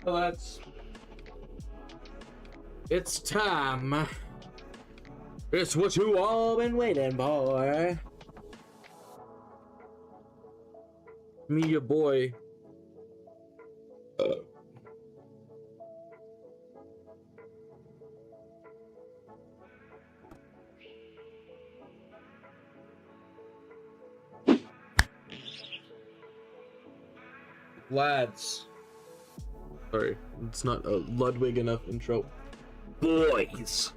Well, it's time. It's what you all been waiting for. Me, your boy. Lads. Sorry, it's not a Ludwig enough intro. Boys,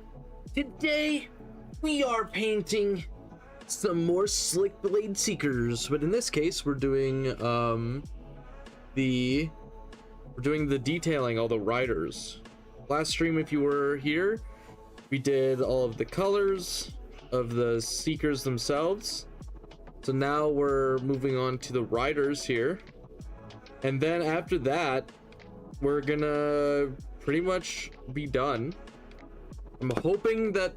today we are painting some more Slick Blade Seekers, but in this case we're doing the detailing, all the riders. Last stream, if you were here, we did all of the colors of the Seekers themselves. So now we're moving on to the riders here. And then after that, we're gonna pretty much be done. I'm hoping that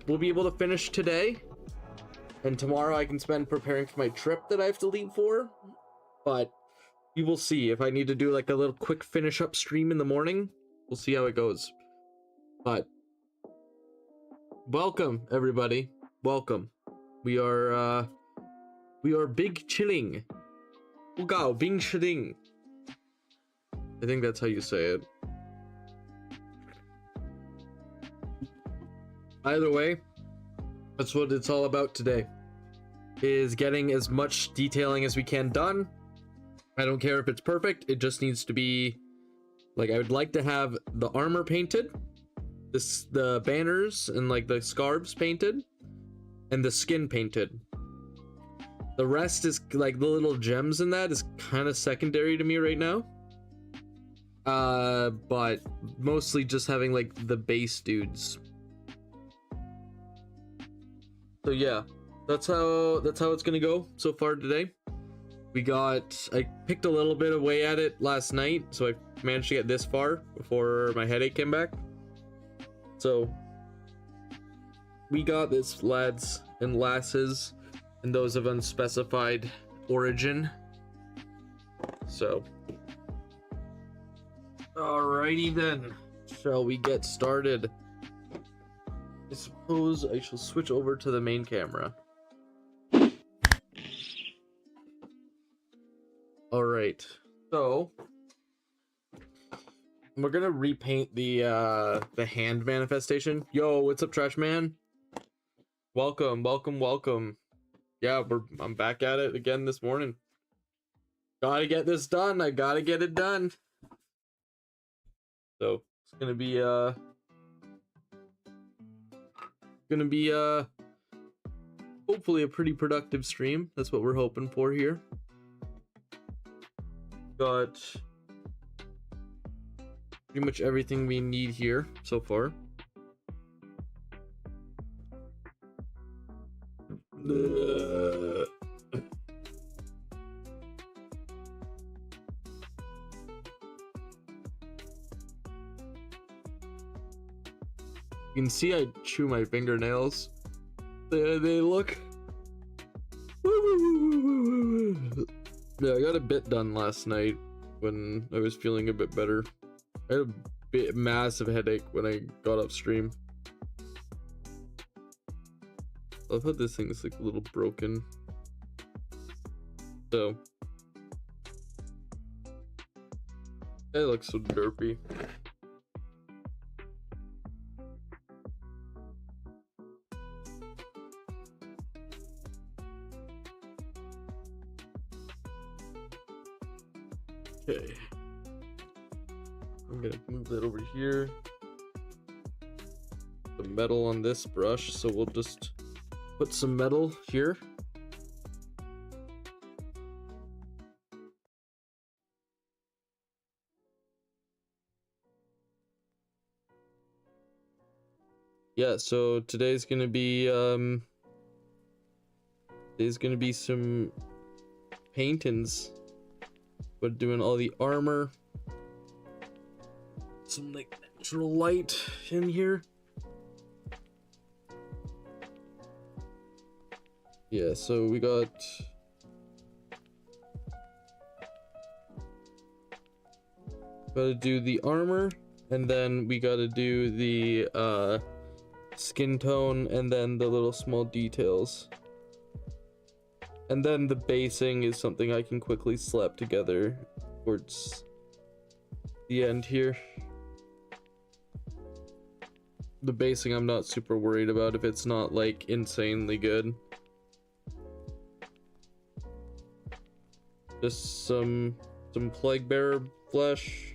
we'll be able to finish today. And tomorrow I can spend preparing for my trip that I have to leave for. But we will see. If I need to do like a little quick finish up stream in the morning, we'll see how it goes. But welcome everybody. Welcome. We are big chilling. Ugao, bing chilling. I think that's how you say it. Either way, that's what it's all about today, is getting as much detailing as we can done. I don't care if it's perfect, it just needs to be like, I would like to have the armor painted, the banners and like the scarves painted, and the skin painted. The rest is like the little gems in that is kind of secondary to me right now. But mostly just having like the base dudes. So yeah, that's how it's gonna go so far today. I picked a little bit away at it last night, so I managed to get this far before my headache came back. So we got this, lads and lasses, and those of unspecified origin. So alrighty then, shall we get started? I suppose I shall switch over to the main camera. Alright, so we're gonna repaint the hand manifestation. Yo, what's up, Trash Man? Welcome, welcome, welcome. Yeah, I'm back at it again this morning. Gotta get this done. I gotta get it done. So it's gonna be hopefully a pretty productive stream. That's what we're hoping for here. Got pretty much everything we need here so far. You can see I chew my fingernails. There they look. Yeah, I got a bit done last night when I was feeling a bit better. I had a massive headache when I got off stream. I love how this thing is like a little broken. So it looks so derpy. Okay, I'm gonna move that over here. The metal on this brush, so we'll just put some metal here. Yeah, so today's gonna be some paintings. We're doing all the armor, some like natural light in here. Yeah, so we got Gotta do the armor, and then we gotta do the skin tone, and then the little small details. And then the basing is something I can quickly slap together towards the end here. The basing I'm not super worried about if it's not like insanely good. Just some plague bearer flesh.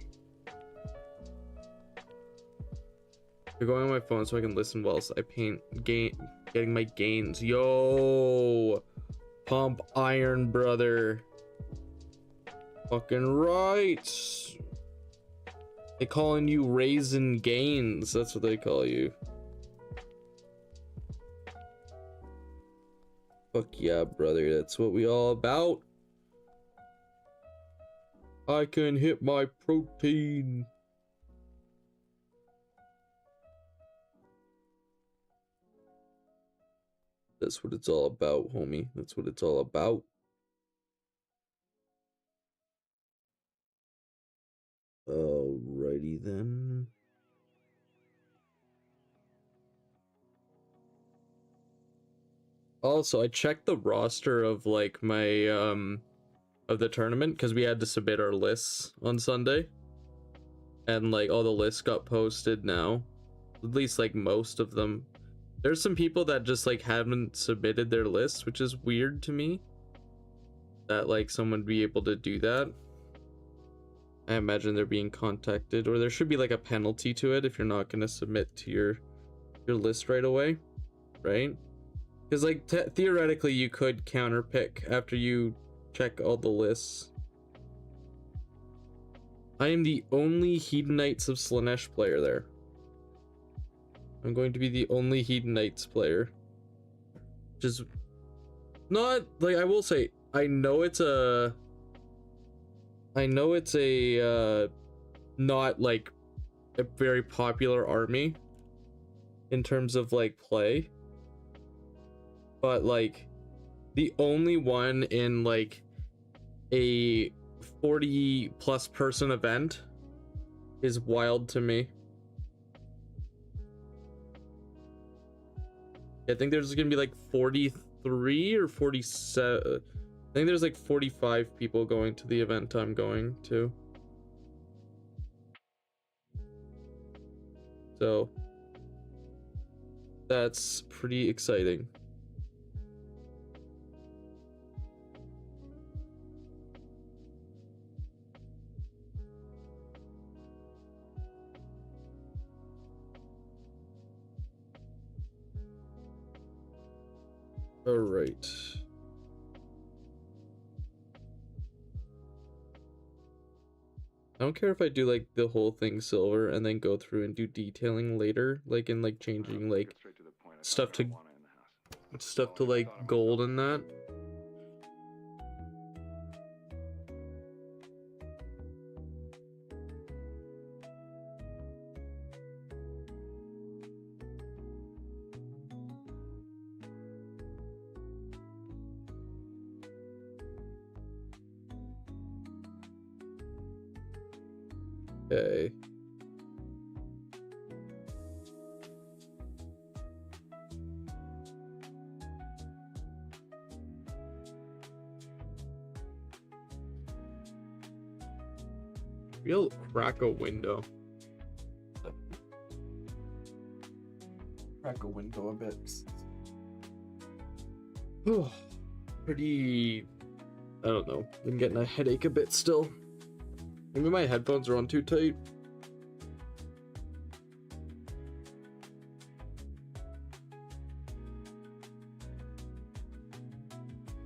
You're going on my phone so I can listen whilst I paint, getting my gains. Yo, pump iron, brother. Fucking right. They calling you raisin gains. That's what they call you. Fuck yeah, brother. That's what we all about. I can hit my protein. That's what it's all about, homie. That's what it's all about. Alrighty then. Also, I checked the roster of like my of the tournament because we had to submit our lists on Sunday. And like all the lists got posted now. At least like most of them. There's some people that just like haven't submitted their lists, which is weird to me. That like someone would be able to do that. I imagine they're being contacted, or there should be like a penalty to it if you're not going to submit to your list right away, right? Because like theoretically you could counterpick after you check all the lists. I am the only Hedonites of Slaanesh player there. I'm going to be the only Hedonites player. Which is not, like, I will say, I know it's a not like a very popular army in terms of like play, but like the only one in like a 40+ person event is wild to me. I think there's gonna be like 43 or 47. I think there's like 45 people going to the event I'm going to. So that's pretty exciting. All right. I don't care if I do like the whole thing silver and then go through and do detailing later, like in like changing like stuff to like gold and that. Okay. We'll crack a window. Crack a window a bit. Oh, pretty. I don't know. I'm getting a headache a bit still. Maybe my headphones are on too tight.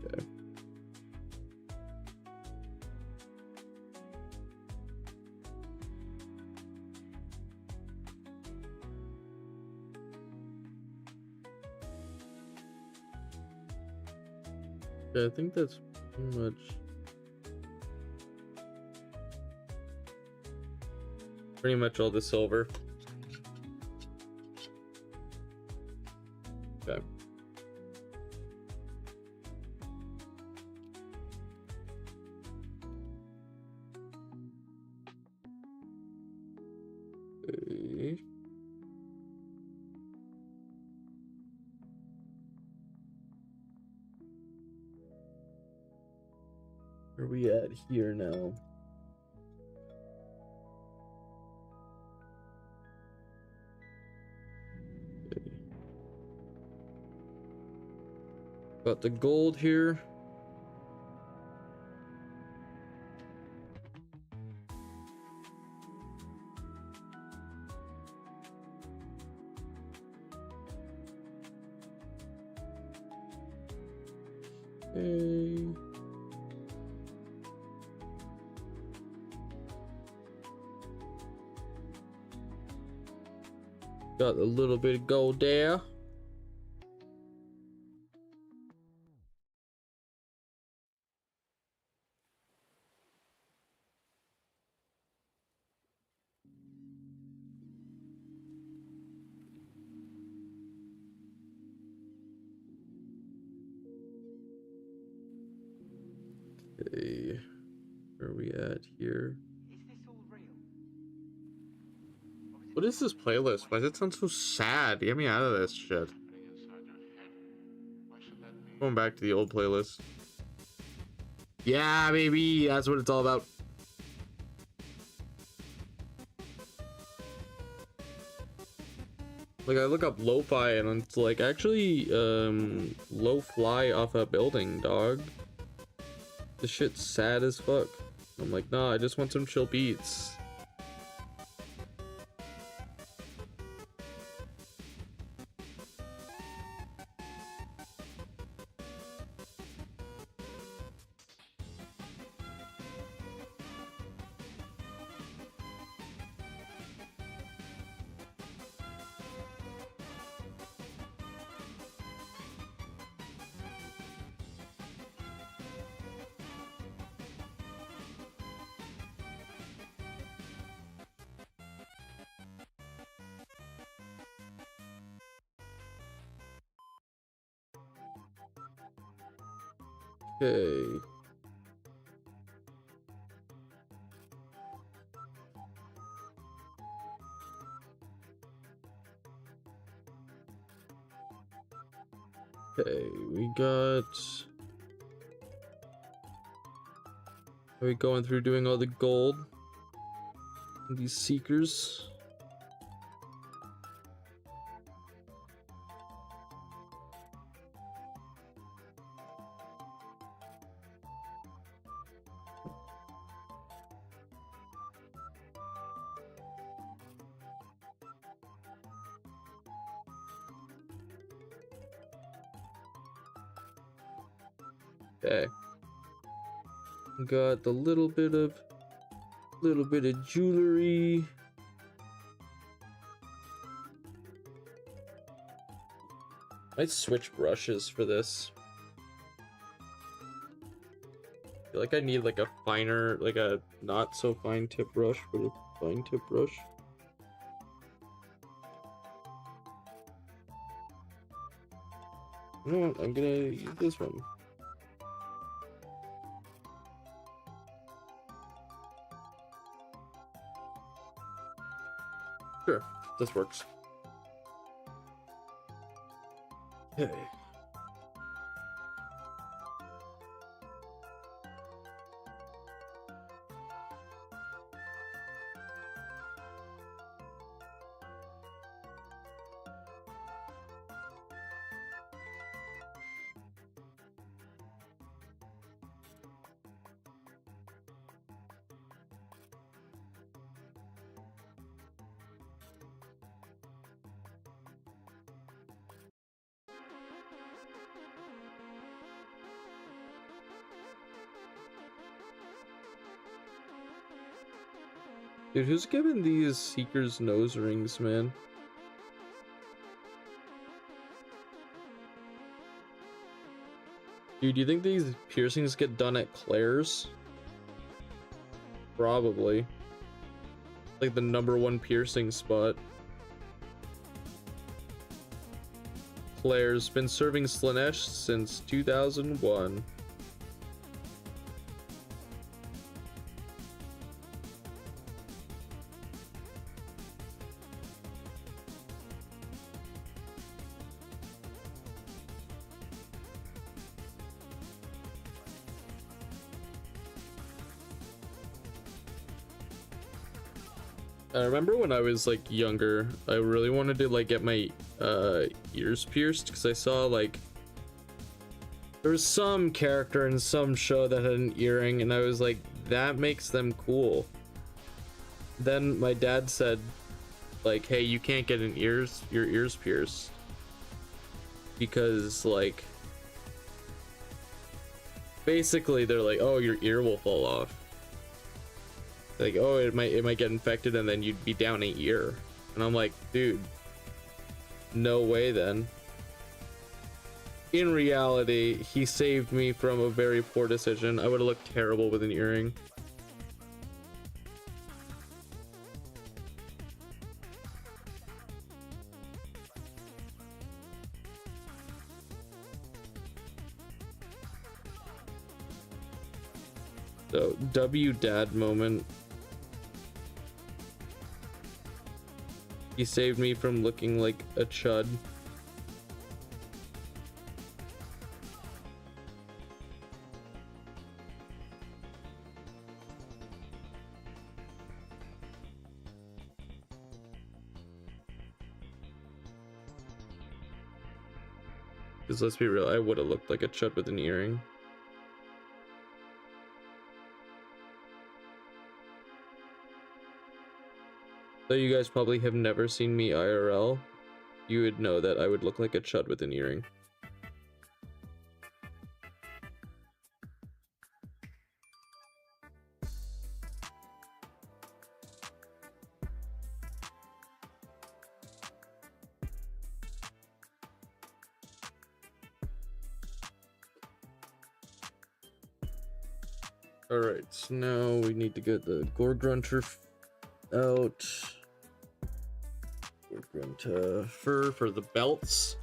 Okay. Yeah, I think that's pretty much. Pretty much all the silver. Okay. Okay. Where are we at here now? Okay. Got the gold here. Okay. Got a little bit of gold there. Okay. Where are we at here? What is this playlist? Why does it sound so sad? Get me out of this shit. Going back to the old playlist. Yeah, baby, that's what it's all about. Like, I look up lo-fi and it's like, actually, low fly off a building, dog. This shit's sad as fuck. I'm like, nah, I just want some chill beats. Okay. Okay, we got... Are we going through doing all the gold? These seekers. Okay. Got the little bit of jewelry. Might switch brushes for this. I feel like I need like a finer, like a not so fine tip brush for the fine tip brush. You know what? I'm gonna use this one. Sure, this works. Okay. Dude, who's giving these Seekers nose rings, man? Dude, do you think these piercings get done at Claire's? Probably. Like the #1 piercing spot. Claire's been serving Slaanesh since 2001. I remember when I was like younger, I really wanted to like get my ears pierced because I saw like there was some character in some show that had an earring and I was like, that makes them cool. Then my dad said like, hey, you can't get your ears pierced because like basically they're like, oh, your ear will fall off. Like, oh, it might get infected and then you'd be down an ear. And I'm like, dude, no way then. In reality, he saved me from a very poor decision. I would have looked terrible with an earring. So, W dad moment. He saved me from looking like a chud. Because let's be real, I would have looked like a chud with an earring. Though you guys probably have never seen me IRL, you would know that I would look like a chud with an earring. Alright, so now we need to get the Gore Grunter out. We're going to fur for the belts.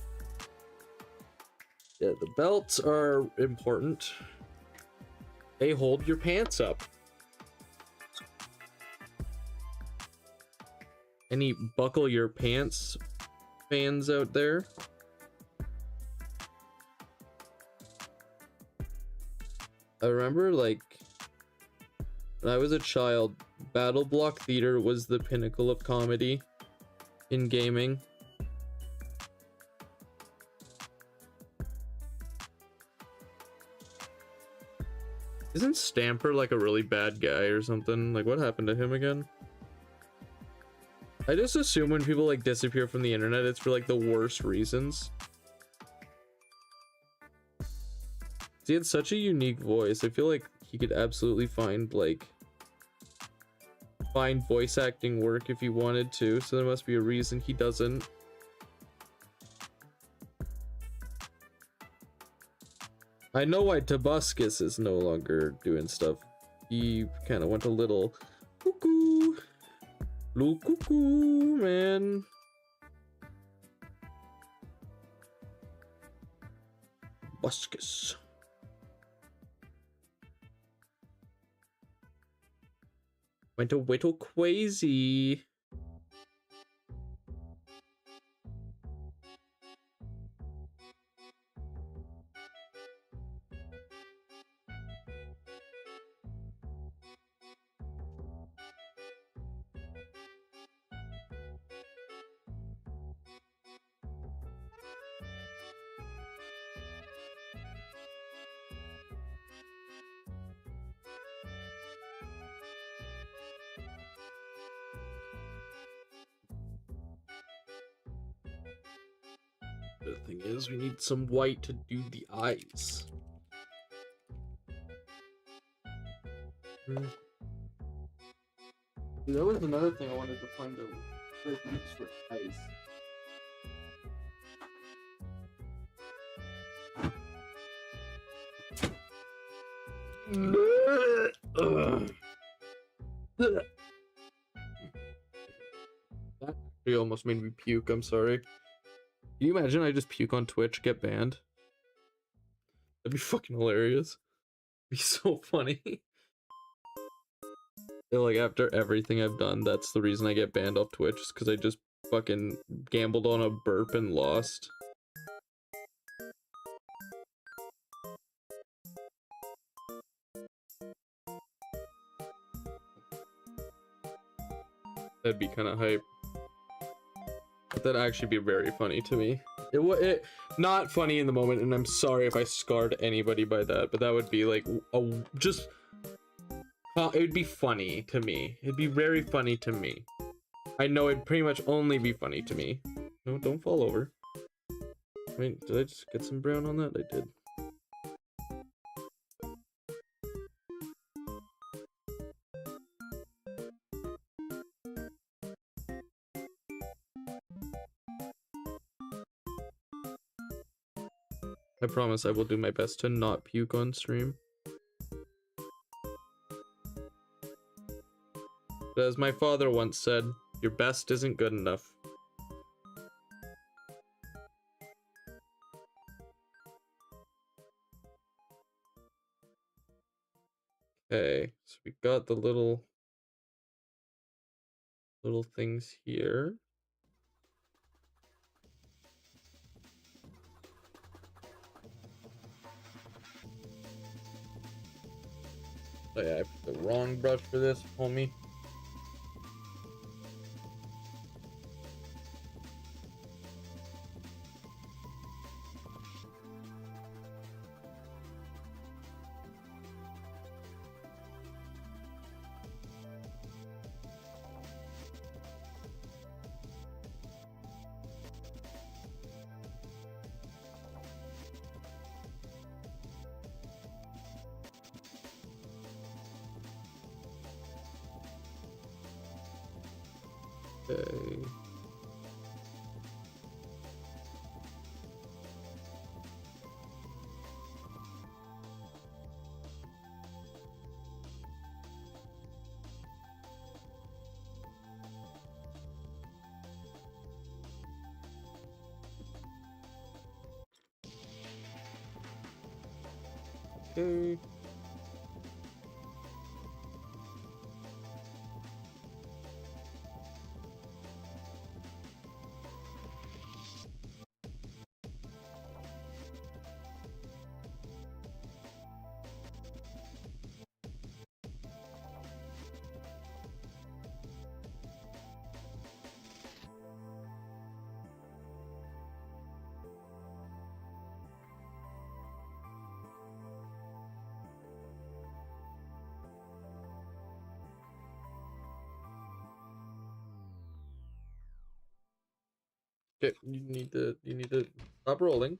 Yeah, the belts are important. They hold your pants up. Any buckle your pants fans out there? I remember like when I was a child, Battle Block Theater was the pinnacle of comedy in gaming. Isn't Stamper like a really bad guy or something? Like what happened to him again? I just assume when people like disappear from the internet, it's for like the worst reasons. He had such a unique voice. I feel like he could absolutely find voice acting work if he wanted to, so there must be a reason he doesn't. I know why Tobuscus is no longer doing stuff. He kind of went a little cuckoo. Little cuckoo, man. Buscus. Went a little crazy. The thing is, we need some white to do the eyes. That was another thing I wanted to find out. Techniques for ice. That actually almost made me puke. I'm sorry. Can you imagine I just puke on Twitch, get banned? That'd be fucking hilarious. It'd be so funny. Like, after everything I've done, that's the reason I get banned off Twitch, is because I just fucking gambled on a burp and lost. That'd be kind of hype. But that'd actually be very funny to me. It not funny in the moment, and I'm sorry if I scarred anybody by that, but that would be like just it would be funny to me. It'd be very funny to me. I know it'd pretty much only be funny to me. No, don't fall over. Wait, did I just get some brown on that? I did. I promise I will do my best to not puke on stream. But as my father once said, your best isn't good enough. Okay, so we got the little things here. Oh yeah, I picked the wrong brush for this, homie. Okay. Okay. Okay, you need to stop rolling.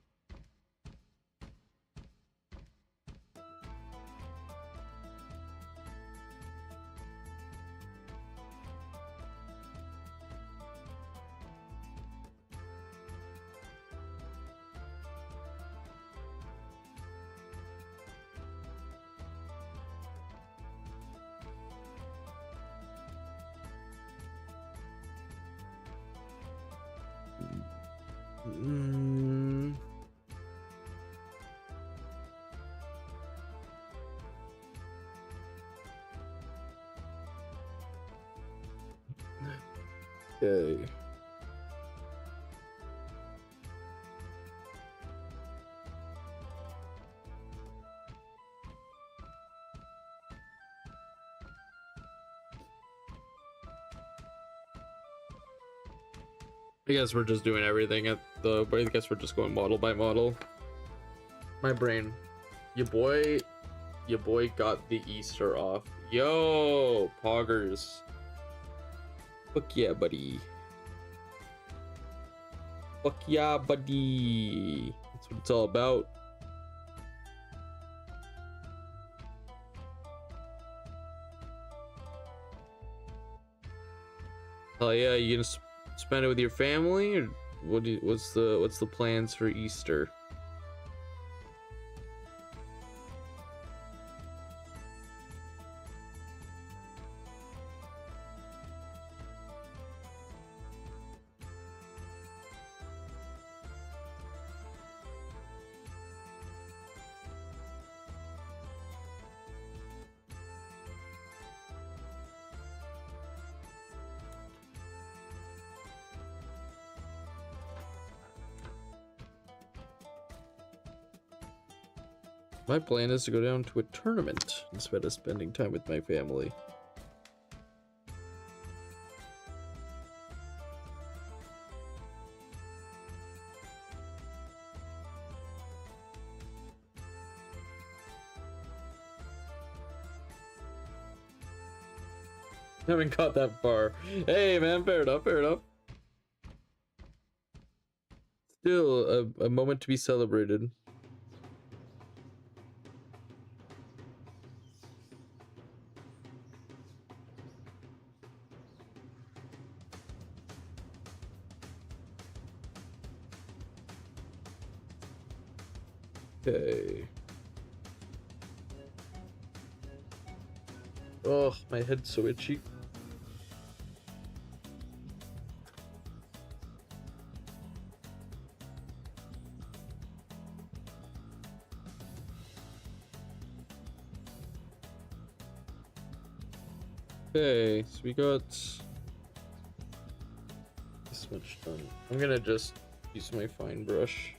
Okay. I guess we're just doing everything at the, I guess we're just going model by model. My brain. Your boy got the Easter off. Yo, poggers. Fuck yeah, buddy. Fuck yeah, buddy. That's what it's all about. Hell yeah, you gonna spend it with your family, or what's the plans for Easter? My plan is to go down to a tournament instead of spending time with my family. Haven't got that far. Hey, man, fair enough, fair enough. Still a moment to be celebrated. Okay. Oh, my head's so itchy. Okay, so we got this much done. I'm gonna just use my fine brush.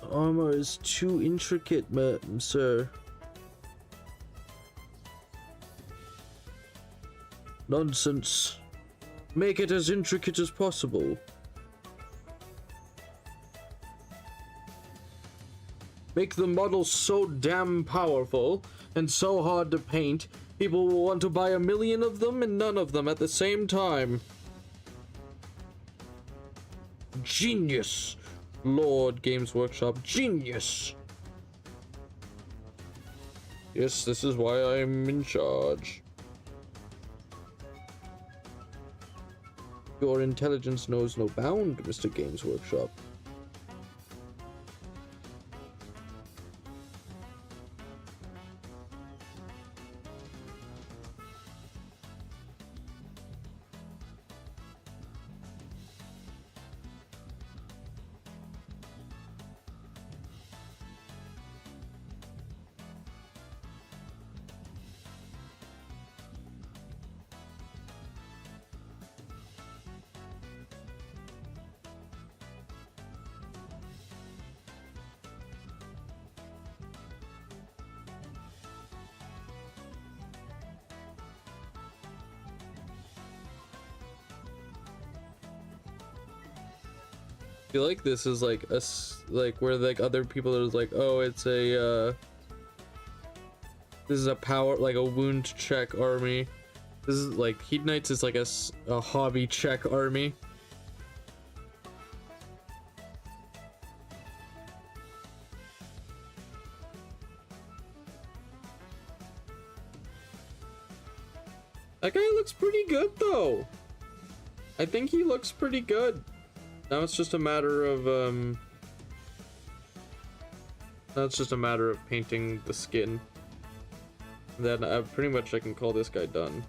Armor is too intricate, sir. Nonsense. Make it as intricate as possible. Make the model so damn powerful and so hard to paint, people will want to buy 1,000,000 of them and none of them at the same time. Genius! Lord Games Workshop, genius! Yes, this is why I'm in charge. Your intelligence knows no bound, Mr. Games Workshop. I feel like this is like where like other people are like, oh, it's a this is a power, like a wound check army. This is like Heat Knights is like a hobby check army. That guy looks pretty good though. I think he looks pretty good. Now it's just a matter of now it's just a matter of painting the skin. And then pretty much I can call this guy done.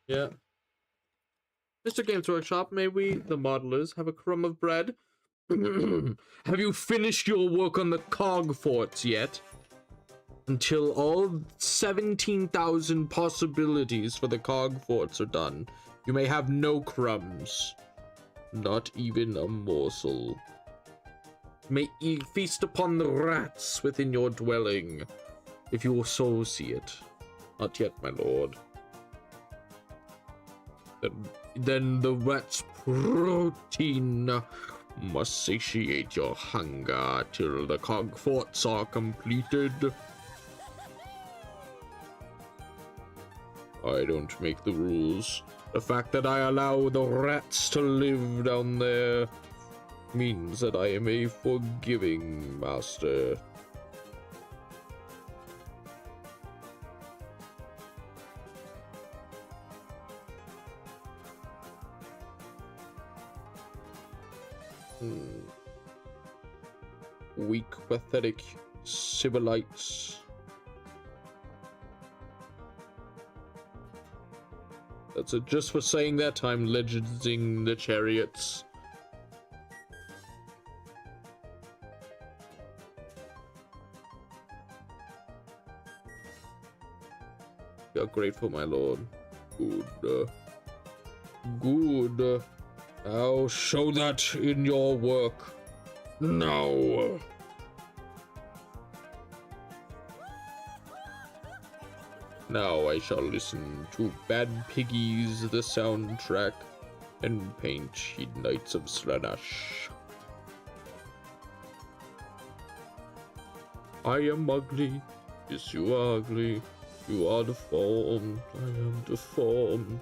Yeah. Mr. Games Workshop, may we, the modelers, have a crumb of bread? Have you finished your work on the cog forts yet? Until all 17,000 possibilities for the cog forts are done, you may have no crumbs. Not even a morsel. May ye feast upon the rats within your dwelling, if you so see it. Not yet, my lord. Then the rat's protein must satiate your hunger till the cog forts are completed. I don't make the rules. The fact that I allow the rats to live down there means that I am a forgiving master. Weak, pathetic civilites. That's it. Just for saying that, I'm legending the chariots. You are grateful, my lord. Good. Good. Now show that in your work. Now. Now I shall listen to Bad Piggies, the soundtrack, and paint ye Knights of Slaanesh. I am ugly, yes you are ugly, you are deformed, I am deformed.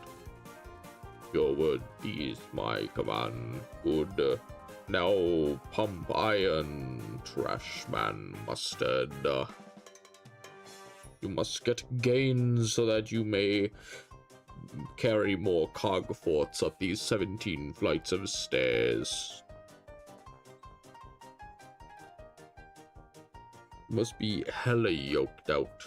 Your word is my command, good. Now pump iron, trash man mustard. You must get gains so that you may carry more cog forts up these 17 flights of stairs. You must be hella yoked out.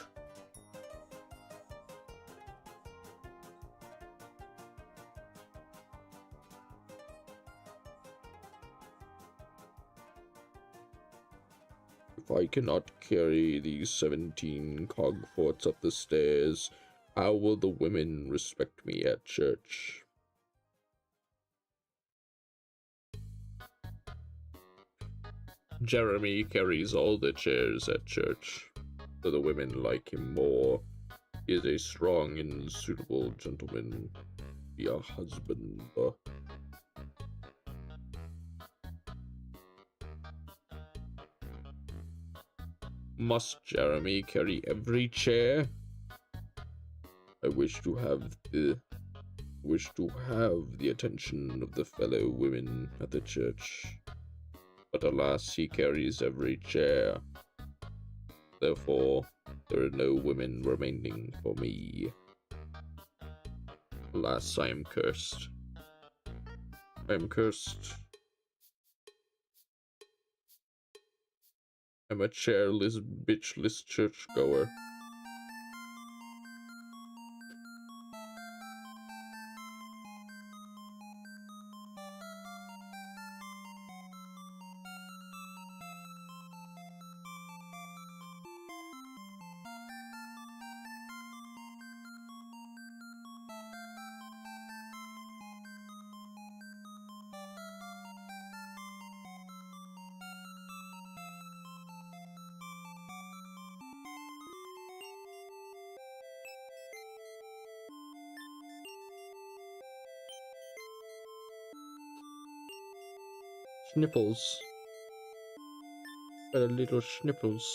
If I cannot carry these 17 cog forts up the stairs, how will the women respect me at church? Jeremy carries all the chairs at church, though the women like him more. He is a strong and suitable gentleman. Be a husband. Must Jeremy carry every chair? I wish to have the attention of the fellow women at the church. But alas, he carries every chair. Therefore, there are no women remaining for me. Alas, I am cursed. I am cursed. I'm a chairless, bitchless churchgoer. Sniffles. Got a little sniffles.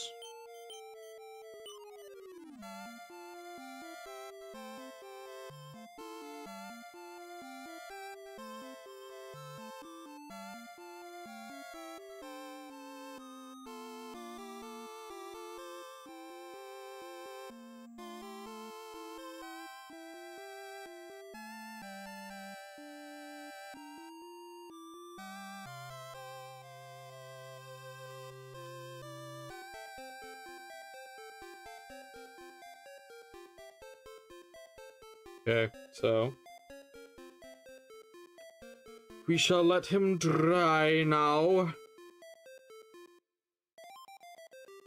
Okay, so we shall let him dry now.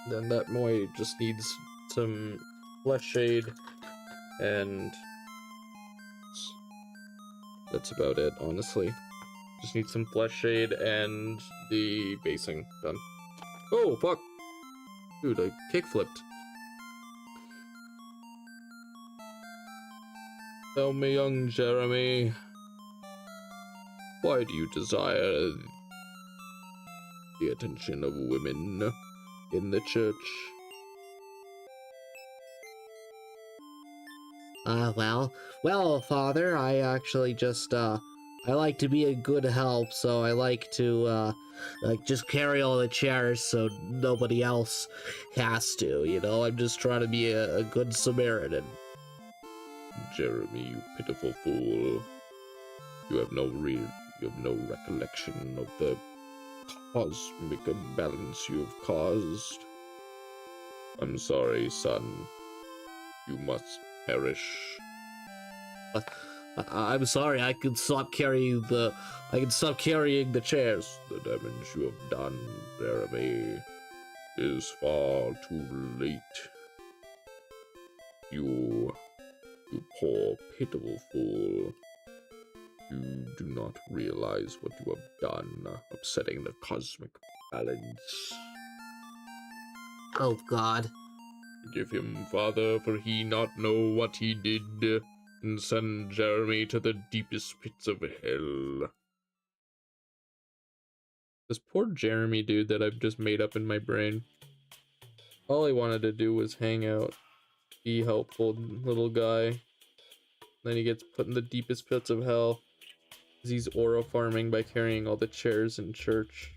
Then that boy just needs some flesh shade, and that's about it, honestly. Just need some flesh shade and the basing done. Oh, fuck! Dude, I kickflipped. Tell me, young Jeremy, why do you desire the attention of women in the church? Well, Father, I actually just, I like to be a good help, so I like to, just carry all the chairs so nobody else has to, you know? I'm just trying to be a good Samaritan. Jeremy, you pitiful fool. You have no recollection of the cosmic imbalance you have caused. I'm sorry, son. You must perish. I'm sorry, I can stop carrying the chairs. The damage you have done, Jeremy, is far too late. You poor, pitiful fool. You do not realize what you have done, upsetting the cosmic balance. Oh, God. Forgive him, Father, for he not know what he did, and send Jeremy to the deepest pits of hell. This poor Jeremy dude that I've just made up in my brain. All he wanted to do was hang out, be helpful little guy. Then he gets put in the deepest pits of hell. He's aura farming by carrying all the chairs in church.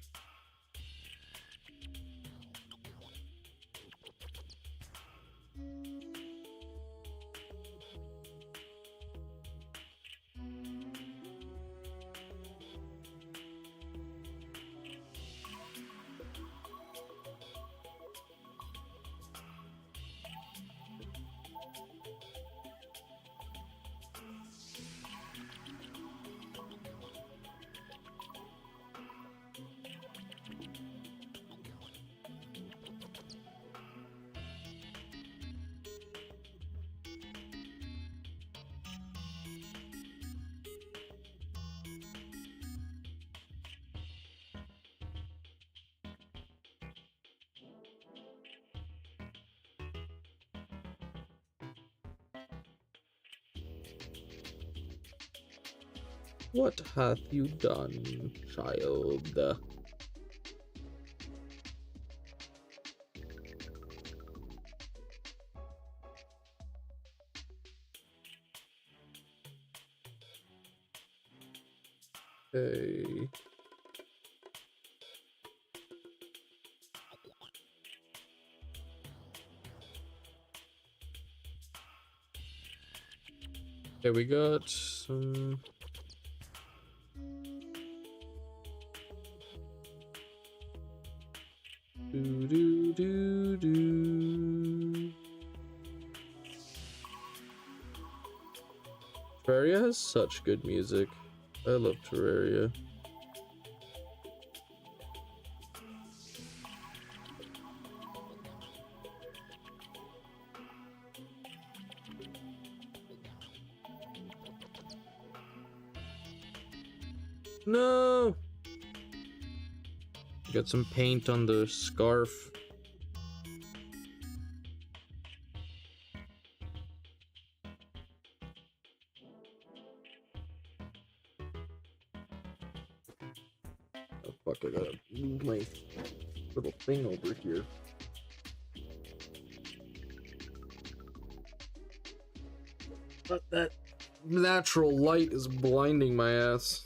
What hath you done, child? Okay. Okay, we got some... Terraria has such good music. I love Terraria. No! Got some paint on the scarf. Oh fuck, I gotta move my little thing over here. But that natural light is blinding my ass.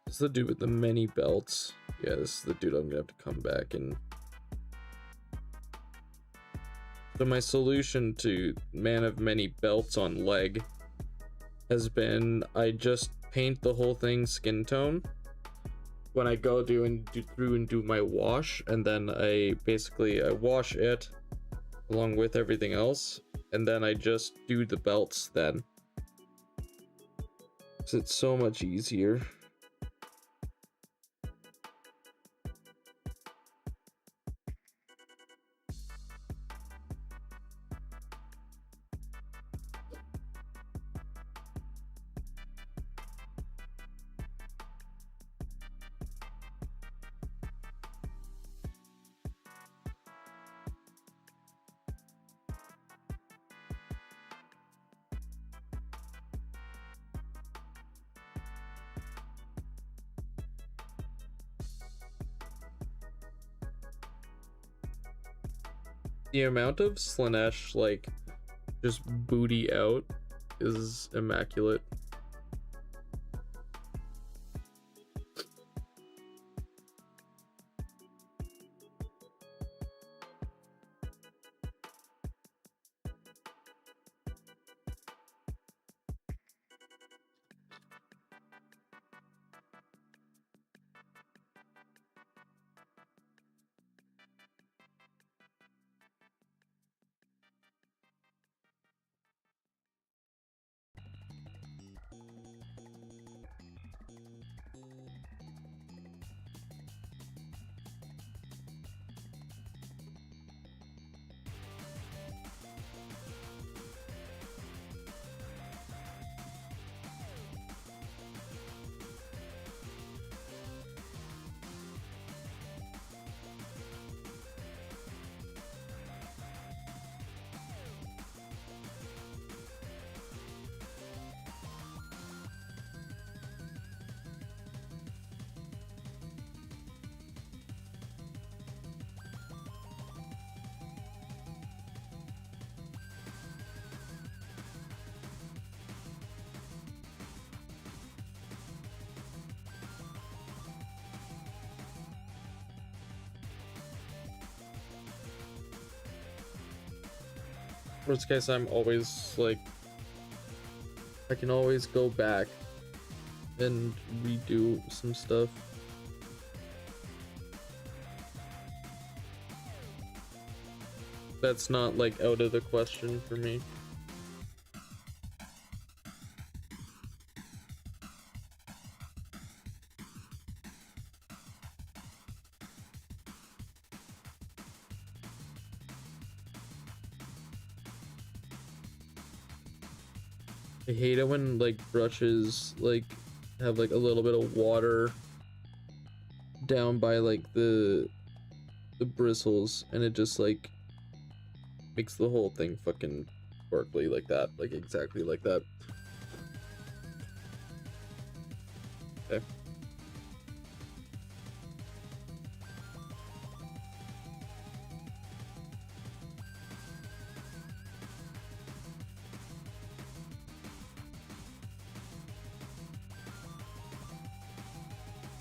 This is the dude with the many belts. Yeah, this is the dude I'm gonna have to come back and... So my solution to man of many belts on leg has been I just paint the whole thing skin tone when I go through and do my wash, and then I wash it along with everything else, and then I just do the belts then. 'Cause it's so much easier. The amount of Slaanesh, like, just booty out is immaculate. Worst case, I'm always like, I can always go back and redo some stuff. That's not like out of the question for me. I hate it when like brushes like have like a little bit of water down by like the bristles, and it just like makes the whole thing fucking sparkly like that, like exactly like that. Okay.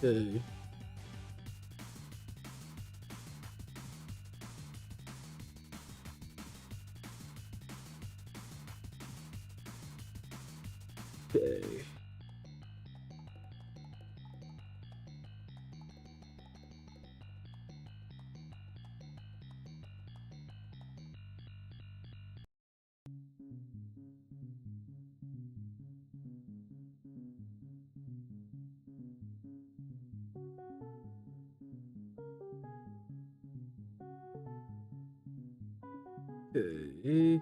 Okay. Okay. Okay.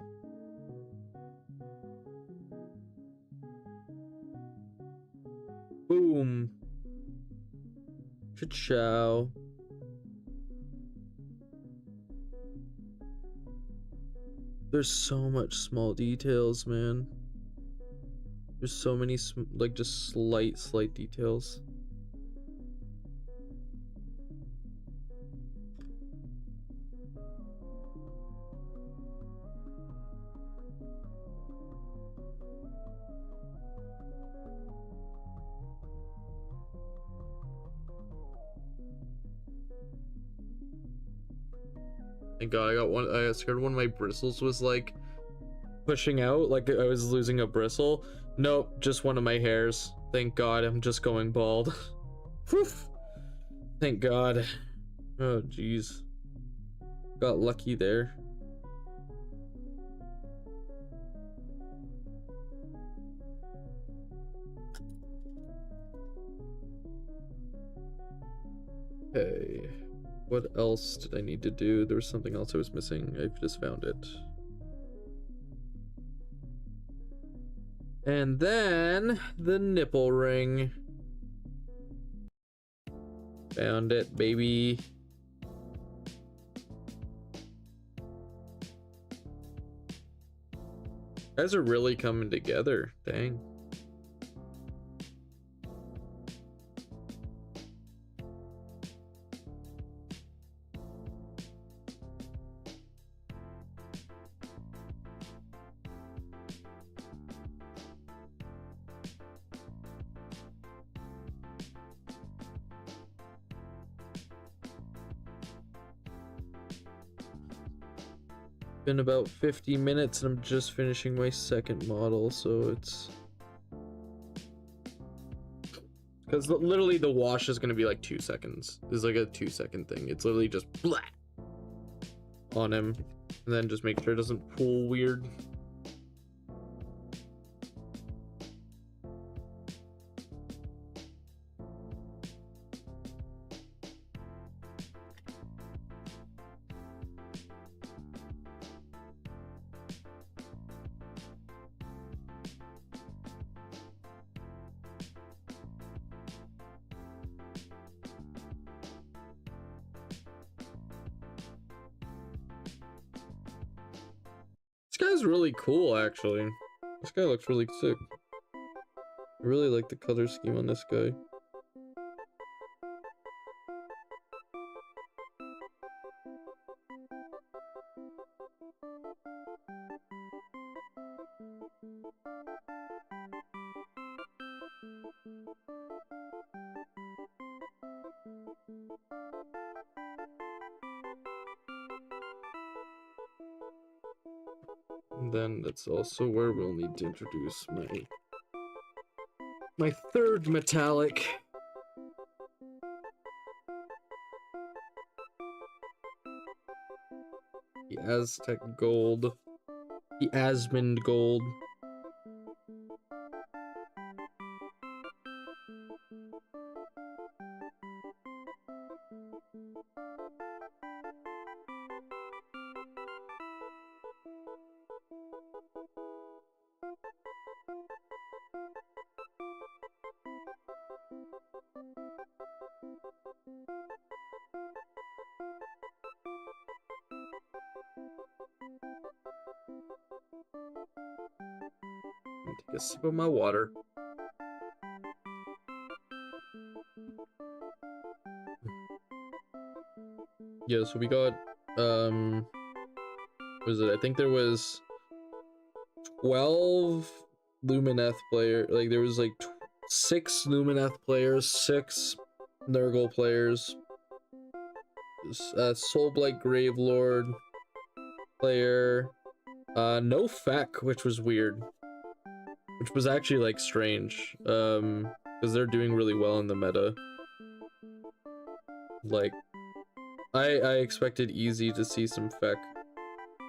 Boom. Cha-chow. There's so much small details, man. There's so many like just slight details. Thank God, I got scared one of my bristles was like pushing out, like I was losing a bristle. Nope, just one of my hairs. Thank God, I'm just going bald. Whew. Thank God. Oh jeez. Got lucky there. Okay. What else did I need to do? There was something else I was missing. I've just found it. And then the nipple ring. Found it, baby. Guys are really coming together. Dang. Been about 50 minutes and I'm just finishing my second model, so it's because literally the wash is gonna be like 2 seconds. It's like a 2-second thing. It's literally just blah on him, and then just make sure it doesn't pool weird. This guy's really cool, actually. This guy looks really sick. I really like the color scheme on this guy. And then that's also where we'll need to introduce my third metallic. The Aztec gold. The Asmund gold. Take a sip of my water. Yeah, so we got what was it? I think there was 12 Lumineth players. Like there was like 6 Lumineth players, 6 Nurgle players, Soulblight Gravelord player, no Feck, which was weird. Which was actually like strange, because they're doing really well in the meta. Like, I expected easy to see some Feck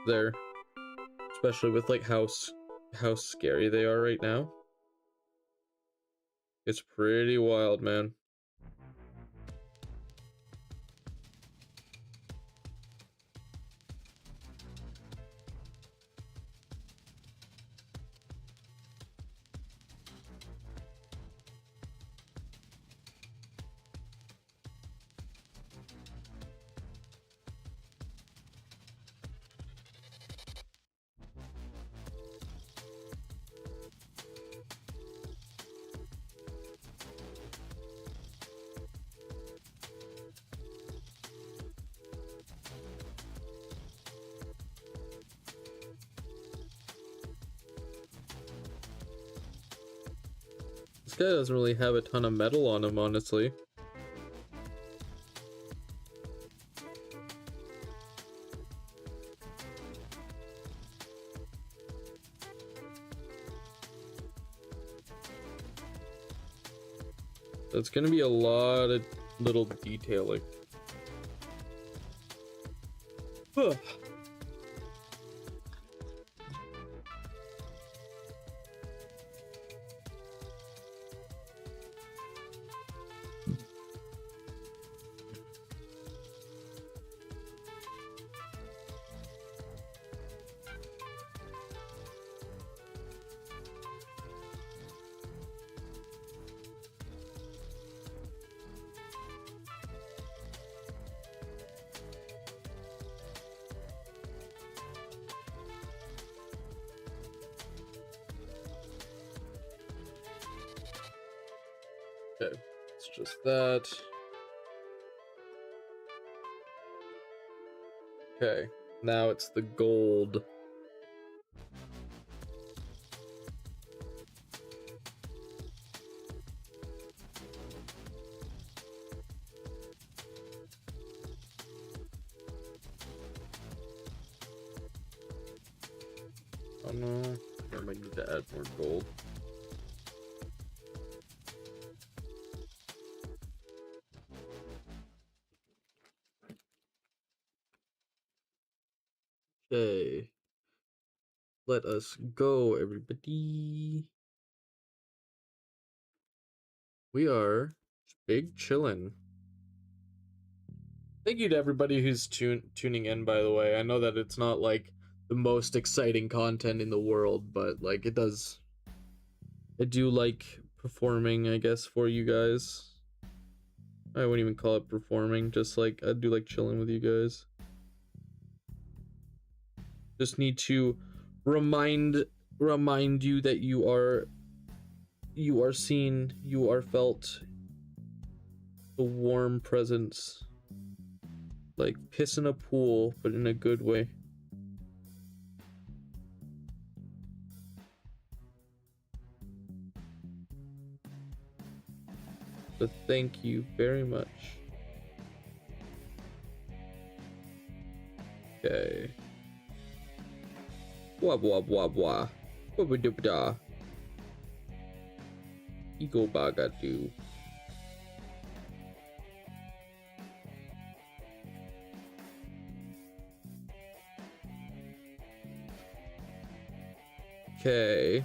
there, especially with like how scary they are right now. It's pretty wild, man. This guy doesn't really have a ton of metal on him, honestly. That's gonna be a lot of little detailing. Ugh. Okay, it's just that. Okay, now it's the gold. Oh no, I might need to add more gold. Okay, let us go, everybody. We are big chillin'. Thank you to everybody who's tuning in, by the way. I know that it's not like the most exciting content in the world, but like I do like performing, I guess, for you guys. I wouldn't even call it performing, just like I do like chilling with you guys. Just need to remind you that you are seen, you are felt. The warm presence. Like piss in a pool, but in a good way. So thank you very much. Okay. Blah blah blah blah. Blah. Ego bagadu. Okay.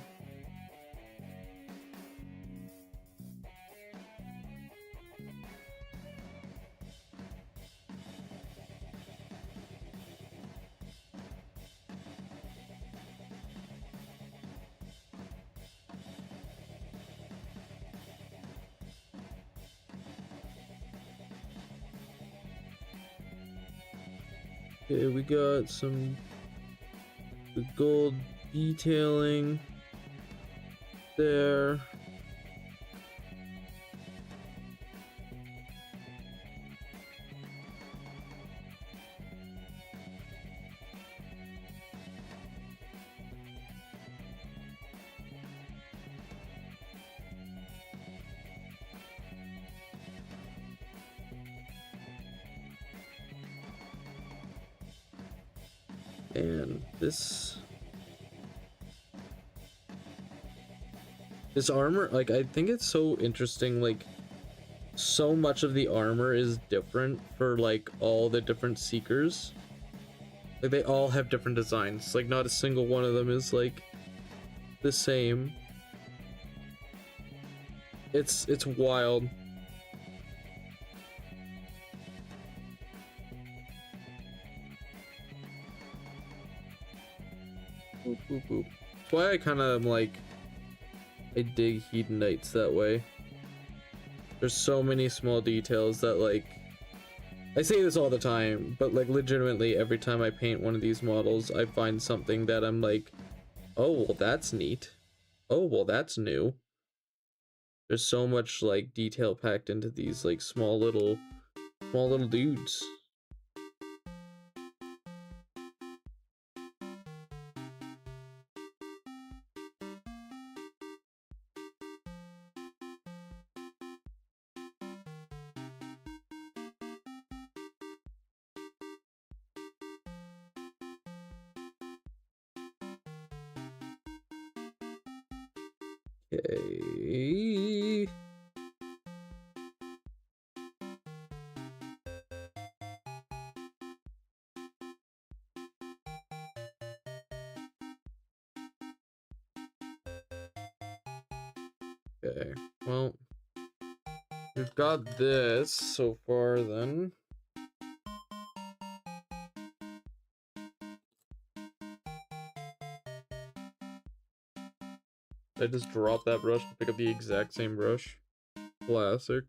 Okay, we got some the gold detailing there. And this armor, like, I think it's so interesting, like, so much of the armor is different for, like, all the different seekers. Like, they all have different designs. Like, not a single one of them is, like, the same. It's wild. Boop, boop, boop. That's why I kind of like, I dig Hedonites that way. There's so many small details that, like, I say this all the time, but like legitimately every time I paint one of these models, I find something that I'm like, oh, well, that's neat. Oh, well, that's new. There's so much like detail packed into these like small little dudes. Okay. Okay, well, we've got this so far then. I just dropped that brush to pick up the exact same brush. Classic.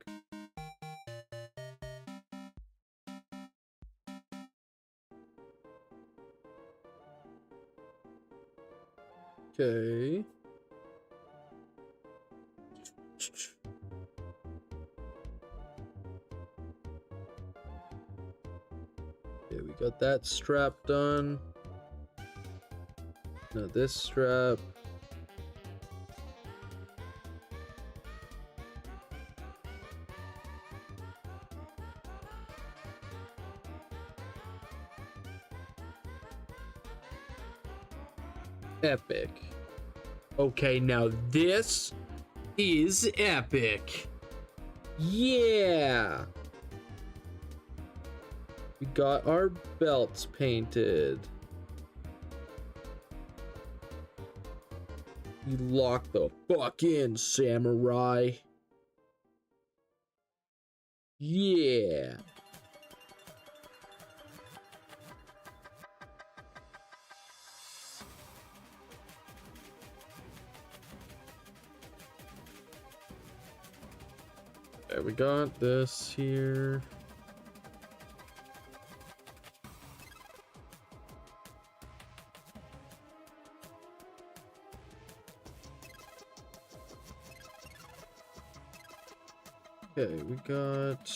Okay. Okay, we got that strap done. Now this strap. Epic. Okay, now this is epic. Yeah. We got our belts painted. You lock the fuck in, samurai. Yeah. Okay, we got this here. Okay, we got...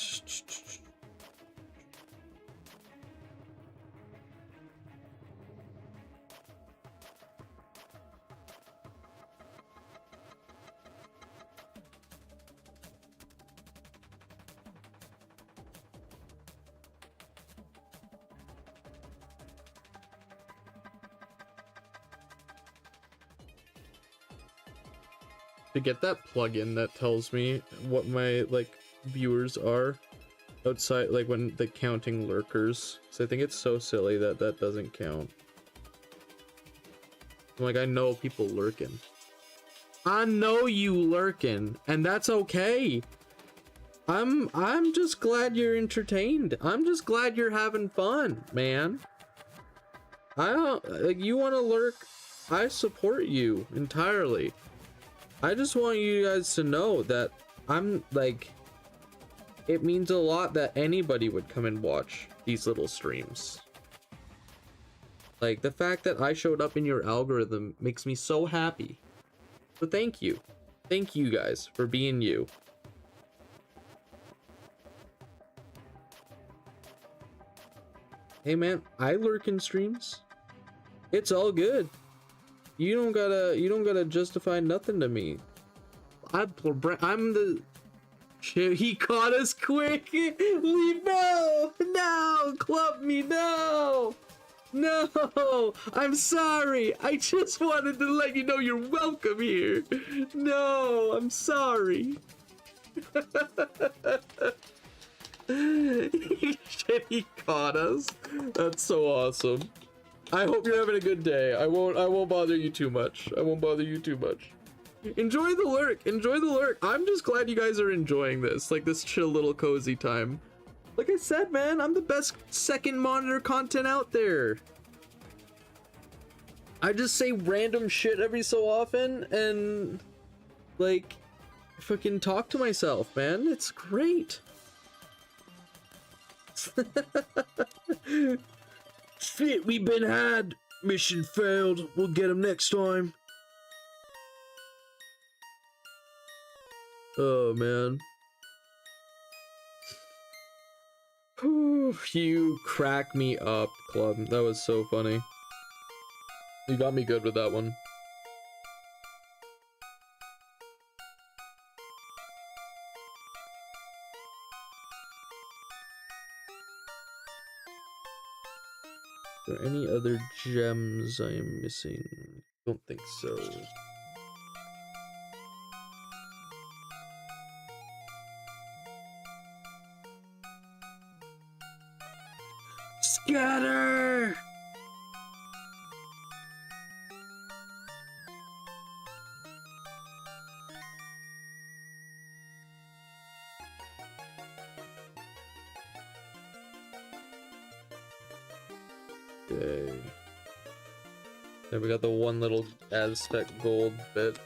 to get that plugin that tells me what my like viewers are outside, like when the counting lurkers. So I think it's so silly that that doesn't count. Like, I know people lurking. I know you lurking, and that's okay. I'm just glad you're entertained. I'm just glad you're having fun, man. I don't, like, you want to lurk, I support you entirely. I just want you guys to know that I'm like, it means a lot that anybody would come and watch these little streams. Like, the fact that I showed up in your algorithm makes me so happy. So thank you. Thank you guys for being you. Hey man, I lurk in streams. It's all good. You don't gotta justify nothing to me. I'm the shit, he caught us quick. Leave, no, club me, no, I'm sorry. I just wanted to let you know you're welcome here. No, I'm sorry. Shit, he caught us. That's so awesome. I hope you're having a good day. I won't bother you too much. I won't bother you too much. Enjoy the lurk. Enjoy the lurk. I'm just glad you guys are enjoying this, like this chill little cozy time. Like I said, man, I'm the best second monitor content out there. I just say random shit every so often and like fucking talk to myself, man. It's great. Shit, we been had. Mission failed. We'll get him next time. Oh, man. You crack me up, Club. That was so funny. You got me good with that one. Are there any other gems I am missing? Don't think so. Scatter! Okay. There we got the one little Aztec gold bit.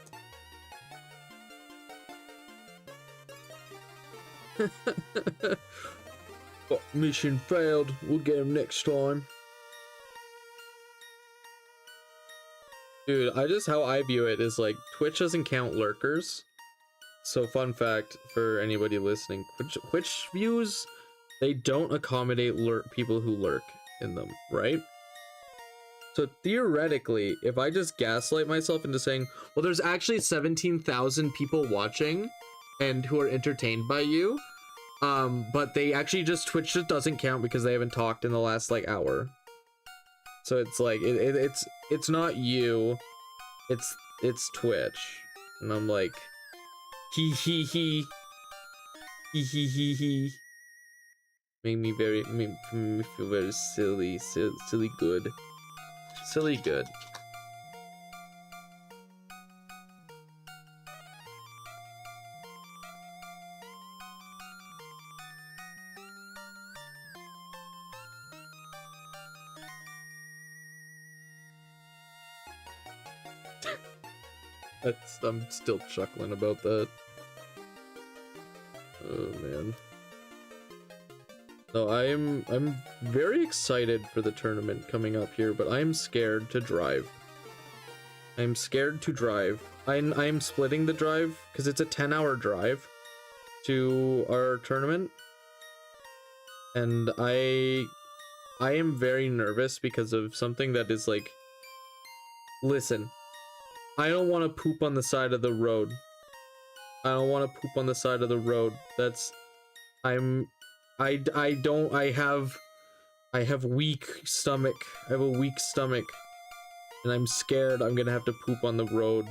Oh, mission failed. We'll get him next time. Dude, how I view it is like Twitch doesn't count lurkers. So fun fact for anybody listening, Twitch views, they don't accommodate people who lurk in them, right? So theoretically, if I just gaslight myself into saying, well, there's actually 17,000 people watching and who are entertained by you, but they actually Twitch just doesn't count because they haven't talked in the last like hour. So it's like it's not you, it's Twitch, and I'm like, he made me feel very silly good. Silly good. I'm still chuckling about that. Oh man. No, I'm very excited for the tournament coming up here, but I'm scared to drive. I'm scared to drive. I'm splitting the drive because it's a 10-hour drive to our tournament. And I am very nervous because of something that is like, listen, I don't want to poop on the side of the road. I don't want to poop on the side of the road. I have weak stomach. I have a weak stomach. And I'm scared I'm gonna have to poop on the road.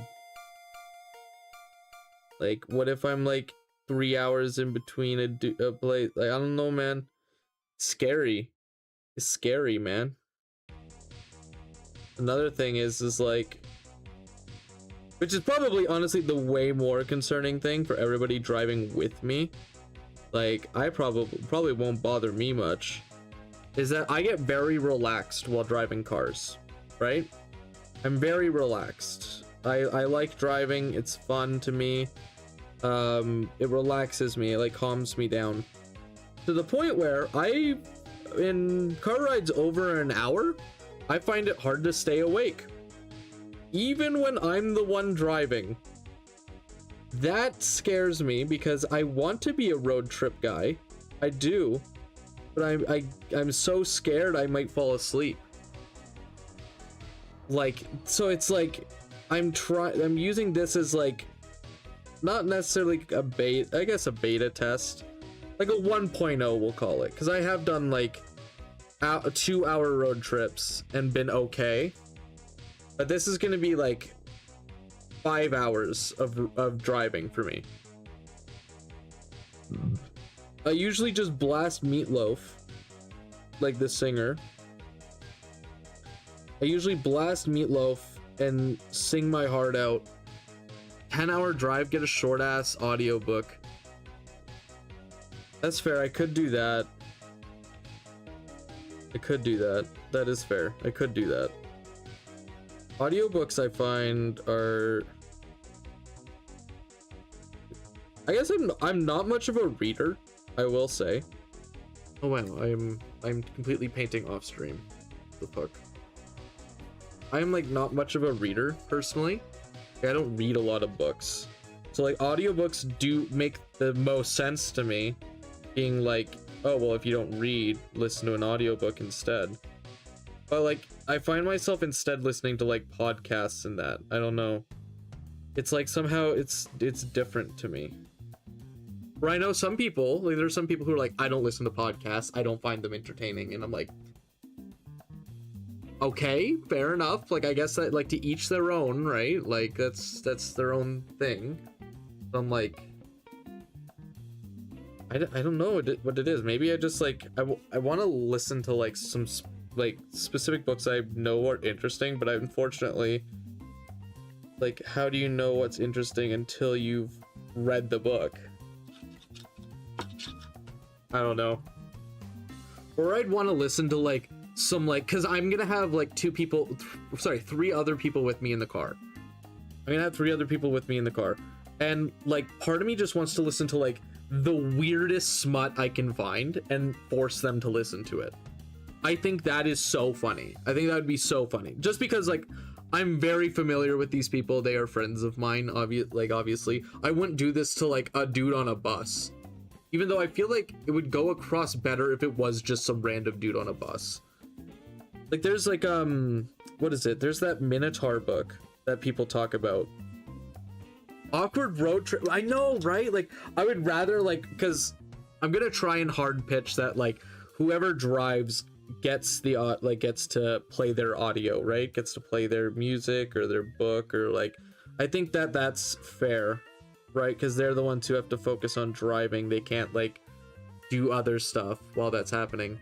Like, what if I'm like 3 hours in between a play? Like, I don't know, man. Scary. It's scary, man. Another thing is like, which is probably honestly the way more concerning thing for everybody driving with me. Like, I probably won't bother me much, is that I get very relaxed while driving cars, right? I'm very relaxed. I like driving. It's fun to me. It relaxes me. It like calms me down to the point where in car rides over an hour, I find it hard to stay awake. Even when I'm the one driving. That scares me because I want to be a road trip guy. I do. But I'm so scared I might fall asleep. Like, so it's like I'm using this as like not necessarily a beta, I guess a beta test. Like a 1.0 we'll call it, because I have done like 2-hour road trips and been okay. But this is gonna be like 5 hours of driving for me. I usually just blast Meatloaf, like the singer. I usually blast Meatloaf and sing my heart out. 10-hour drive, get a short ass audiobook. That's fair. I could do that. I could do that. That is fair. I could do that. Audiobooks I find are, I guess I'm not much of a reader, I will say. Oh wow, I'm completely painting off stream. The fuck. I'm like not much of a reader personally. I don't read a lot of books. So like audiobooks do make the most sense to me, being like, oh well, if you don't read, listen to an audiobook instead. But like I find myself instead listening to like podcasts and that. I don't know. It's like somehow it's different to me. Where I know some people, like there's some people who are like, I don't listen to podcasts, I don't find them entertaining, and I'm like, okay, fair enough. Like I guess that like to each their own, right? Like that's their own thing. So I'm like, I don't know what it is. Maybe I just like I want to listen to like some like specific books I know are interesting, but unfortunately, like how do you know what's interesting until you've read the book? I don't know. Or I'd want to listen to like some like, because I'm gonna have like 3 other people with me in the car. I'm gonna have 3 other people with me in the car, and like part of me just wants to listen to like the weirdest smut I can find and force them to listen to it. I think that is so funny. I think that would be so funny, just because like I'm very familiar with these people. They are friends of mine. Obviously I wouldn't do this to like a dude on a bus, even though I feel like it would go across better if it was just some random dude on a bus. Like there's like what is it, there's that Minotaur book that people talk about, awkward road trip. I know, right? Like I would rather like, because I'm gonna try and hard pitch that like whoever drives gets the gets to play their audio, right? Gets to play their music or their book, or like I think that that's fair, right? Because they're the ones who have to focus on driving. They can't like do other stuff while that's happening.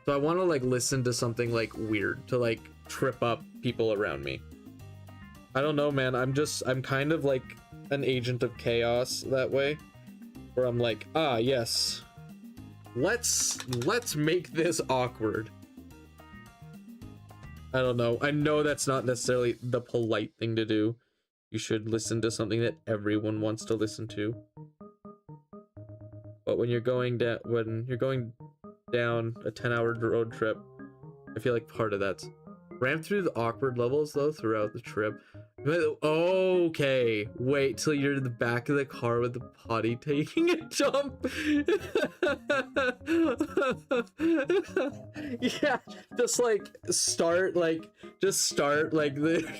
So I want to like listen to something like weird to like trip up people around me. I don't know, man. I'm kind of like an agent of chaos that way, where I'm like, ah, yes, let's make this awkward. I don't know. I know that's not necessarily the polite thing to do. You should listen to something that everyone wants to listen to. But when you're going down, down a 10-hour road trip, I feel like part of that's ran through the awkward levels though throughout the trip. Okay, wait till you're in the back of the car with the potty taking a dump. Yeah, just start the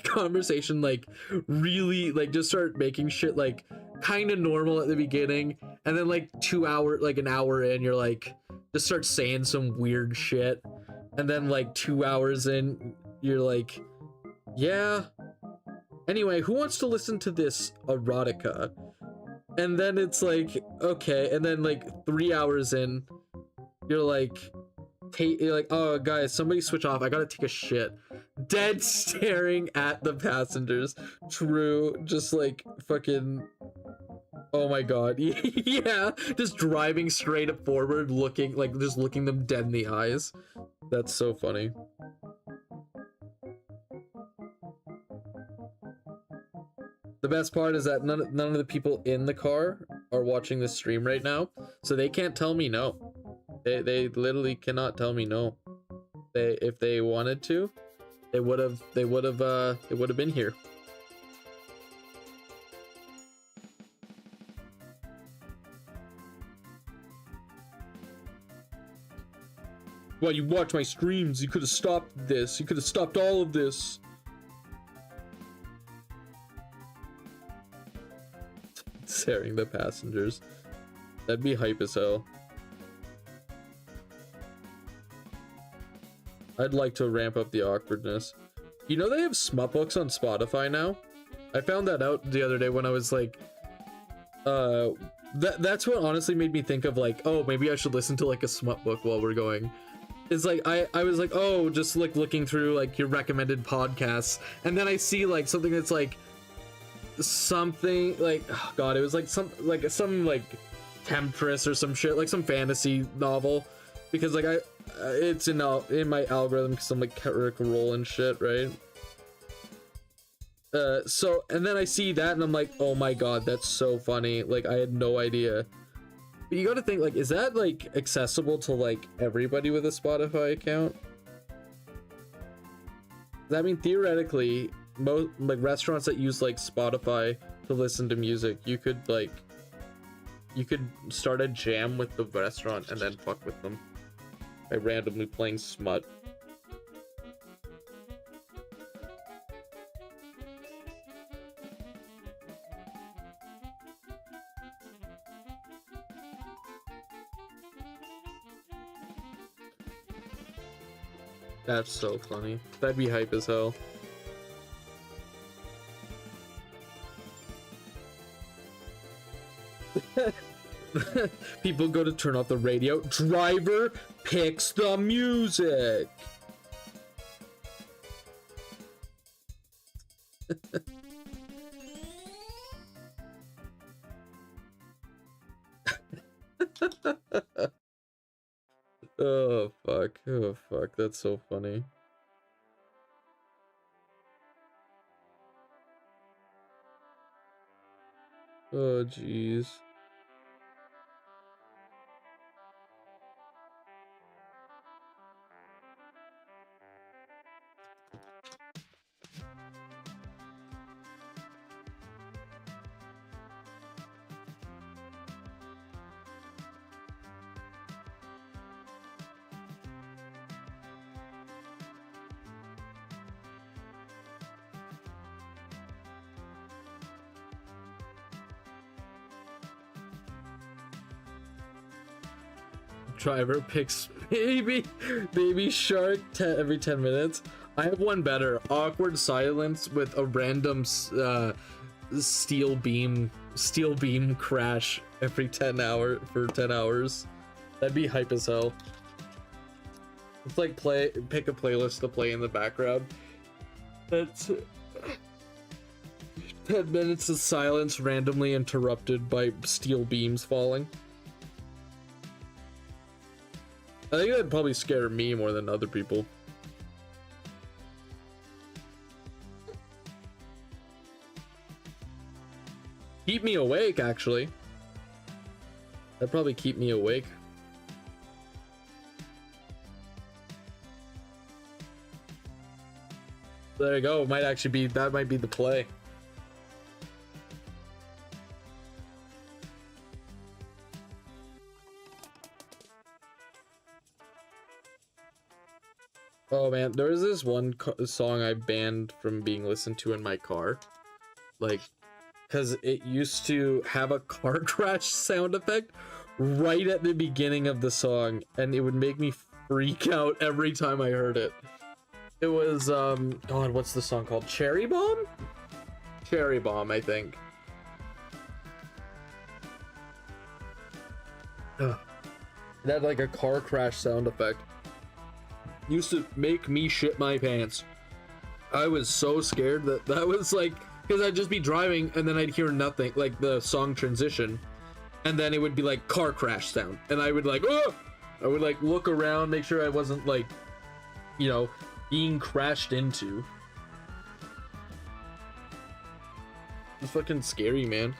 conversation like really like just start making shit like kind of normal at the beginning, and then like an hour in, you're like just start saying some weird shit, and then like 2 hours in, you're like, yeah. Anyway, who wants to listen to this erotica? And then it's like, okay, and then like 3 hours in, you're like, you're like, oh guys, somebody switch off, I gotta take a shit. Dead staring at the passengers. True, just like fucking, oh my god. Yeah, just driving straight up forward, looking, like just looking them dead in the eyes. That's so funny. The best part is that none of the people in the car are watching the stream right now, so they can't tell me no. They literally cannot tell me no. If they wanted to, they would have been here. Well, you watch my streams, you could have stopped this. You could have stopped all of this. Staring the passengers. That'd be hype as hell. I'd like to ramp up the awkwardness. You know they have smut books on Spotify now? I found that out the other day when I was like, that's what honestly made me think of like, oh, maybe I should listen to like a smut book while we're going. It's like, I was like, oh, just like looking through like your recommended podcasts, and then I see like something that's like, something like, oh god, it was like some temptress or some shit, like some fantasy novel, because like it's in my algorithm because I'm like Rick Roll and shit, right? So and then I see that and I'm like, oh my god, that's so funny. Like I had no idea. But you gotta think, like, is that like accessible to like everybody with a Spotify account? I mean, theoretically, most like restaurants that use like Spotify to listen to music, you could start a jam with the restaurant and then fuck with them by randomly playing smut. That's so funny. That'd be hype as hell. People go to turn off the radio. Driver picks the music. Oh fuck. Oh fuck. That's so funny. Oh jeez. Driver picks baby shark every 10 minutes. I have one better. Awkward silence with a random steel beam crash every 10 hours. That'd be hype as hell. It's like pick a playlist to play in the background. That's 10 minutes of silence randomly interrupted by steel beams falling. I think that'd probably scare me more than other people. Keep me awake, actually. That'd probably keep me awake. There you go. Might actually be, that might be the play. Oh man, there was this one song I banned from being listened to in my car, like, because it used to have a car crash sound effect right at the beginning of the song, and it would make me freak out every time I heard it. It was, God, what's the song called? Cherry Bomb? Cherry Bomb, I think. Ugh. It had like a car crash sound effect. Used to make me shit my pants. I was so scared that was like, because I'd just be driving and then I'd hear nothing, like the song transition, and then it would be like car crash sound, and I would like, oh! I would like look around, make sure I wasn't like, you know, being crashed into. It's fucking scary, man.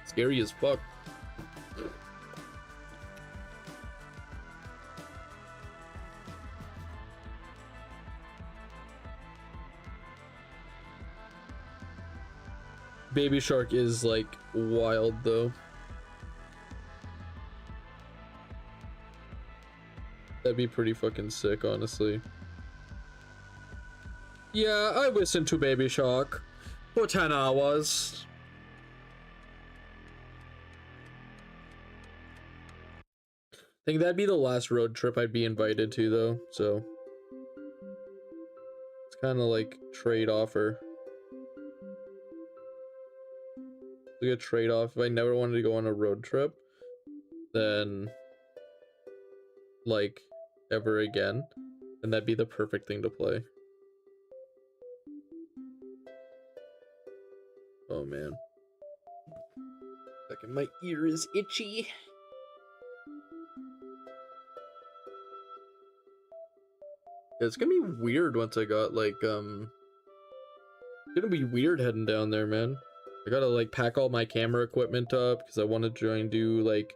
Scary as fuck. Baby Shark is like wild though. That'd be pretty fucking sick, honestly. Yeah, I listened to Baby Shark for 10 hours. I think that'd be the last road trip I'd be invited to though, so it's kind of like trade-offer. Like a trade-off. If I never wanted to go on a road trip, then like ever again, and that'd be the perfect thing to play. Oh man. Second, my ear is itchy. It's gonna be weird once I got like it's gonna be weird heading down there, man. I gotta like pack all my camera equipment up because I want to try and do like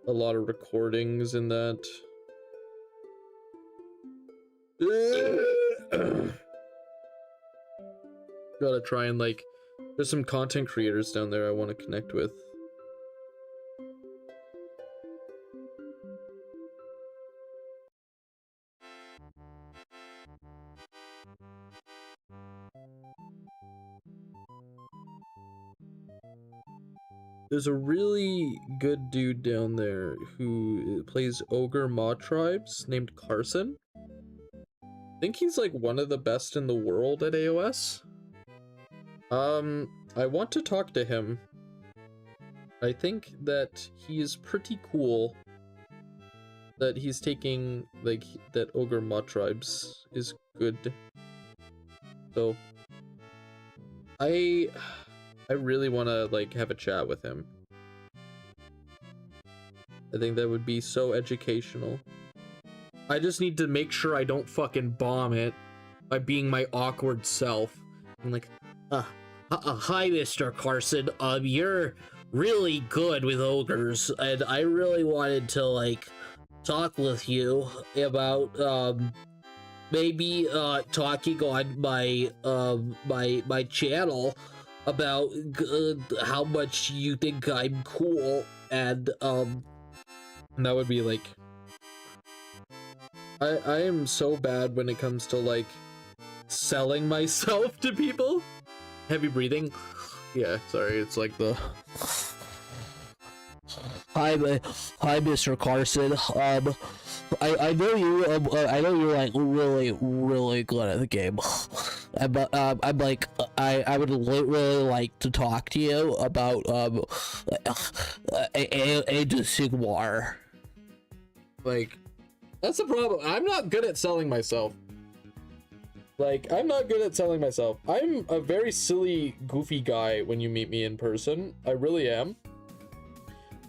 a lot of recordings in that. Gotta try and like, there's some content creators down there I want to connect with. There's a really good dude down there who plays Ogre Maw Tribes named Carson. I think he's like one of the best in the world at AOS. I want to talk to him. I think that he is pretty cool. That he's taking, like, that Ogre Maw Tribes is good. So, I really want to, like, have a chat with him. I think that would be so educational. I just need to make sure I don't fucking bomb it by being my awkward self. I'm like, hi, Mr. Carson. You're really good with ogres, and I really wanted to, like, talk with you about, maybe, talking on my, my channel about how much you think I'm cool, and that would be, like, I am so bad when it comes to, like, selling myself to people. Heavy breathing. Yeah, sorry, it's like the... Hi, Mr. Carson. I know you. I know you're like really good at the game. I'm like, I would really like to talk to you about Age of Sigmar. Like, that's the problem. I'm not good at selling myself. Like, I'm not good at selling myself. I'm a very silly, goofy guy when you meet me in person. I really am.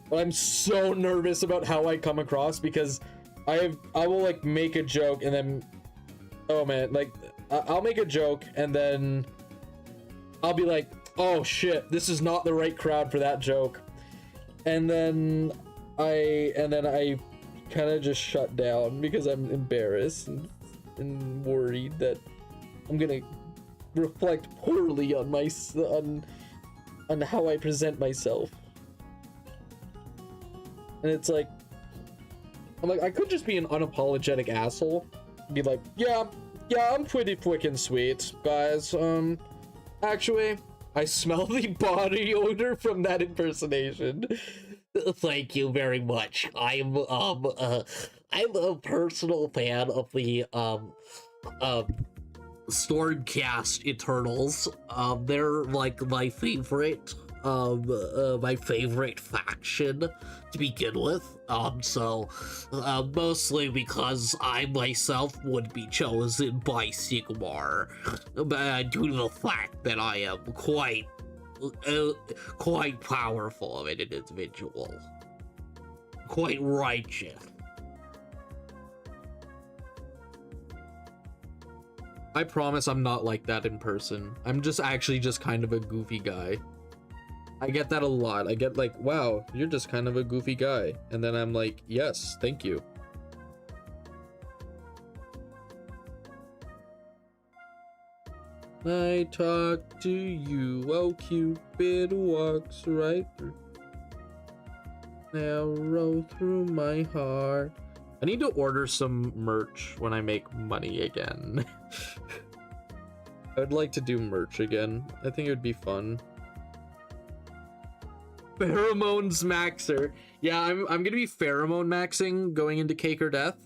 But I'm so nervous about how I come across because I will like make a joke and then, oh man, like I'll make a joke and then I'll be like, oh shit, this is not the right crowd for that joke. And then I kind of just shut down because I'm embarrassed and worried that I'm gonna reflect poorly on my on how I present myself. And it's like, I'm like, I could just be an unapologetic asshole. Be like, yeah, I'm pretty freaking sweet, guys. Actually, I smell the body odor from that impersonation. Thank you very much. I'm a personal fan of the Stormcast Eternals. They're like my favorite my favorite faction to begin with. Mostly because I myself would be chosen by Sigmar, due to the fact that I am quite powerful of an individual, quite righteous. I promise I'm not like that in person. I'm just actually just kind of a goofy guy. I get that a lot. I get like, wow, you're just kind of a goofy guy. And then I'm like, yes, thank you. I talk to you, oh Cupid walks right through. Narrow through my heart. I need to order some merch when I make money again. I would like to do merch again. I think it would be fun. Pheromones maxer. Yeah, I'm gonna be pheromone maxing going into Cake or Death.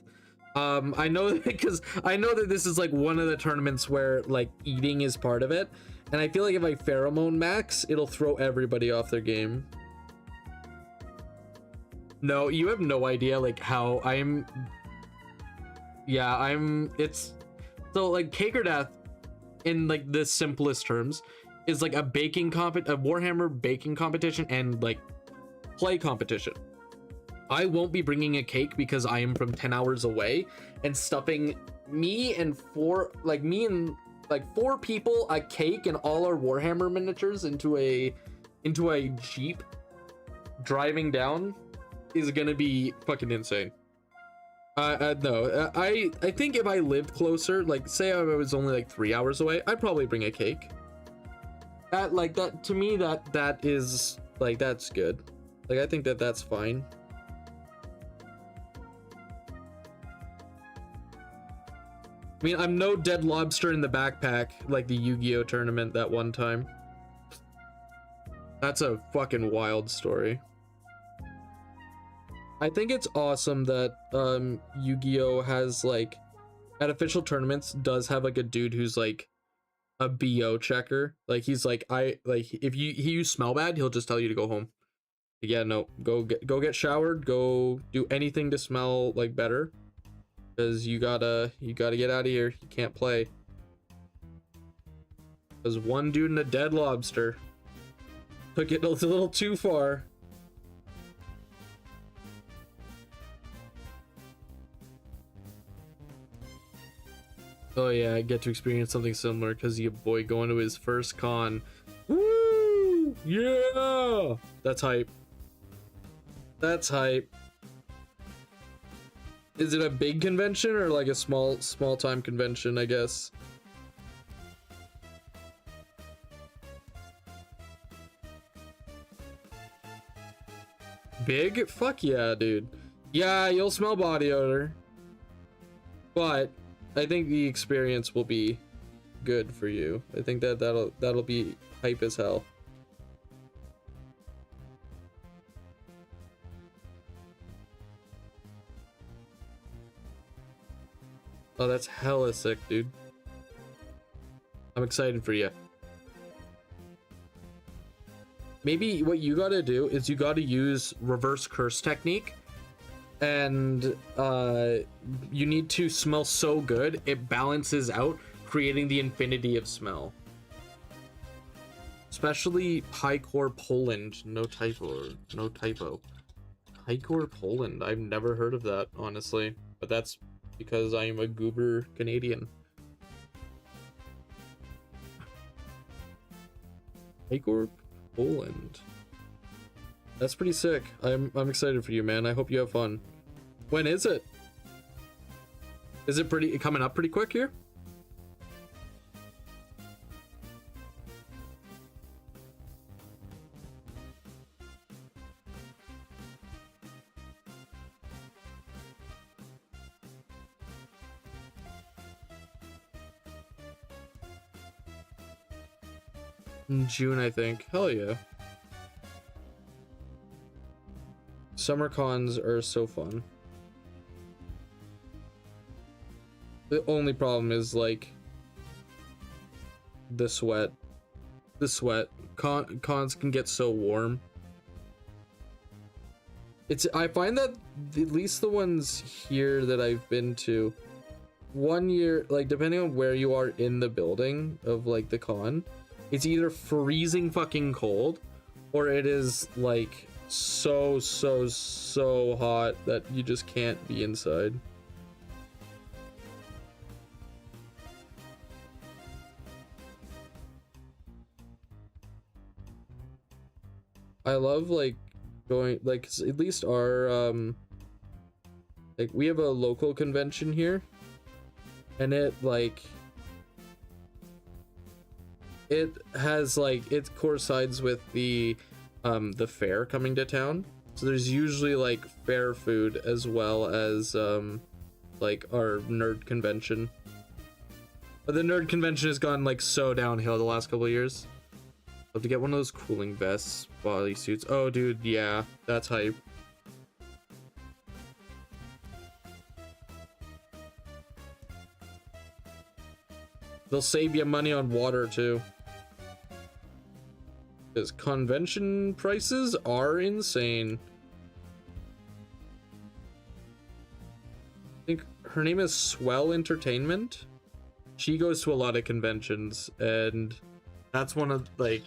I know that because I know that this is like one of the tournaments where like eating is part of it, and I feel like if I pheromone max, it'll throw everybody off their game. No, you have no idea like how I'm. Yeah, it's so like Cake or Death, in like the simplest terms, is like a Warhammer baking competition and like play competition. I won't be bringing a cake because I am from 10 hours away, and stuffing me and four people, a cake, and all our Warhammer miniatures into a Jeep driving down is gonna be fucking insane. No, I think if I lived closer, like say I was only like 3 hours away, I'd probably bring a cake. That to me, that is like, that's good. Like, I think that's fine. I mean, I'm no dead lobster in the backpack like the Yu-Gi-Oh tournament that one time. That's a fucking wild story. I think it's awesome that Yu-Gi-Oh has like at official tournaments does have like a dude who's like a BO checker. Like he's like, if you smell bad, he'll just tell you to go home. Yeah, no, go get showered, go do anything to smell like better, because you gotta get out of here. You can't play. There's one dude in a dead lobster took it a little too far. Oh yeah, I get to experience something similar because your boy going to his first con. Woo! Yeah! That's hype. That's hype. Is it a big convention or like a small time convention, I guess? Big? Fuck yeah, dude. Yeah, you'll smell body odor. But I think the experience will be good for you. I think that'll be hype as hell. Oh, that's hella sick, dude. I'm excited for you. Maybe what you gotta do is you gotta use reverse curse technique, and you need to smell so good it balances out, creating the infinity of smell. Especially high core Poland. No typo. High core Poland. I've never heard of that, honestly, but that's because I am a goober Canadian. High core Poland. That's pretty sick. I'm excited for you, man. I hope you have fun. When is it? Is it coming up pretty quick here? In June, I think. Hell yeah. Summer cons are so fun. The only problem is like the sweat. the sweat. Cons can get so warm. I find that at least the ones here that I've been to, 1 year, like depending on where you are in the building of like the con, it's either freezing fucking cold or it is like so hot that you just can't be inside. I love like going, like, 'cause at least our like we have a local convention here, and it has like, it coincides with the fair coming to town, so there's usually like fair food as well as like our nerd convention. But the nerd convention has gone like so downhill the last couple of years. Love to get one of those cooling vests, body suits. Oh dude, yeah, that's hype. They'll save you money on water too, because convention prices are insane. I think her name is Swell Entertainment. She goes to a lot of conventions, and that's one of like,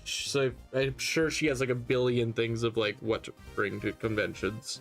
so I'm sure she has like a billion things of like what to bring to conventions.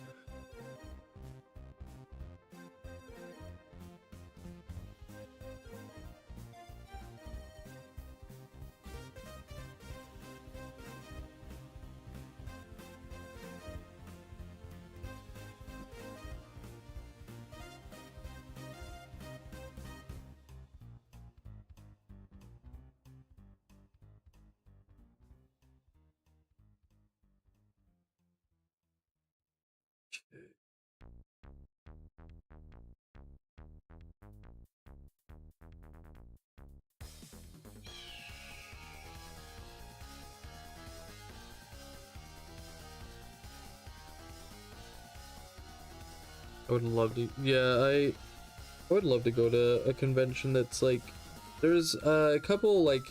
I would love to, yeah, I would love to go to a convention that's like, there's a couple like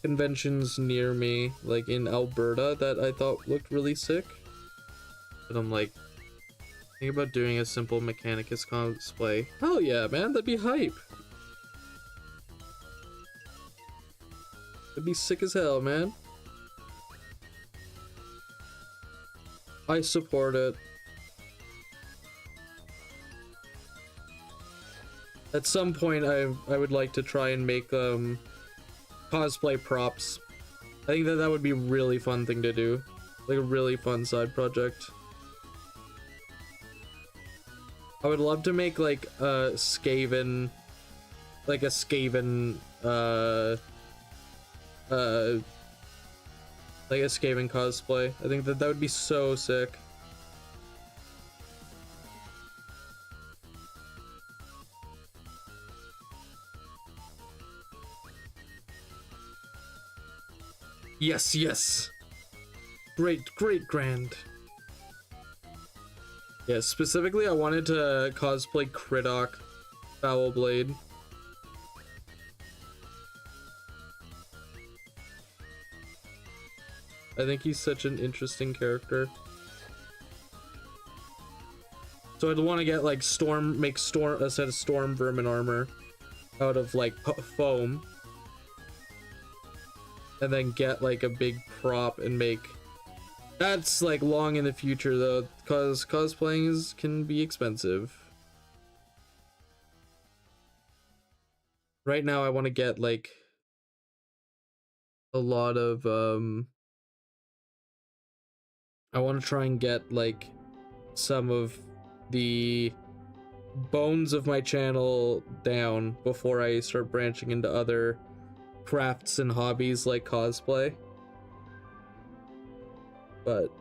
conventions near me, like in Alberta, that I thought looked really sick. But I'm like, think about doing a simple Mechanicus cosplay. Hell yeah, man, that'd be hype. It'd be sick as hell, man. I support it. At some point, I would like to try and make cosplay props. I think that would be a really fun thing to do, like a really fun side project. I would love to make like a Skaven, like a Skaven cosplay. I think that would be so sick. Yes, yes. Great, grand. Yeah, specifically I wanted to cosplay Criddock Foulblade. I think he's such an interesting character. So I'd want to get like make a set of Storm Vermin armor out of like foam. And then get like a big prop and make, that's like long in the future though, because cosplaying can be expensive. Right now I want to get like a lot of I want to try and get like some of the bones of my channel down before I start branching into other crafts and hobbies like cosplay. But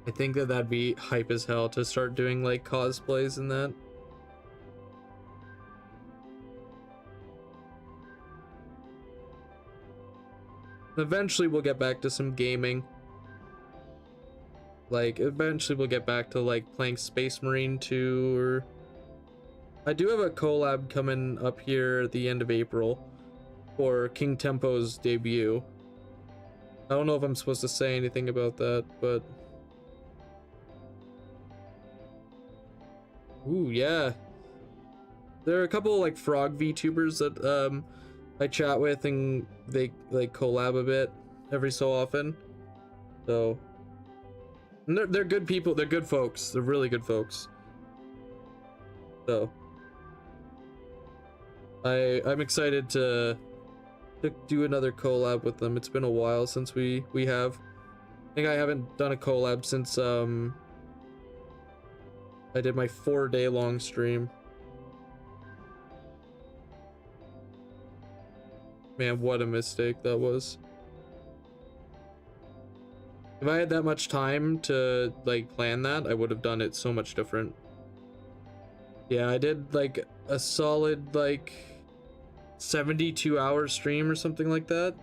I think that'd be hype as hell to start doing like cosplays and that. Eventually we'll get back to some gaming. Like eventually we'll get back to like playing Space Marine 2, or I do have a collab coming up here at the end of April for King Tempo's debut. I don't know if I'm supposed to say anything about that, but ooh, yeah. There are a couple like frog VTubers that I chat with, and they like collab a bit every so often. So and they're good people. They're good folks. They're really good folks. So I'm excited to do another collab with them. It's been a while since we have. I think I haven't done a collab since I did my 4-day long stream. Man, what a mistake that was. If I had that much time to like plan that, I would have done it so much different. Yeah, I did like a solid like 72-hour stream or something like that.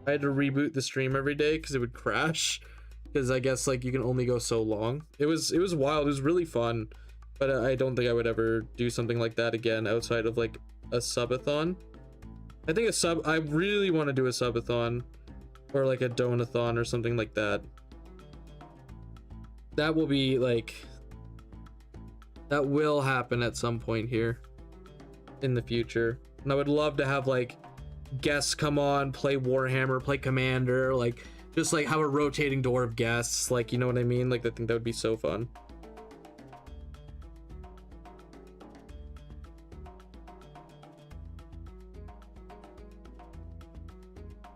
I had to reboot the stream every day because it would crash, because I guess like you can only go so long. It was wild. It was really fun, but I don't think I would ever do something like that again outside of like a subathon. I think I really want to do a subathon or like a donathon or something like that. That will be like, that will happen at some point here in the future. And I would love to have like guests come on, play Warhammer, play Commander, like just like have a rotating door of guests, like, you know what I mean? Like, I think that would be so fun.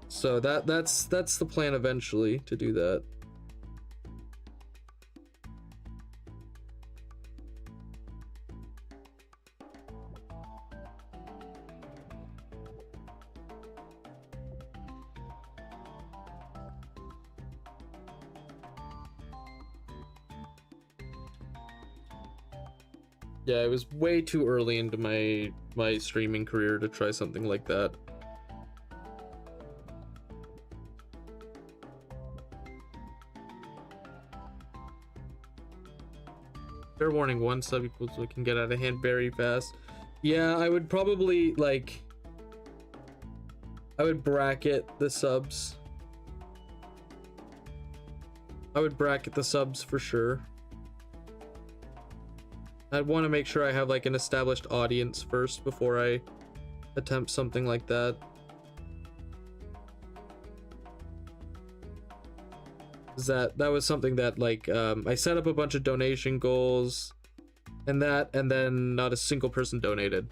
So that's the plan eventually, to do that. Yeah, it was way too early into my streaming career to try something like that. Fair warning, one sub equals we can get out of hand very fast. Yeah, I would probably like, I would bracket the subs. I would bracket the subs for sure. I'd want to make sure I have like an established audience first before I attempt something like that. That was something that like I set up a bunch of donation goals and then not a single person donated.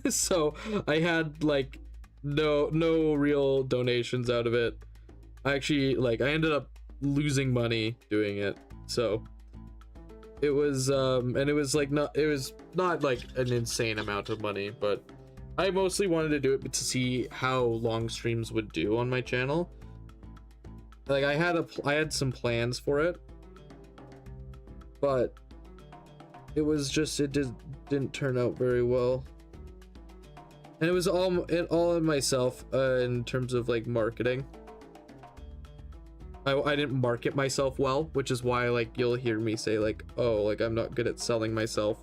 So I had like no real donations out of it. I actually like I ended up losing money doing it. So it was and it was not like an insane amount of money, but I mostly wanted to do it to see how long streams would do on my channel. Like I had some plans for it, but it was just didn't turn out very well, and it was all in myself in terms of like marketing. I didn't market myself well, which is why like you'll hear me say like, oh, like I'm not good at selling myself.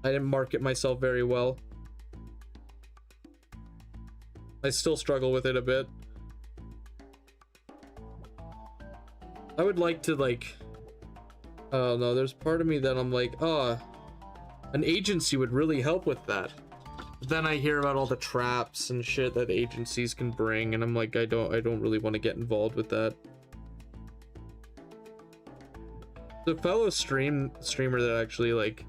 I didn't market myself very well. I still struggle with it a bit. I would like to like, oh no, there's part of me that I'm like, oh, an agency would really help with that. But then I hear about all the traps and shit that agencies can bring, and I'm like, I don't really want to get involved with that. The fellow streamer that actually like,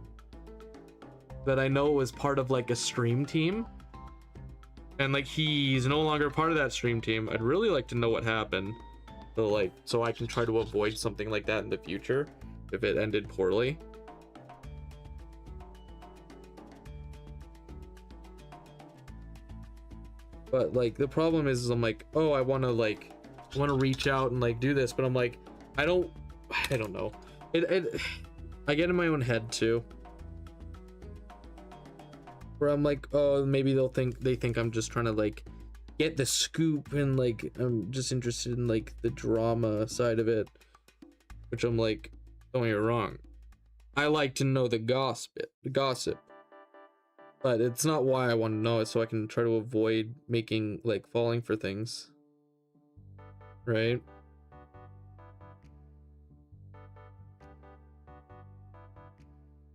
that I know was part of like a stream team, and like he's no longer part of that stream team. I'd really like to know what happened, so I can try to avoid something like that in the future if it ended poorly. But like the problem is I'm like, oh, I want to reach out and like do this, but I'm like, I don't know. I get in my own head too, where I'm like, oh, maybe they think I'm just trying to like get the scoop, and like I'm just interested in like the drama side of it, which I'm like, don't get me wrong, I like to know the gossip. But it's not why I want to know it, so I can try to avoid making, like, falling for things. Right?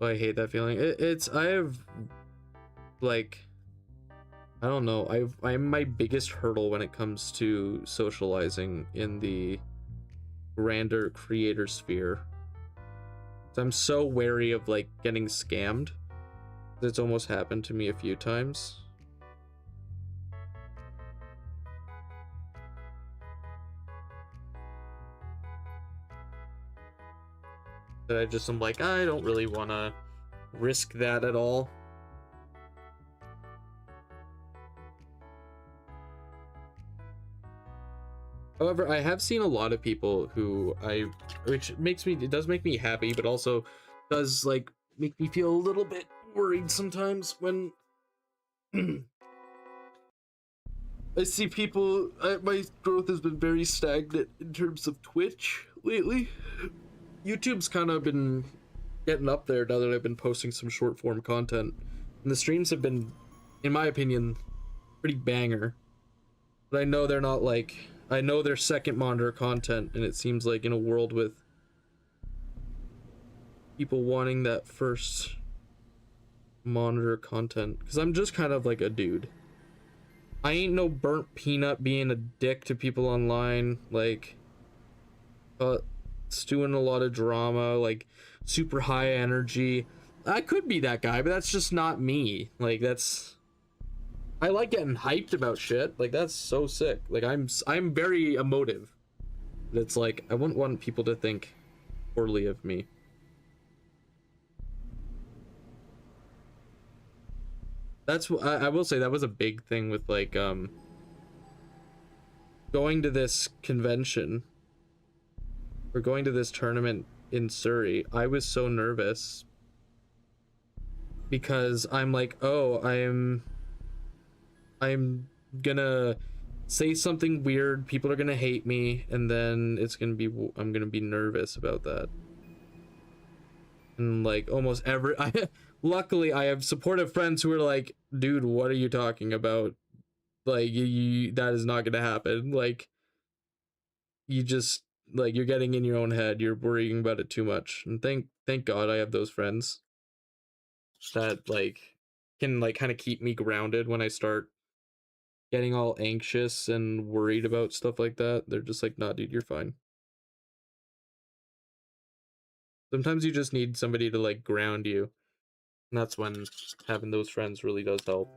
Oh, I hate that feeling. I have, like, I don't know. I'm my biggest hurdle when it comes to socializing in the grander creator sphere. So I'm so wary of, like, getting scammed. It's almost happened to me a few times. That I'm like, I don't really want to risk that at all. However, I have seen a lot of people who which it does make me happy, but also does, like, make me feel a little bit worried sometimes when I see people. My growth has been very stagnant in terms of Twitch lately. YouTube's kind of been getting up there now that I've been posting some short form content, and the streams have been, in my opinion, pretty banger. But I know they're not, like, I know they're second monitor content, and it seems like in a world with people wanting that first monitor content, because I'm just kind of like a dude. I ain't no burnt peanut being a dick to people online, like, stewing a lot of drama, like, super high energy. I could be that guy, but that's just not me. Like, I like getting hyped about shit. Like, that's so sick. Like, I'm very emotive. But it's like, I wouldn't want people to think poorly of me. That's what I will say. That was a big thing with, like, going to this convention or going to this tournament in Surrey. I was so nervous because I'm like, oh, I'm gonna say something weird, people are gonna hate me, and then I'm gonna be nervous about that. And, like, almost luckily I have supportive friends who are like, dude, what are you talking about? Like, that is not gonna happen. Like, you just, like, you're getting in your own head, you're worrying about it too much. And thank God I have those friends that, like, can, like, kind of keep me grounded when I start getting all anxious and worried about stuff like that. They're just like, nah, dude, you're fine. Sometimes you just need somebody to, like, ground you, and that's when having those friends really does help.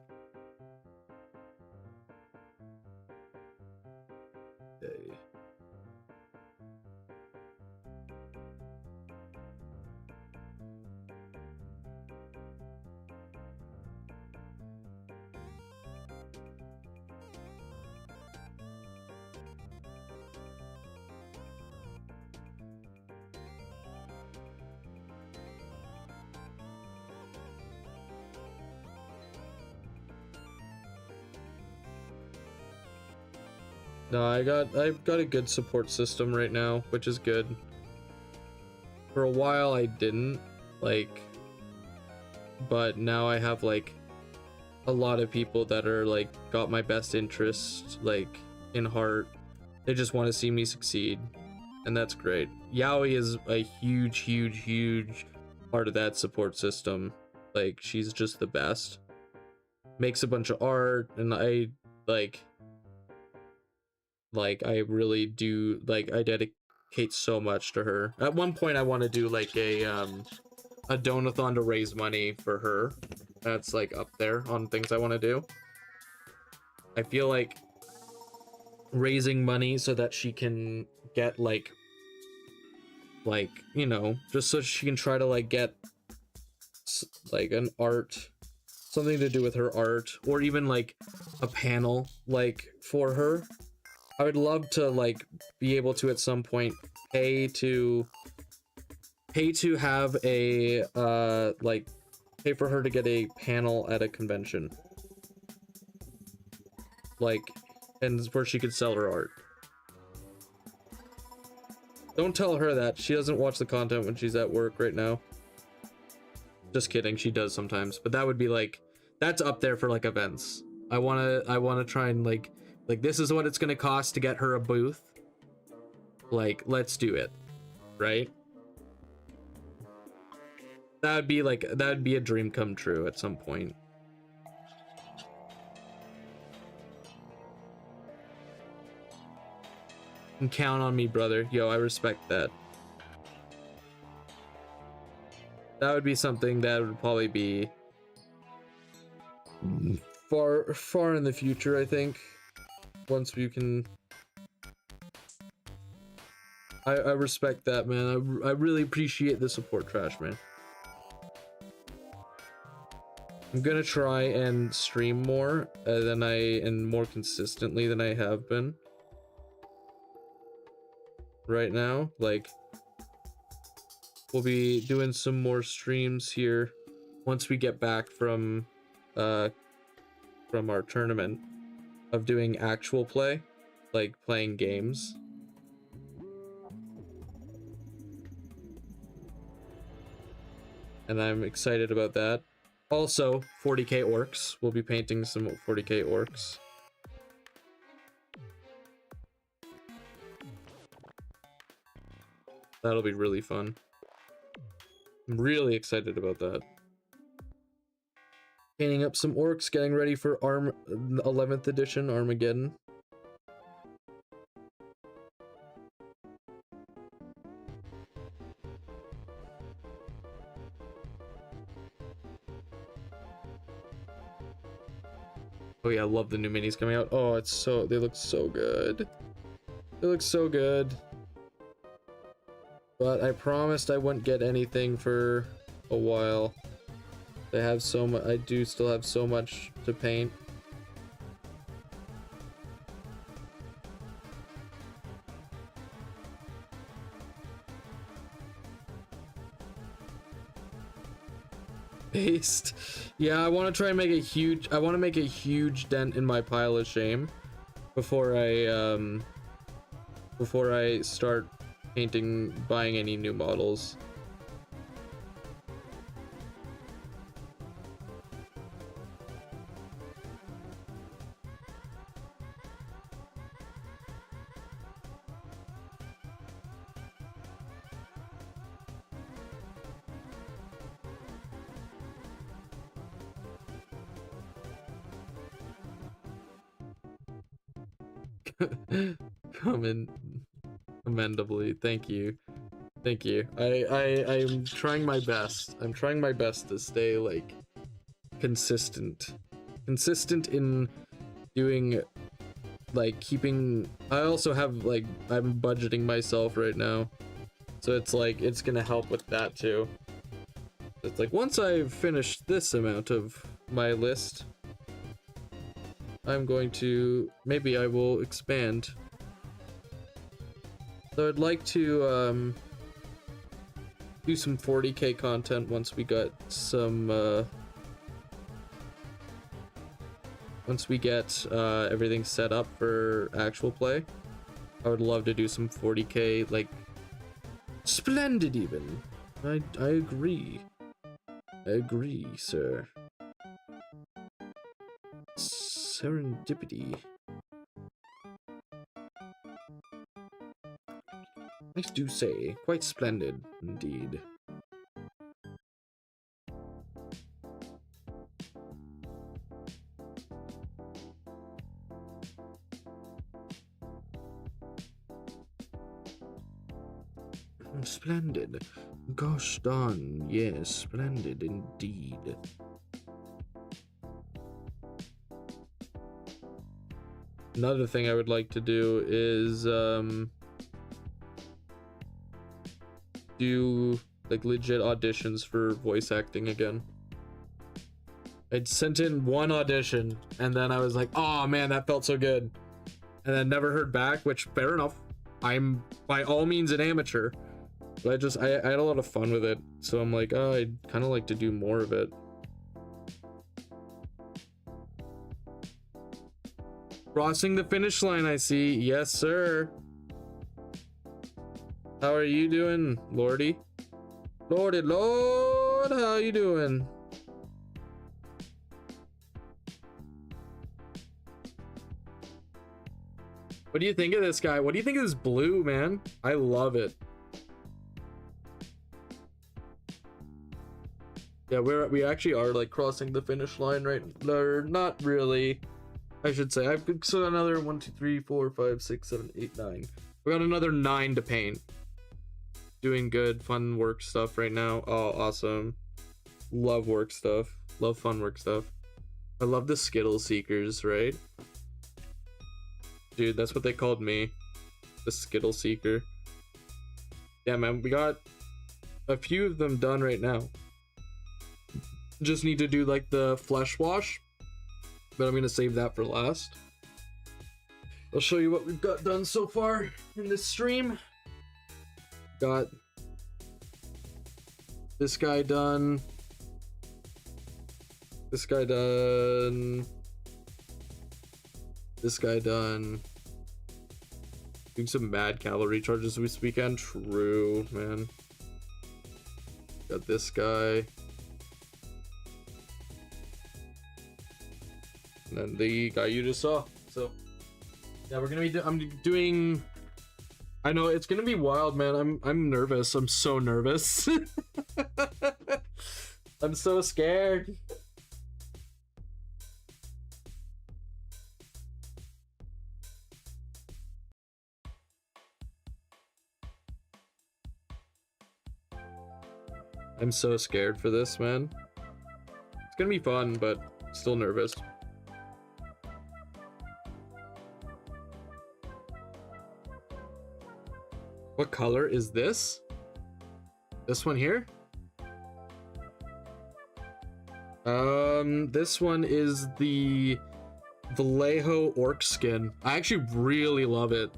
Okay. No, I've got a good support system right now, which is good. For a while I didn't, like, but now I have, like, a lot of people that are, like, got my best interest, like, in heart. They just want to see me succeed, and that's great. Yaoi is a huge part of that support system. Like, she's just the best. Makes a bunch of art, and I I really do, like, I dedicate so much to her. At one point I want to do, like, a donathon to raise money for her. That's, like, up there on things I want to do. I feel like raising money so that she can get, like, you know, just so she can try to, like, get, like, an art, something to do with her art, or even, like, a panel, like, for her. I would love to, like, be able to at some point pay to have a like, pay for her to get a panel at a convention, like, and where she could sell her art. Don't tell her that. She doesn't watch the content when she's at work right now. Just kidding, she does sometimes, but that would be, like, that's up there for like events. I wanna try and like this is what it's gonna cost to get her a booth. Like, let's do it, right? That'd be a dream come true at some point. And count on me, brother. Yo, I respect that. That would be something that would probably be far in the future, I think. Once we can... I respect that, man. I really appreciate the support, Trash Man. I'm gonna try and stream more and more consistently than I have been right now. Like, we'll be doing some more streams here once we get back from our tournament of doing actual play, like playing games. And I'm excited about that. Also, 40k orcs. We'll be painting some 40k orcs. That'll be really fun. I'm really excited about that. Painting up some orcs, getting ready for 11th edition Armageddon. Oh yeah, I love the new minis coming out. Oh, they look so good. They look so good. But I promised I wouldn't get anything for a while. I do still have so much to paint. Paste. Yeah, I want to try and make a huge dent in my pile of shame before I start buying any new models. Commendably. Thank you. I'm trying my best. I'm trying my best to stay like consistent in doing, like, keeping. I also have, like, I'm budgeting myself right now, so it's like it's gonna help with that too. It's like once I've finished this amount of my list, I'm going to, maybe I will expand. So I'd like to do some 40k content once we got some once we get everything set up for actual play. I would love to do some 40k, like, splendid even. I agree. I agree, sir. Serendipity. I do say, quite splendid indeed. Splendid. Gosh darn, yes, splendid indeed. Another thing I would like to do is do like legit auditions for voice acting again. I'd sent in one audition and then I was like, oh man, that felt so good, and then never heard back, which fair enough. I'm by all means an amateur, but I had a lot of fun with it, so I'm like, oh, I'd kind of like to do more of it. Crossing the finish line, I see. Yes, sir. How are you doing, Lordy? Lordy Lord, how you doing? What do you think of this guy? What do you think of this blue, man? I love it. Yeah, we actually are like crossing the finish line right, or not really, I should say. I've so another 1 2 3 4 5 6 7 8 9. We got another 9 to paint. Doing good fun work stuff right now. Oh, awesome. Love work stuff. Love fun work stuff. I love the Skittle Seekers, right? Dude, that's what they called me. The Skittle Seeker. Yeah, man, we got a few of them done right now. Just need to do like the flesh wash, but I'm gonna save that for last. I'll show you what we've got done so far in this stream. Got this guy done. This guy done. This guy done. Doing some mad cavalry charges this weekend. True, man. Got this guy. And then the guy you just saw. So yeah, we're gonna be I'm doing, I know it's gonna be wild, man. I'm nervous. I'm so nervous. I'm so scared. I'm so scared for this, man. It's gonna be fun, but still nervous. What color is this? This one here? This one is the Vallejo orc skin. I actually really love it.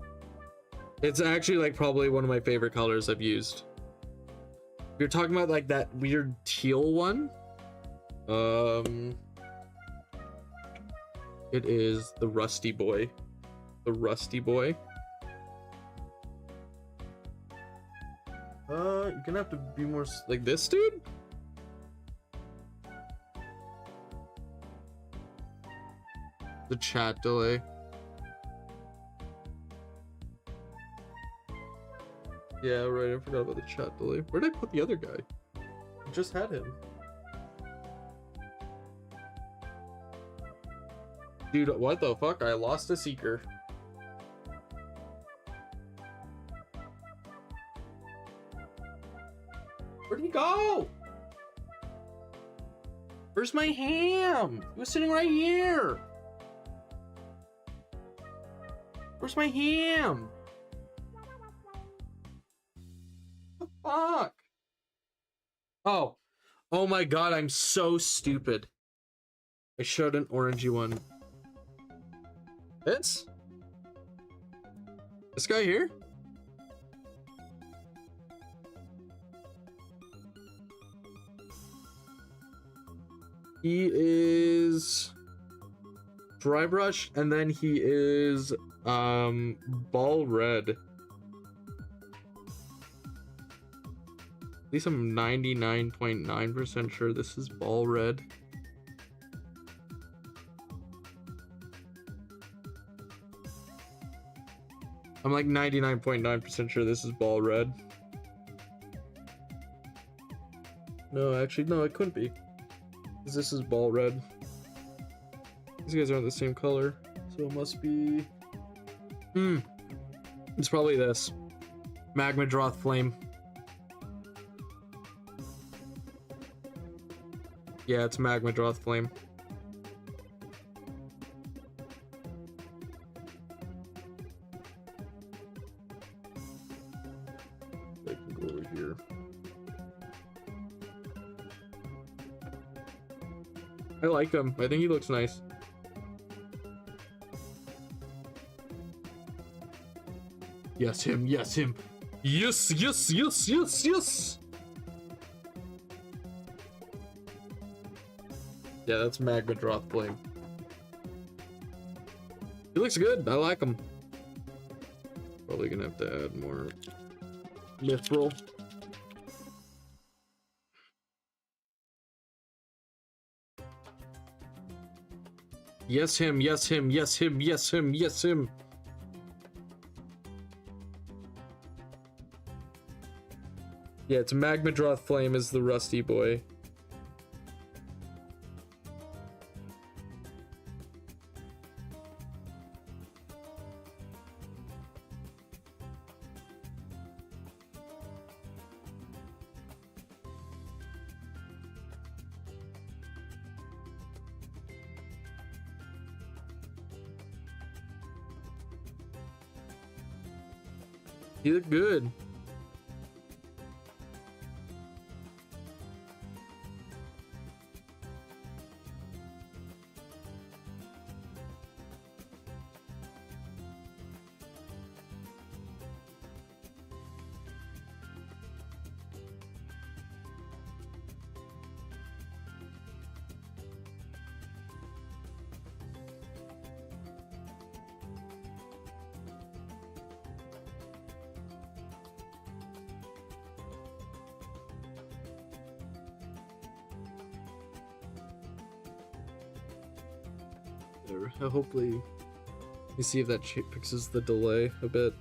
It's actually like probably one of my favorite colors I've used. You're talking about like that weird teal one? It is the Rusty Boy. The Rusty Boy. You're gonna have to be more like this, dude? The chat delay. Yeah, right, I forgot about the chat delay. Where did I put the other guy? I just had him. Dude, what the fuck? I lost a seeker. Where'd he go? Where's my ham? He was sitting right here. Where's my ham? What the fuck? Oh. Oh my god, I'm so stupid. I showed an orangey one. This guy here? He is dry brush, and then he is ball red. At least I'm 99.9% sure this is ball red. I'm like 99.9% sure this is ball red. No, actually, no, it couldn't be. Because this is ball red. These guys aren't the same color, so it must be... It's probably this. Magma Droth Flame. Yeah, it's Magma Droth Flame. I can go over here. I like him. I think he looks nice. Yes, him. Yes, him. Yes, yes, yes, yes, yes. Yeah, that's Magma Droth Flame. He looks good. I like him. Probably gonna have to add more mithril. Yes, him. Yes, him. Yes, him. Yes, him. Yes, him. Yeah, it's Magmadroth Flame is the rusty boy. You look good. There, hopefully, let me see if that fixes the delay a bit.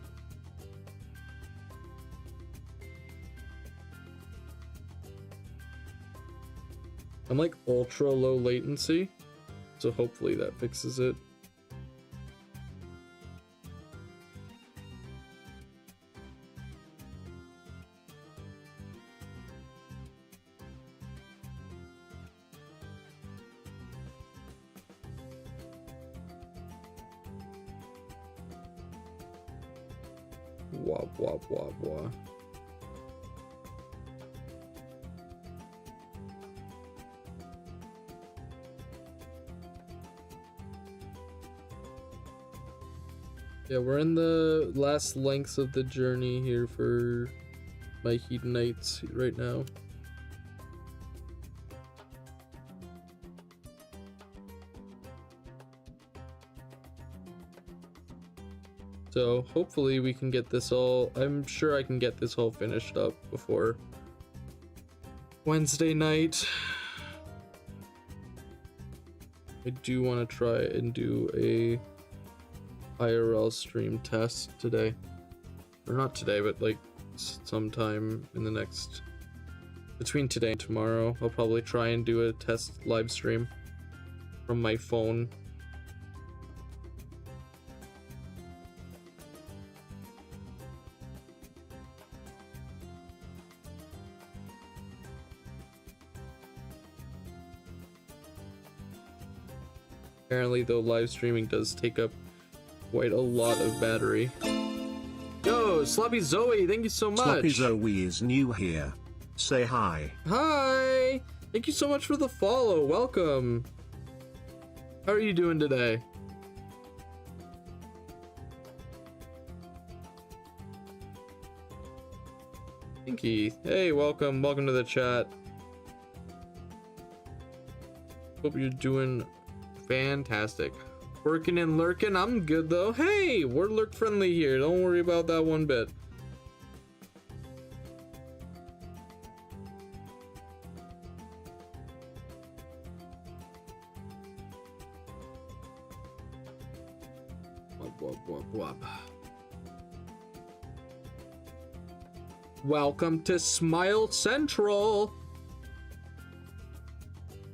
I'm like ultra low latency, so hopefully that fixes it. Wah, wah, wah, wah. Yeah, we're in the last lengths of the journey here for my Hedonites right now. So hopefully we can get this all, I'm sure I can get this all finished up before Wednesday night. I do want to try and do a IRL stream test today. Or not today, but like sometime in the next, between today and tomorrow, I'll probably try and do a test live stream from my phone. Apparently, though, live streaming does take up quite a lot of battery. Yo, Sloppy Zoe, thank you so much. Sloppy Zoe is new here. Say hi. Hi! Thank you so much for the follow. Welcome. How are you doing today? Pinky, hey, welcome. Welcome to the chat. Hope you're doing fantastic. Working and lurking, I'm good though. Hey, we're lurk friendly here. Don't worry about that one bit. Wop, wop, wop, wop. Welcome to Smile Central.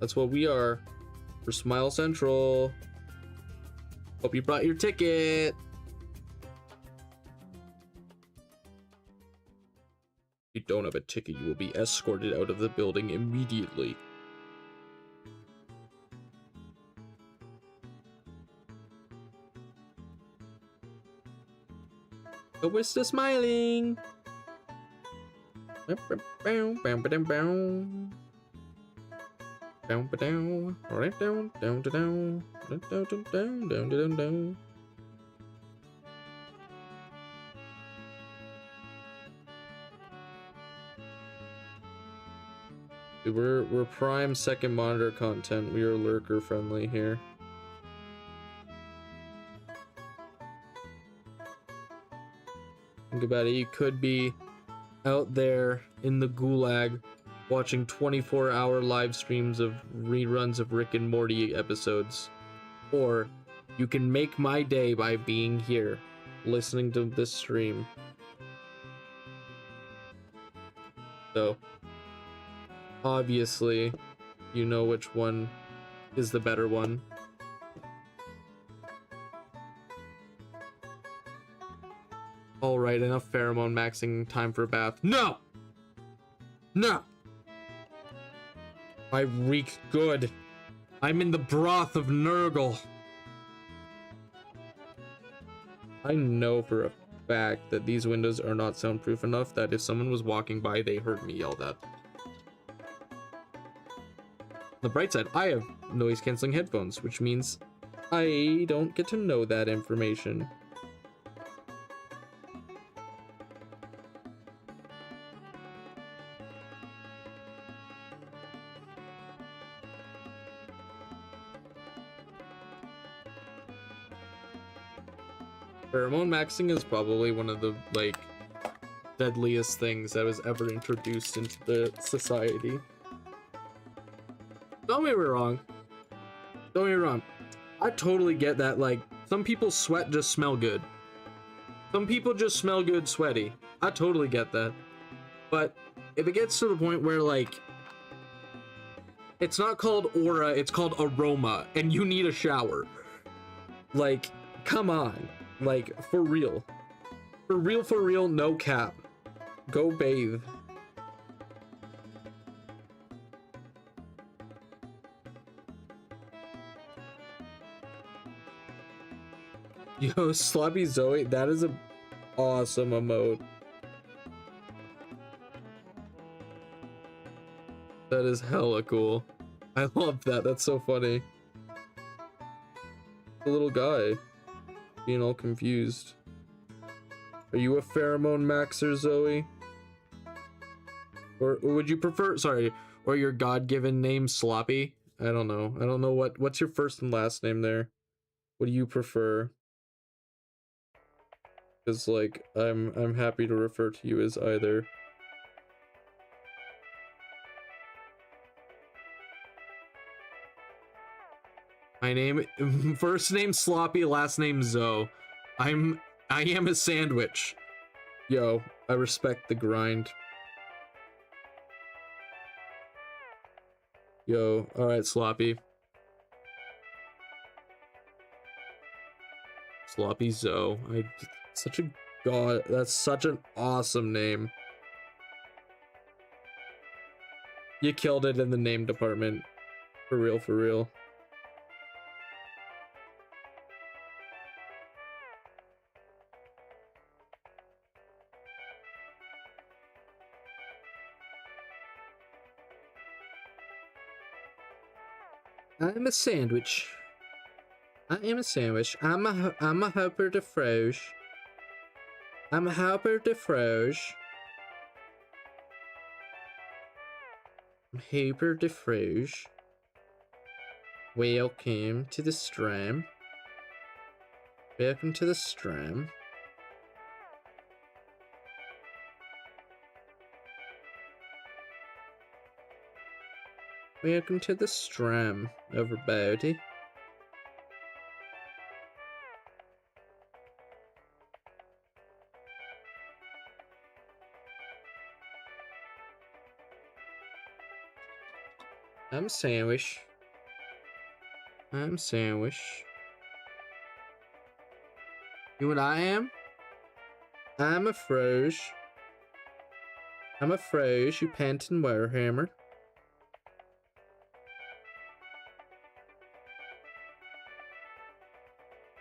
That's what we are. For Smile Central. Hope you brought your ticket. If you don't have a ticket, you will be escorted out of the building immediately. But we're still smiling. Down, down, right down, down, down, down, down, down, down, down, down. Dude, we're prime second monitor content. We are lurker friendly here. Think about it. You could be out there in the gulag watching 24-hour live streams of reruns of Rick and Morty episodes. Or you can make my day by being here, listening to this stream. So obviously you know which one is the better one. All right, enough pheromone maxing. Time for a bath. No! No! I reek good. I'm in the broth of Nurgle. I know for a fact that these windows are not soundproof enough that if someone was walking by, they heard me yell that. On the bright side, I have noise-canceling headphones, which means I don't get to know that information. Pheromone maxing is probably one of the, like, deadliest things that was ever introduced into the society. Don't get me wrong. Don't get me wrong. I totally get that, like, some people's sweat just smell good. Some people just smell good sweaty. I totally get that. But if it gets to the point where, like, it's not called aura, it's called aroma, and you need a shower. Like, come on. Like, for real. For real, no cap. Go bathe. Yo, Sloppy Zoe, that is a awesome emote. That is hella cool. I love that. That's so funny. The little guy being all confused. Are you a pheromone maxer, Zoe? Or would you prefer, sorry, or your god-given name Sloppy? I don't know. I don't know what's your first and last name there. What do you prefer? Because, like, I'm happy to refer to you as either. My name, first name Sloppy, last name Zoe. I am a sandwich. Yo, I respect the grind. Yo, alright, Sloppy. Sloppy Zoe. Such a god, that's such an awesome name. You killed it in the name department. For real, for real. I'm a sandwich. I am a sandwich. I'm a Hopperthefrog. I'm a Hopperthefrog. I'm Hopperthefrog. Welcome to the stream. Welcome to the stream. Welcome to the stream, everybody. I'm a sandwich. I'm a sandwich. You know what I am? I'm a frog. I'm a frog who pant in Warhammer.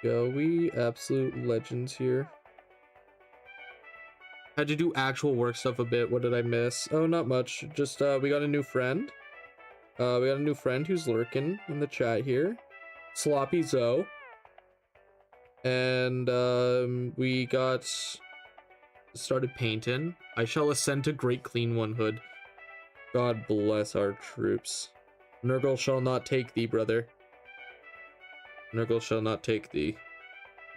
Yo, we absolute legends here. Had to do actual work stuff a bit. What did I miss? Oh, not much. Just, we got a new friend. We got a new friend who's lurking in the chat here. Sloppy Zoe. And, we got started painting. I shall ascend to Great Clean One Hood. God bless our troops. Nurgle shall not take thee, brother. Nurgle shall not take thee.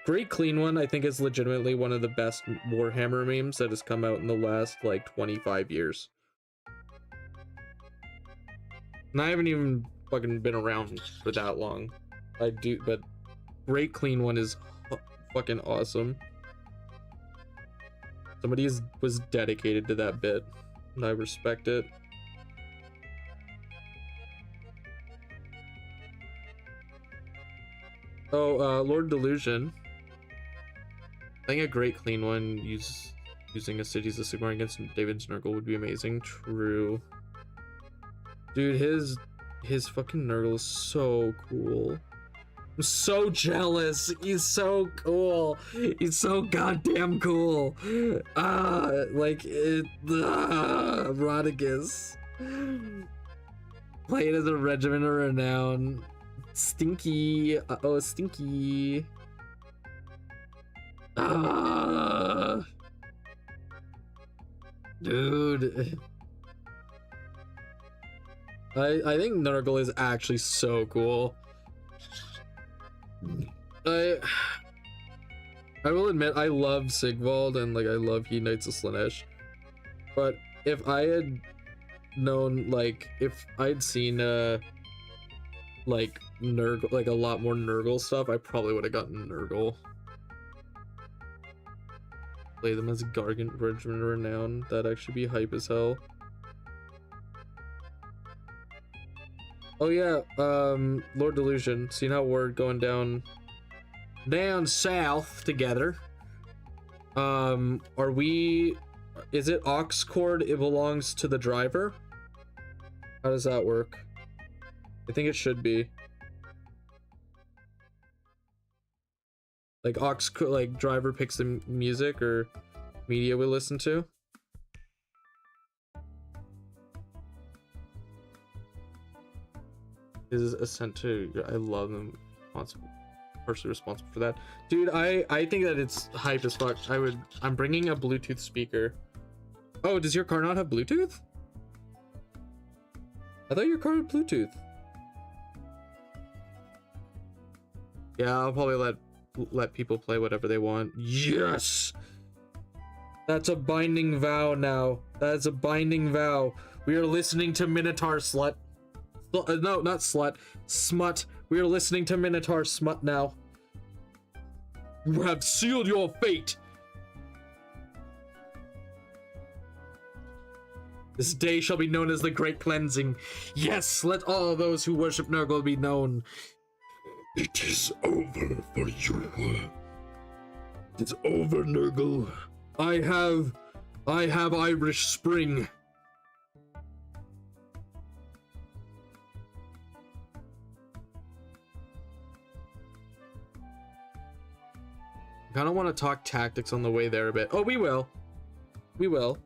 Great Clean One, I think, is legitimately one of the best Warhammer memes that has come out in the last, like, 25 years. And I haven't even fucking been around for that long. I do, but Great Clean One is fucking awesome. Somebody was dedicated to that bit. and I respect it. Oh, Lord Delusion. I think a great clean one using a Cities of Sigmar against David's Nurgle would be amazing. True. Dude, his fucking Nurgle is so cool. I'm so jealous. He's so cool. He's so goddamn cool. Rodicus. Played as a regiment of renown. Stinky. Uh-oh, Stinky. Dude. I think Nurgle is actually so cool. I will admit I love Sigvald and like I love He Knights of Slaanesh, but if I had known, like if I'd seen like Nurgle, like a lot more Nurgle stuff, I probably would have gotten Nurgle. Play them as Gargant Regiment of Renown. That'd actually be hype as hell. Oh yeah, Lord Delusion. Seen how we're going down south together. Are we? Is it aux cord? It belongs to the driver. How does that work? I think it should be. Like like driver picks the music or media we listen to. Is Ascent to, I love them. Partially responsible for that, dude. I think that it's hype as fuck. I'm bringing a Bluetooth speaker. Oh, does your car not have Bluetooth? I thought your car had Bluetooth. Yeah, I'll probably let people play whatever they want. Yes, that's a binding vow now. That's a binding vow. We are listening to Minotaur Slut. No, not Slut. Smut. We are listening to Minotaur Smut now. You have sealed your fate. This day shall be known as the Great Cleansing. Yes, let all those who worship Nurgle be known. It is over for you. It's over, Nurgle. I have Irish Spring. I kind of want to talk tactics on the way there a bit. Oh, we will. We will.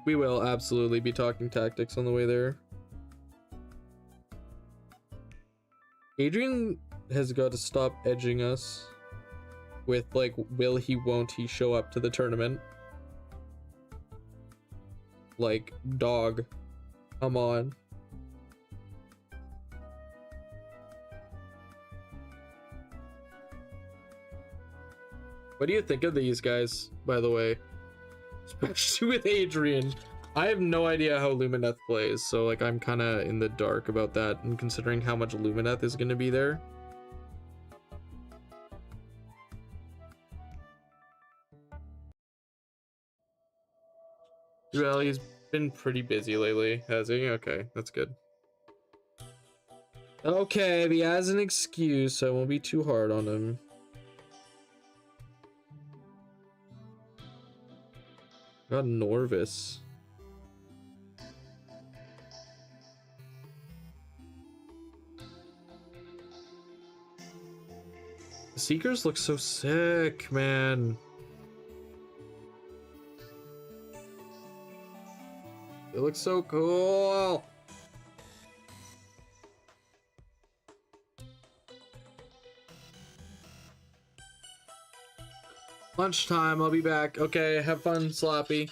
We will absolutely be talking tactics on the way there. Adrian has got to stop edging us with like, will he, won't he show up to the tournament? Like, dog, come on. What do you think of these guys, by the way? Especially with Adrian. I have no idea how Lumineth plays, so like I'm kind of in the dark about that, and considering how much Lumineth is going to be there. Well, he's been pretty busy lately, has he? Okay, that's good. Okay, if he has an excuse, I won't be too hard on him. Got Norvis. The Seekers look so sick, man. They look so cool. Lunchtime, I'll be back. Okay, have fun, Sloppy.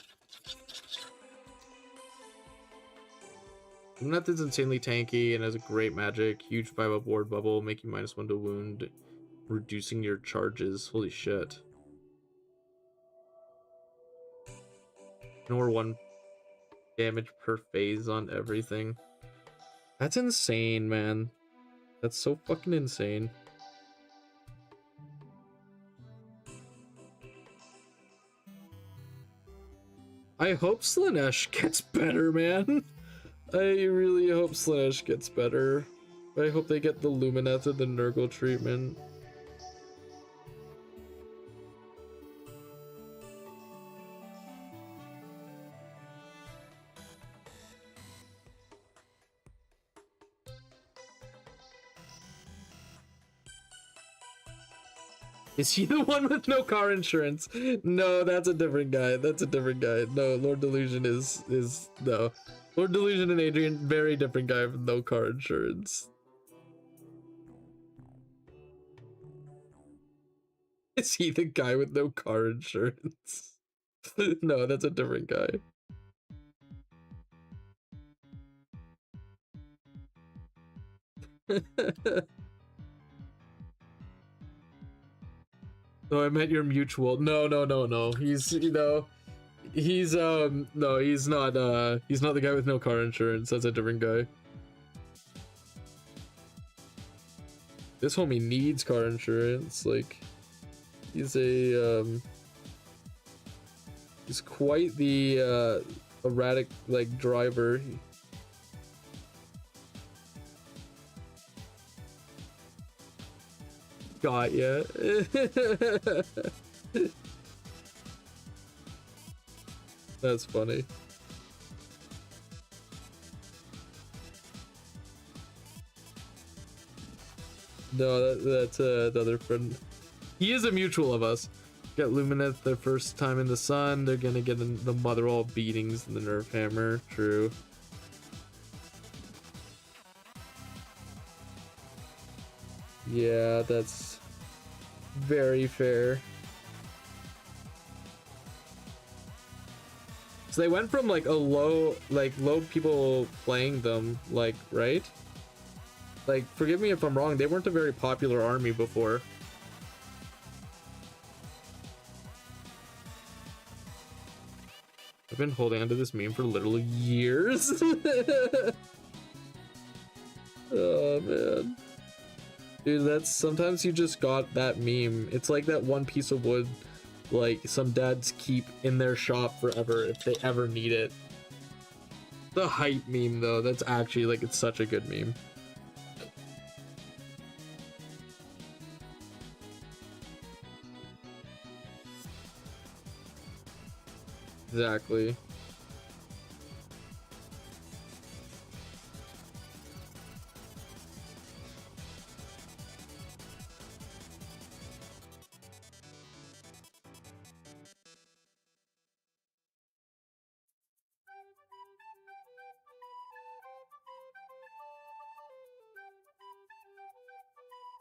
Lumineth is insanely tanky and has a great magic. Huge 5-up ward bubble, making -1 to wound, reducing your charges. Holy shit. Ignore 1 damage per phase on everything. That's insane, man. That's so fucking insane. I hope Slaanesh gets better, man. I really hope Slaanesh gets better. I hope they get the Lumineth or the Nurgle treatment. Is he the one with no car insurance? No, that's a different guy. That's a different guy. No, Lord Delusion is no. Lord Delusion and Adrian, very different guy with no car insurance. Is he the guy with no car insurance? No, that's a different guy. No, I meant your mutual. No. He's, you know, he's no, he's not the guy with no car insurance. That's a different guy. This homie needs car insurance. Like, he's he's quite the erratic, like, driver. Got ya. That's funny. No, that's another friend. He is a mutual of us. Got Lumineth their first time in the sun. They're gonna get the mother all beatings and the nerf hammer. True. Yeah, that's very fair. So they went from like a low people playing them, like, right? Like, forgive me if I'm wrong, they weren't a very popular army before. I've been holding onto this meme for literally years. Oh man. Dude, that's sometimes you just got that meme. It's like that one piece of wood, like some dads keep in their shop forever if they ever need it. The hype meme though, that's actually like, it's such a good meme. Exactly.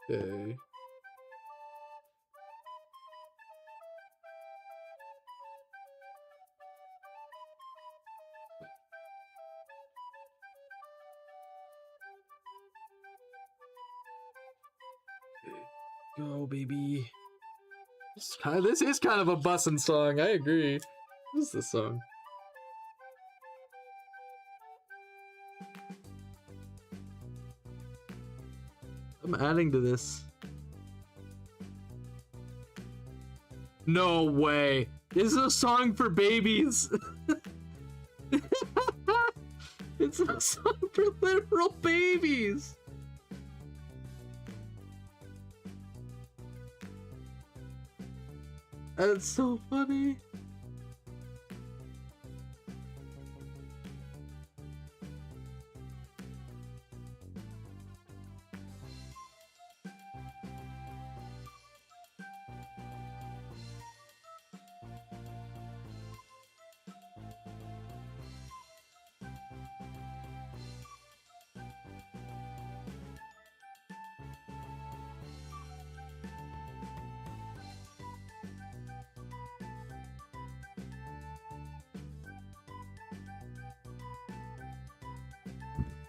Okay. Go, baby. This is kind of a bussin' song, I agree. What is this song? I'm adding to this. No way. This is a song for babies. It's a song for literal babies. That's so funny.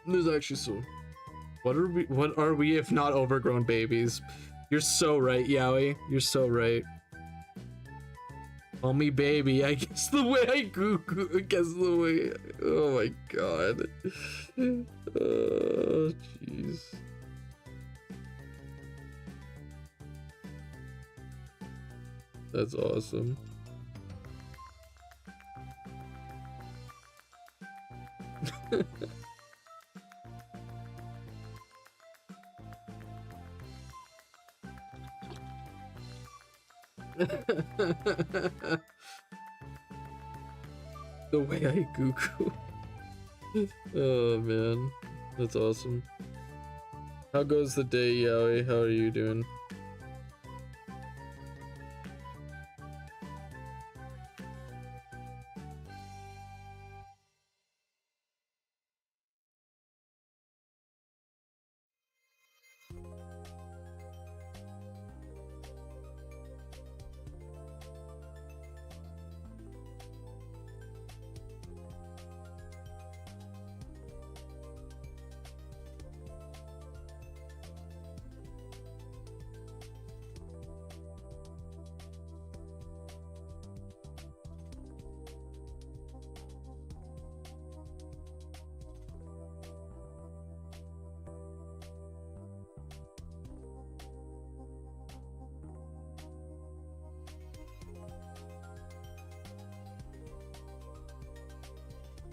There's actually so. What are we if not overgrown babies? You're so right, Yowie. You're so right. Call me baby. I guess the way I Google. I guess the way. Oh my god. Oh jeez. That's awesome. The way I goo-goo. Oh man, that's awesome. How goes the day, Yowie? How are you doing?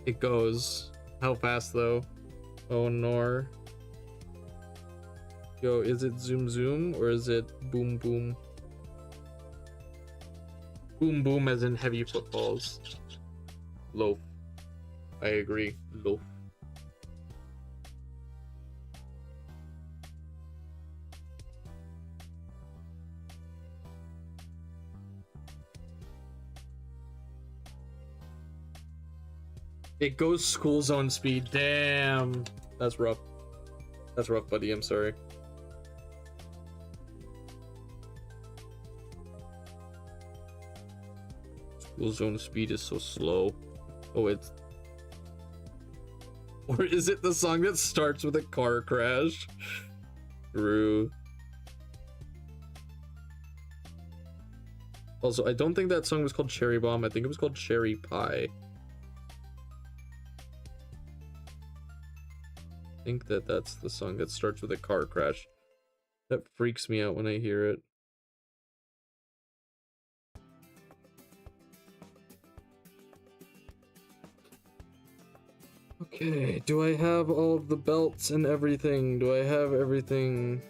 It goes. How fast though? Oh no. Yo, is it zoom zoom or is it boom boom? Boom boom as in heavy footfalls. Loaf. I agree. Loaf. It goes school zone speed. Damn. That's rough. That's rough, buddy. I'm sorry. School zone speed is so slow. Oh, it's... Or is it the song that starts with a car crash? True. Also, I don't think that song was called Cherry Bomb. I think it was called Cherry Pie. I think that's the song that starts with a car crash. That freaks me out when I hear it. Okay, do I have all of the belts and everything? Do I have everything?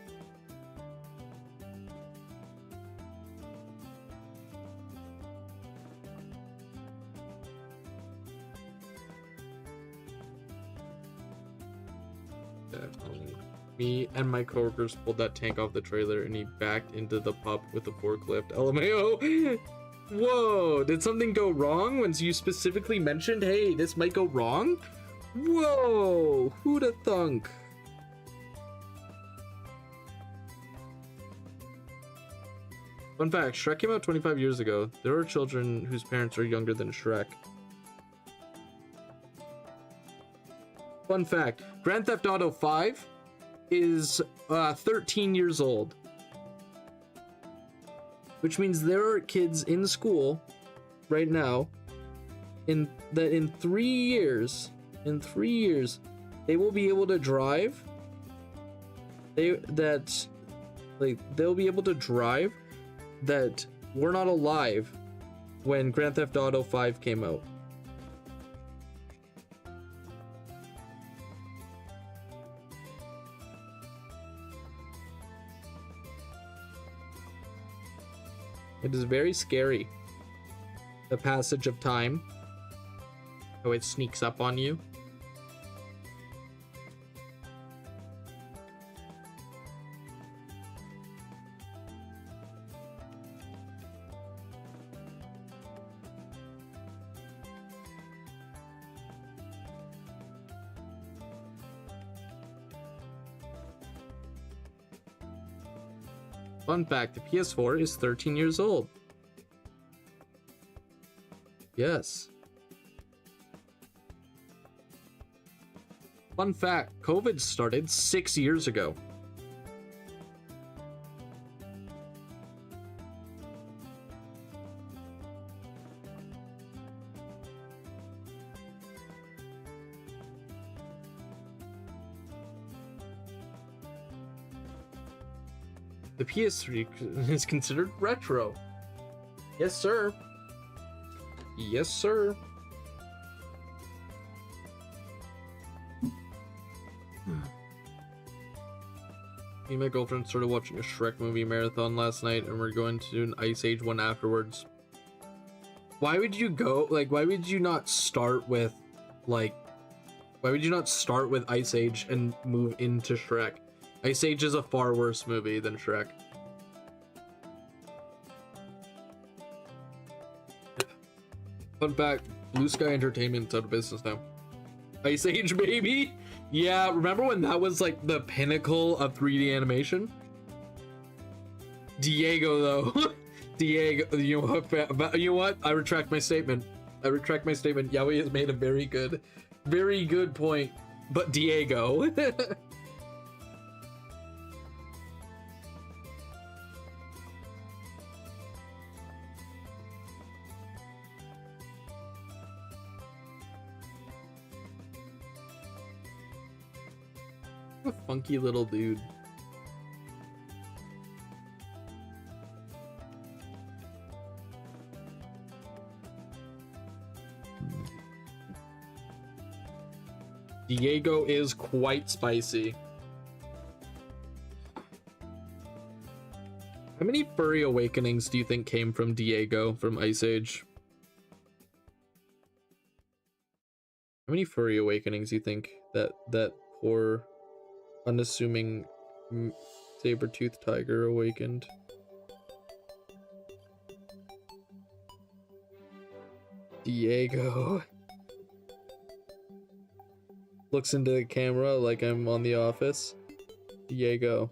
Me and my coworkers pulled that tank off the trailer and he backed into the pub with the forklift. LMAO. Whoa, did something go wrong when you specifically mentioned, hey, this might go wrong? Whoa, who'da thunk? Fun fact, Shrek came out 25 years ago. There are children whose parents are younger than Shrek. Fun fact, Grand Theft Auto 5 is 13 years old. Which means there are kids in school right now in 3 years, they will be able to drive. They'll be able to drive that were not alive when Grand Theft Auto 5 came out. It is very scary. The passage of time. How it sneaks up on you. Fun fact, the PS4 is 13 years old. Yes. Fun fact, COVID started 6 years ago. The PS3 is considered retro. Yes, sir. Yes, sir. Me and my girlfriend started watching a Shrek movie marathon last night, and we're going to do an Ice Age one afterwards. Why would you go, like, why would you not start with, like, why would you not start with Ice Age and move into Shrek? Ice Age is a far worse movie than Shrek. Fun fact, Blue Sky Entertainment's out of business now. Ice Age, baby! Yeah, remember when that was like the pinnacle of 3D animation? Diego, though. Diego, you know what? I retract my statement. Yahweh has made a very good point. But Diego. A funky little dude. Diego is quite spicy. How many furry awakenings do you think came from Diego from Ice Age? How many furry awakenings do you think that poor unassuming saber-toothed tiger awakened? Diego looks into the camera like I'm on The Office. Diego,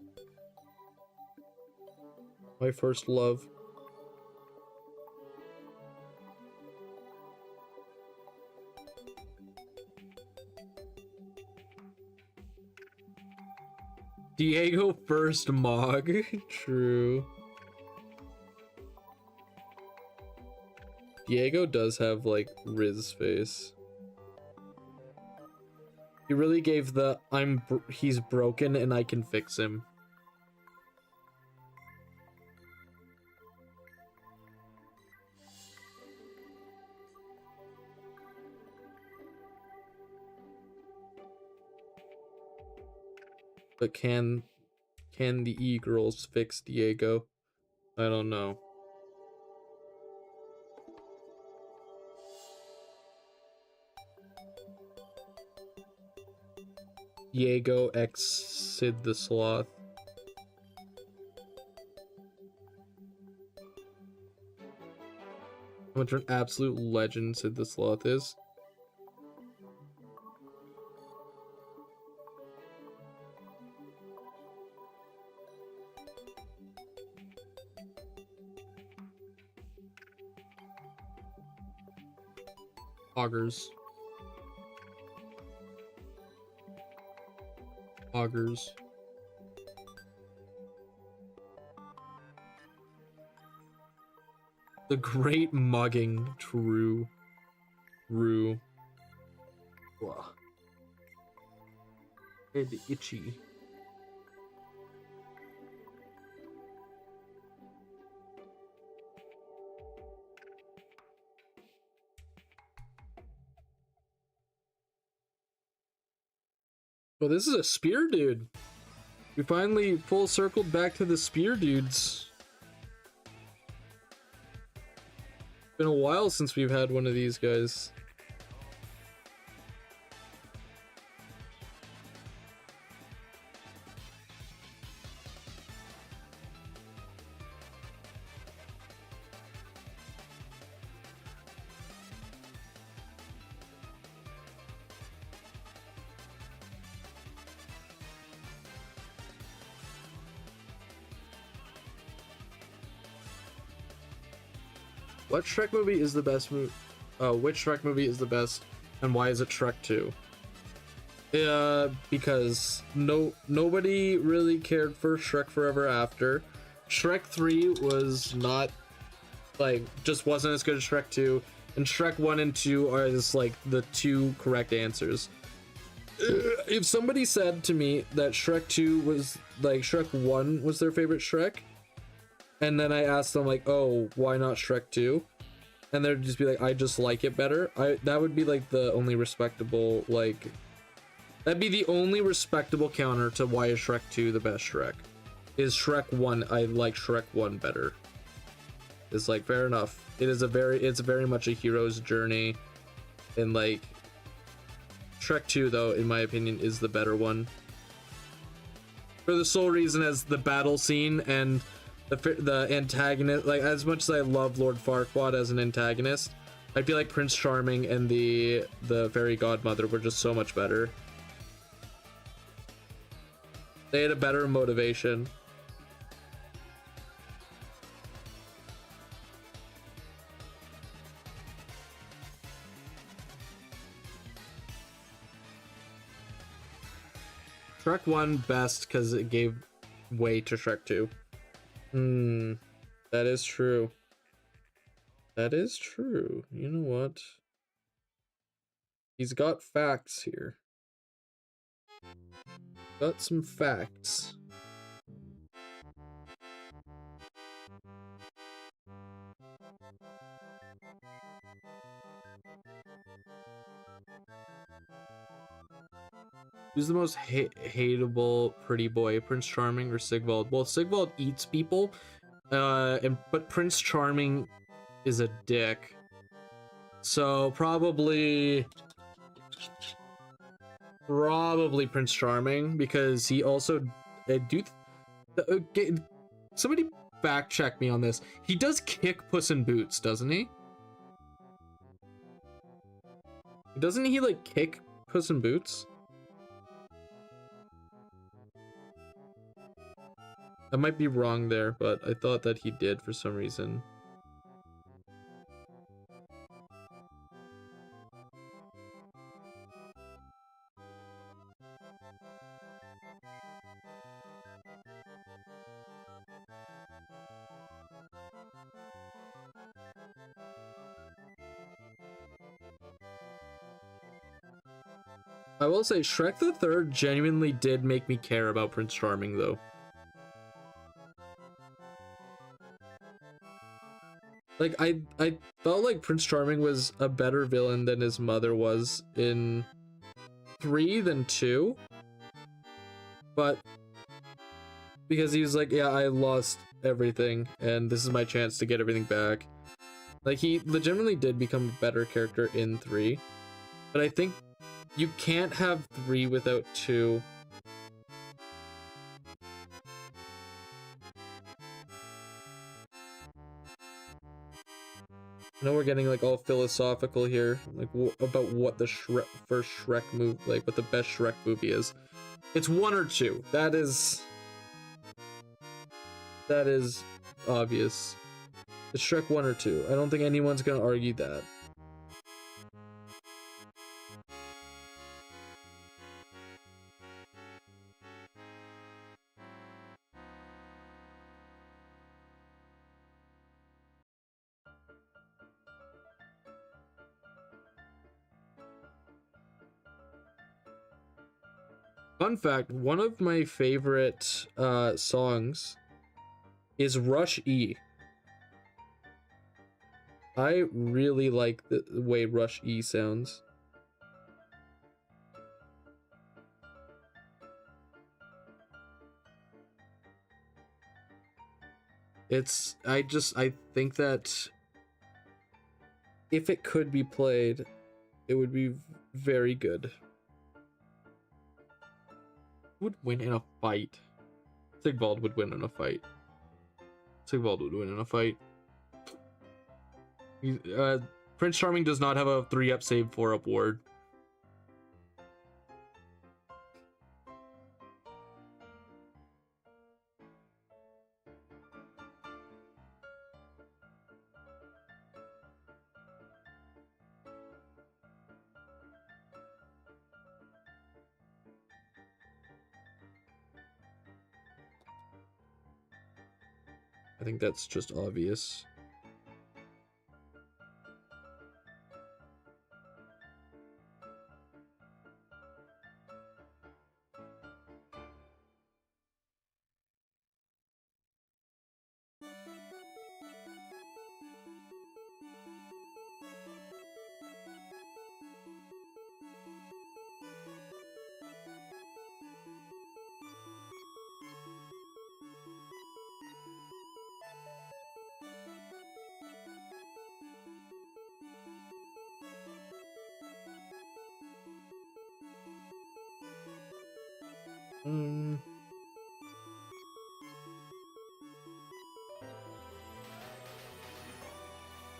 my first love. Diego first Mog. True. Diego does have like Riz face. He really gave the he's broken and I can fix him. But can the e-girls fix Diego? I don't know. Diego X Sid the Sloth. How much of an absolute legend Sid the Sloth is. Augers. Augers. The great mugging. True. Rue. Head itchy. Oh, this is a spear dude. We finally full circled back to the spear dudes. Been a while since we've had one of these guys. What Shrek movie is the best movie? Which Shrek movie is the best, and why is it Shrek 2? Because nobody really cared for Shrek Forever After. Shrek 3 was not, like, just wasn't as good as Shrek 2, and Shrek 1 and 2 are just, like, the two correct answers. If somebody said to me that Shrek 2 was, like, Shrek 1 was their favorite Shrek, and then I asked them, like, oh, why not Shrek 2? And they'd just be like, I just like it better. That would be, like, the only respectable, like, That'd be the only respectable counter to why is Shrek 2 the best Shrek. Is Shrek 1, I like Shrek 1 better. It's like, fair enough. It's very much a hero's journey. And like, Shrek 2 though, in my opinion, is the better one. For the sole reason as the battle scene and the antagonist, like as much as I love Lord Farquaad as an antagonist, I feel like Prince Charming and the fairy godmother were just so much better. They had a better motivation. Shrek 1 best because it gave way to Shrek 2. That is true. That is true. You know what? He's got facts here. Got some facts. Who's the most hateable pretty boy, Prince Charming or Sigvald? Well, Sigvald eats people, but Prince Charming is a dick. So probably Prince Charming, because he also somebody fact check me on this. He does kick Puss in Boots, doesn't he? Doesn't he like kick Puss in Boots? I might be wrong there, but I thought that he did for some reason. I will say Shrek the Third genuinely did make me care about Prince Charming though. Like, I felt like Prince Charming was a better villain than his mother was in 3 than 2. But because he was like, yeah, I lost everything, and this is my chance to get everything back. Like, he legitimately did become a better character in 3. But I think you can't have 3 without 2. I know we're getting like all philosophical here, like about what the first Shrek movie, like what the best Shrek movie is. It's 1 or 2. That is obvious. It's Shrek 1 or 2. I don't think anyone's gonna argue that. Fun fact, one of my favorite songs is Rush E. I really like the way Rush E sounds. I think that if it could be played, it would be very good. Would win in a fight. Sigvald would win in a fight. Sigvald would win in a fight. Prince Charming does not have a 3-up save 4-up ward. I think that's just obvious.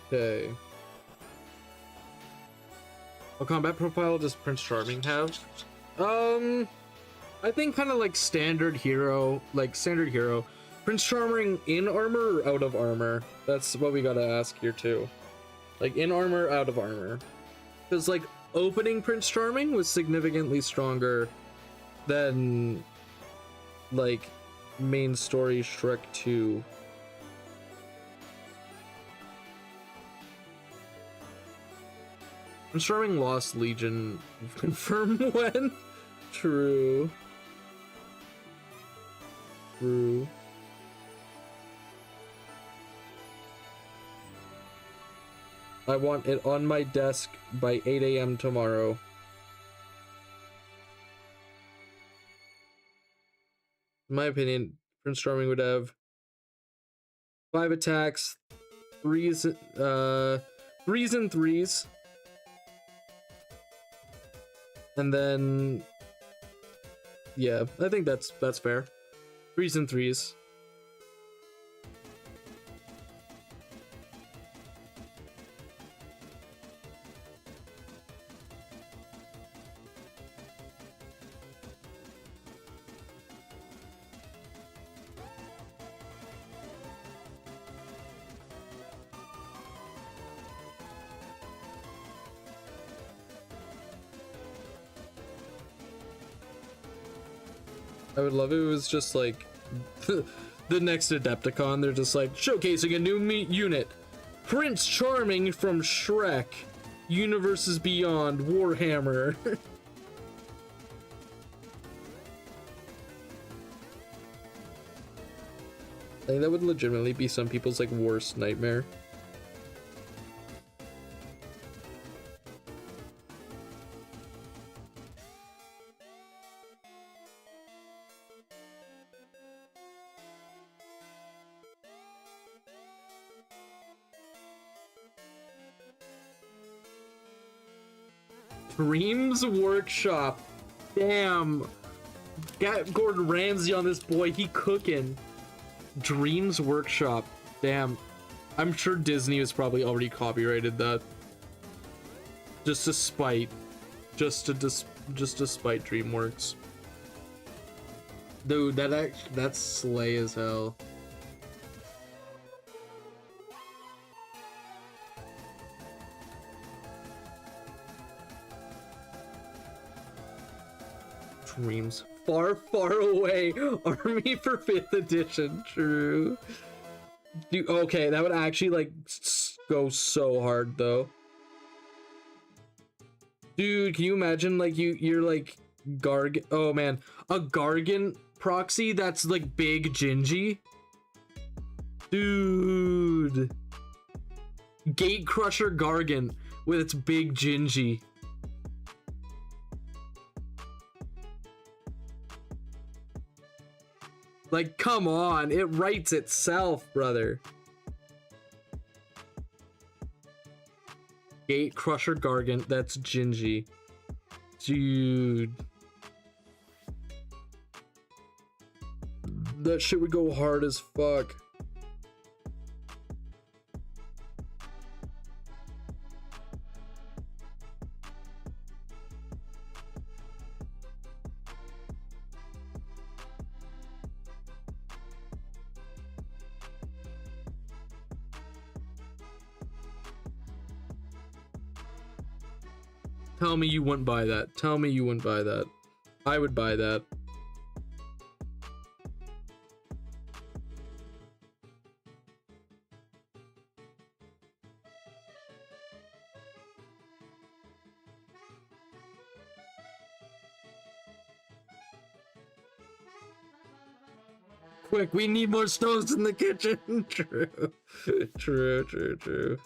Okay. What combat profile does Prince Charming have? I think kind of like standard hero, Prince Charming in armor or out of armor? That's what we gotta ask here too. Like in armor, out of armor. Because like opening Prince Charming was significantly stronger than like main story Shrek 2. Prince Charming lost Legion. Confirm when? True. True. I want it on my desk by 8 a.m. tomorrow. In my opinion, Prince Charming would have 5 attacks, threes and threes. And then yeah, I think that's fair. 3s and 3s. I would love it if it was just like the next Adepticon. They're just like showcasing a new unit, Prince Charming from Shrek, Universes Beyond, Warhammer. I think that would legitimately be some people's like worst nightmare. Dreams Workshop. Damn. Got Gordon Ramsay on this boy. He cooking. Dreams Workshop. Damn. I'm sure Disney has probably already copyrighted that. Just to spite. Just to spite DreamWorks. Dude, that's slay as hell. Dreams far, far away. Army for 5th edition. True. Dude, okay, that would actually like go so hard though. Dude, can you imagine like you're like Garg? Oh man, a Gargan proxy that's like big Gingy. Dude, Gatecrusher Gargan with its big Gingy. Like, come on, it writes itself, brother. Gatecrusher Gargant, that's Gingy. Dude. That shit would go hard as fuck. Tell me you wouldn't buy that. Tell me you wouldn't buy that. I would buy that. Quick, we need more stoves in the kitchen. True. True.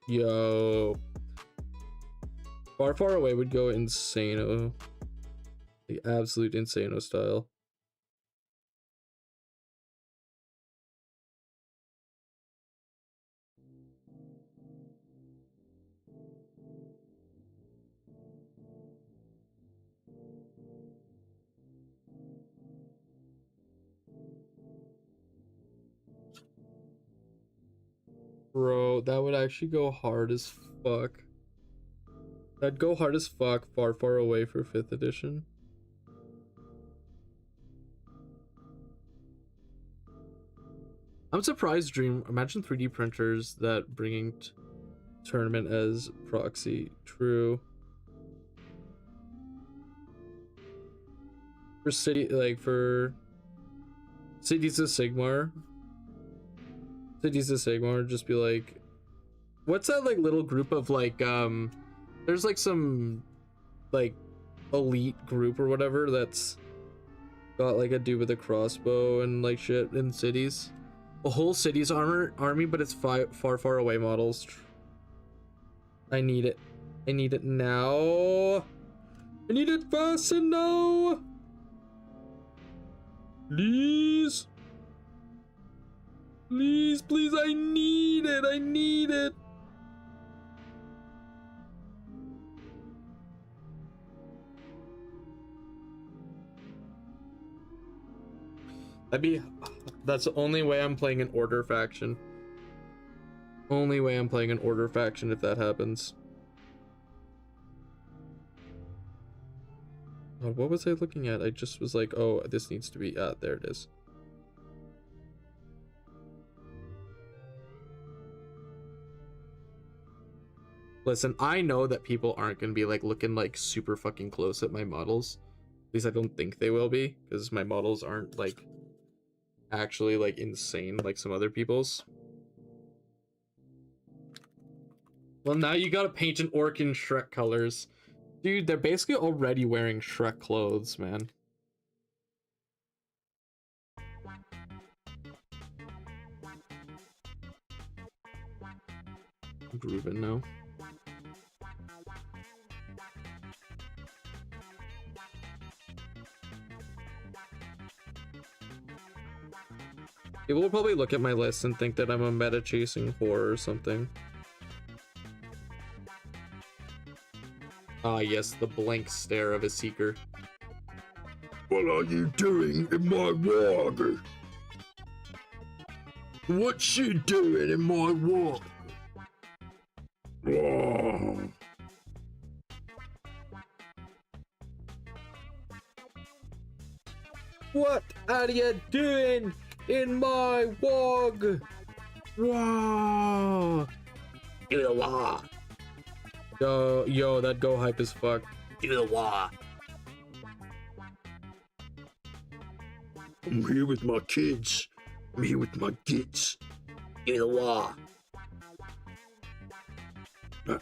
Yo. Far away would go insano. The absolute insano style. Bro, that would actually go hard as fuck. That'd go hard as fuck, far, far away for 5th edition. I'm surprised, Dream. Imagine 3D printers that bringing tournament as proxy. True. For city, like for Cities of Sigmar. Cities of Sigmar, just be like, what's that like little group of like there's like some like elite group or whatever that's got like a dude with a crossbow and like shit in cities. A whole city's army, but it's far away models. I need it. I need it now. I need it fast and now. Please. Please, please, I need it. I need it. That's the only way I'm playing an order faction. Only way I'm playing an order faction if that happens. God, what was I looking at? I just was like, oh, this needs to be, there it is. Listen, I know that people aren't going to be like looking like super fucking close at my models. At least I don't think they will be, because my models aren't like actually like insane like some other people's. Well, now you gotta paint an orc in Shrek colors. Dude, they're basically already wearing Shrek clothes, man. I'm grooving now. People will probably look at my list and think that I'm a meta chasing whore or something. Ah, yes, the blank stare of a seeker. What are you doing in my warg? What's she doing in my warg? Oh. What are you doing in my wog? Wow. Do the wah. Yo, that go hype as fuck. Do the wah. I'm here with my kids. I'm here with my kids. Do the wah.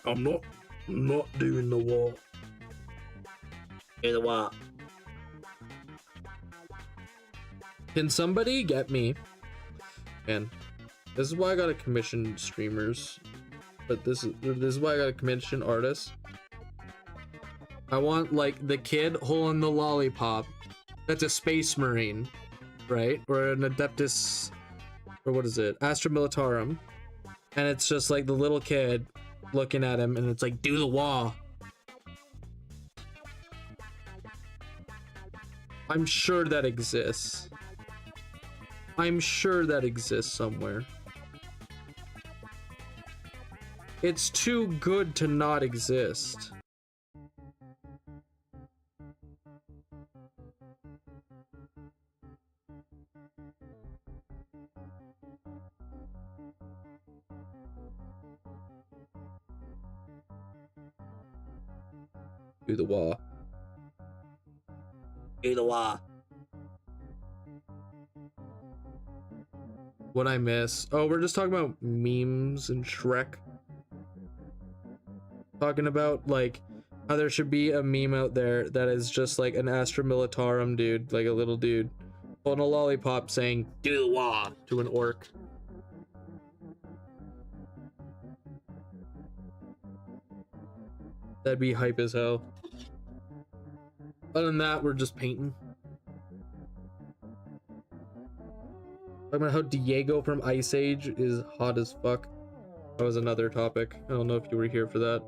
I'm not doing the wall. Do the wah. Can somebody get me? Man, this is why I gotta commission streamers. But this is why I gotta commission artists. I want like the kid holding the lollipop. That's a space marine, right? Or an adeptus, or what is it? Astra Militarum. And it's just like the little kid looking at him, and it's like, do the wah. I'm sure that exists. I'm sure that exists somewhere. It's too good to not exist. Do the wah. Do the wah. What I miss? Oh, we're just talking about memes and Shrek. Talking about like how there should be a meme out there that is just like an Astra Militarum dude, like a little dude, holding a lollipop saying "do the wah" to an orc. That'd be hype as hell. Other than that, we're just painting. Talking about how Diego from Ice Age is hot as fuck. That was another topic. I don't know if you were here for that.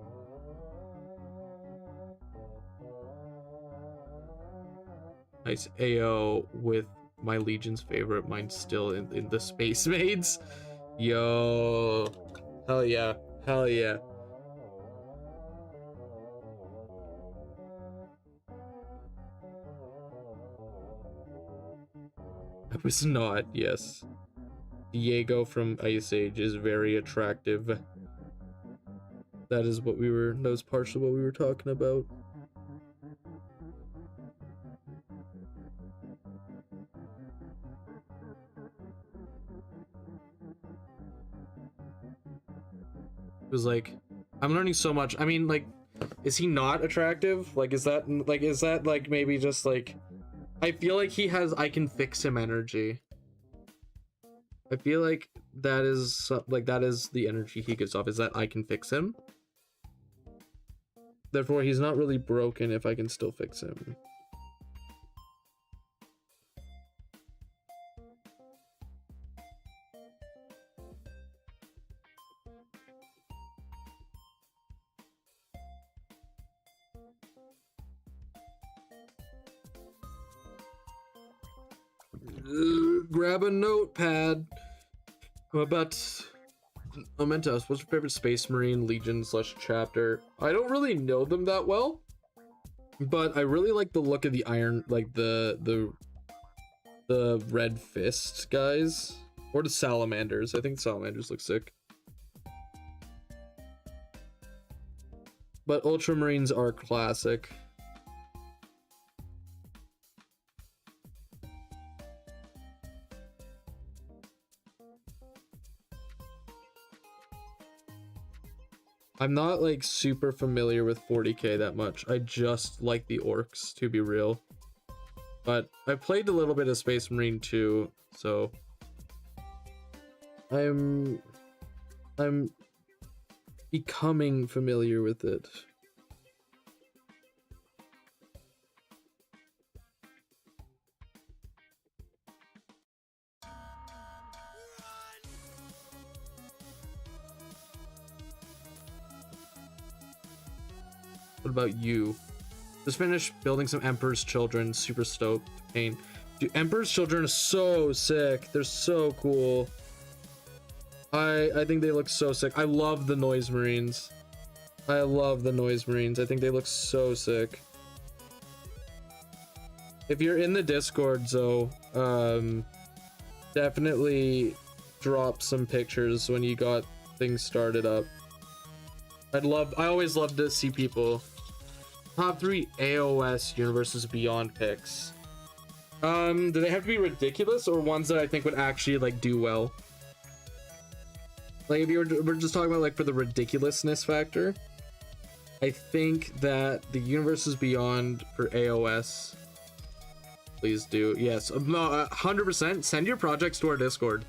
Nice AO with my Legion's favorite. Mine's still in the Space Maids. Yo. Hell yeah. Hell yeah. I was not, yes. Diego from Ice Age is very attractive. That is what that was partially what we were talking about. It was like, I'm learning so much. I mean, like, is he not attractive? Like, is that like maybe just like, I feel like he has I can fix him energy. I feel like that is the energy he gives off, is that I can fix him. Therefore, he's not really broken if I can still fix him. Grab a notepad. I'm meant to ask, what's your favorite Space Marine Legion / chapter? I don't really know them that well, but I really like the look of the iron, like the red fist guys, or the salamanders. I think salamanders look sick. But Ultramarines are classic. I'm not like super familiar with 40k that much. I just like the orcs, to be real. But I played a little bit of Space Marine too, so I'm becoming familiar with it. What about you? Just finished building some Emperor's Children. Super stoked. Pain. Dude, Emperor's Children are so sick. They're so cool. I think they look so sick. I love the Noise Marines. I love the Noise Marines. I think they look so sick. If you're in the Discord, so definitely drop some pictures when you got things started up. I always love to see people. Top 3 AOS Universes Beyond picks. Do they have to be ridiculous or ones that I think would actually like do well? Like if we're just talking about like for the ridiculousness factor, I think that the Universes Beyond for AOS, please do. Yes, no, 100%. Send your projects to our Discord.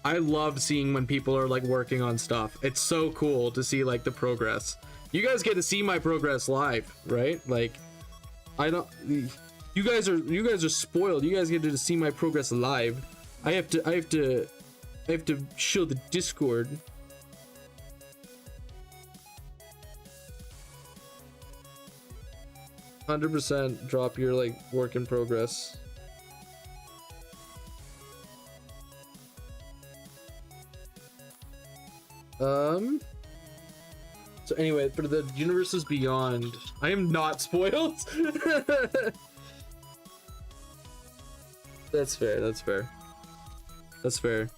I love seeing when people are like working on stuff. It's so cool to see like the progress. You guys get to see my progress live, right? Like, you guys are spoiled. You guys get to see my progress live. I have to show the Discord. %, drop your like work in progress. So anyway, for the Universes Beyond, I am not spoiled. That's fair. That's fair. That's fair.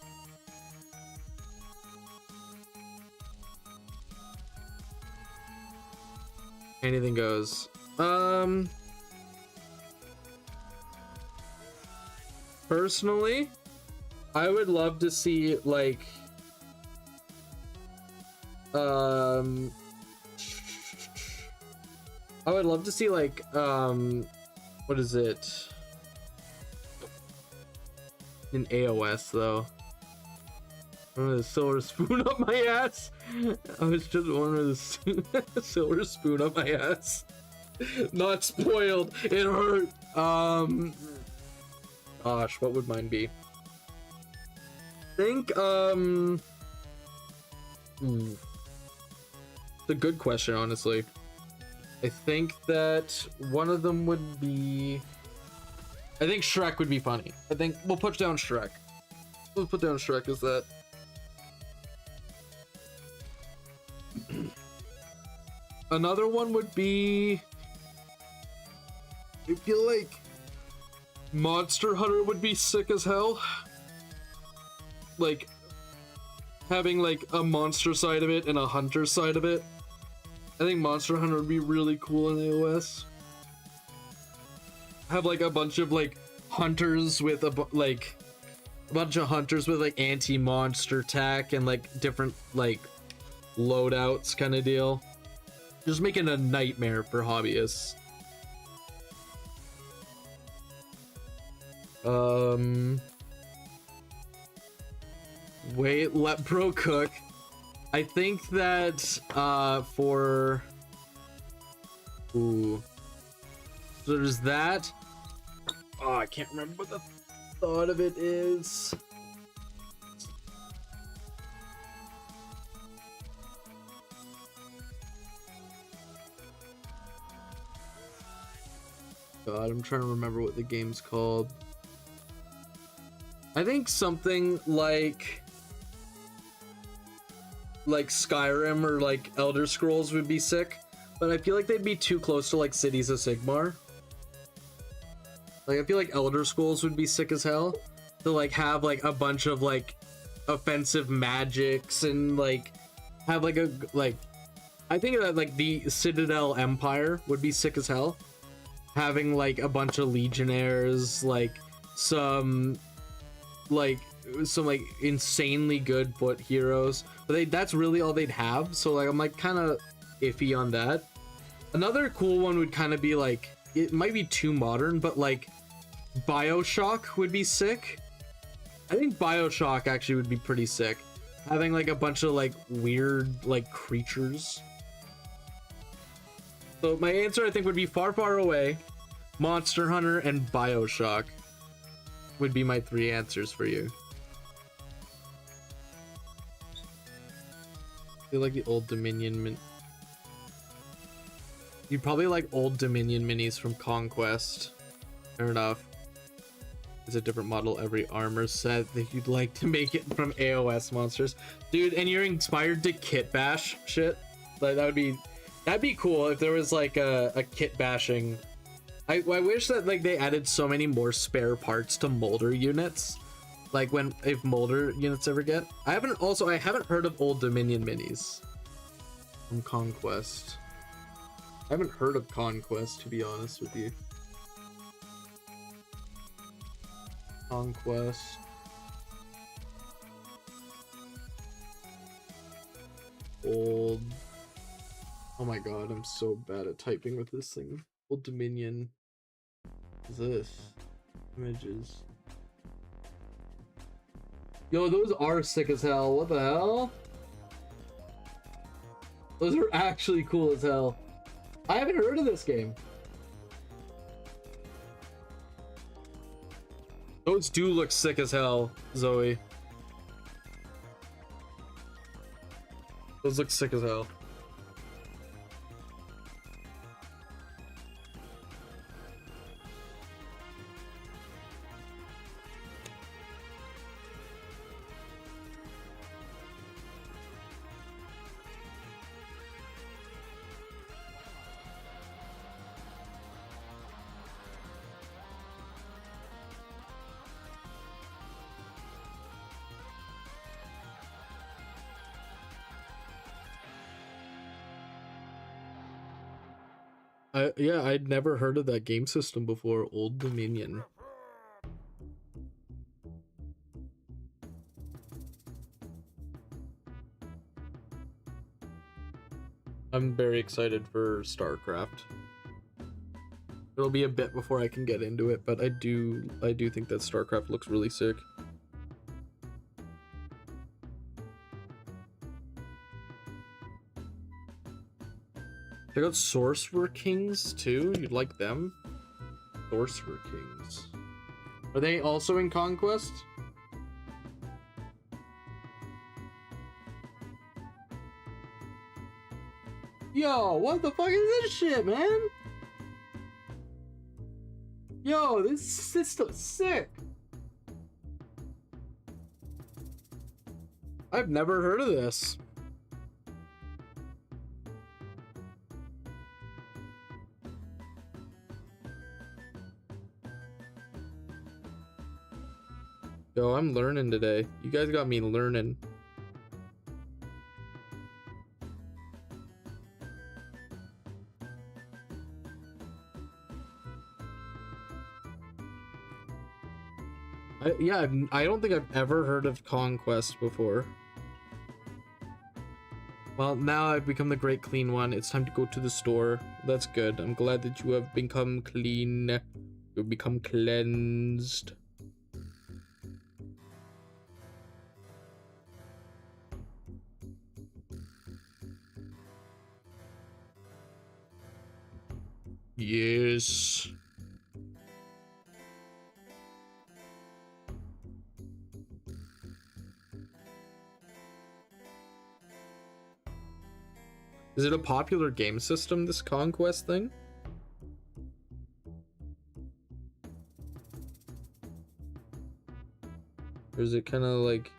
Anything goes. Personally, I would love to see like I would love to see like what is it in AOS though? The silver spoon up my ass. I was just wondering the silver spoon up my ass. Not spoiled. It hurt. Gosh, what would mine be? Think It's a good question, honestly. I think that one of them would be... I think Shrek would be funny. I think we'll put down Shrek. We'll put down Shrek as that. Another one would be, I feel like Monster Hunter would be sick as hell. Like having like a monster side of it and a hunter side of it. I think Monster Hunter would be really cool in AOS. Have like a bunch of like hunters with a bunch of hunters with like anti-monster attack and like different like loadouts kind of deal. Just making a nightmare for hobbyists. Wait, let bro cook. I think that for so there's that. Oh, I can't remember what the thought of it is. God, I'm trying to remember what the game's called. I think something like Skyrim or like Elder Scrolls would be sick, but I feel like they'd be too close to like Cities of Sigmar. Like I feel like Elder Scrolls would be sick as hell to like have like a bunch of like offensive magics and like have like a like I think that like the Citadel Empire would be sick as hell. Having like a bunch of legionnaires, like some insanely good foot heroes, but that's really all they'd have. So like I'm like kind of iffy on that. Another cool one would kind of be like, it might be too modern, but like BioShock would be sick. I think BioShock actually would be pretty sick, having like a bunch of like weird like creatures. So my answer I think would be Far Far Away, Monster Hunter, and BioShock would be my 3 answers for you. I feel like the Old Dominion you'd probably like Old Dominion minis from Conquest. Fair enough. It's a different model every armor set that you'd like to make it from AOS monsters. Dude, and you're inspired to kit bash shit? Like that'd be cool if there was like a kit bashing. I wish that like they added so many more spare parts to molder units. Like if molder units ever get. I haven't heard of Old Dominion minis from Conquest. I haven't heard of Conquest, to be honest with you. Conquest. Old. Oh my god, I'm so bad at typing with this thing. Old Dominion. What is this? Images. Yo, those are sick as hell. What the hell? Those are actually cool as hell. I haven't heard of this game. Those do look sick as hell, Zoe. Those look sick as hell. Yeah, I'd never heard of that game system before. Old Dominion. I'm very excited for StarCraft. It'll be a bit before I can get into it, but I do think that StarCraft looks really sick. Check out Sorcerer Kings too. You'd like them? Sorcerer Kings. Are they also in Conquest? Yo, what the fuck is this shit, man? Yo, this system's sick. I've never heard of this. Yo, I'm learning today. You guys got me learning. I don't think I've ever heard of Conquest before. Well, now I've become the Great Clean One. It's time to go to the store. That's good. I'm glad that you have become clean. You've become cleansed. Yes. Is it a popular game system, this Conquest thing? Or is it kind of like...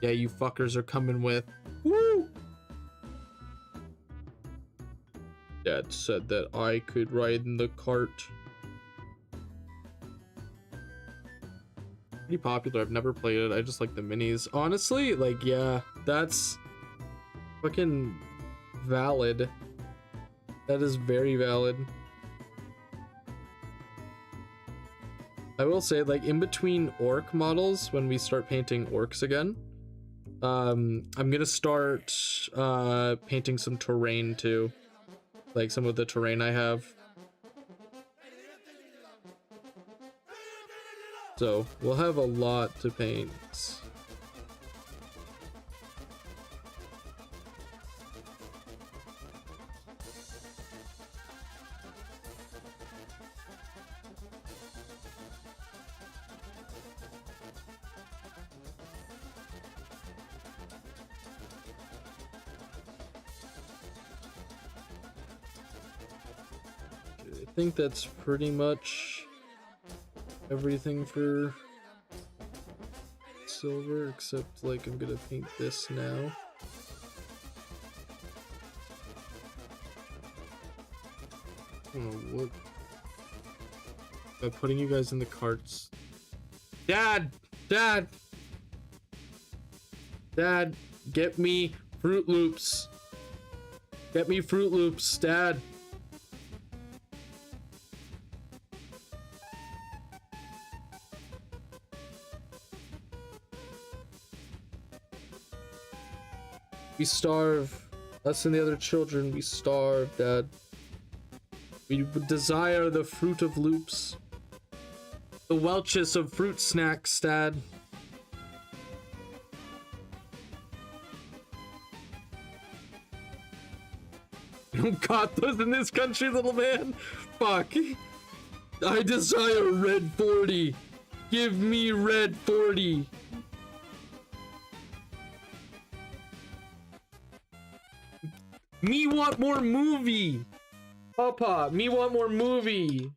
Yeah, you fuckers are coming with... Woo! Dad said that I could ride in the cart. Pretty popular. I've never played it. I just like the minis. Honestly, like, yeah, that's fucking valid. That is very valid. I will say, like, in between orc models, when we start painting orcs again, I'm gonna start painting some terrain too, like some of the terrain I have. So we'll have a lot to paint. I think that's pretty much everything for silver, except like I'm gonna paint this now. I don't know what. By putting you guys in the carts. Dad! Dad! Dad! Get me Fruit Loops! Get me Fruit Loops, Dad! We starve. Us and the other children, we starve, Dad. We desire the fruit of loops. The Welch's of fruit snacks, Dad. You don't got those in this country, little man? Fuck. I desire red 40. Give me red 40. Me want more movie. Papa, me want more movie.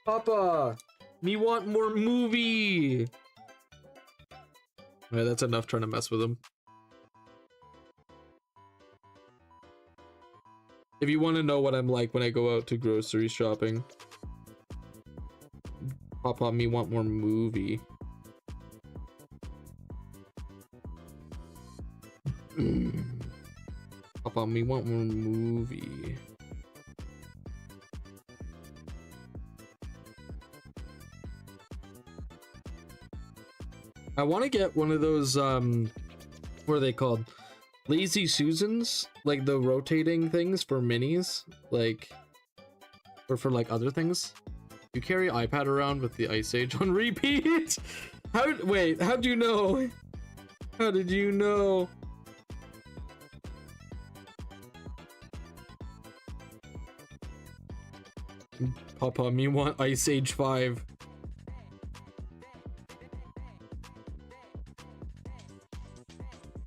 Papa, me want more movie. Alright, that's enough trying to mess with him. If you want to know what I'm like when I go out to grocery shopping. Papa, me want more movie. Papa, me want more movie. I want to get one of those, what are they called? Lazy Susans? Like the rotating things for minis? Like, or for like other things? You carry iPad around with the Ice Age on repeat? Wait, how do you know? How did you know? Papa, me want Ice Age 5.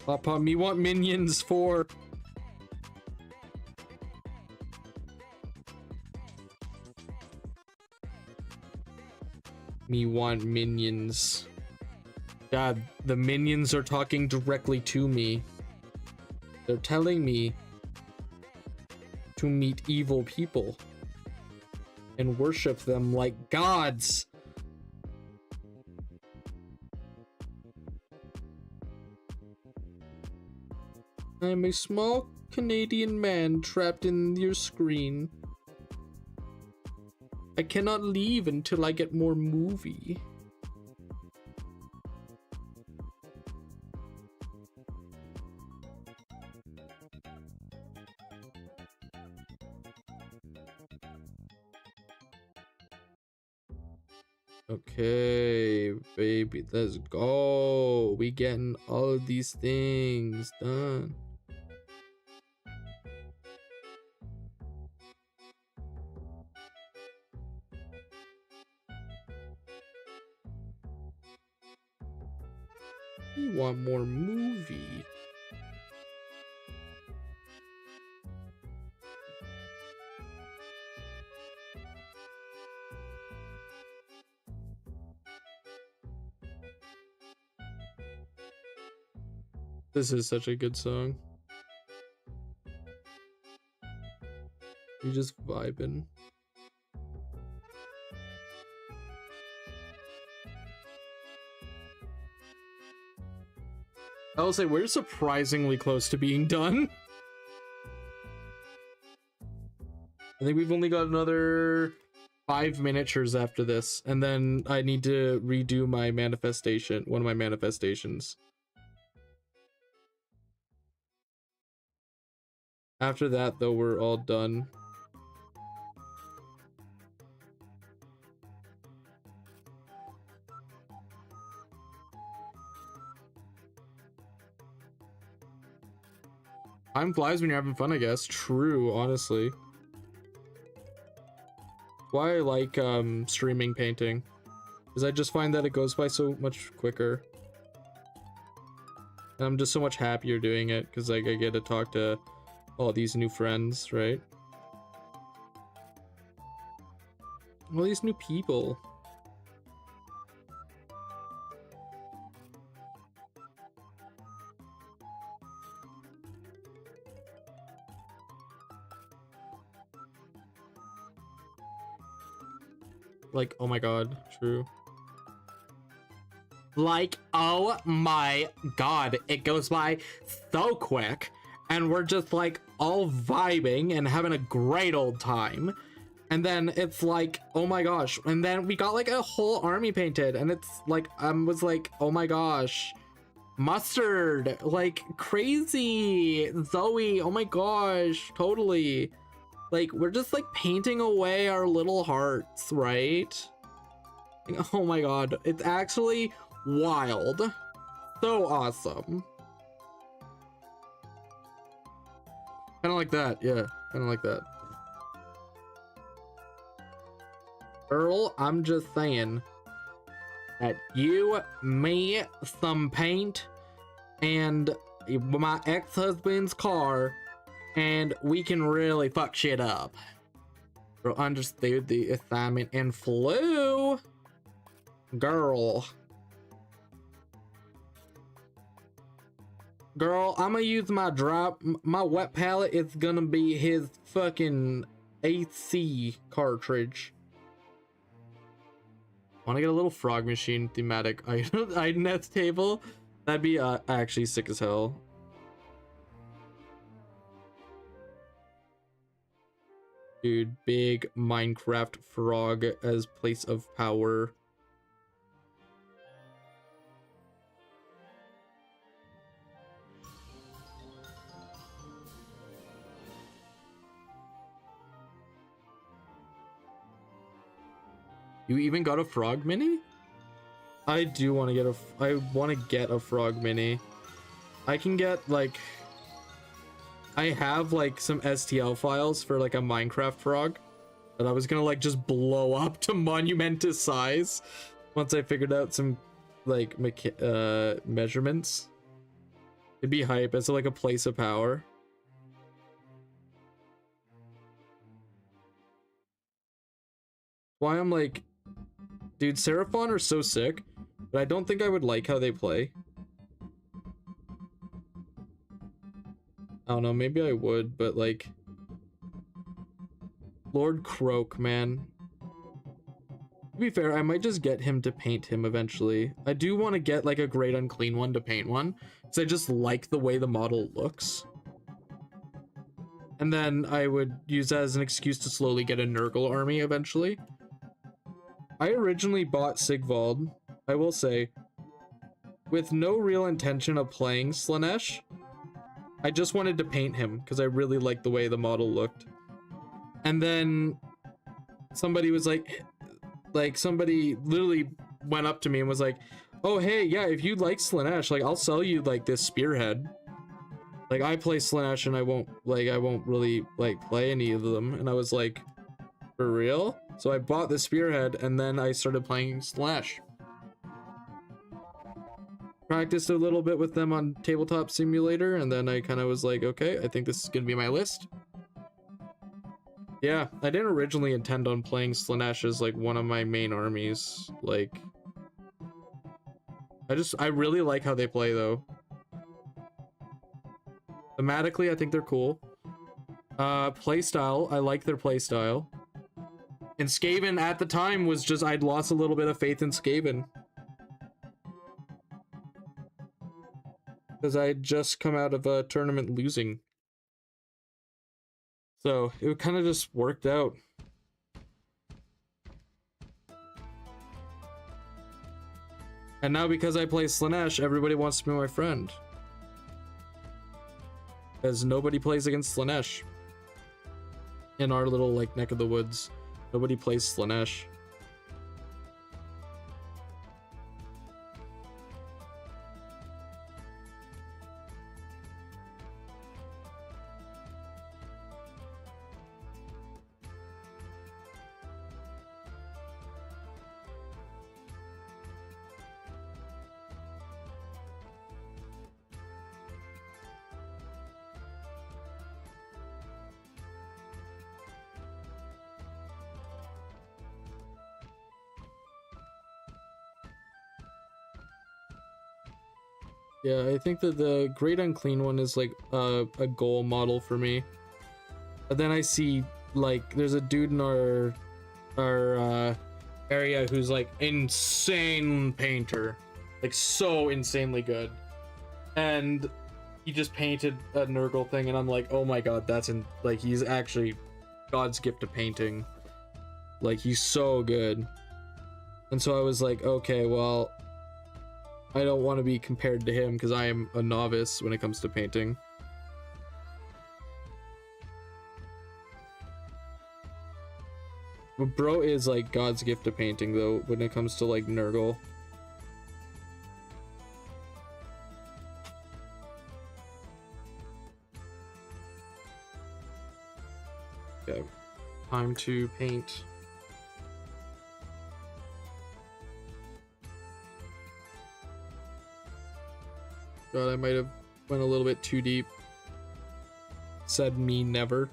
Papa, me want Minions 4. Me want Minions. God, the Minions are talking directly to me. They're telling me to meet evil people. and worship them like gods. I'm a small Canadian man trapped in your screen. I cannot leave until I get more movie. Okay, baby, let's go. We getting all of these things done. We want more movie. This is such a good song. You just vibing. I will say we're surprisingly close to being done. I think we've only got another 5 miniatures after this, and then I need to redo my manifestation, one of my manifestations. After that, though, we're all done. Time flies when you're having fun, I guess. True, honestly. Why I like streaming painting is I just find that it goes by so much quicker. And I'm just so much happier doing it because like I get to talk to all these new friends, right? All these new people. Like, oh my god, true. Like, oh my god, it goes by so quick, and we're just like all vibing and having a great old time. And then it's like, oh my gosh, and then we got like a whole army painted, and it's like, was like, oh my gosh, mustard, like crazy, Zoe, oh my gosh, totally. Like, we're just like painting away our little hearts, right? Oh my god, it's actually wild. So awesome. Kind of like that, yeah, kind of like that. Earl, I'm just saying that you, me, some paint, and my ex-husband's car, and we can really fuck shit up. Bro, understood the assignment and flew. Girl, I'm gonna use my my wet palette is gonna be his fucking AC cartridge. Want to get a little frog machine thematic item nest table? That'd be actually sick as hell. Dude, big Minecraft frog as place of power. You even got a frog mini? I do want to get I want to get a frog mini. I can get like, I have like some STL files for like a Minecraft frog that I was gonna like just blow up to monumentous size once I figured out some like measurements. It'd be hype as like a place of power. Why I'm like, dude, Seraphon are so sick, but I don't think I would like how they play. I don't know, maybe I would, but like, Lord Croak, man. To be fair, I might just get him to paint him eventually. I do want to get like a great unclean one to paint one, because I just like the way the model looks. And then I would use that as an excuse to slowly get a Nurgle army eventually. I originally bought Sigvald, I will say, with no real intention of playing Slaanesh. I just wanted to paint him because I really liked the way the model looked. And then somebody was like somebody literally went up to me and was like, oh hey, yeah, if you like Slaanesh, like I'll sell you like this spearhead. Like I play Slaanesh and I won't really like play any of them. And I was like, for real? So I bought the spearhead and then I started playing Slaanesh. Practiced a little bit with them on Tabletop Simulator, and then I kind of was like, okay, I think this is gonna be my list. Yeah, I didn't originally intend on playing Slaanesh as like one of my main armies. Like, I really like how they play though. Thematically, I think they're cool. Playstyle, I like their playstyle. And Skaven at the time was just, I'd lost a little bit of faith in Skaven. Because I had just come out of a tournament losing. So it kind of just worked out. And now because I play Slaanesh, everybody wants to be my friend. Because nobody plays against Slaanesh. In our little like neck of the woods. Nobody plays Slaanesh. Yeah, I think that the Great Unclean one is like a goal model for me. But then I see like there's a dude in our area who's like insane painter, like so insanely good, and he just painted a Nurgle thing, and I'm like, oh my god, like he's actually God's gift to painting. Like he's so good. And so I was like, okay, well, I don't want to be compared to him because I am a novice when it comes to painting. But bro is like God's gift to painting though when it comes to like Nurgle. Okay, time to paint. God, I might have went a little bit too deep. Said me never.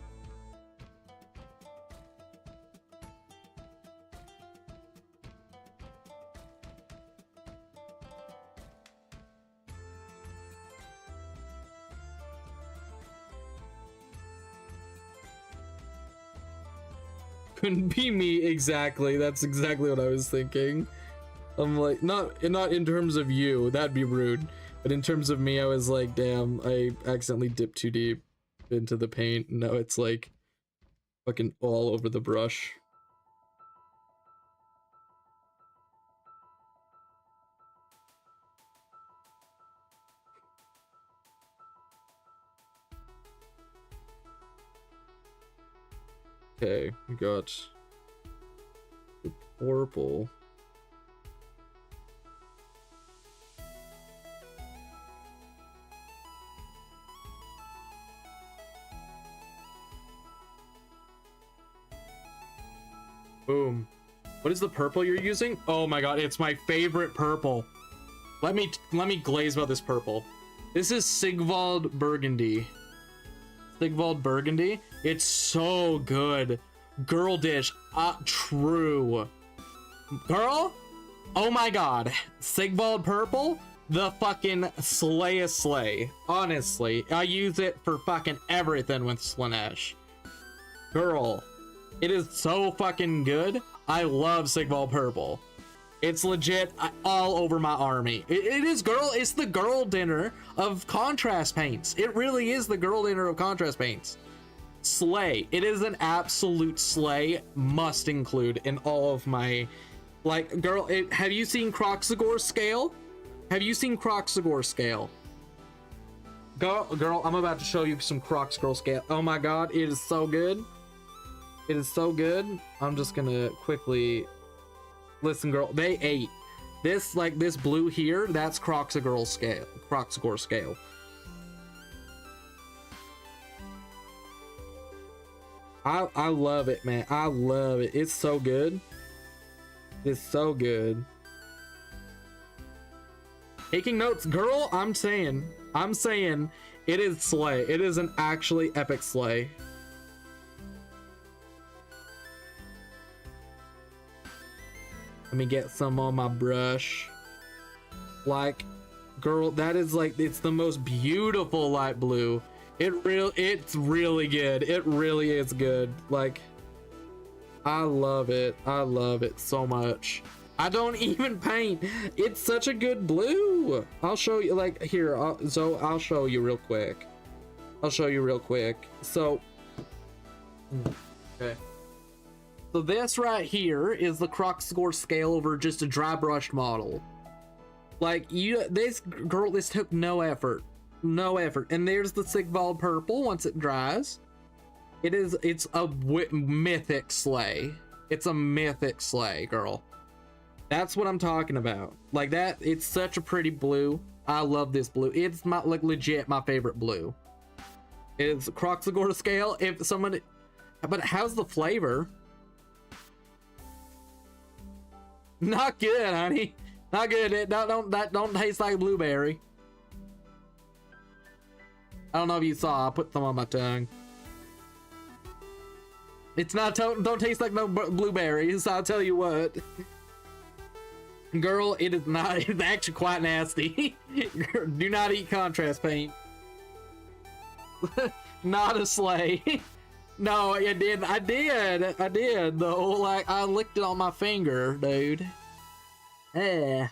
Couldn't be me, exactly. That's exactly what I was thinking. I'm like, not in terms of you, that'd be rude. But in terms of me, I was like, damn, I accidentally dipped too deep into the paint. And now it's like fucking all over the brush. Okay, we got the purple. Boom. What is the purple you're using? Oh my god, it's my favorite purple. Let me glaze about this purple. This is Sigvald Burgundy. Sigvald Burgundy. It's so good. Girl dish. True. Girl? Oh my god. Sigvald purple? The fucking slay. Honestly, I use it for fucking everything with Slaanesh. Girl. It is so fucking good. I love Sigval purple. It's legit all over my army. It is girl. It's the girl dinner of contrast paints. It really is the girl dinner of contrast paints. Slay. It is an absolute slay. Must include in all of my, like, girl. Have you seen Croxagore scale? Have you seen Croxagore scale? Girl, I'm about to show you some Croxagore scale. Oh my god, it is so good. It is so good. I'm just gonna quickly listen, girl. They ate this, like this blue here. That's Croxagore scale. Croxagore scale. I love it, man. I love it. It's so good. It's so good. Taking notes, girl. I'm saying it is slay. It is an actually epic slay. Let me get some on my brush. Like, girl, that is like, it's the most beautiful light blue. It's really good. It really is good. Like, I love it. I love it so much. I don't even paint. It's such a good blue. I'll show you, like, here. I'll show you real quick. I'll show you real quick. So, okay. So this right here is the Croxagore scale over just a dry brushed model. Like, this took no effort. No effort. And there's the Sigval purple once it dries. It's a mythic slay. It's a mythic slay, girl. That's what I'm talking about. Like that, it's such a pretty blue. I love this blue. It's my, like, legit my favorite blue. It's Croxagore scale. If someone, but how's the flavor? Not good, honey. Not good. That don't taste like blueberry. I don't know if you saw. I put some on my tongue. It's not. Don't taste like no blueberries. I'll tell you what. Girl, it is not. It's actually quite nasty. Do not eat contrast paint. Not a slay. No, I did though. Like, I licked it on my finger, dude. Yeah.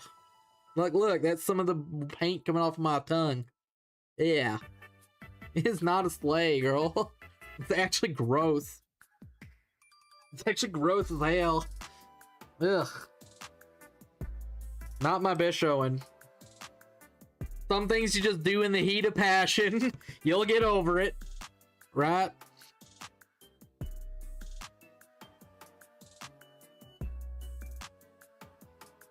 Like, look, that's some of the paint coming off of my tongue. Yeah. It's not a slay, girl. It's actually gross. It's actually gross as hell. Ugh. Not my best showing. Some things you just do in the heat of passion. You'll get over it. Right?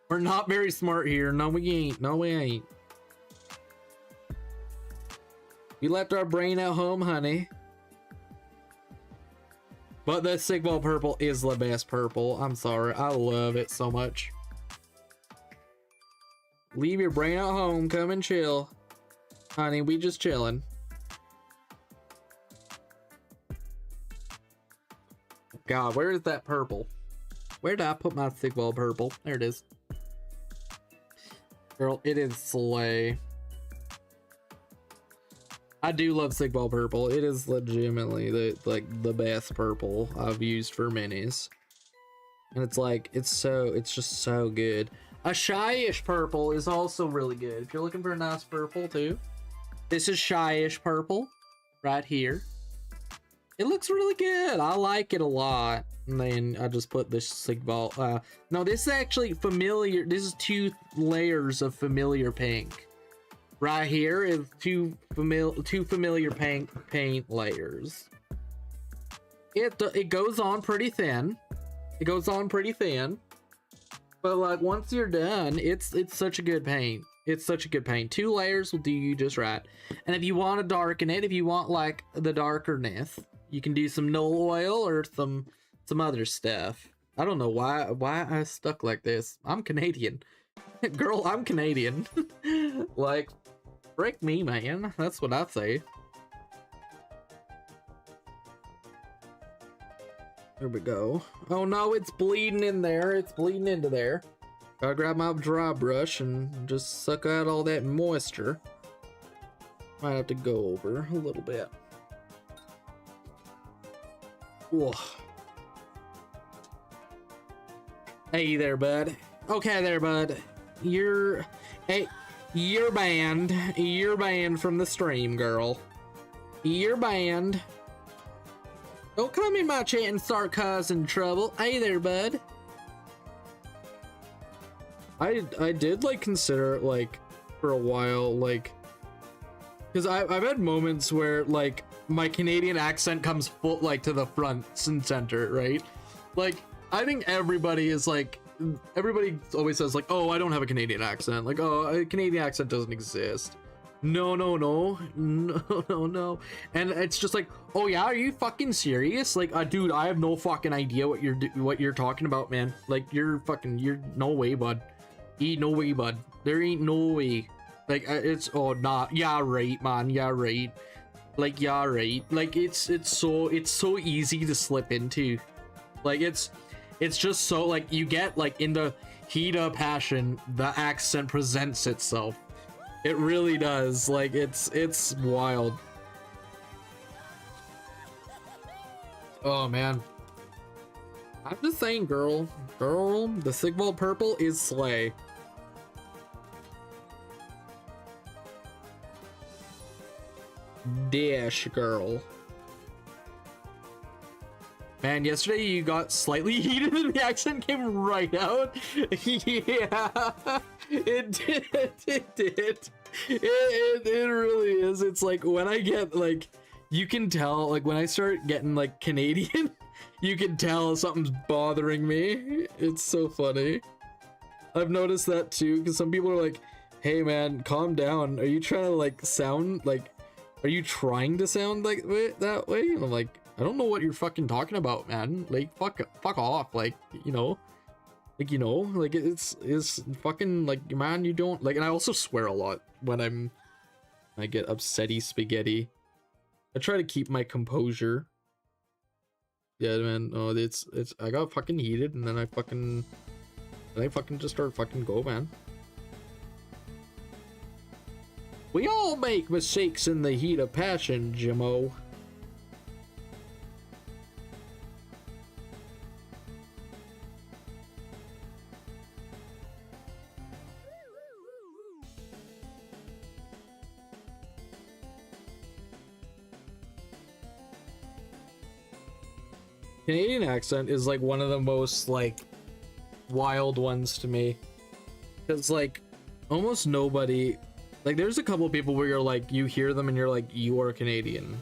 We're not very smart here. No, we ain't. No, we ain't. We left our brain at home, honey. But the Sigval purple is the best purple. I'm sorry. I love it so much. Leave your brain at home. Come and chill. Honey, we just chilling. God, where is that purple? Where did I put my Sigval purple? There it is. Girl, it is slay. I do love Sigval purple. It is legitimately the best purple I've used for minis. And it's like, it's just so good. A shyish purple is also really good. If you're looking for a nice purple too. This is shyish purple right here. It looks really good. I like it a lot. And then I just put this Sigval. No, this is actually familiar. This is 2 layers of familiar pink. Right here is two familiar paint layers. It goes on pretty thin. It goes on pretty thin. But like once you're done, it's such a good paint. It's such a good paint. 2 layers will do you just right. And if you want to darken it, if you want like the darkerness, you can do some Null oil or some other stuff. I don't know why I stuck like this. I'm Canadian. Girl, I'm Canadian. Like, break me, man. That's what I say. There we go. Oh no, it's bleeding in there. It's bleeding into there. Gotta grab my dry brush and just suck out all that moisture. Might have to go over a little bit. Ugh. Hey there, bud. Okay there, bud. You're banned. You're banned from the stream, girl. You're banned. Don't come in my chat and start causing trouble. Hey there, bud. I did like consider like for a while, like, because I've had moments where like my Canadian accent comes full like to the front and center, right? Like I think everybody is like, everybody always says like, oh, I don't have a Canadian accent. Like, oh, a Canadian accent doesn't exist. No. And it's just like, oh yeah, are you fucking serious? Like, dude, I have no fucking idea what you're talking about, man. Like, you're no way, bud. No way, bud. There ain't no way. Like, it's, oh, nah, yeah, right, man, yeah, right. Like, yeah, right. Like, it's so easy to slip into. Like, it's just so, like, you get, like, in the heat of passion, the accent presents itself. It really does. Like, it's wild. Oh, man. I'm just saying, girl, the Sigvald purple is slay. Dash, girl. Man, yesterday you got slightly heated and the accent came right out. Yeah, it did. It really is. It's like when I get like, you can tell, like when I start getting like Canadian, you can tell something's bothering me. It's so funny. I've noticed that too, because some people are like, hey man, calm down. Are you trying to like sound like, are you trying to sound like that way? And I'm like, I don't know what you're fucking talking about, man. Like, fuck off. Like, like it's fucking like, man, you don't like. And I also swear a lot when I get upsetty spaghetti. I try to keep my composure. Yeah, man. Oh, it's I got fucking heated, and then I fucking just start fucking go, man. We all make mistakes in the heat of passion, Jimmo. Canadian accent is like one of the most like wild ones to me, because like almost nobody, like there's a couple people where you're like, you hear them and you're like, you are Canadian,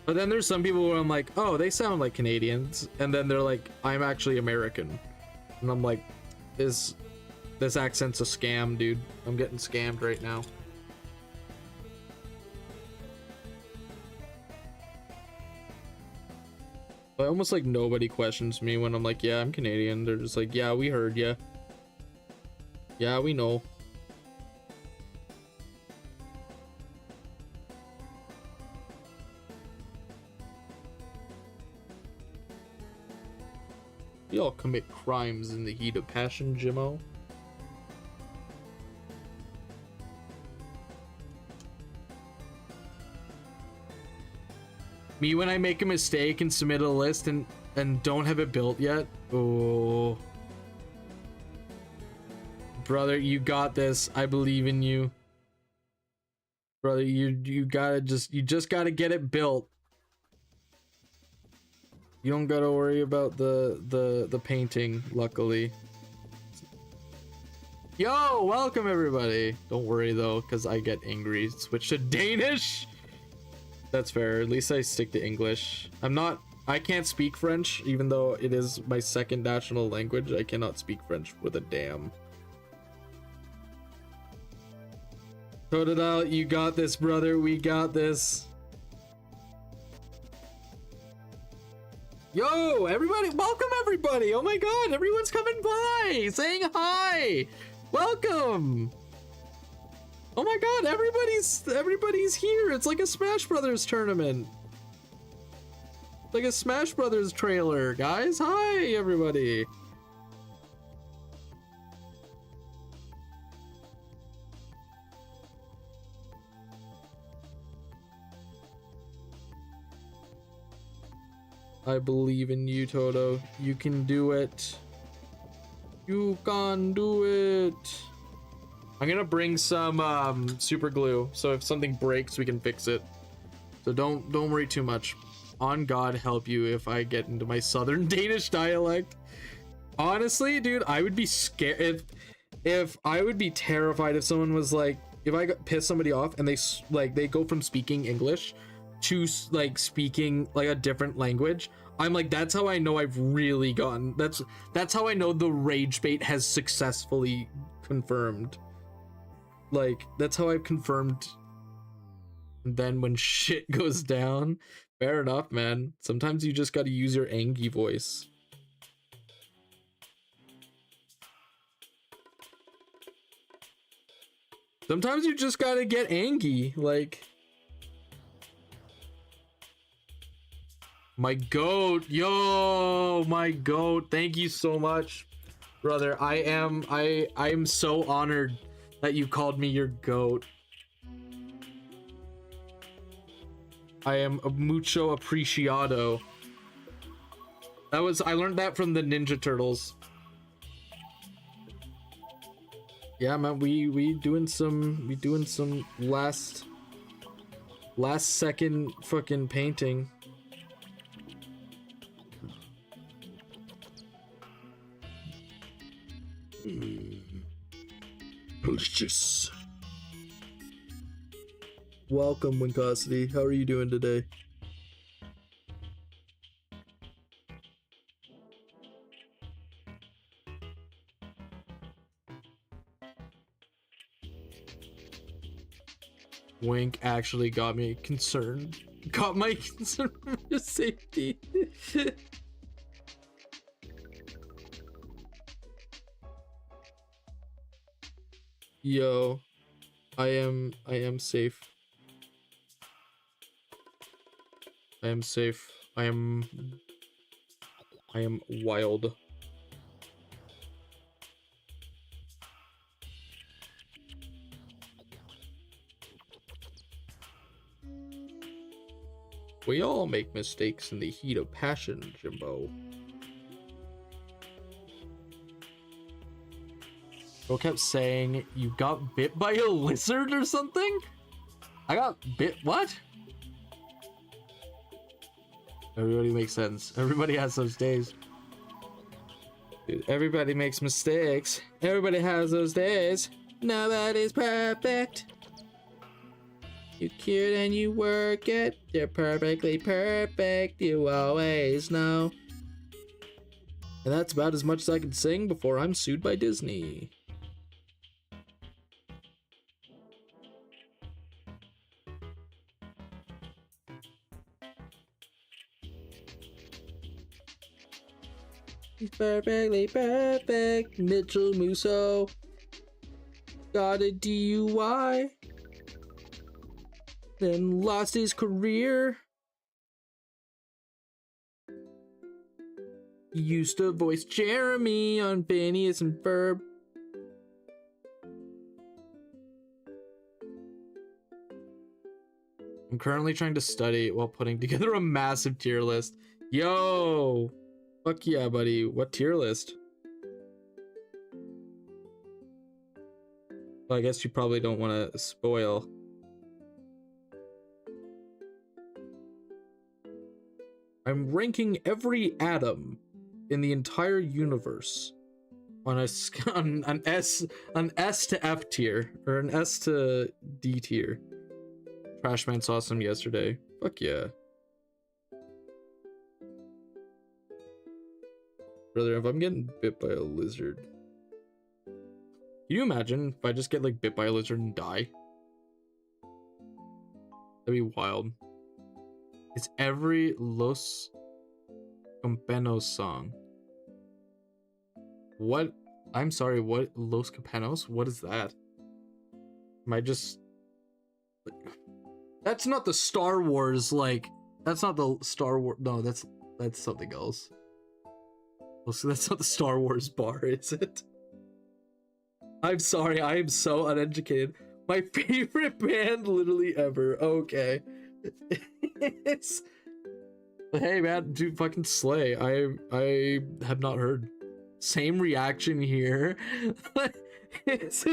but then there's some people where I'm like, oh, they sound like Canadians, and then they're like, I'm actually American, and I'm like, this accent's a scam, dude. I'm getting scammed right now. But almost like nobody questions me when I'm like, yeah, I'm Canadian. They're just like, yeah, we heard ya. Yeah, we know. We all commit crimes in the heat of passion, Jimmo. Me when I make a mistake and submit a list and don't have it built yet. Oh. Brother, you got this. I believe in you. Brother, you just gotta get it built. You don't gotta worry about the painting, luckily. Yo, welcome everybody. Don't worry though, because I get angry. Switch to Danish. That's fair. At least I stick to English. I can't speak French, even though it is my second national language. I cannot speak French with a damn. Totodile, you got this, brother. We got this. Yo, everybody, welcome everybody. Oh my god, everyone's coming by, saying hi. Welcome. Oh my god, everybody's here. It's like a Smash Brothers tournament. Like a Smash Brothers trailer, guys. Hi, everybody. I believe in you, Toto. You can do it. You can do it. I'm gonna bring some super glue, so if something breaks, we can fix it. So don't worry too much. On God help you if I get into my southern Danish dialect. Honestly, dude, I would be scared if I would be terrified if someone was like, if I got pissed somebody off and they go from speaking English to like speaking like a different language. I'm like, that's how I know I've really gotten. That's how I know the rage bait has successfully confirmed. Like, that's how I've confirmed. And then when shit goes down, fair enough, man. Sometimes you just gotta use your Angie voice. Sometimes you just gotta get Angie, like. My goat, yo, my goat. Thank you so much, brother. I am so honored that you called me your goat. I am mucho apreciado. I learned that from the Ninja Turtles. Yeah, man, we doing some last second fucking painting. Delicious. Welcome, Wincosity. How are you doing today? Wink actually got me concerned. Got my concern for your safety. Yo, I am safe. I am safe. I am wild. We all make mistakes in the heat of passion, Jimbo. Bro kept saying, you got bit by a lizard or something? I got bit, what? Everybody makes sense. Everybody has those days. Dude, everybody makes mistakes. Everybody has those days. Nobody's perfect. You cute and you work it. You're perfectly perfect. You always know. And that's about as much as I can sing before I'm sued by Disney. He's perfectly perfect. Mitchell Musso got a DUI, then lost his career. He used to voice Jeremy on Phineas and Ferb. I'm currently trying to study while putting together a massive tier list. Yo! Fuck yeah, buddy. What tier list? Well, I guess you probably don't want to spoil. I'm ranking every atom in the entire universe on an S to F tier, or an S to D tier. Trashman saw some yesterday. Fuck yeah. Brother, if I'm getting bit by a lizard, can you imagine if I just get like bit by a lizard and die? That'd be wild. It's every Los Campanos song. What? I'm sorry, what? Los Campanos? What is that? Am I just... That's not the Star Wars, like... That's not the Star Wars... No, that's something else. So that's not the Star Wars bar, is it? I'm sorry, I am so uneducated. My favorite band literally ever. Okay. But hey, man, dude, fucking slay. I have not heard. Same reaction here. It's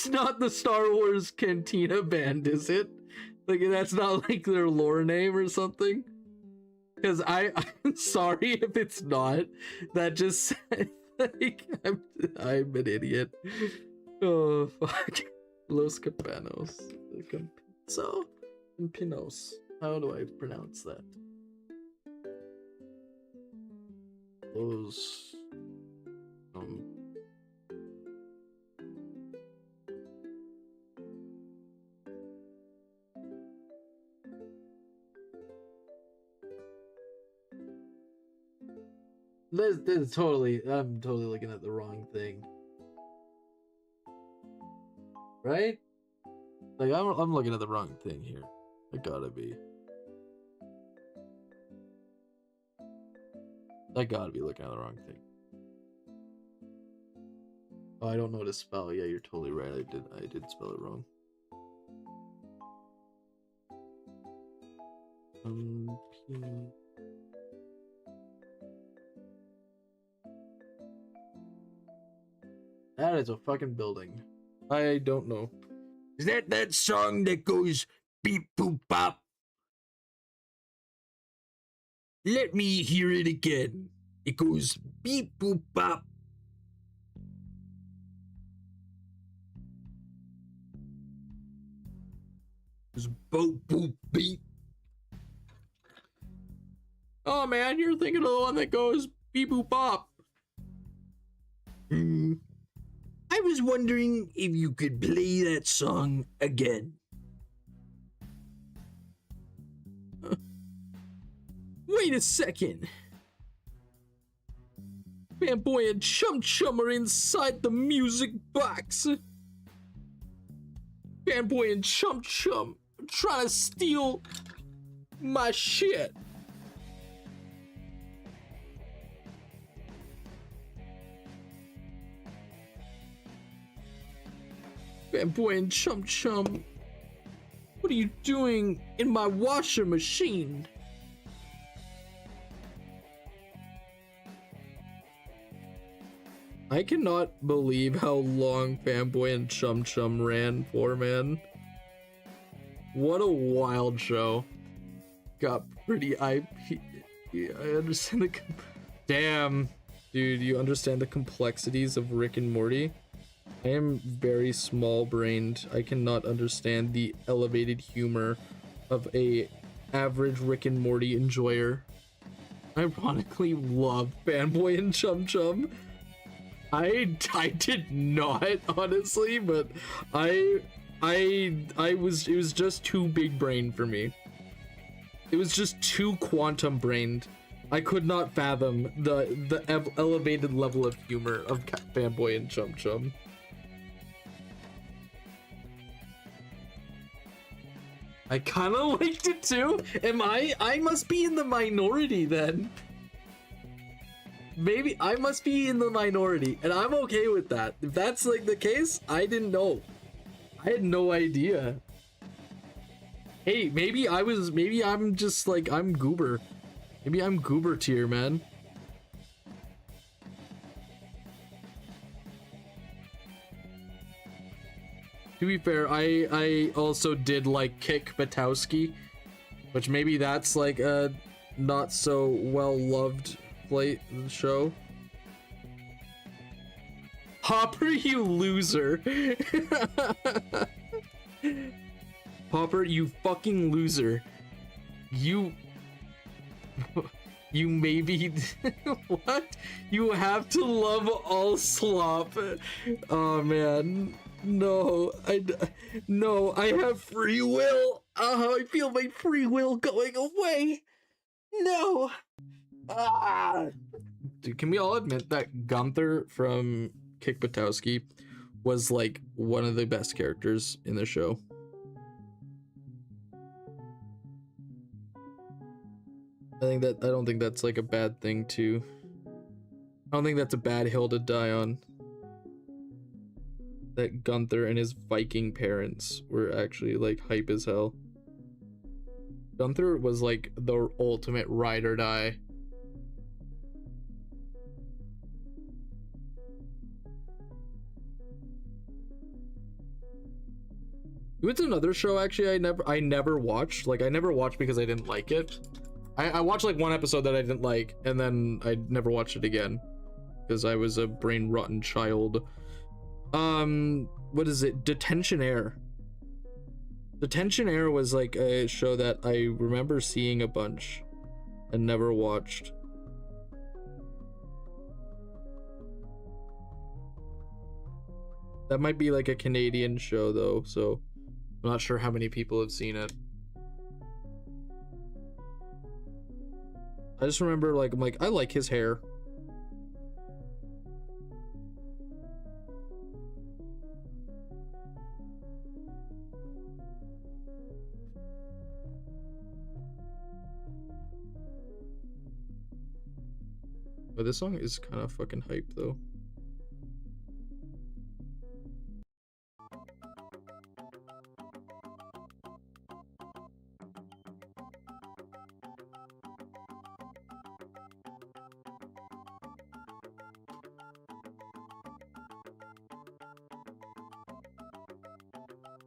not the Star Wars Cantina band, is it? Like, that's not like their lore name or something? Because I'm sorry if it's not. That just like I'm an idiot. Oh fuck. Los Cabanos. So Pinos. How do I pronounce that? Los This is totally, I'm totally looking at the wrong thing. Right? Like, I'm looking at the wrong thing here. It gotta be. I gotta be looking at the wrong thing. Oh, I don't know how to spell. Yeah, you're totally right. I did spell it wrong. That is a fucking building. I don't know. Is that song that goes beep boop bop? Let me hear it again. It goes beep boop bop. It's boop boop beep. Oh man, you're thinking of the one that goes beep boop bop. I was wondering if you could play that song again. Wait a second. Fanboy and Chum Chum are inside the music box. Fanboy and Chum Chum are trying to steal my shit. Fanboy and Chum Chum, what are you doing in my washer machine? I cannot believe how long Fanboy and Chum Chum ran for, man. What a wild show. Got pretty IP. Yeah, I understand the. Damn, dude, you understand the complexities of Rick and Morty? I am very small-brained. I cannot understand the elevated humor of a average Rick and Morty enjoyer. I ironically love Fanboy and Chum Chum. I did not, honestly, but I was, it was just too big brain for me. It was just too quantum brained. I could not fathom the elevated level of humor of Fanboy and Chum Chum. I kind of liked it too. I must be in the minority then. Maybe I must be in the minority, and I'm okay with that. If that's like the case, I didn't know. I had no idea. Hey, maybe I'm just like, I'm goober. Maybe I'm goober tier, man. To be fair, I also did like Kick Batowski, which maybe that's like a not so well loved play show. Hopper, you loser. Hopper, you fucking loser. You maybe what? You have to love all slop. Oh man. No, I have free will. I feel my free will going away. No. Dude, can we all admit that Gunther from Kick Batowski was like one of the best characters in the show? I don't think that's like a bad thing to. I don't think that's a bad hill to die on. That Gunther and his Viking parents were actually like hype as hell. Gunther was like the ultimate ride or die. It's another show actually I never watched. Like I never watched because I didn't like it. I watched like one episode that I didn't like, and then I never watched it again because I was a brain rotten child. What is it? Detention Air. Detention Air was like a show that I remember seeing a bunch and never watched. That might be like a Canadian show though, so I'm not sure how many people have seen it. I just remember like I'm like I like his hair. But this song is kind of fucking hype though.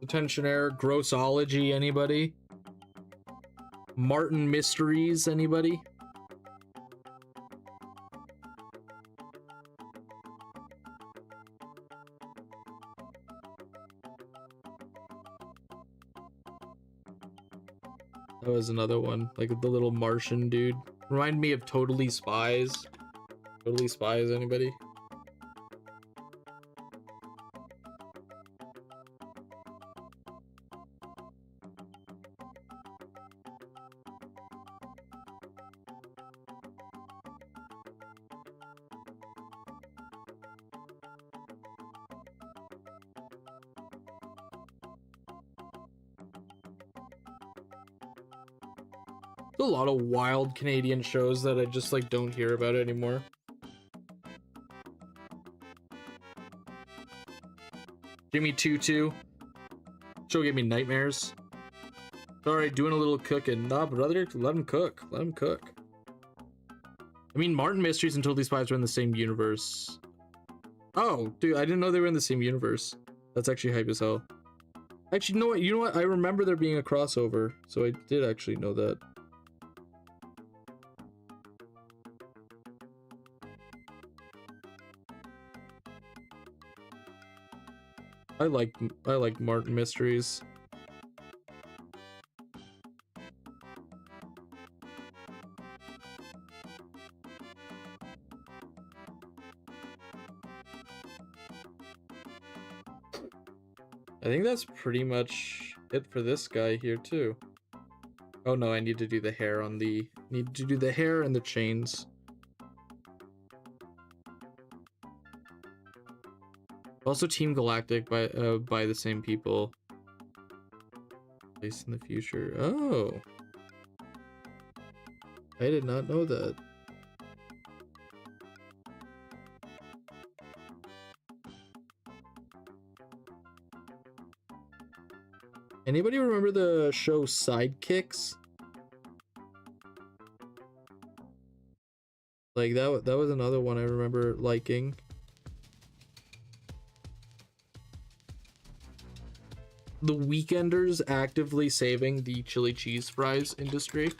Tensionaire, Grossology, anybody? Martin Mysteries, anybody? That was another one, like the little Martian dude. Remind me of Totally Spies. Totally Spies, anybody? A lot of wild Canadian shows that I just like don't hear about anymore. Jimmy Tutu. Show gave me nightmares. Sorry, doing a little cooking. Nah, brother, let him cook. Let him cook. I mean, Martin Mysteries and Totally Spies were in the same universe. Oh, dude, I didn't know they were in the same universe. That's actually hype as hell. Actually, you know what? You know what? I remember there being a crossover, so I did actually know that. I like Martin Mysteries. I think that's pretty much it for this guy here too. Oh no, I need to do the hair on the need to do the hair and the chains. Also Team Galactic by the same people. Place in the future. Oh. I did not know that. Anybody remember the show Sidekicks? Like that was another one I remember liking. The Weekenders actively saving the chili cheese fries industry.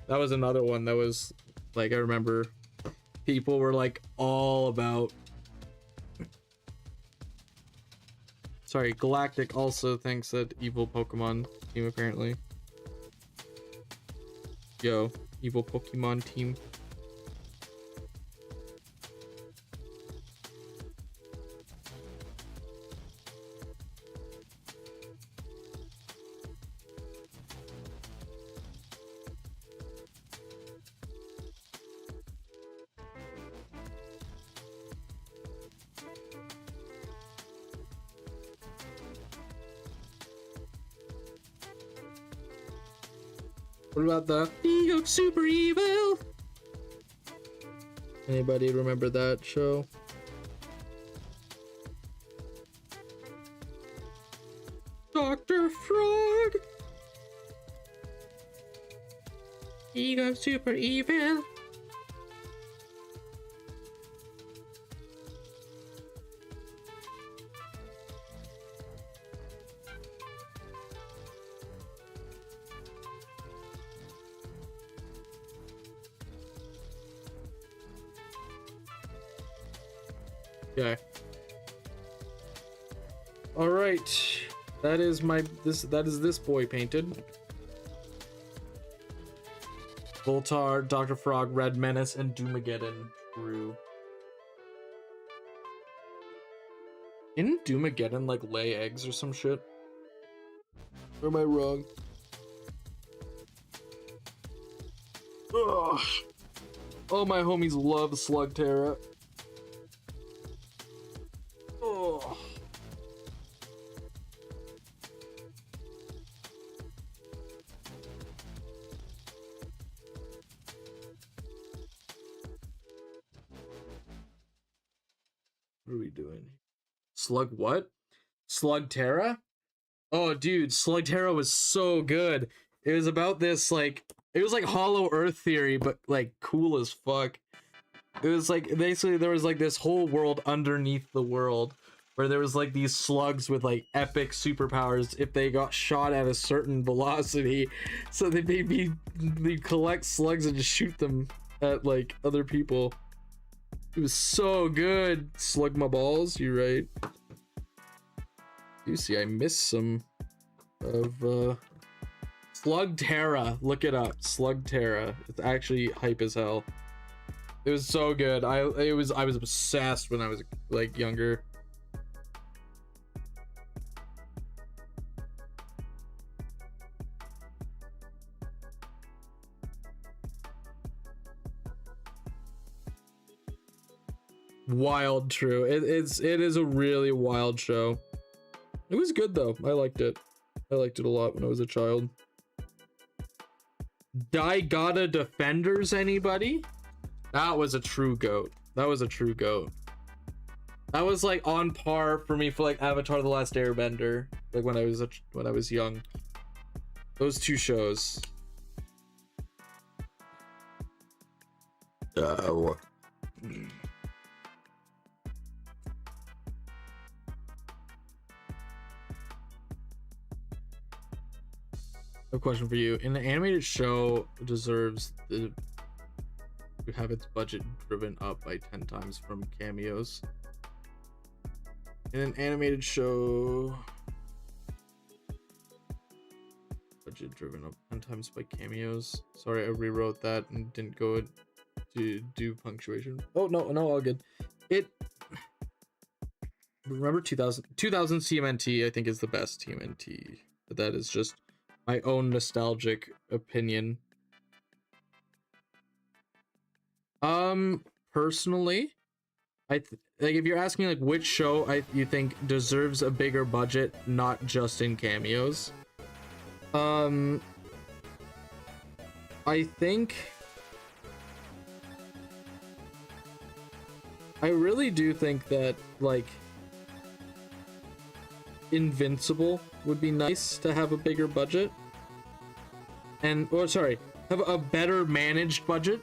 That was another one that was like I remember people were like all about. Sorry, Galactic also thinks that evil Pokemon team apparently. Yo, evil Pokemon team. What about the League of Super Evil? Anybody remember that show? Dr. Frog. Ego super evil. Okay. All right. That is this boy painted. Voltar, Dr. Frog, Red Menace, and Doomageddon Brew. Didn't Doomageddon like lay eggs or some shit? Or am I wrong? Ugh. All my homies love Slugterra. Oh. What are we doing? Slug what? Slugterra? Oh, dude, Slugterra was so good. It was about this, like, it was like Hollow Earth theory, but like cool as fuck. It was like, basically there was like this whole world underneath the world where there was like these slugs with like epic superpowers if they got shot at a certain velocity. So they'd collect slugs and just shoot them at like other people. It was so good. Slug my balls, you right. You see, I missed some of Slugterra. Look it up. Slugterra. It's actually hype as hell. It was so good. I was obsessed when I was like younger. Wild true. It is a really wild show. It was good though. I liked it. I liked it a lot when I was a child. Daigata Defenders, anybody? That was a true goat. That was a true goat. That was like on par for me for like Avatar: The Last Airbender, like when I was young. Those two shows. A question for you. An animated show deserves to have its budget driven up by 10 times from cameos. In an animated show, budget driven up 10 times by cameos. Sorry, I rewrote that and didn't go to do punctuation. Oh, no, all good. Remember 2000 TMNT, I think, is the best TMNT. But that is just my own nostalgic opinion. Personally, like if you're asking like which show you think deserves a bigger budget, not just in cameos, I really do think that like Invincible would be nice to have a bigger budget, and have a better managed budget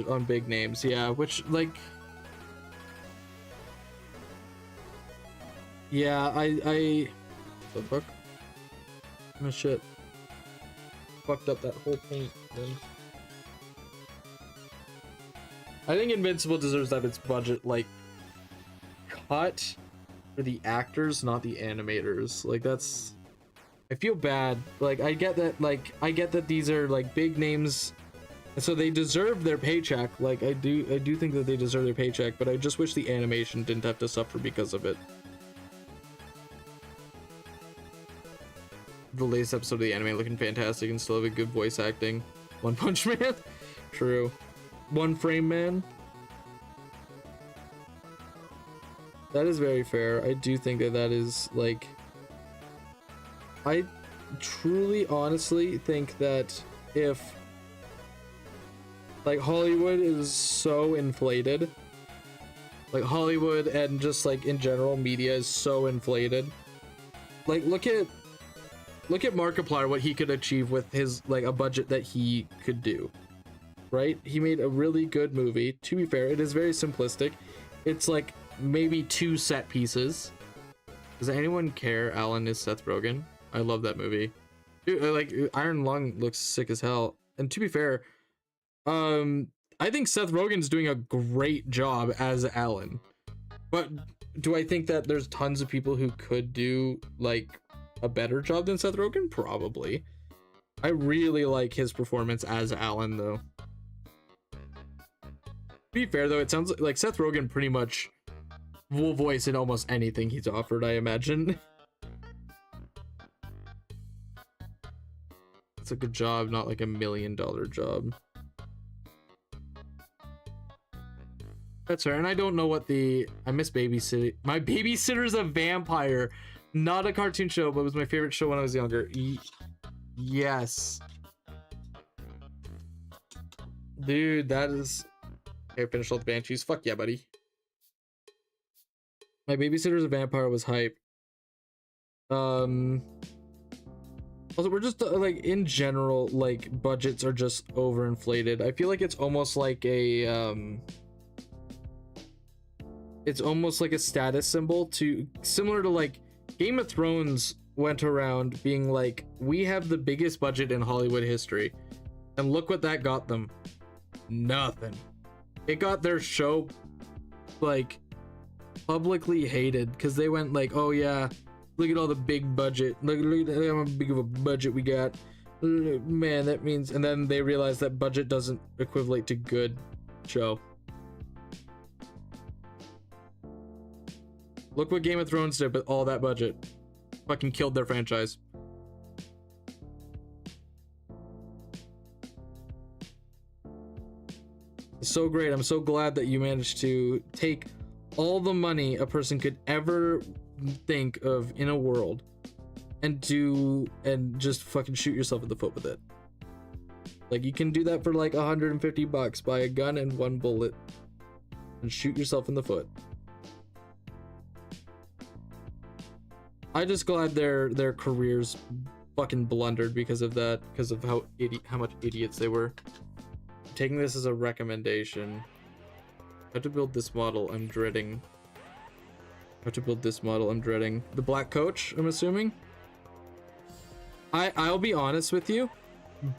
on big names. Yeah, which like, yeah, I the fuck, oh shit, fucked up that whole paint, man. I think Invincible deserves to have its budget like cut for the actors, not the animators. Like that's, I feel bad. Like I get that these are like big names, and so they deserve their paycheck. Like I do think that they deserve their paycheck, but I just wish the animation didn't have to suffer because of it. The latest episode of the anime looking fantastic and still have a good voice acting. One Punch Man. True. One Frame Man. That is very fair. I do think that is like, I truly honestly think that if like Hollywood is so inflated, like Hollywood and just like in general media is so inflated, like look at look at Markiplier, what he could achieve with his, like, a budget that he could do, right? He made a really good movie. To be fair, it is very simplistic. It's like maybe 2 set pieces. Does anyone care Alan is Seth Rogen? I love that movie. Dude, like, Iron Lung looks sick as hell. And to be fair, I think Seth Rogen's doing a great job as Alan. But do I think that there's tons of people who could do, like, a better job than Seth Rogen? Probably. I really like his performance as Alan, though. To be fair, though, it sounds like Seth Rogen pretty much will voice in almost anything he's offered, I imagine. It's a good job, not like $1 million job. That's fair, and I don't know what I miss babysitting. My babysitter's a vampire. Not a cartoon show, but it was my favorite show when I was younger. Yes. Dude, that is... Okay, I finished all the Banshees. Fuck yeah, buddy. My babysitter's a vampire was hype. Also, we're just, like, in general, like, budgets are just overinflated. I feel like it's almost like a, it's almost like a status symbol similar to, like, Game of Thrones went around being like, we have the biggest budget in Hollywood history. And look what that got them. Nothing. It got their show, like, publicly hated because they went like, oh yeah, look at all the big budget. Look at how big of a budget we got. Man, that means... And then they realized that budget doesn't equivalent to good show. Look what Game of Thrones did with all that budget. Fucking killed their franchise. It's so great. I'm so glad that you managed to take all the money a person could ever think of in a world and just fucking shoot yourself in the foot with it. Like, you can do that for like $150. Buy a gun and 1 bullet and shoot yourself in the foot. I'm just glad their careers fucking blundered because of that, because of how much idiots they were. I'm taking this as a recommendation. How to build this model, I'm dreading. How to build this model, I'm dreading. The black coach, I'm assuming. I'll be honest with you.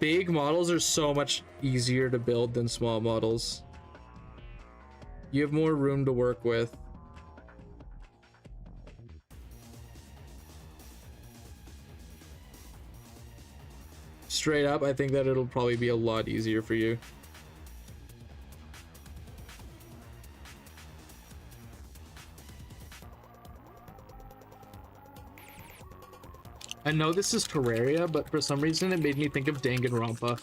Big models are so much easier to build than small models. You have more room to work with. Straight up, I think that it'll probably be a lot easier for you. I know this is Terraria, but for some reason it made me think of Danganronpa.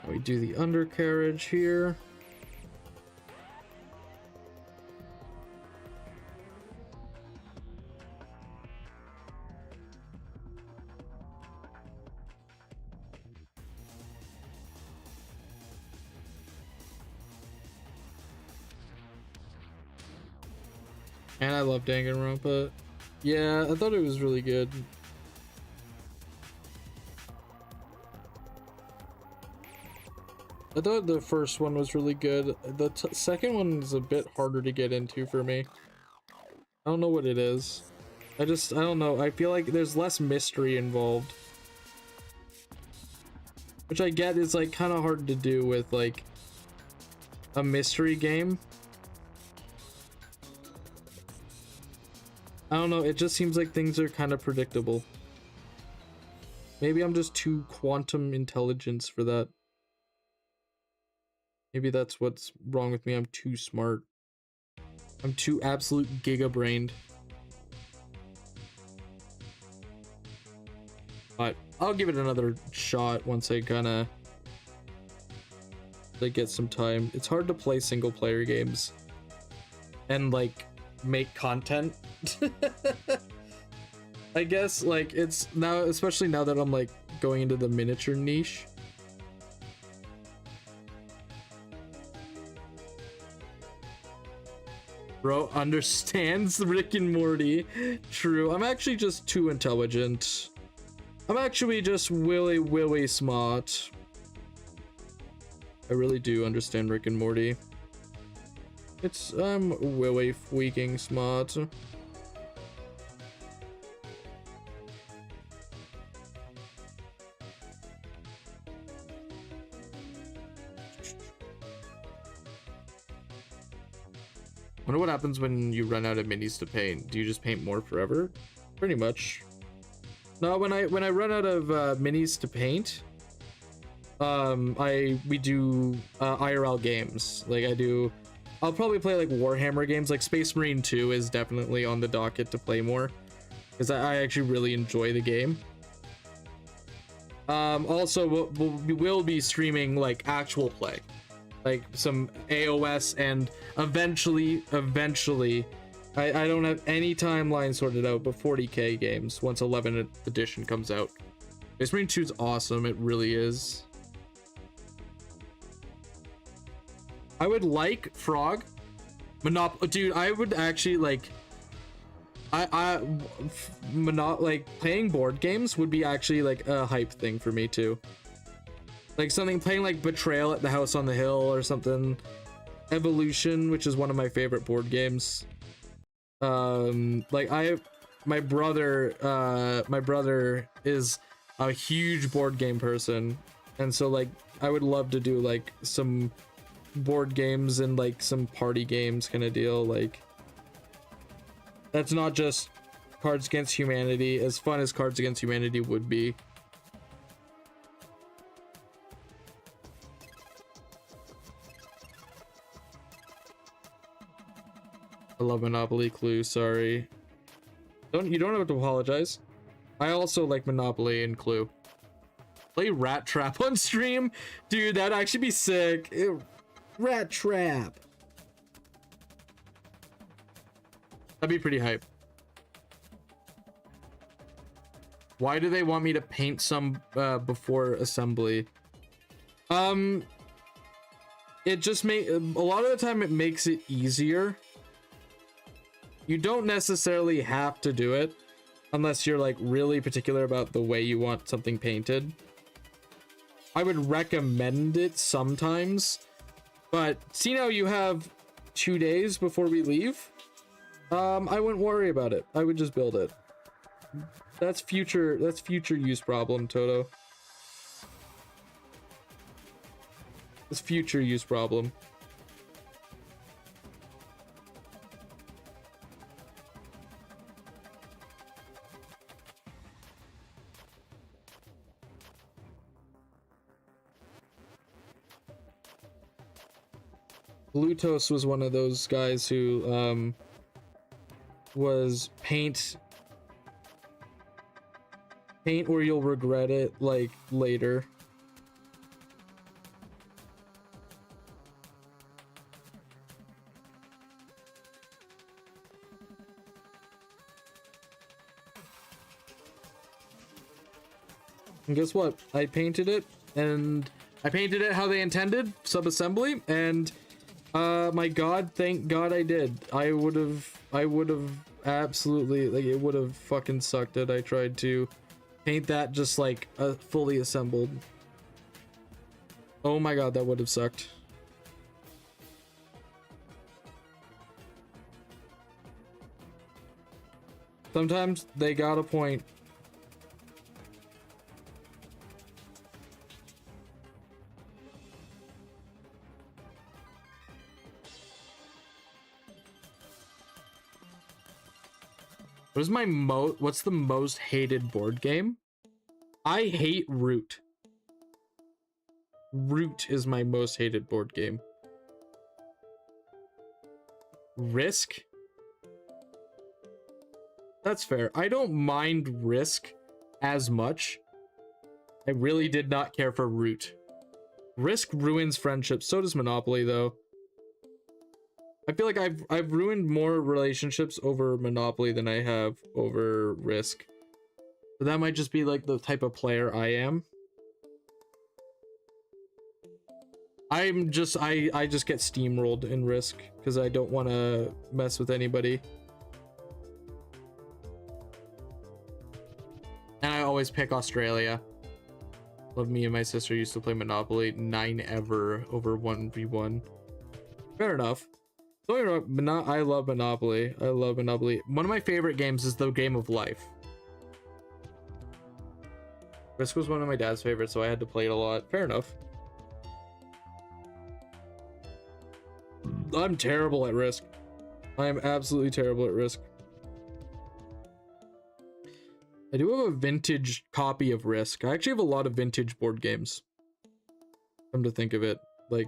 We do the undercarriage here. And I love Danganronpa. Yeah, I thought it was really good. I thought the first one was really good. The second one is a bit harder to get into for me. I don't know what it is. I don't know. I feel like there's less mystery involved. Which I get is like kind of hard to do with like a mystery game. I don't know. It just seems like things are kind of predictable. Maybe I'm just too quantum intelligence for that. Maybe that's what's wrong with me. I'm too smart. I'm too absolute giga-brained. But I'll give it another shot once I kind of get some time. It's hard to play single player games and like make content. I guess like it's now, especially now that I'm like going into the miniature niche. Bro understands Rick and Morty. True. I'm actually just too intelligent. I'm actually just willy smart. I really do understand Rick and Morty. I'm willy freaking smart. Wonder what happens when you run out of minis to paint. Do you just paint more forever? Pretty much. No, when I run out of minis to paint, we do IRL games. Like I'll probably play like Warhammer games. Like Space Marine 2 is definitely on the docket to play more, because I actually really enjoy the game. Also we will be streaming like actual play, like some AOS, and eventually I don't have any timeline sorted out, but 40k games once 11th edition comes out. Space Marine 2 is awesome, it really is. I would like Frog dude. I would actually like like playing board games would be actually like a hype thing for me too. Like something playing like Betrayal at the House on the Hill or something. Evolution, which is one of my favorite board games. Like my brother is a huge board game person, and so like I would love to do like some board games and like some party games kind of deal. Like that's not just Cards Against Humanity, as fun as Cards Against Humanity would be. I love Monopoly. Clue, sorry. You don't have to apologize. I also like Monopoly and Clue. Play Rat Trap on stream? Dude, that'd actually be sick. Ew. Rat Trap. That'd be pretty hype. Why do they want me to paint some before assembly? It just a lot of the time it makes it easier. You don't necessarily have to do it unless you're like really particular about the way you want something painted. I would recommend it sometimes, but see, now you have 2 days before we leave. I wouldn't worry about it. I would just build it. That's future use problem, Toto. It's future use problem. Blutos was one of those guys who was paint or you'll regret it like later. And guess what? I painted it, and I painted it how they intended, sub-assembly, and my god, thank god I did. I would have absolutely, like, it would have fucking sucked it. I tried to paint that just like fully assembled. Oh my god, that would have sucked. Sometimes they got a point. What's the most hated board game? I hate Root. Root is my most hated board game. Risk? That's fair. I don't mind Risk as much I really did not care for Root. Risk ruins friendships. So does Monopoly, though. I feel like I've ruined more relationships over Monopoly than I have over Risk. But that might just be like the type of player I am. I just get steamrolled in Risk because I don't want to mess with anybody. And I always pick Australia. Love, me and my sister used to play Monopoly 9 ever over 1v1. Fair enough. Don't get me wrong, I love Monopoly. I love Monopoly. One of my favorite games is the Game of Life. Risk was one of my dad's favorites, so I had to play it a lot. Fair enough. I'm terrible at Risk. I am absolutely terrible at Risk. I do have a vintage copy of Risk. I actually have a lot of vintage board games. Come to think of it, like,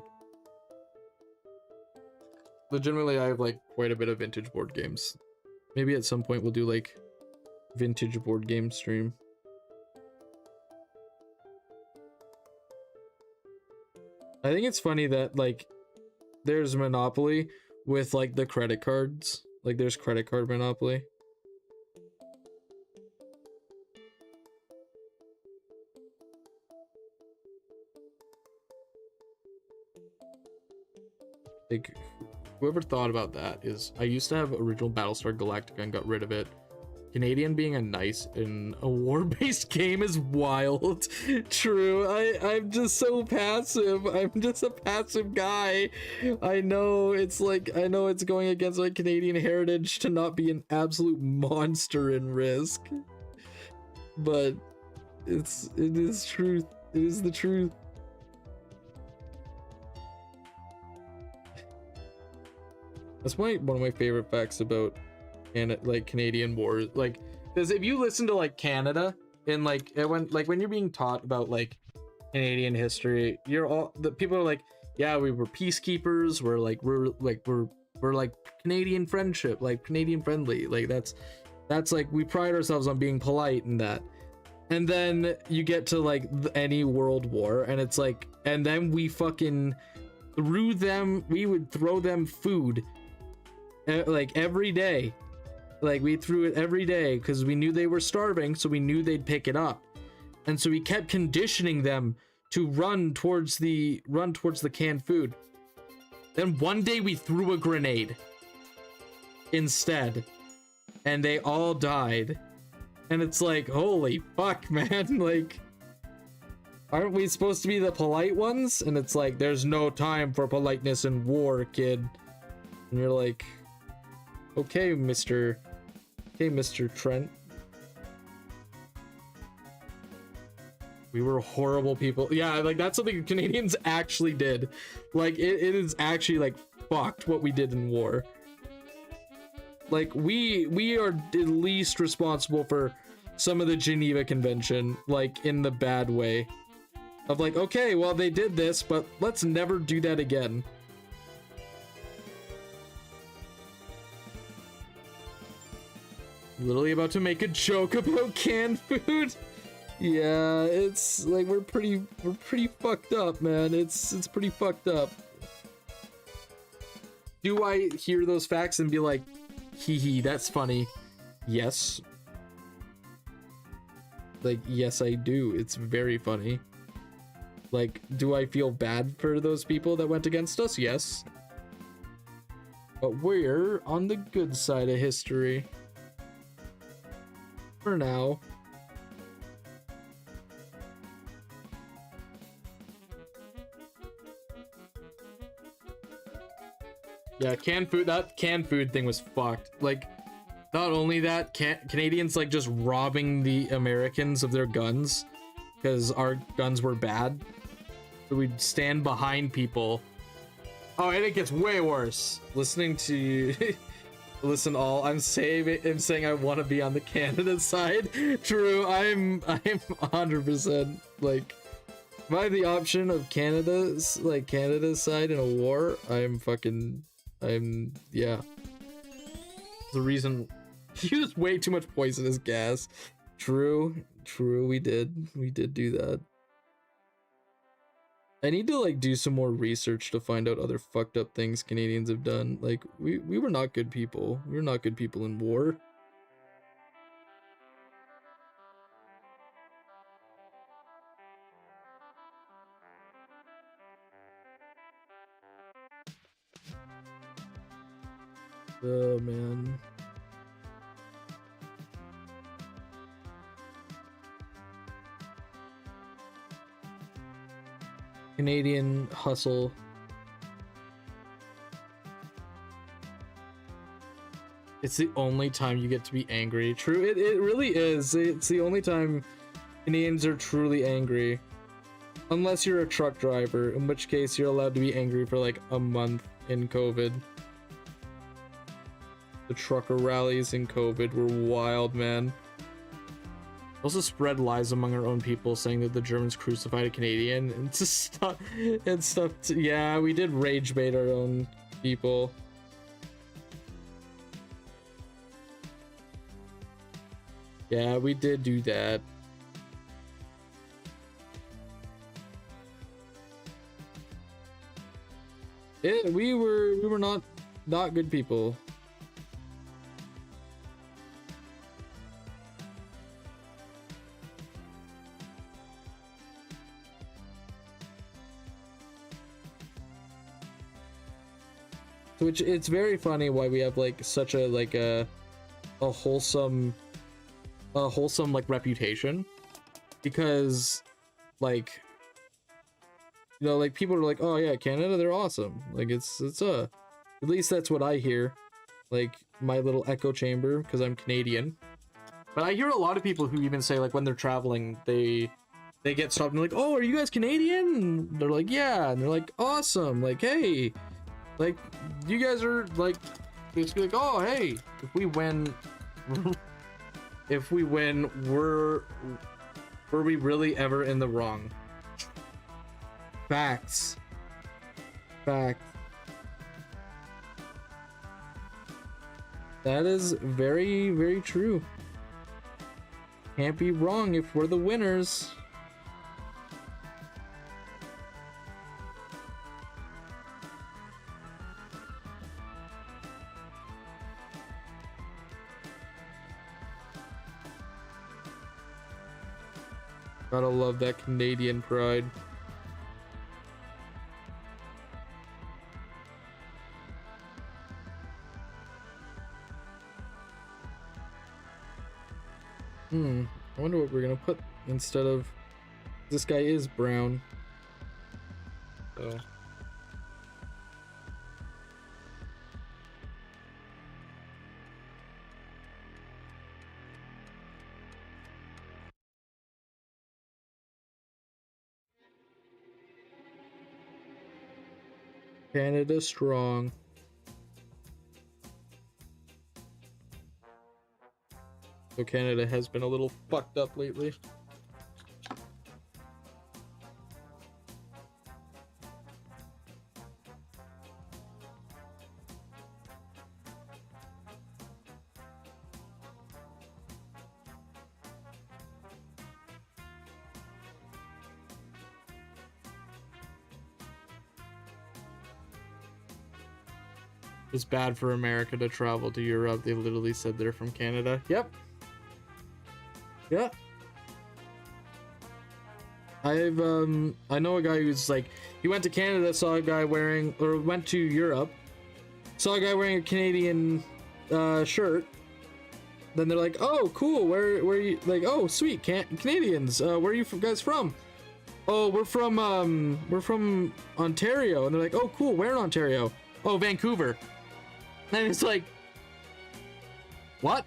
legitimately, I have like quite a bit of vintage board games. Maybe at some point we'll do like vintage board game stream. I think it's funny that like there's Monopoly with like the credit cards. Like there's credit card Monopoly. Like, whoever thought about that is, I used to have original Battlestar Galactica and got rid of it. Canadian being a nice in a war-based game is wild. True, I'm just so passive. I'm just a passive guy. I know it's like, I know it's going against my Canadian heritage to not be an absolute monster in Risk. But it is truth. It is the truth. That's one of my favorite facts about like Canadian wars, like, because if you listen to like Canada and like when you're being taught about like Canadian history, the people are like, yeah, we were peacekeepers, we're like Canadian friendship, like Canadian friendly, like that's like, we pride ourselves on being polite and that. And then you get to like any world war and it's like, and then we fucking we would throw them food like every day. Like we threw it every day because we knew they were starving, so we knew they'd pick it up. And so we kept conditioning them to run towards the canned food. Then one day we threw a grenade instead and they all died. And it's like, holy fuck, man, like, aren't we supposed to be the polite ones? And it's like, there's no time for politeness in war, kid. And you're like, okay, Mr. Trent. We were horrible people. Yeah, like that's something Canadians actually did. Like it is actually like fucked what we did in war. Like we are at least responsible for some of the Geneva Convention, like in the bad way. Of like, okay, well they did this, but let's never do that again. Literally about to make a joke about canned food. Yeah, it's like we're pretty fucked up, man. It's pretty fucked up. Do I hear those facts and be like, hee hee, that's funny? Yes. Like, yes, I do. It's very funny. Like, do I feel bad for those people that went against us? Yes. But we're on the good side of history. For now. Yeah, that canned food thing was fucked. Like, not only that, Canadians like just robbing the Americans of their guns because our guns were bad. So we'd stand behind people. Oh, and it gets way worse. Listening to listen, I'm saying I want to be on the Canada side. True, I'm 100% like, if I have the option of Canada's side in a war, yeah. The reason, he used way too much poisonous gas. True, True, we did do that. I need to like do some more research to find out other fucked up things Canadians have done. Like we were not good people. We were not good people in war. Oh man. Canadian hustle. It's the only time you get to be angry. True, it really is. It's the only time Canadians are truly angry. Unless you're a truck driver, in which case you're allowed to be angry for like a month in COVID. The trucker rallies in COVID were wild, man. Also spread lies among our own people saying that the Germans crucified a Canadian and stuff. Yeah, we did rage bait our own people. Yeah, we did do that. We were not good people. Which it's very funny why we have like such a like a wholesome like reputation, because like, you know, like people are like, oh yeah, Canada, they're awesome. Like it's at least that's what I hear, like my little echo chamber, because I'm Canadian. But I hear a lot of people who even say like when they're traveling, they get stopped and they're like, oh, are you guys Canadian? And they're like, yeah, and they're like, awesome, like, hey, like you guys are like basically like, oh hey, if we win were we really ever in the wrong? Facts. That is very, very true. Can't be wrong if we're the winners. Gotta love that Canadian pride. I wonder what we're gonna put instead of... This guy is brown. So... Canada strong. So Canada has been a little fucked up lately. It's bad for America to travel to Europe. They literally said they're from Canada. Yep. Yeah. I know a guy who's like, he went to Canada, saw a guy wearing, or went to Europe, saw a guy wearing a Canadian shirt. Then they're like, oh, cool. Where are you? Like, oh, sweet. Canadians. Where are you guys from? Oh, we're from Ontario. And they're like, oh, cool. Where in Ontario? Oh, Vancouver. And it's like, what?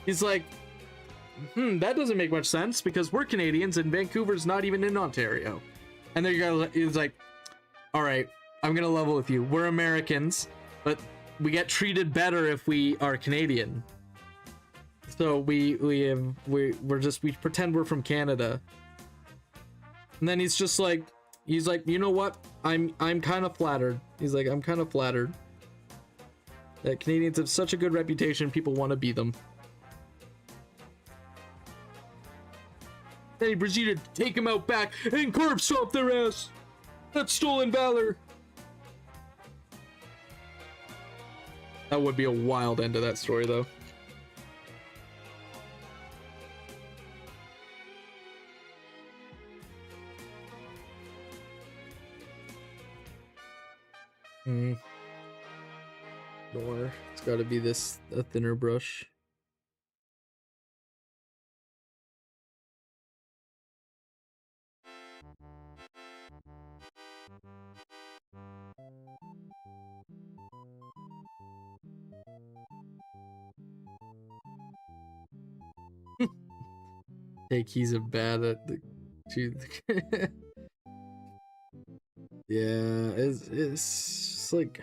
He's like, that doesn't make much sense because we're Canadians and Vancouver's not even in Ontario. And then he's like, all right, I'm gonna level with you. We're Americans, but we get treated better if we are Canadian. So we pretend we're from Canada. And then he's like, you know what? I'm kind of flattered. He's like, I'm kind of flattered that Canadians have such a good reputation. People want to be them. Then he proceeded to take him out back and corpse swap their ass. That's stolen valor. That would be a wild end to that story, though. Or it's got to be a thinner brush. Take he's a bad at the yeah, it's like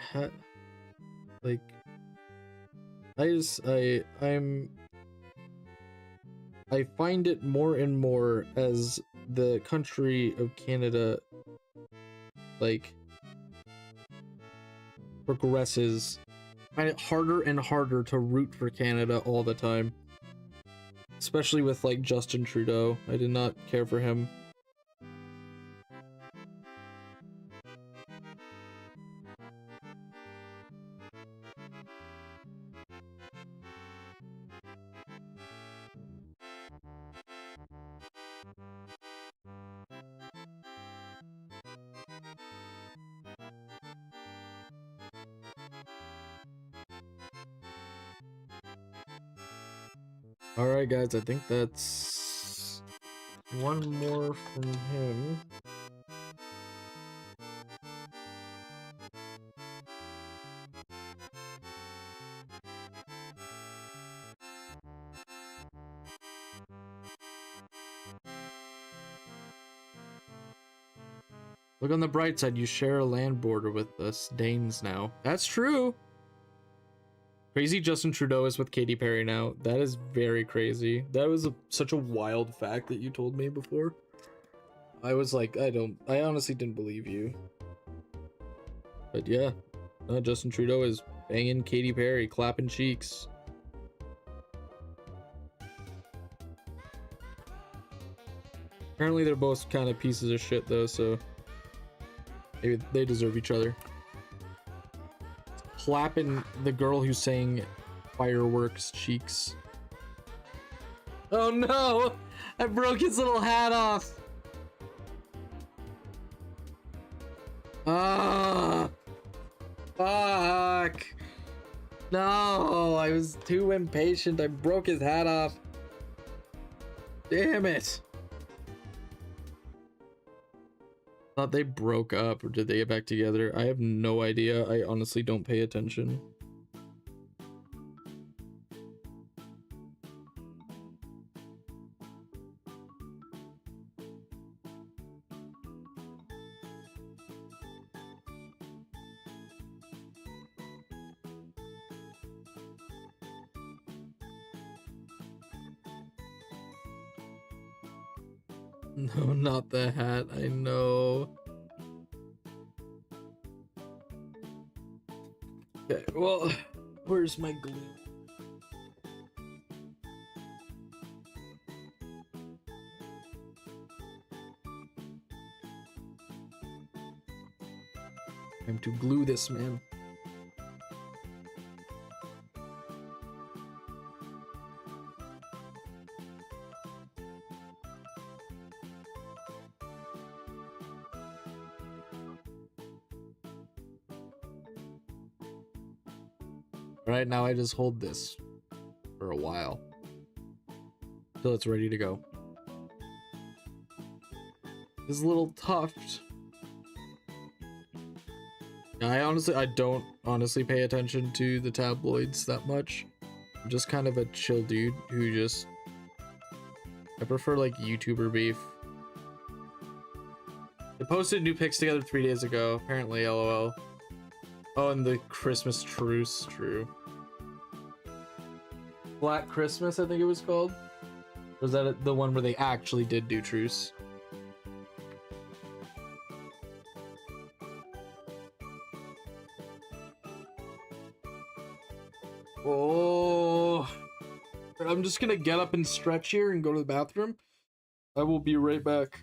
I find it more and more as the country of Canada like progresses. I find it harder and harder to root for Canada all the time. Especially with like Justin Trudeau. I did not care for him. Alright guys, I think that's one more from him. Look on the bright side, you share a land border with us Danes now. That's true! Crazy Justin Trudeau is with Katy Perry now. That is very crazy. That was such a wild fact that you told me before. I was like, I honestly didn't believe you. But yeah, Justin Trudeau is banging Katy Perry, clapping cheeks. Apparently they're both kind of pieces of shit though, so maybe they deserve each other. Clapping the girl who's saying fireworks cheeks. Oh no! I broke his little hat off! Ah! Fuck! No! I was too impatient. I broke his hat off. Damn it! Thought they broke up, or did they get back together? I have no idea. I honestly don't pay attention. No, not the hat. I know. Okay, well, where's my glue? Time to glue this, man. Right now I just hold this for a while till it's ready to go. This little tuft. I don't honestly pay attention to the tabloids that much. I'm just kind of a chill dude who I prefer like YouTuber beef. They posted new pics together 3 days ago, apparently, lol. Oh, and the Christmas truce, true. Black Christmas, I think it was called. Or was that the one where they actually did do truce? Oh, I'm just gonna get up and stretch here and go to the bathroom. I will be right back.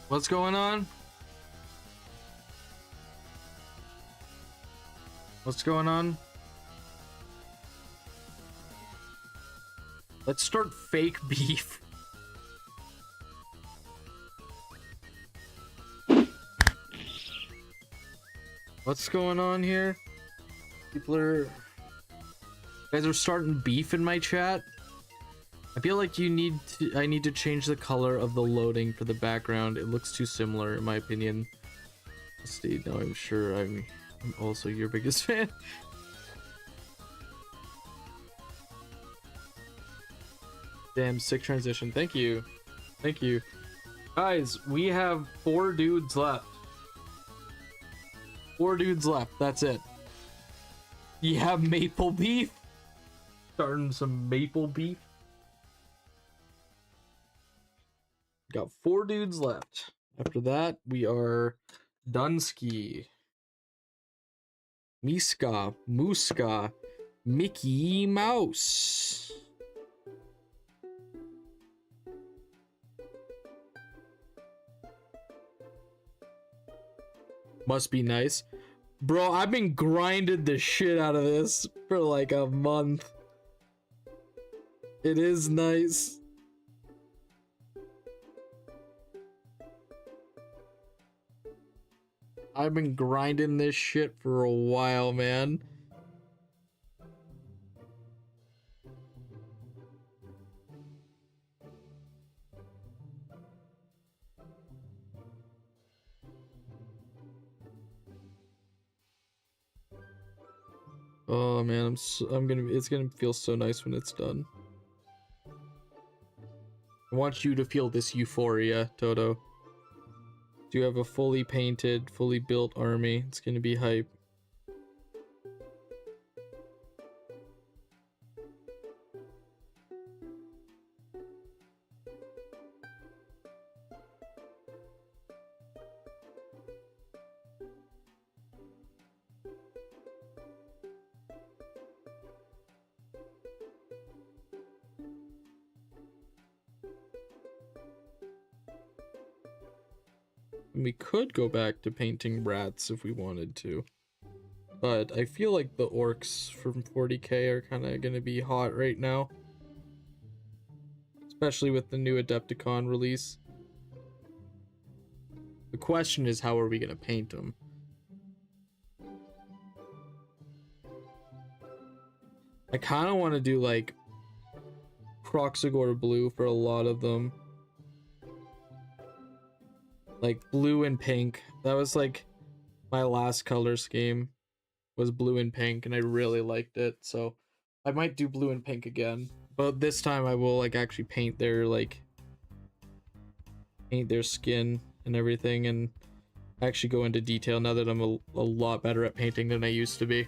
What's going on? What's going on? Let's start fake beef. What's going on here? People are... guys are starting beef in my chat. I feel like I need to change the color of the loading for the background. It looks too similar in my opinion. Steve, now I'm sure I'm also your biggest fan. Damn, sick transition. Thank you. Thank you. Guys, we have 4 dudes left. 4 dudes left. That's it. You have maple beef? Starting some maple beef. Got 4 dudes left. After that, we are Dunsky, Miska, Muska, Mickey Mouse. Must be nice. Bro, I've been grinding the shit out of this for like a month. It is nice. I've been grinding this shit for a while, man. Oh man, it's gonna feel so nice when it's done. I want you to feel this euphoria, Toto. You have a fully painted, fully built army. It's gonna be hype. We could go back to painting rats if we wanted to. But I feel like the orcs from 40k are kind of going to be hot right now. Especially with the new Adepticon release. The question is, how are we going to paint them? I kind of want to do like Proxigor blue for a lot of them. Like blue and pink. That was like my last color scheme was blue and pink, and I really liked it. So I might do blue and pink again, but this time I will like actually paint their skin and everything, and actually go into detail now that I'm a lot better at painting than I used to be.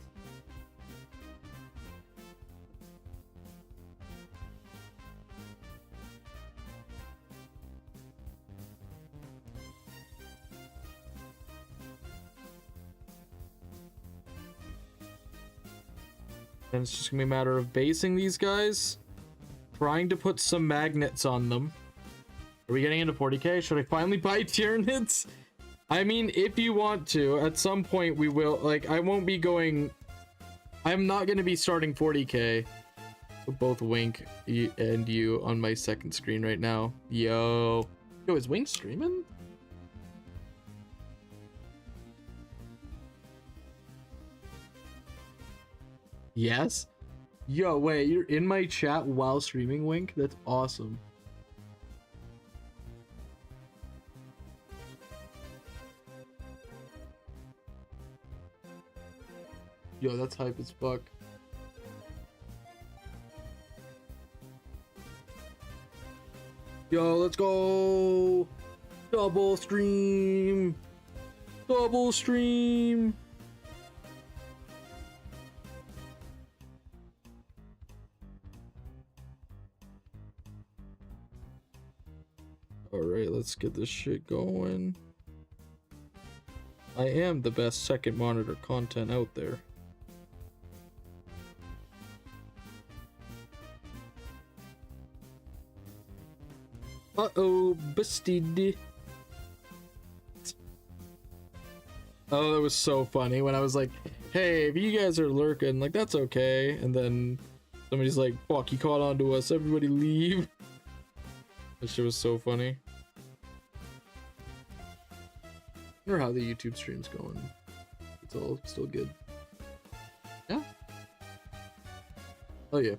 And it's just gonna be a matter of basing these guys, trying to put some magnets on them. Are we getting into 40k? Should I finally buy Tyranids? I mean, if you want to, at some point we will. Like, I won't be going. I'm not gonna be starting 40k. Both Wink and you on my second screen right now. Yo, is Wink streaming? Yes. Yo, wait, you're in my chat while streaming, Wink? That's awesome. Yo, that's hype as fuck. Yo, let's go! Double stream! Double stream! Alright, let's get this shit going. I am the best second monitor content out there. Uh-oh, busted. Oh, that was so funny when I was like, hey, if you guys are lurking, like, that's okay. And then somebody's like, fuck, he caught on to us, everybody leave. That shit was so funny. I wonder how the YouTube stream's going. It's all still good. Yeah? Oh yeah.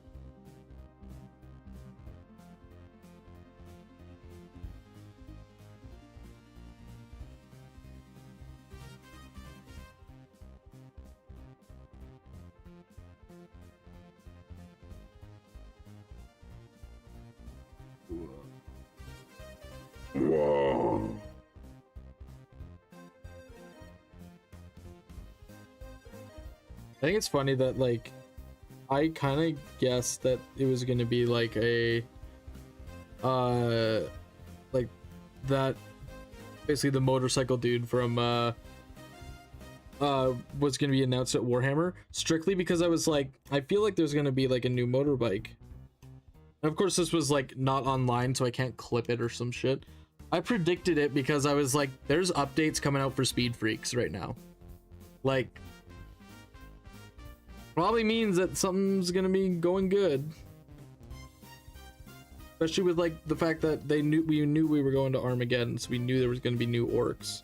Whoa. I think it's funny that, like, I kind of guessed that it was going to be like a like that, basically the motorcycle dude from was going to be announced at Warhammer, strictly because I was like, I feel like there's going to be like a new motorbike. And of course this was like not online, so I can't clip it or some shit. I predicted it because I was like, there's updates coming out for Speed Freaks right now. Like, probably means that something's gonna be going good. Especially with like the fact that we knew we were going to Armageddon, so we knew there was gonna be new orcs.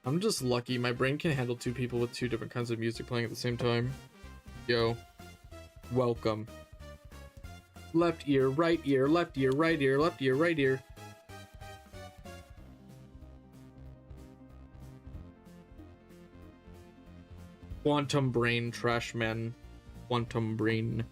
I'm just lucky my brain can handle two people with two different kinds of music playing at the same time. Yo, welcome. Left ear, right ear, left ear, right ear, left ear, right ear. Quantum brain, trash man. Quantum brain.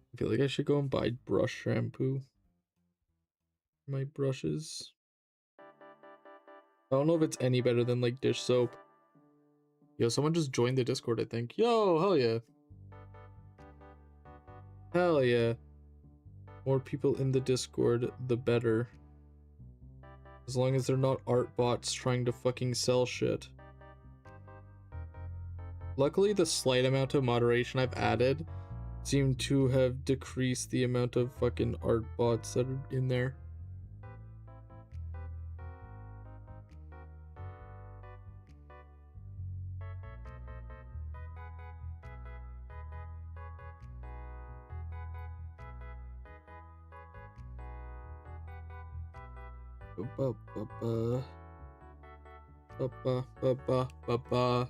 I feel like I should go and buy brush shampoo. My brushes. I don't know if it's any better than like dish soap. Yo, someone just joined the Discord, I think. Yo, hell yeah. Hell yeah. More people in the Discord, the better. As long as they're not art bots trying to fucking sell shit. Luckily, the slight amount of moderation I've added seem to have decreased the amount of fucking art bots that are in there. Ba ba ba ba ba ba ba ba ba.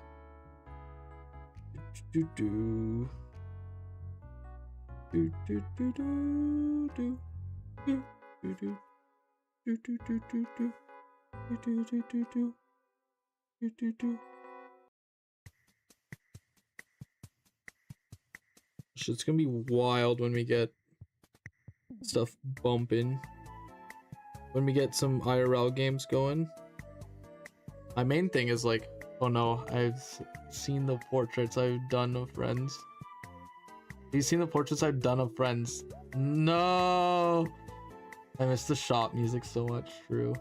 Do do do do do do do do do do do do do do do do do do do do. Shit's gonna be wild when we get stuff bumping. When we get some IRL games going. My main thing is like, oh no, I've seen the portraits I've done of friends. Have you seen the portraits I've done of friends? No! I miss the shop music so much, true.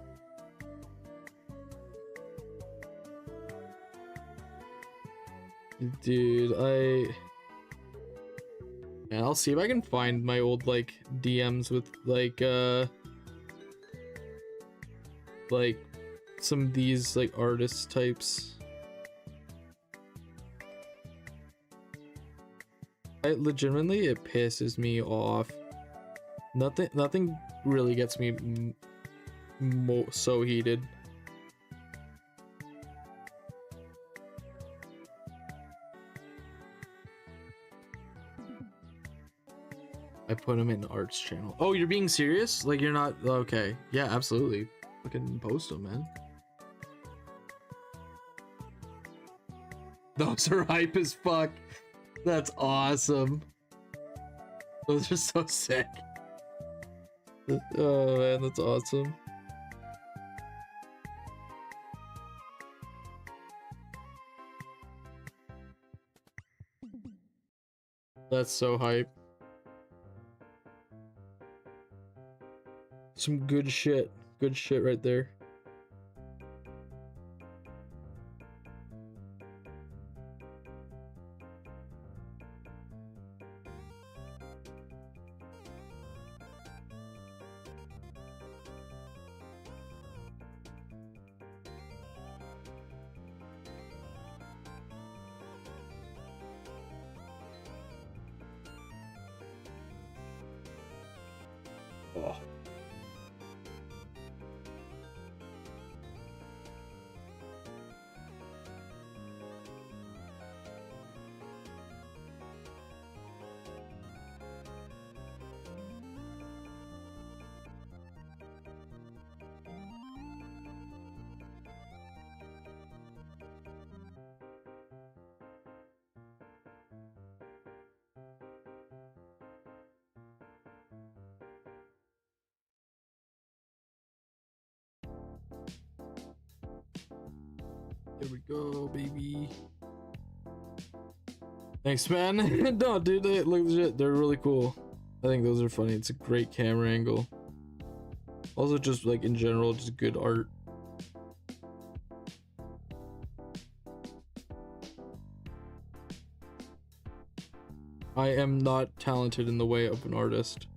Dude, and I'll see if I can find my old like DMs with like some of these like artist types. Legitimately, it pisses me off. Nothing really gets me so heated. I put him in the arts channel. Oh, you're being serious? Like you're not okay? Yeah, absolutely. Fucking post them, man. Those are hype as fuck. That's awesome. Those are so sick. Oh man, that's awesome. That's so hype. Some good shit. Good shit right there. Oh. Here we go, baby. Thanks, man. No, dude, they look legit. They're really cool. I think those are funny. It's a great camera angle. Also, just like in general, just good art. I am not talented in the way of an artist.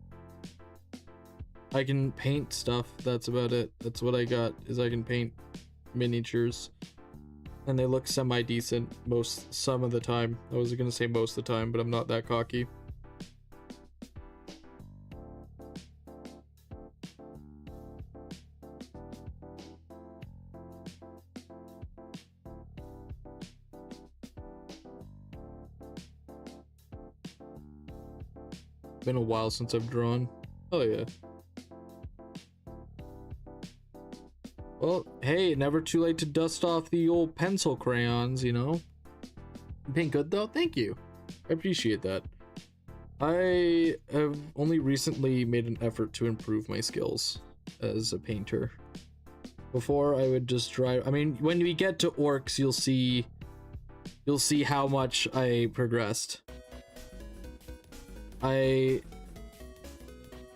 I can paint stuff. That's about it. That's what I got, is I can paint miniatures. And they look semi-decent some of the time. I was gonna say most of the time, but I'm not that cocky. Been a while since I've drawn. Oh yeah. Well, hey, never too late to dust off the old pencil crayons, you know? You paint good though? Thank you. I appreciate that. I have only recently made an effort to improve my skills as a painter. Before I would just try, I mean, when we get to orcs, you'll see how much I progressed.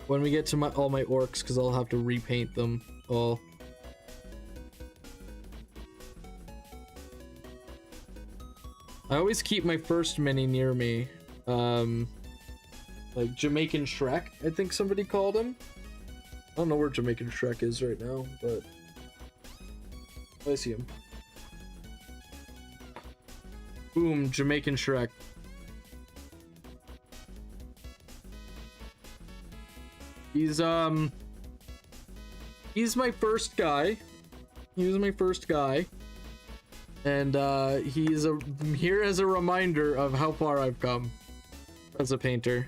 When we get to all my orcs, because I'll have to repaint them all. I always keep my first mini near me. Like Jamaican Shrek, I think somebody called him. I don't know where Jamaican Shrek is right now, but I see him. Boom, Jamaican Shrek. He's my first guy. He was my first guy. And he's here as a reminder of how far I've come as a painter.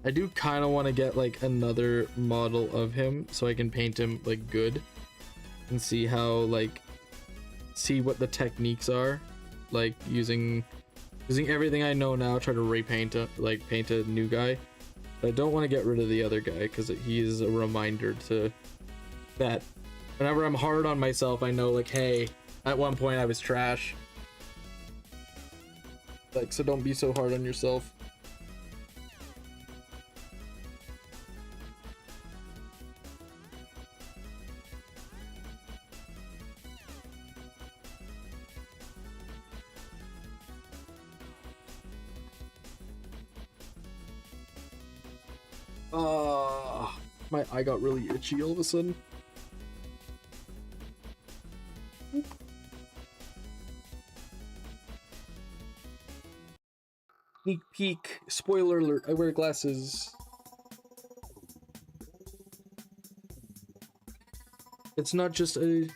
I do kind of want to get like another model of him so I can paint him like good and see how see what the techniques are, like using everything I know now, try to repaint paint a new guy. But I don't want to get rid of the other guy because he is a reminder to that whenever I'm hard on myself, I know like, hey, at one point I was trash. Like, so don't be so hard on yourself. My eye got really itchy all of a sudden. Sneak peek, spoiler alert, I wear glasses. It's not just a...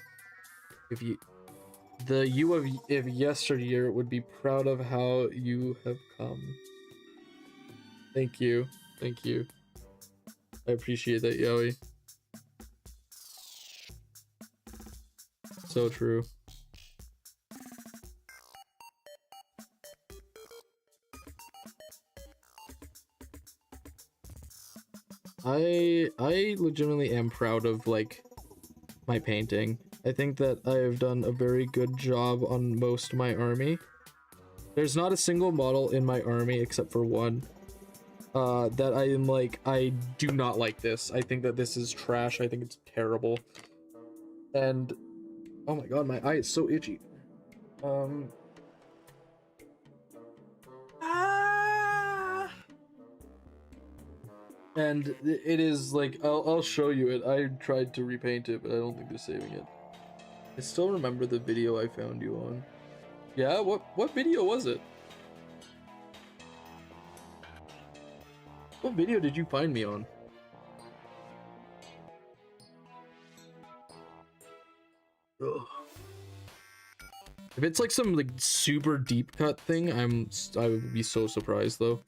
The you of yesteryear would be proud of how you have come. Thank you. Thank you. I appreciate that, Yowie. So true. I legitimately am proud of like my painting. I think that I have done a very good job on most of my army. There's not a single model in my army except for one that I am like, I do not like this. I think that this is trash. I think it's terrible. And oh my god, my eye is so itchy. And it is like, I'll show you it. I tried to repaint it, but I don't think they're saving it. I still remember the video I found you on. Yeah, what video was it? What video did you find me on? Ugh. If it's like some like super deep cut thing, I would be so surprised though.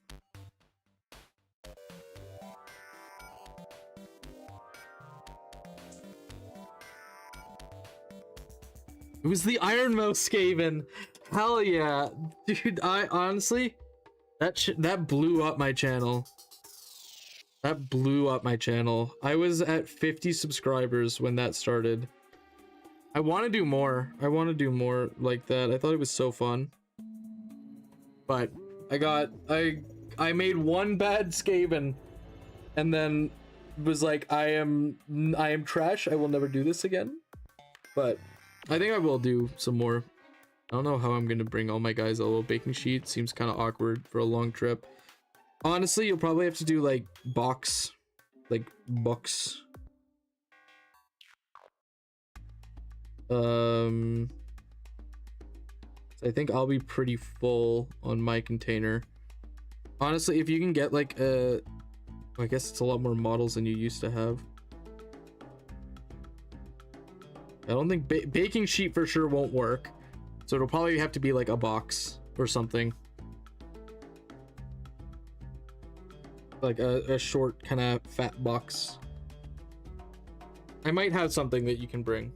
It was the Ironmouse Skaven. Hell yeah, dude! I honestly, that blew up my channel. That blew up my channel. I was at 50 subscribers when that started. I want to do more. I want to do more like that. I thought it was so fun. But I made one bad Skaven and then was like, I am trash. I will never do this again. But I think I will do some more. I don't know how I'm going to bring all my guys a little baking sheet. Seems kind of awkward for a long trip. Honestly, you'll probably have to do like books. I think I'll be pretty full on my container. Honestly, if you can get like I guess it's a lot more models than you used to have. I don't think baking sheet for sure won't work. So it'll probably have to be like a box or something. Like a short kind of fat box. I might have something that you can bring.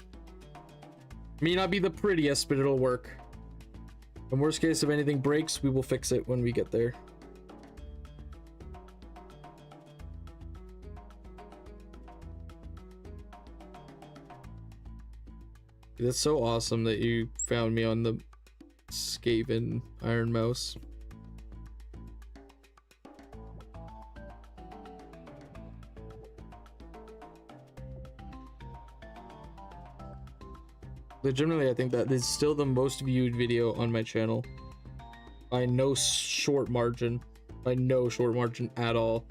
May not be the prettiest, but it'll work. In worst case, if anything breaks, we will fix it when we get there. That's so awesome that you found me on the Skaven Iron Mouse. Legitimately, I think that is still the most viewed video on my channel. By no short margin. By no short margin at all.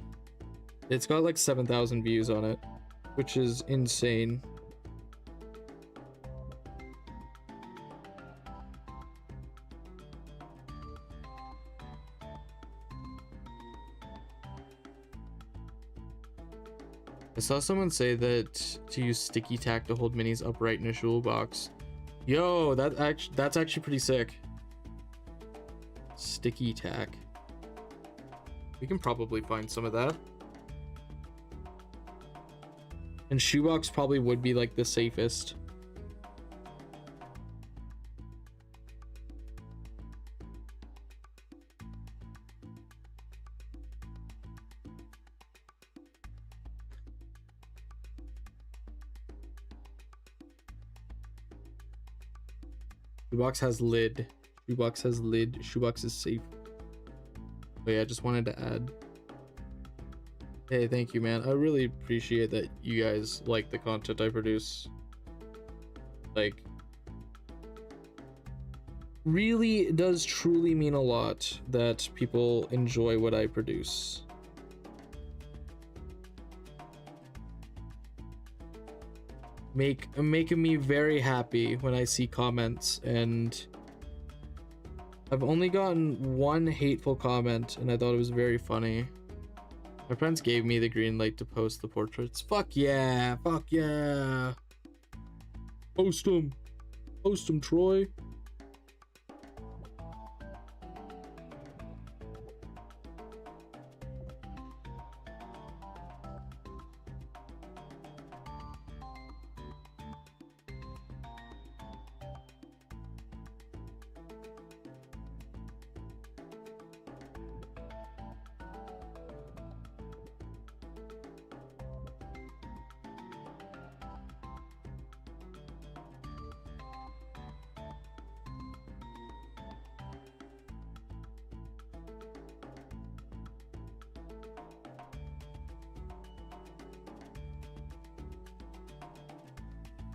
It's got like 7,000 views on it, which is insane. I saw someone say that to use sticky tack to hold minis upright in a shoebox. Yo, that's actually pretty sick. Sticky tack. We can probably find some of that. And shoebox probably would be like the safest. Shoebox has lid. Shoebox has lid. Shoebox is safe. Oh yeah, I just wanted to add. Hey, thank you, man. I really appreciate that you guys like the content I produce. Like, really does truly mean a lot that people enjoy what I produce. Making me very happy when I see comments, and I've only gotten one hateful comment and I thought it was very funny. My friends gave me the green light to post the portraits. Fuck yeah, fuck yeah. Post them, Troy.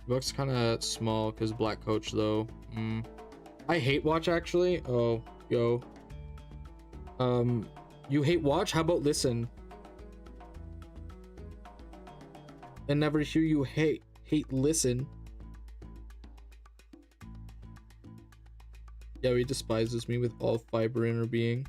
Book's kind of small because black coach though. I hate watch actually. Oh, yo. You hate watch? How about listen? And never hear you hate listen. Yeah, he despises me with all fiber in her being.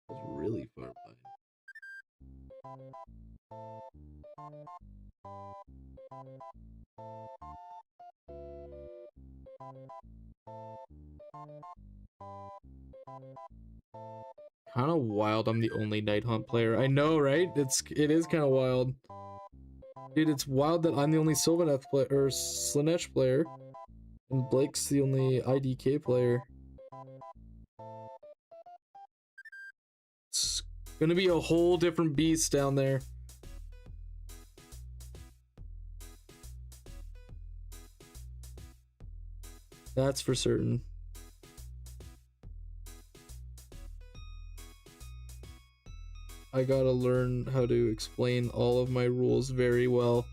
It's really far behind. Kind of wild. I'm the only Night Hunt player. I know, right? It is kind of wild, dude. It's wild that I'm the only Sylvaneth player or Slaanesh player, and Blake's the only IDK player. It's gonna be a whole different beast down there. That's for certain. I gotta learn how to explain all of my rules very well.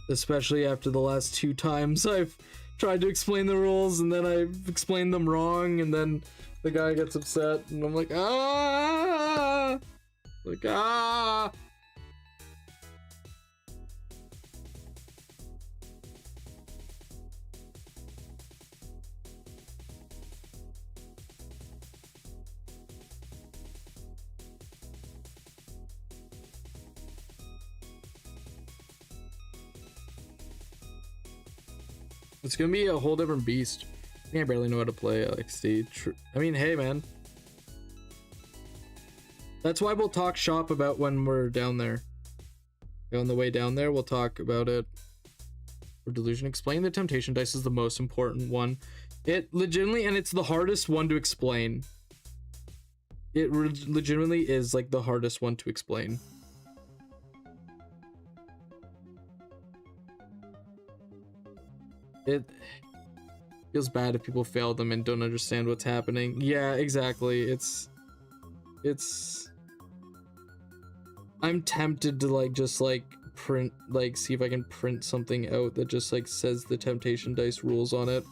Especially after the last 2 times I've tried to explain the rules and then I've explained them wrong and then the guy gets upset and I'm like, ah! Like, ah! It's gonna be a whole different beast. I think I barely know how to play LXD. I mean, hey man. That's why we'll talk shop about when we're down there. On the way down there, we'll talk about it. For delusion, explain the temptation dice is the most important one. It legitimately, and it's the hardest one to explain. It legitimately is like the hardest one to explain. It feels bad if people fail them and don't understand what's happening. Yeah, exactly. It's I'm tempted to like just like print, like see if I can print something out that just like says the temptation dice rules on it.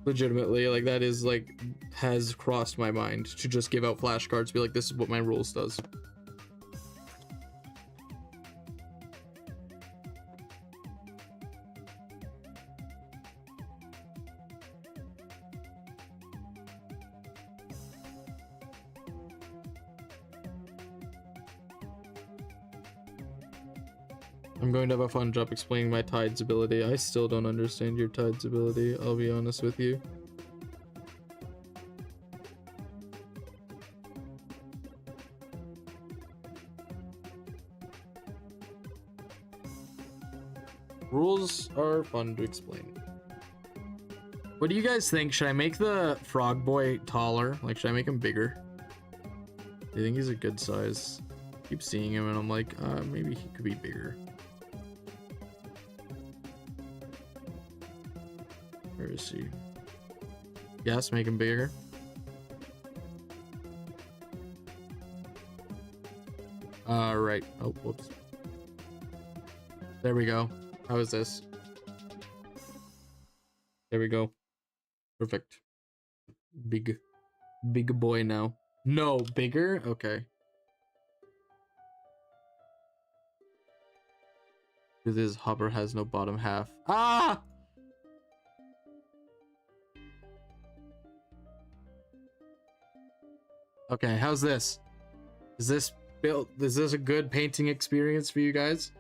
Legitimately, like that is like has crossed my mind to just give out flashcards, be like, this is what my rules does. I'm going to have a fun job explaining my Tides ability. I still don't understand your Tides ability, I'll be honest with you. Rules are fun to explain. What do you guys think? Should I make the frog boy taller? Like, should I make him bigger? Do you think he's a good size? I keep seeing him and I'm like, maybe he could be bigger. Where is he? Yes, make him bigger. Right. Oh, whoops. There we go. How is this? There we go. Perfect. Big boy now. No, bigger? Okay. This Hopper has no bottom half. Ah! Okay, how's this? Is this built? Is this a good painting experience for you guys?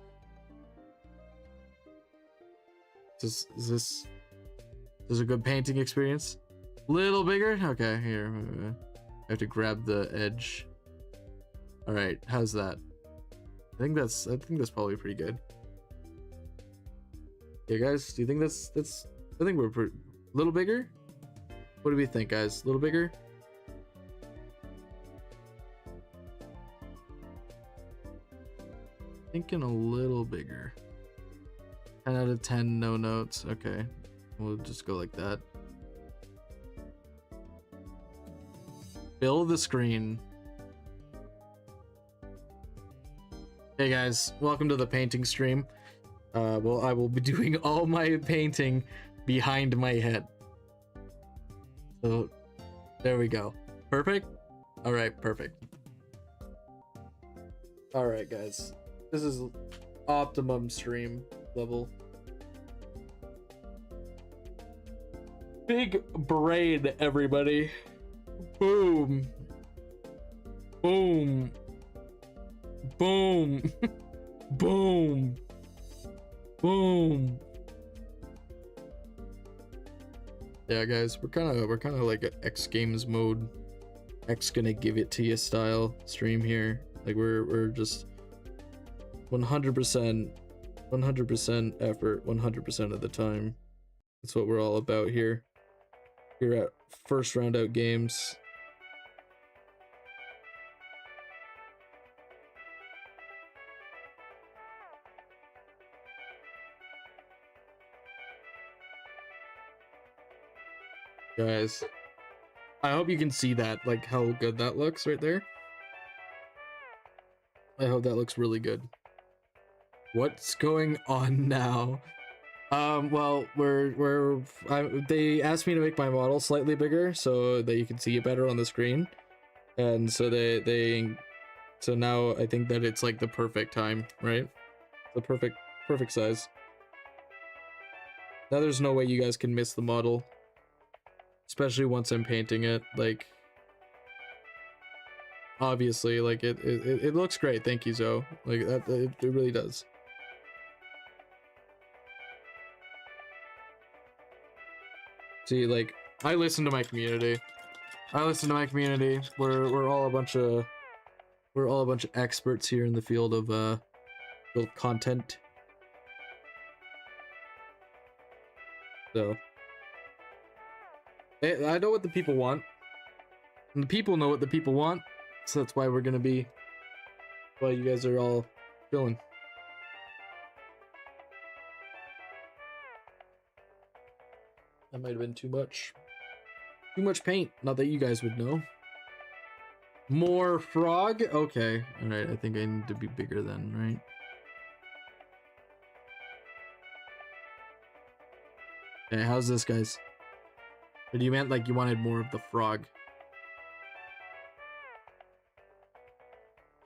Is this a good painting experience? Little bigger? Okay, here. I have to grab the edge. All right, how's that? I think that's probably pretty good. Yeah, guys, do you think that's I think we're pretty little bigger? What do we think, guys? A little bigger? Thinking a little bigger. 10 out of 10, no notes. Okay, we'll just go like that. Fill the screen. Hey guys, welcome to the painting stream. Well, I will be doing all my painting behind my head. So there we go. Perfect. All right, perfect. All right, guys. This is optimum stream level. Big brain, everybody. Boom. Boom. Boom. Boom. Boom. Yeah, guys, we're kind of like an X Games mode. X gonna give it to you style stream here. Like we're just 100% effort 100% of the time. That's what we're all about here at First Round Out Games. Guys, I hope you can see that, like how good that looks right there. I hope that looks really good. What's going on now? Well, they asked me to make my model slightly bigger so that you can see it better on the screen, and so so now I think that it's like the perfect time, right? The perfect size. Now there's no way you guys can miss the model, especially once I'm painting it. Like, obviously, like it looks great. Thank you, Zoe. Like that, it really does. See, like, I listen to my community. We're all a bunch of experts here in the field of content. So I know what the people want, and the people know what the people want. So that's why why you guys are all chilling. That might have been too much paint. Not that you guys would know. More frog? Okay. Alright, I think I need to be bigger then, right? Okay, how's this, guys? But you meant like you wanted more of the frog.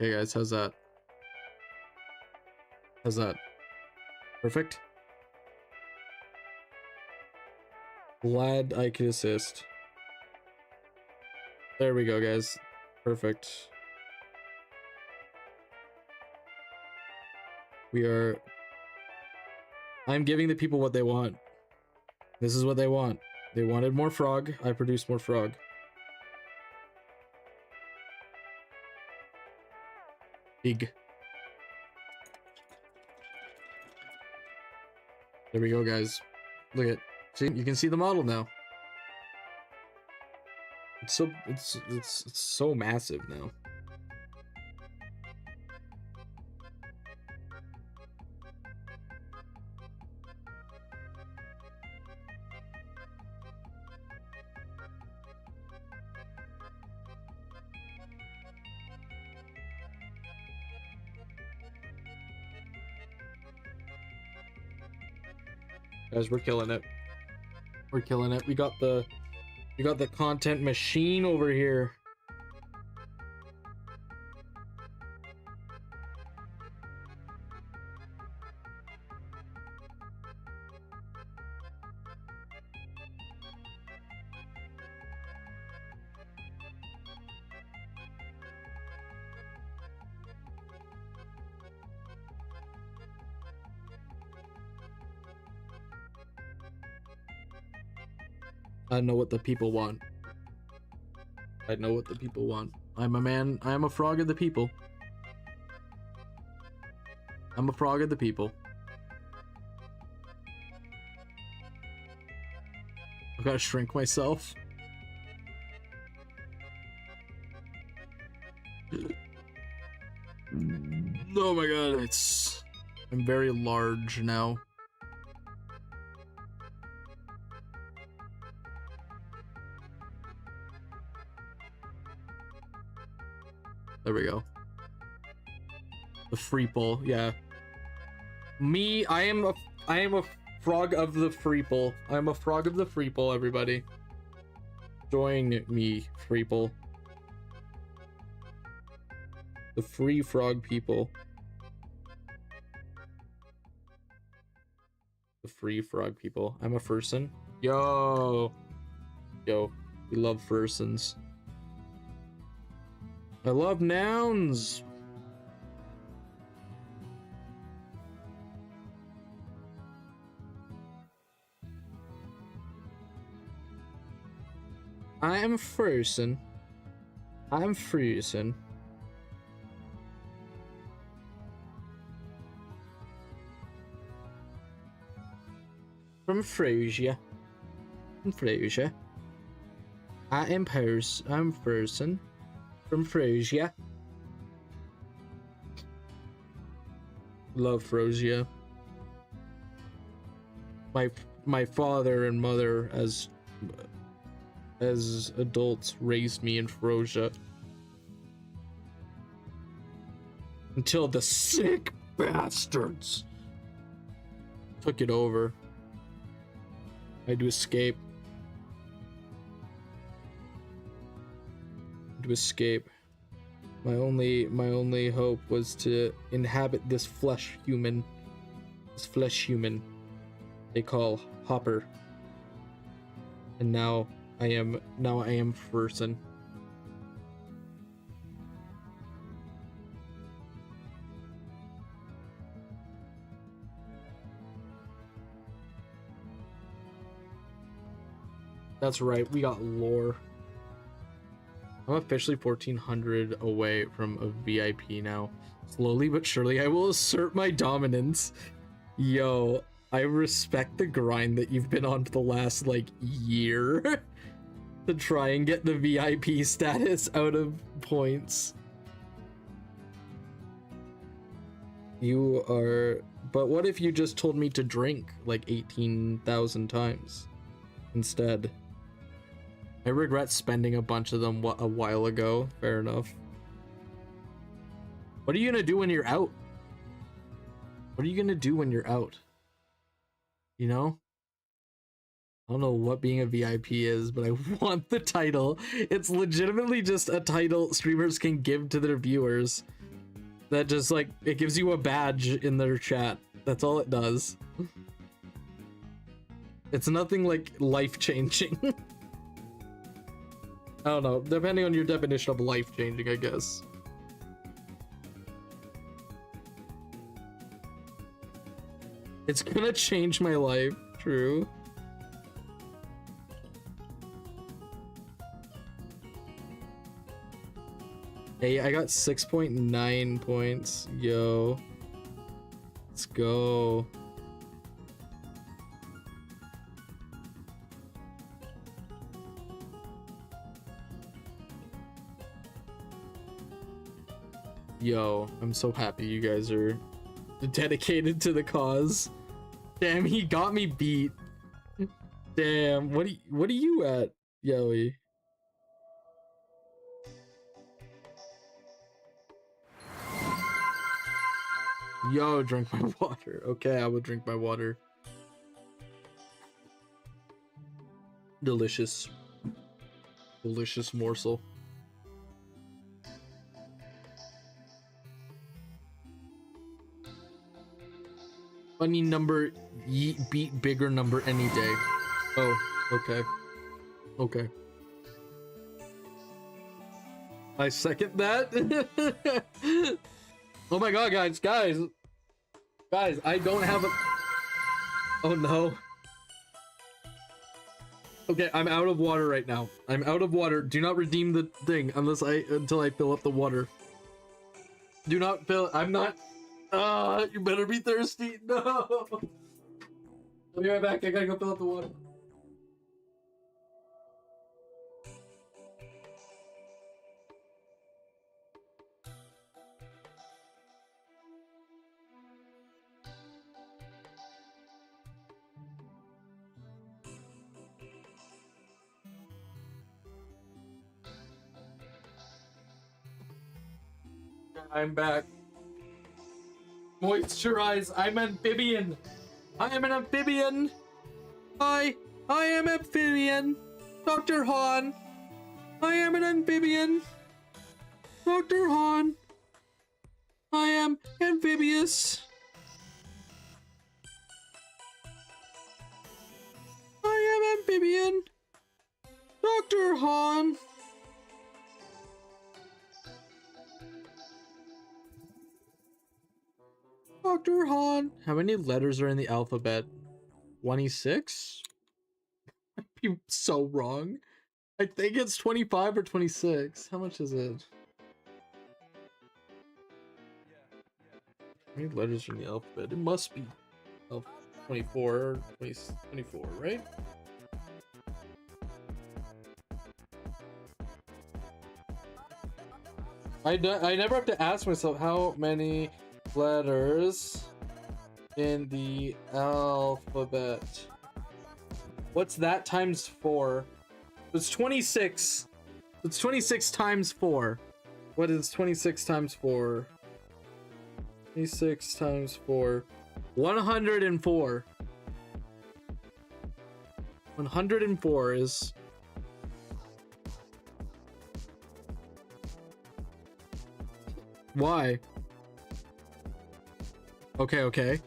Okay, guys, how's that? How's that? Perfect? Glad I could assist. There we go, guys. Perfect. I'm giving the people what they want. This is what they want. They wanted more frog. I produced more frog. Big. There we go, guys. Look at. See, you can see the model now. It's so massive now. Guys, we're killing it. We're killing it. We got the content machine over here. I know what the people want. I know what the people want. I'm a man. I am a frog of the people. I'm a frog of the people. I've got to shrink myself. Oh my god, I'm very large now. There we go. The Freeple, yeah. Me, I am a frog of the Freeple. I'm a frog of the Freeple, everybody. Join me, Freeple. The free frog people. The free frog people. I'm a furson. Yo, we love fursons. I love nouns. I am furson. I'm frozen. From Frisia. From Frisia. I'm person. From Frisia. Love Frisia. My father and mother, as as adults raised me in Ferocia. Until the sick bastards took it over. I had to escape. My only hope was to inhabit this flesh human they call Hopper. And now I am person. That's right, we got lore. I'm officially 1400 away from a VIP now. Slowly but surely, I will assert my dominance. Yo, I respect the grind that you've been on for the last, like, year to try and get the VIP status out of points. You are... But what if you just told me to drink, like, 18,000 times instead? I regret spending a bunch of them a while ago. Fair enough. What are you gonna do when you're out? What are you gonna do when you're out? You know? I don't know what being a VIP is, but I want the title. It's legitimately just a title streamers can give to their viewers. That just, like, it gives you a badge in their chat. That's all it does. It's nothing, like, life-changing. I don't know, depending on your definition of life-changing, I guess. It's gonna change my life, true. Hey, I got 6.9 points. Yo. Let's go. Yo, I'm so happy you guys are dedicated to the cause. Damn, he got me beat. Damn, what are you at, Yoey? Yo, drink my water. Okay, I will drink my water. Delicious. Delicious morsel. Funny number, beat bigger number any day. Oh, okay. Okay. I second that. Oh my god, guys, I don't have a... Oh no. Okay, I'm out of water right now. I'm out of water. Do not redeem the thing until I fill up the water. Do not fill... I'm not... you better be thirsty. No. I'll be right back. I gotta go fill up the water. I'm back. Moisturize. I'm amphibian. I am an amphibian. I am amphibian. Dr. Han. I am an amphibian. Dr. Han. I am amphibious. I am amphibian. Dr. Han. Dr. Han. How many letters are in the alphabet? 26? I'd be so wrong. I think it's 25 or 26. How much is it? How many letters are in the alphabet? It must be 24 or 24, right? I never have to ask myself how many letters in the alphabet. What's that times 4? It's 26. It's 26 times 4. What is 26 times 4? 26 times 4. 104. 104 is... Why? Okay.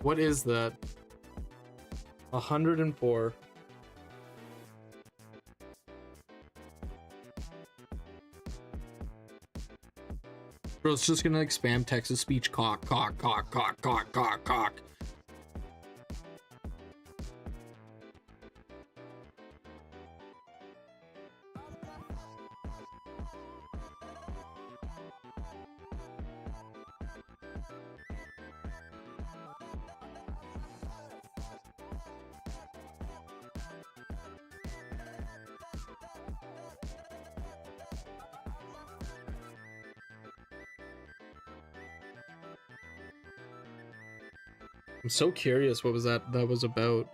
What is that? 104. Bro, it's just gonna like spam text speech cock. I'm so curious what was that was about.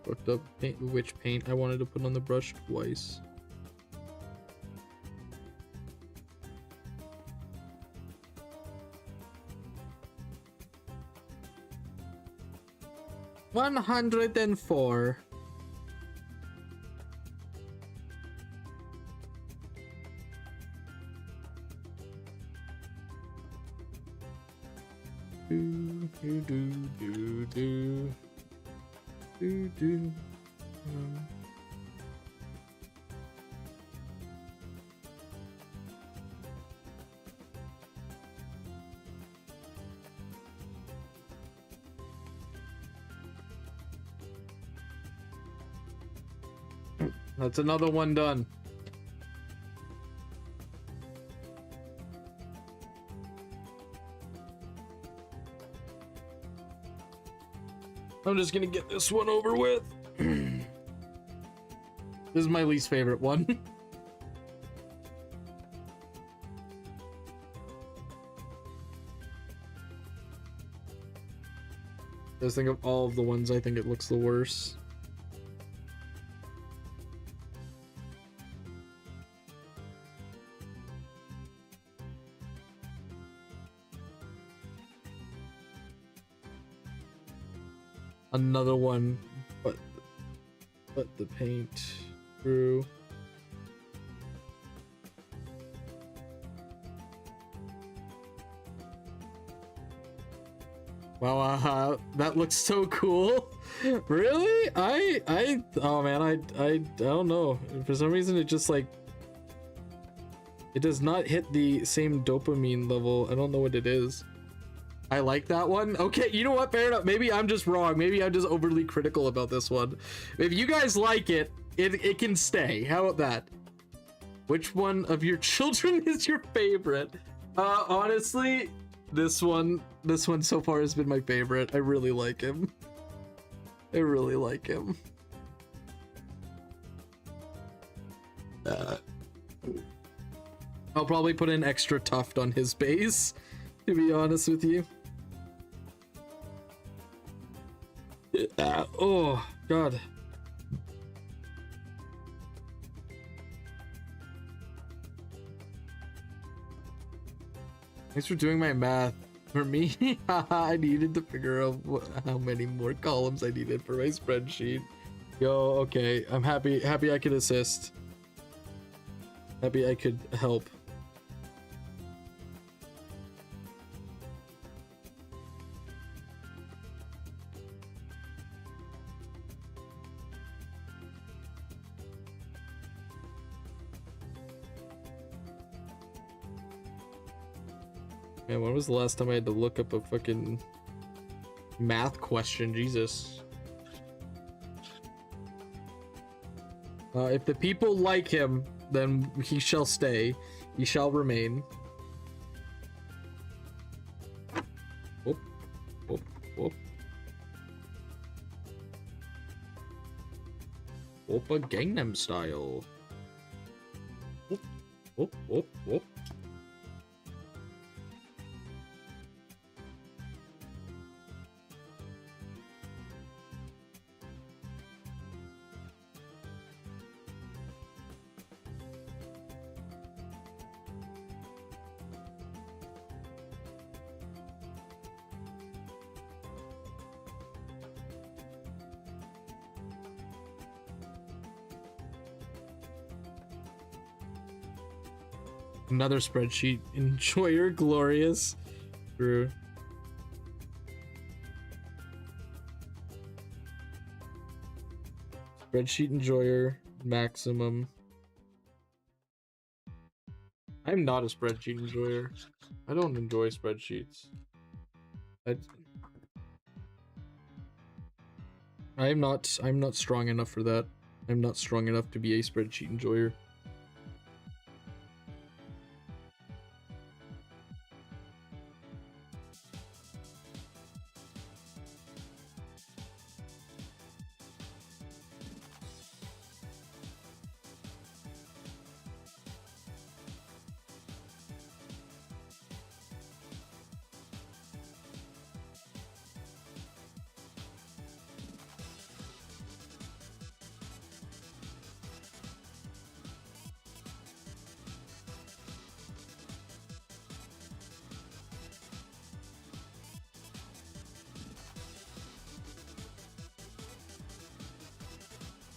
Fucked up paint, which paint I wanted to put on the brush twice. $104. Do. That's another one done. I'm just gonna get this one over with. This is my least favorite one. Just think of all of the ones, I think it looks the worst. Another one, but the paint through. Wow, that looks so cool. Really? Oh man, I don't know. For some reason it just like, it does not hit the same dopamine level. I don't know what it is. I like that one. Okay, you know what? Fair enough. Maybe I'm just wrong. Maybe I'm just overly critical about this one. If you guys like it, it can stay. How about that? Which one of your children is your favorite? Honestly, this one so far has been my favorite. I really like him. I really like him. I'll probably put an extra tuft on his base, to be honest with you. Oh god. Thanks for doing my math for me. I needed to figure out how many more columns I needed for my spreadsheet. Yo, okay, I'm happy I could assist. Happy I could help. Man, when was the last time I had to look up a fucking math question? Jesus. If the people like him, then he shall stay. He shall remain. Whoop, whoop, whoop. Oppa Gangnam Style. Whoop, whoop, whoop, whoop. Another spreadsheet enjoyer, glorious. True. Spreadsheet enjoyer, maximum. I'm not a spreadsheet enjoyer. I don't enjoy spreadsheets. I'm not strong enough for that. I'm not strong enough to be a spreadsheet enjoyer.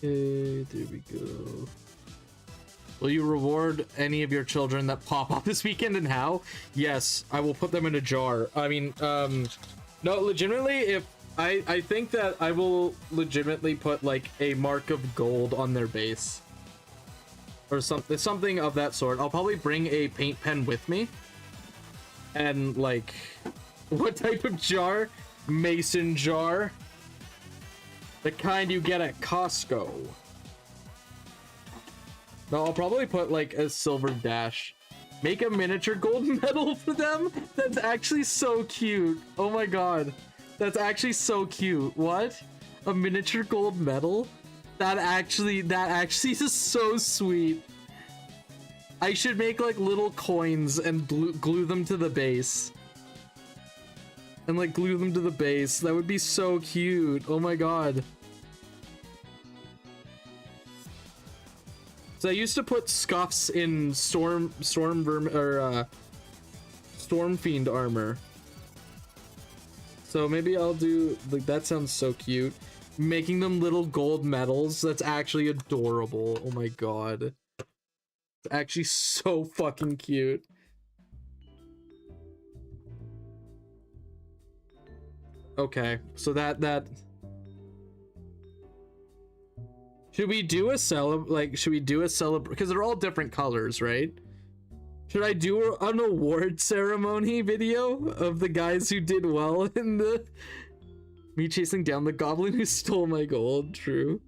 Okay, there we go. Will you reward any of your children that pop up this weekend, and how? Yes, I will put them in a jar. I mean, no, legitimately, if I think that I will legitimately put like a mark of gold on their base or something of that sort. I'll probably bring a paint pen with me, and like, what type of jar? Mason jar. The kind you get at Costco. No, I'll probably put like a silver dash. Make a miniature gold medal for them? That's actually so cute. Oh my god. That's actually so cute. What? A miniature gold medal? That actually is so sweet. I should make like little coins and glue them to the base. And like glue them to the base. That would be so cute. Oh my god. So I used to put scuffs in storm fiend armor. So maybe I'll do like, that sounds so cute. Making them little gold medals. That's actually adorable. Oh my god. It's actually so fucking cute. Okay, so that should we do a celebration? Because they're all different colors, right? Should I do an award ceremony video of the guys who did well in the me chasing down the goblin who stole my gold? True.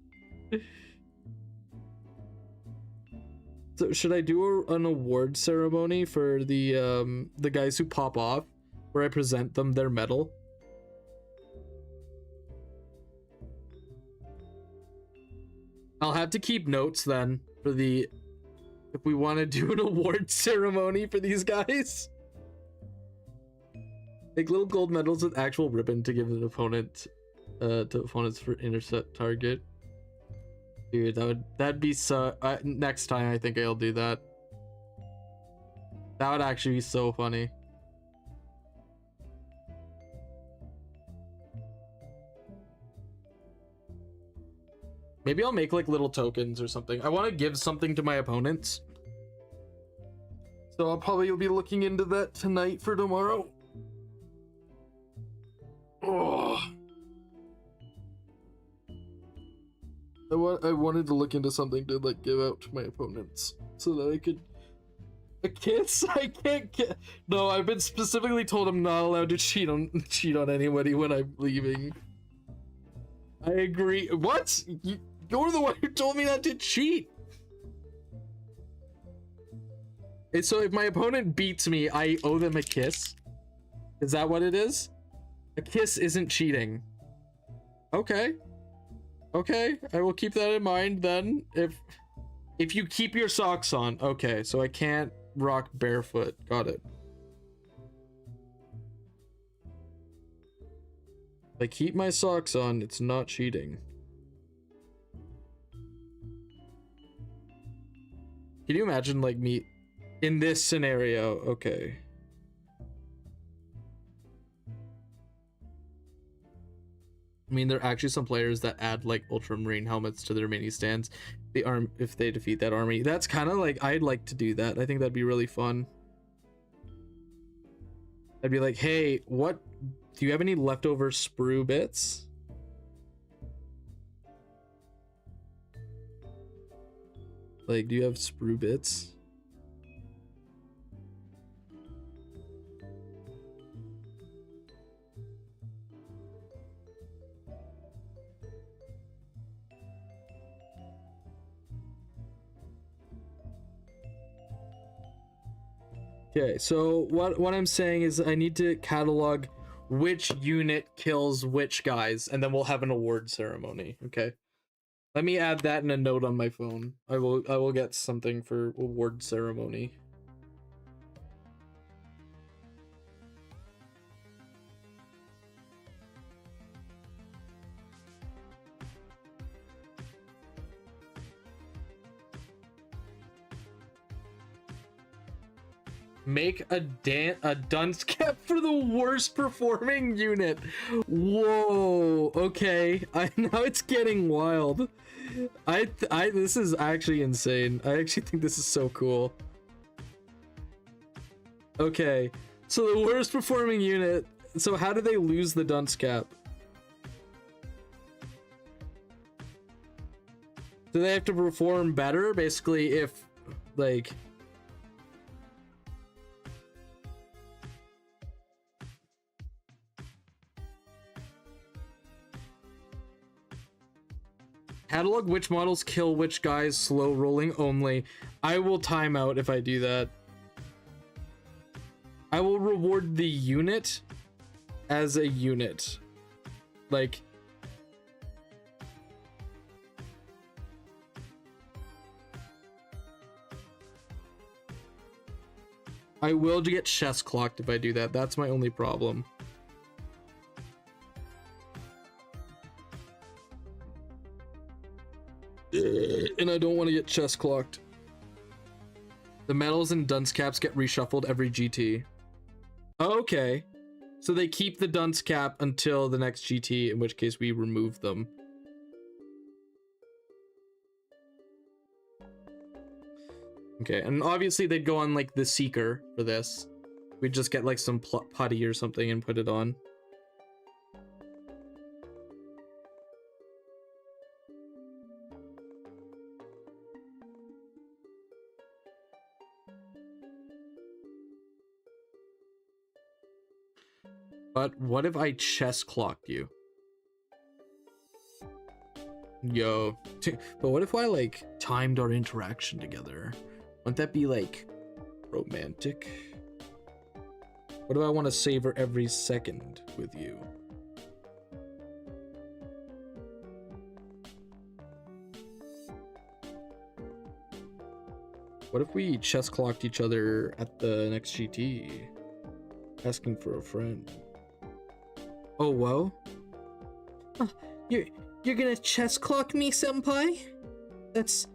So should I do an award ceremony for the guys who pop off, where I present them their medal? I'll have to keep notes then for if we want to do an award ceremony for these guys. Make little gold medals with actual ribbon to give an opponent to opponents for intercept target. Dude, that'd be so next time I think I'll do that. That would actually be so funny. Maybe I'll make like little tokens or something. I want to give something to my opponents. So I'll probably be looking into that tonight for tomorrow. Oh. I wanted to look into something to like give out to my opponents so that I could a kiss. I can't get. No, I've been specifically told I'm not allowed to cheat on anybody when I'm leaving. I agree. What? You're the one who told me not to cheat. And so if my opponent beats me, I owe them a kiss? Is that what it is? A kiss isn't cheating. Okay. Okay, I will keep that in mind then. If you keep your socks on. Okay, so I can't rock barefoot. Got it. If I keep my socks on, it's not cheating. Can you imagine, like, me in this scenario? Okay. I mean, there are actually some players that add, like, ultramarine helmets to their mini stands. If they defeat that army. That's kind of like, I'd like to do that. I think that'd be really fun. I'd be like, hey, what? Do you have any leftover sprue bits? Like, do you have sprue bits? Okay, so what I'm saying is I need to catalog which unit kills which guys, and then we'll have an award ceremony. Okay, let me add that in a note on my phone. I will get something for award ceremony. Make a dunce cap for the worst performing unit. Whoa. Okay. Now it's getting wild. This is actually insane. I actually think this is so cool. Okay. So the worst performing unit. So how do they lose the dunce cap? Do they have to perform better? Basically, if like. Catalog which models kill which guys, slow rolling only. I will time out if I do that. I will reward the unit as a unit. Like, I will get chest clocked if I do that. That's my only problem. And I don't want to get chest clocked. The medals and dunce caps get reshuffled every GT. Okay. So they keep the dunce cap until the next GT, in which case we remove them. Okay, and obviously they'd go on like the Seeker for this. We'd just get like some putty or something and put it on. But what if I chest clocked you? Yo. But what if I like timed our interaction together? Wouldn't that be like romantic? What if I want to savor every second with you? What if we chest clocked each other at the next GT? Asking for a friend. Oh, whoa. You're gonna chest clock me, senpai? That's...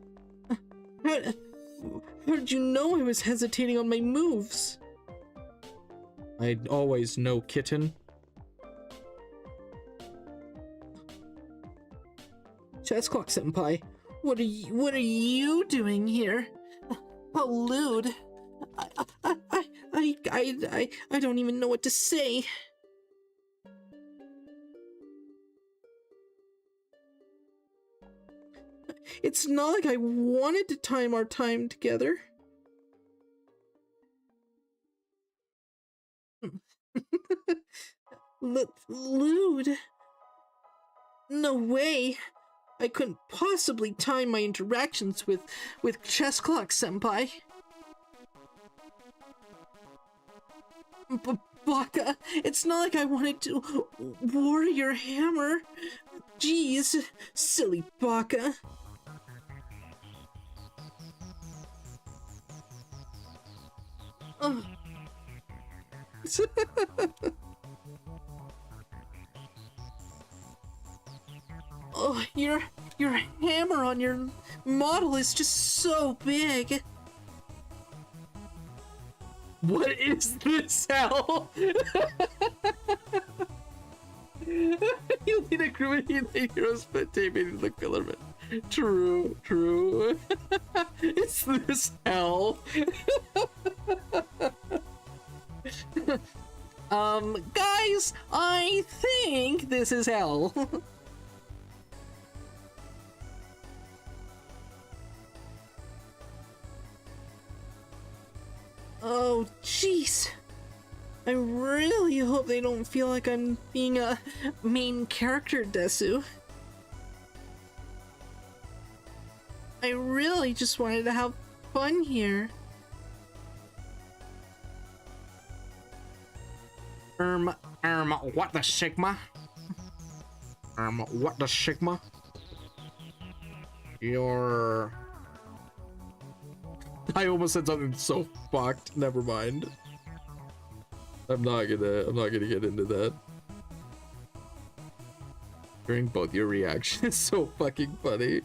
How did you know I was hesitating on my moves? I'd always know, kitten. Chest clock, senpai. What are you doing here? How lewd. I don't even know what to say. It's not like I wanted to time our time together. Lewd. No way. I couldn't possibly time my interactions with chess clock, senpai. Baka, it's not like I wanted to warrior hammer. jeez, silly baka. Oh. Oh, your hammer on your model is just so big. What is this hell? You need a crew the heroes but taping the filament. True. Is this hell? Guys, I think this is hell. Oh, jeez. I really hope they don't feel like I'm being a main character, Desu. I really just wanted to have fun here. What the Sigma? What the Sigma? I almost said something so fucked. Never mind. I'm not gonna get into that. Hearing both your reactions is so fucking funny.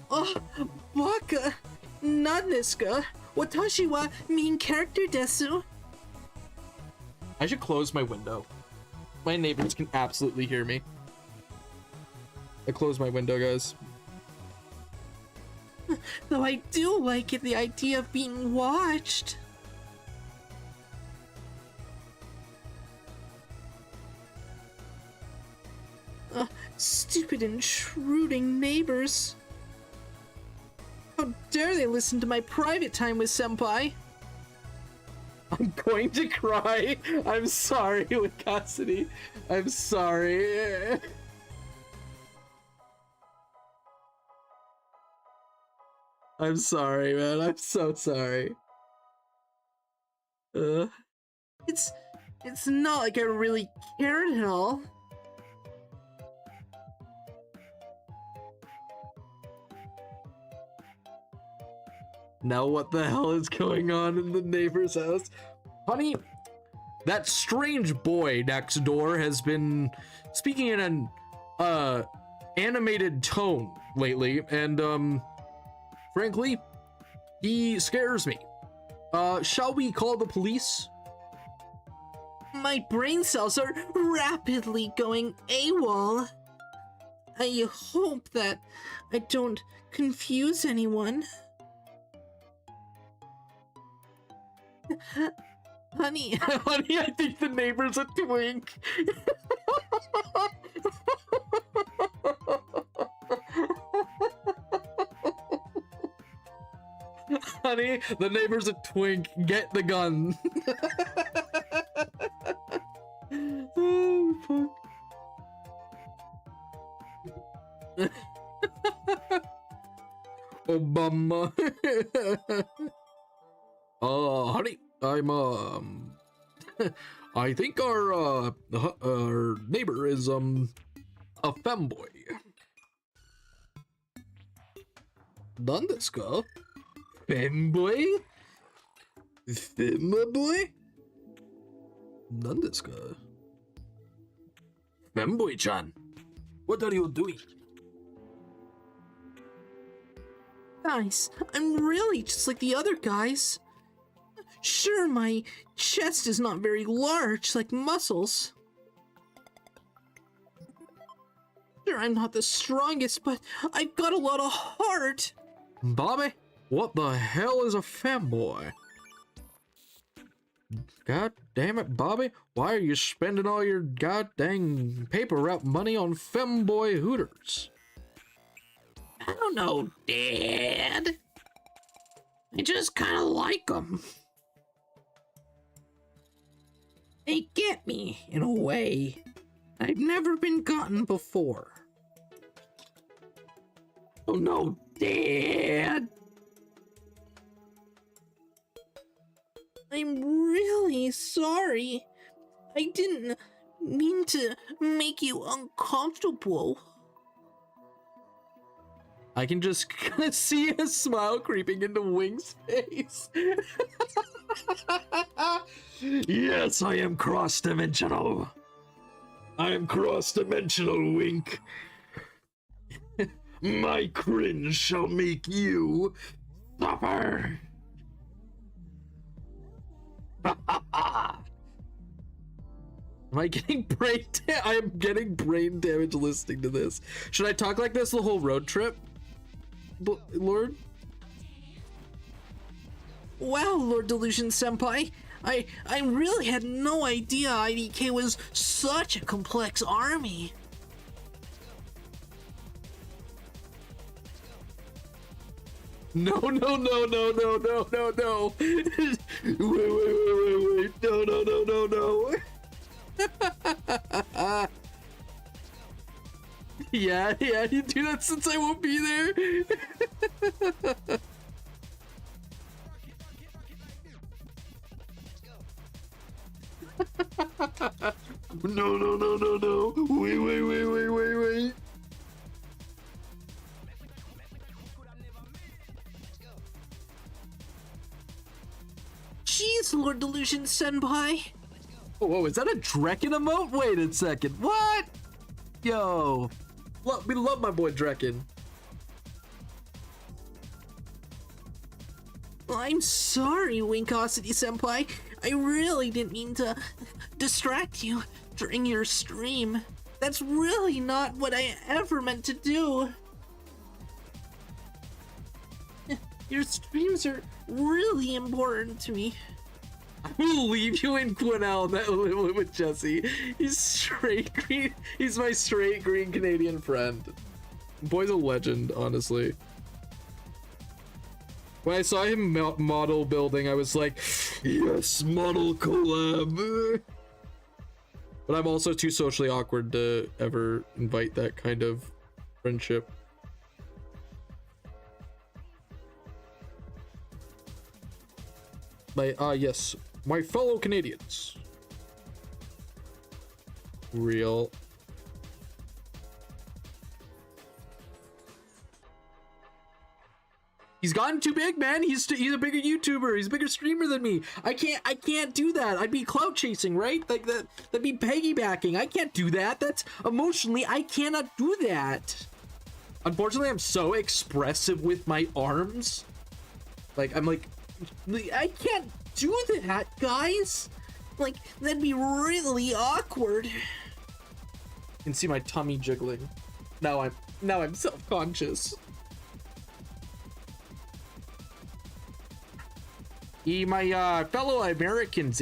Oh, Baka, Nandeska, Watashi wa main character desu. I should close my window. My neighbors can absolutely hear me. I closed my window, guys. Though I do like it, the idea of being watched. Stupid intruding neighbors. How dare they listen to my private time with Senpai? I'm going to cry. I'm sorry, Wikasity. I'm sorry. I'm sorry, man. I'm so sorry. It's not like I really cared at all. Now what the hell is going on in the neighbor's house? Honey, that strange boy next door has been speaking in an animated tone lately, and frankly, he scares me. Shall we call the police? My brain cells are rapidly going AWOL. I hope that I don't confuse anyone. Honey. Honey, I think the neighbor's a twink. Honey, the neighbor's a twink. Get the gun. Oh, fuck. Obama. Honey, I'm I think our neighbor is a femboy. Nandeska? Femboy? Femboy? Nandeska? Femboy-chan, what are you doing? Guys, I'm really just like the other guys. Sure, my chest is not very large like muscles. Sure, I'm not the strongest, but I've got a lot of heart. Bobby, what the hell is a femboy? God damn it, Bobby. Why are you spending all your goddamn paper route money on femboy hooters? I don't know, Dad. I just kind of like them. They get me, in a way. I've never been gotten before. Oh no, Dad! I'm really sorry. I didn't mean to make you uncomfortable. I can just see a smile creeping into Wing's face. Yes, I am cross-dimensional. I am cross-dimensional, Wink. My cringe shall make you suffer. Am I getting brain I am getting brain damage listening to this. Should I talk like this the whole road trip? Lord? Wow, Lord Delusion Senpai. I really had no idea IDK was such a complex army. No. Wait. No. Yeah, you do that since I won't be there. No. Wait. Jeez, Lord Delusion Senpai. Whoa, is that a Drekken emote? Wait a second. What? Yo. We love my boy Drekken. I'm sorry, Winkosity Senpai. I really didn't mean to distract you during your stream. That's really not what I ever meant to do. Your streams are really important to me. I will leave you in Quinnell that live with Jesse. He's straight green. He's my straight green Canadian friend. Boy's a legend, honestly. When I saw him model building, I was like, yes, model collab. But I'm also too socially awkward to ever invite that kind of friendship. Yes, my fellow Canadians. Real. He's gotten too big, man. He's a bigger YouTuber. He's a bigger streamer than me. I can't do that. I'd be clout chasing, right? Like that'd be piggybacking. I can't do that. That's emotionally, I cannot do that. Unfortunately, I'm so expressive with my arms. Like I can't do that, guys. Like, that'd be really awkward. You can see my tummy jiggling. Now I'm self-conscious. My fellow Americans,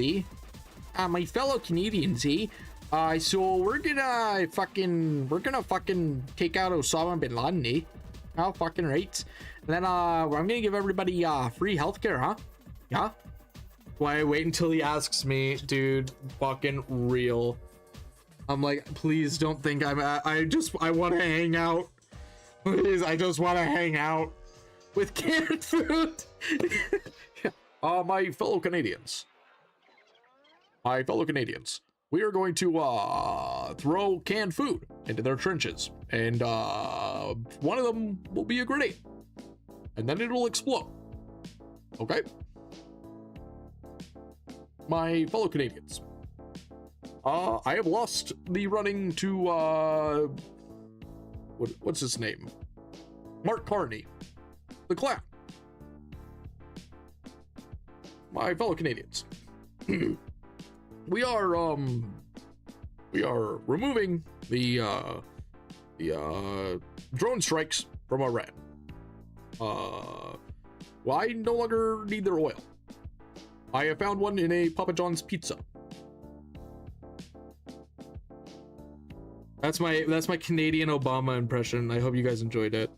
my fellow Canadians, so we're gonna fucking take out Osama bin Laden, Oh, fucking right. And then I'm gonna give everybody free healthcare, huh? Yeah. Why wait until he asks me, dude? Fucking real. I'm like, please don't think I want to hang out. Please, I just want to hang out with canned food. My fellow Canadians. We are going to throw canned food into their trenches, and one of them will be a grenade, and then it'll explode. Okay? My fellow Canadians, I have lost the running to what's his name? Mark Carney, the clown. My fellow Canadians, we are removing the drone strikes from Iran. Well, I no longer need their oil. I have found one in a Papa John's pizza. That's my Canadian Obama impression. I hope you guys enjoyed it.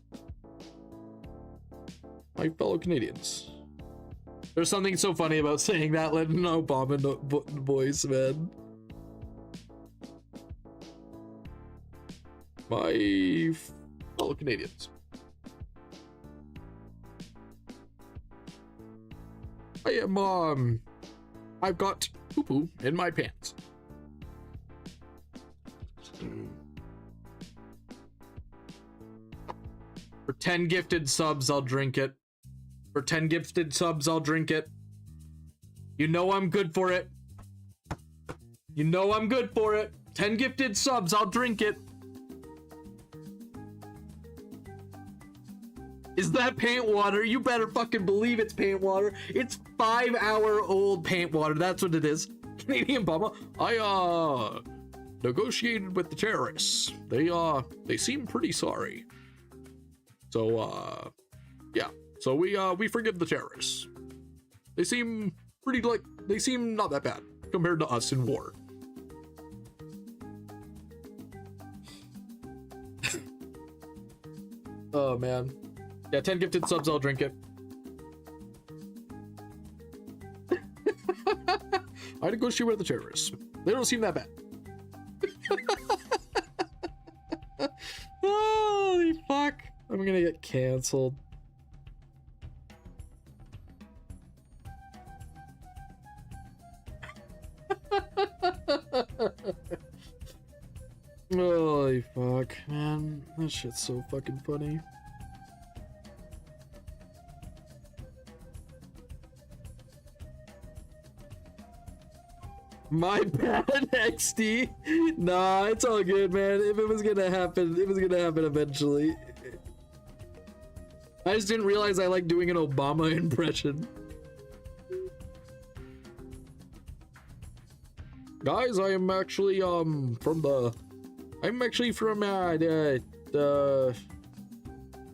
My fellow Canadians. There's something so funny about saying that in an Obama voice, man. My fellow Canadians. I've got poo-poo in my pants. For 10 gifted subs, I'll drink it. For 10 gifted subs, I'll drink it. You know I'm good for it. You know I'm good for it. 10 gifted subs, I'll drink it. Is that paint water? You better fucking believe it's paint water. It's 5-hour-old paint water. That's what it is. Canadian Bama. I negotiated with the terrorists. They seem pretty sorry. So yeah. So we forgive the terrorists. They seem not that bad compared to us in war. Oh man. Yeah, 10 gifted subs, I'll drink it. I negotiate with the terrorists. They don't seem that bad. Holy fuck. I'm gonna get canceled. Holy fuck, man. That shit's so fucking funny. My bad, XD. Nah, it's all good, man. If it was gonna happen, it was gonna happen eventually. I just didn't realize I like doing an Obama impression. Guys, I am actually from the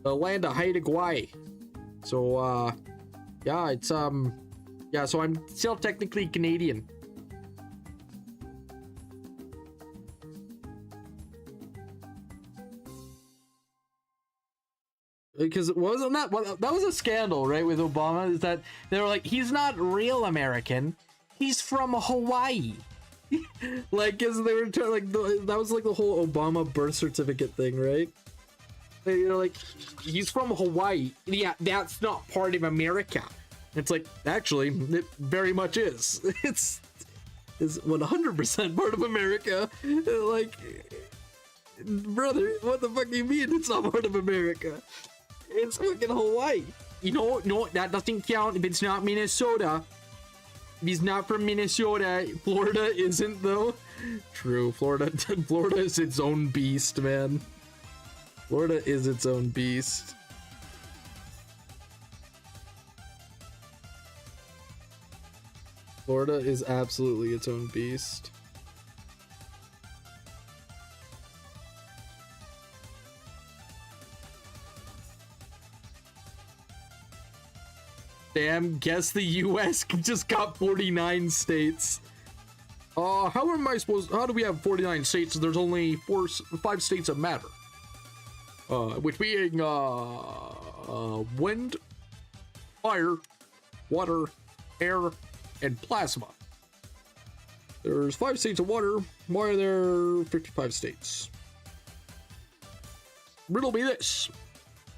land of Hawaii. So yeah, it's yeah, so I'm still technically Canadian. Because it wasn't that was a scandal, right, with Obama, is that they were like, he's not real American, he's from Hawaii. Like, because they were like, that was like the whole Obama birth certificate thing, right? They're like, he's from Hawaii. Yeah, that's not part of America. It's like, actually, it very much is. It's 100% part of America. Like, brother, what the fuck do you mean it's not part of America? It's fucking Hawaii. You know, no, that doesn't count if it's not Minnesota. If he's not from Minnesota, Florida isn't though. True, Florida is its own beast, man. Florida is its own beast. Florida is absolutely its own beast. Damn, guess the US just got 49 states. How do we have 49 states? There's only 5 states that matter. Which being, wind, fire, water, air, and plasma. There's 5 states of water. Why are there 55 states? Riddle me this,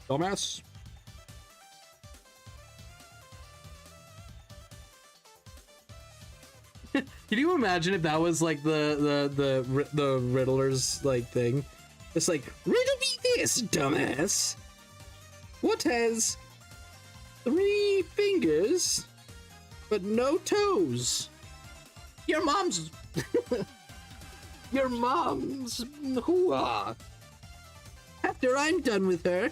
dumbass. Can you imagine if that was like the Riddler's like thing? It's like, riddle me this, dumbass. What has 3 fingers but no toes? Your mom's your mom's hoo-ah. After I'm done with her.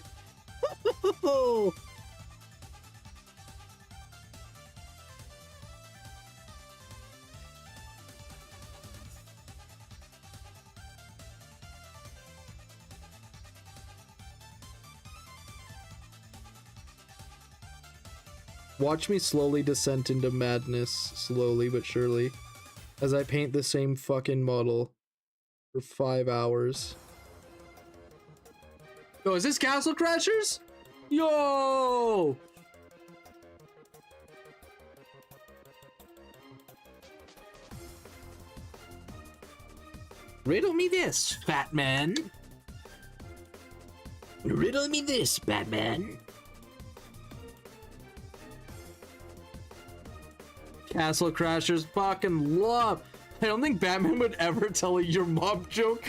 Watch me slowly descend into madness, slowly but surely, as I paint the same fucking model for 5 hours. Yo, is this Castle Crashers? Yo! Riddle me this, fat man. Riddle me this, Batman. Castle Crashers fucking love. I don't think Batman would ever tell a your mom joke.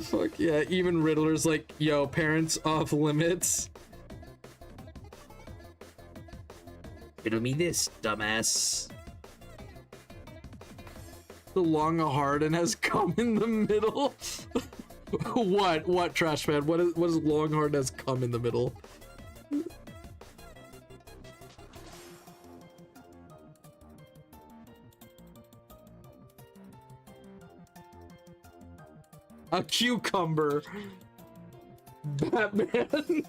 Fuck yeah, even Riddler's like, yo, parents off limits. Riddle me this, dumbass. The long Harden has come in the middle. What trash man? What is long Harden has come in the middle? A cucumber. Batman.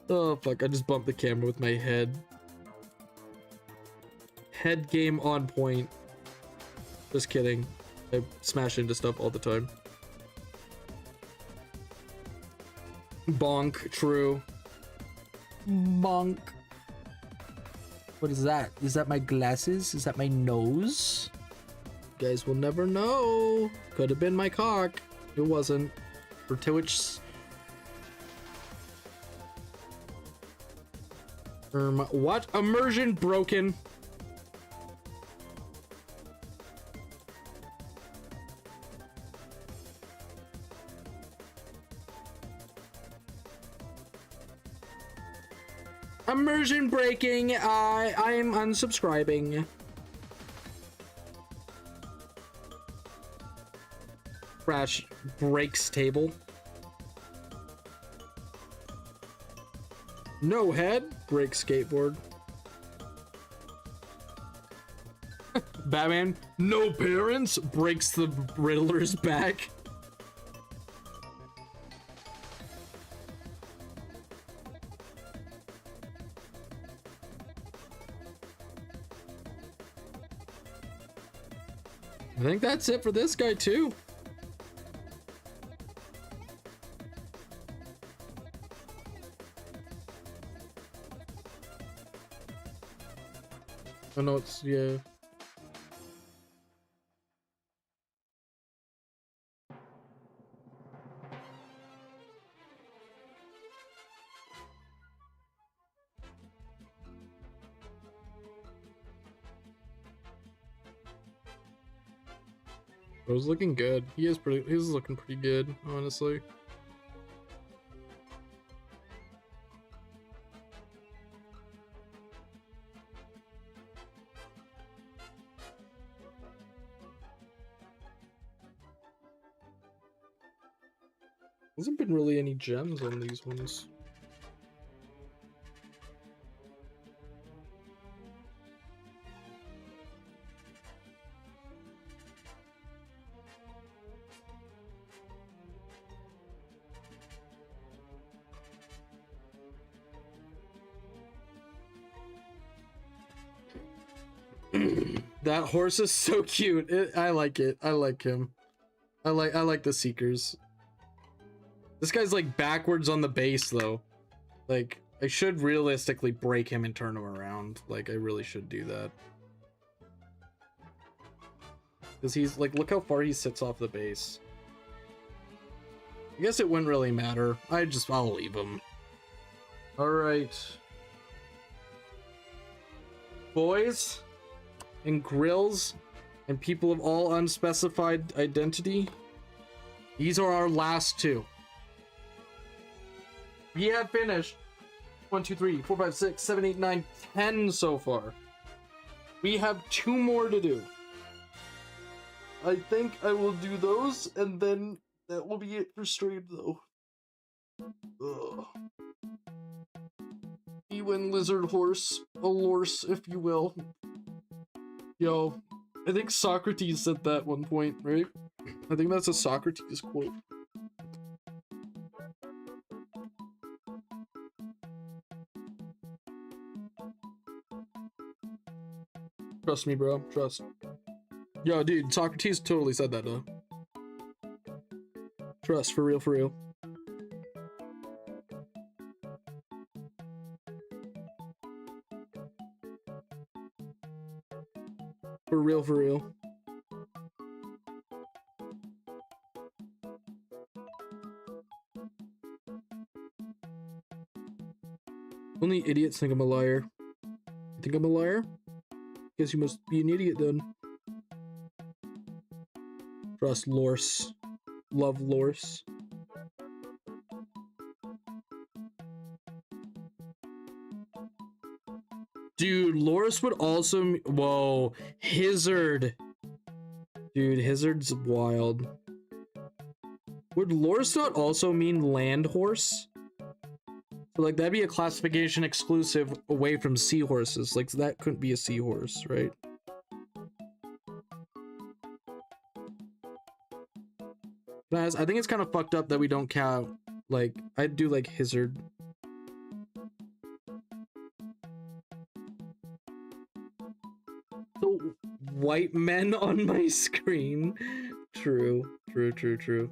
Oh fuck, I just bumped the camera with my head. Head game on point. Just kidding. I smash into stuff all the time. Bonk, true. Bonk. What is that? Is that my glasses? Is that my nose? You guys will never know. Could have been my cock. It wasn't. For Twitch. What? Immersion broken. Immersion breaking. I'm unsubscribing. Crash breaks table. No head, break skateboard. Batman, no parents, breaks the Riddler's back. I think that's it for this guy too. Oh no, it's, yeah. It was looking good. He's looking pretty good, honestly. Hasn't been really any gems on these ones. That horse is so cute. I like it. I like him. I like the Seekers. This guy's like backwards on the base though. Like I should realistically break him and turn him around. Like I really should do that. Cause he's like, look how far he sits off the base. I guess it wouldn't really matter. I'll leave him. All right. Boys and grills and people of all unspecified identity. These are our last two. We have finished 1, 2, 3, 4, 5, 6, 7, 8, 9, 10 so far. We have 2 more to do. I think I will do those, and then that will be it for stream, though. Ugh. Ewen Lizard Horse, a lorse, if you will. Yo, I think Socrates said that one point, right? I think that's a Socrates quote. Trust me, bro. Trust. Yo, dude, Socrates totally said that, though. Trust, for real, for real. For real, for real. Only idiots think I'm a liar. You think I'm a liar? Guess you must be an idiot then. Trust Lorse. Love Lorse. Dude, Lorse would also... Whoa. Hizzard. Dude, Hizzard's wild. Would Lorse not also mean land horse? So, like, that'd be a classification exclusive away from seahorses. Like, that couldn't be a seahorse, right? Guys, I think it's kind of fucked up that we don't count. Like, I'd do, like, Hizzard. The white men on my screen. True, true, true, true.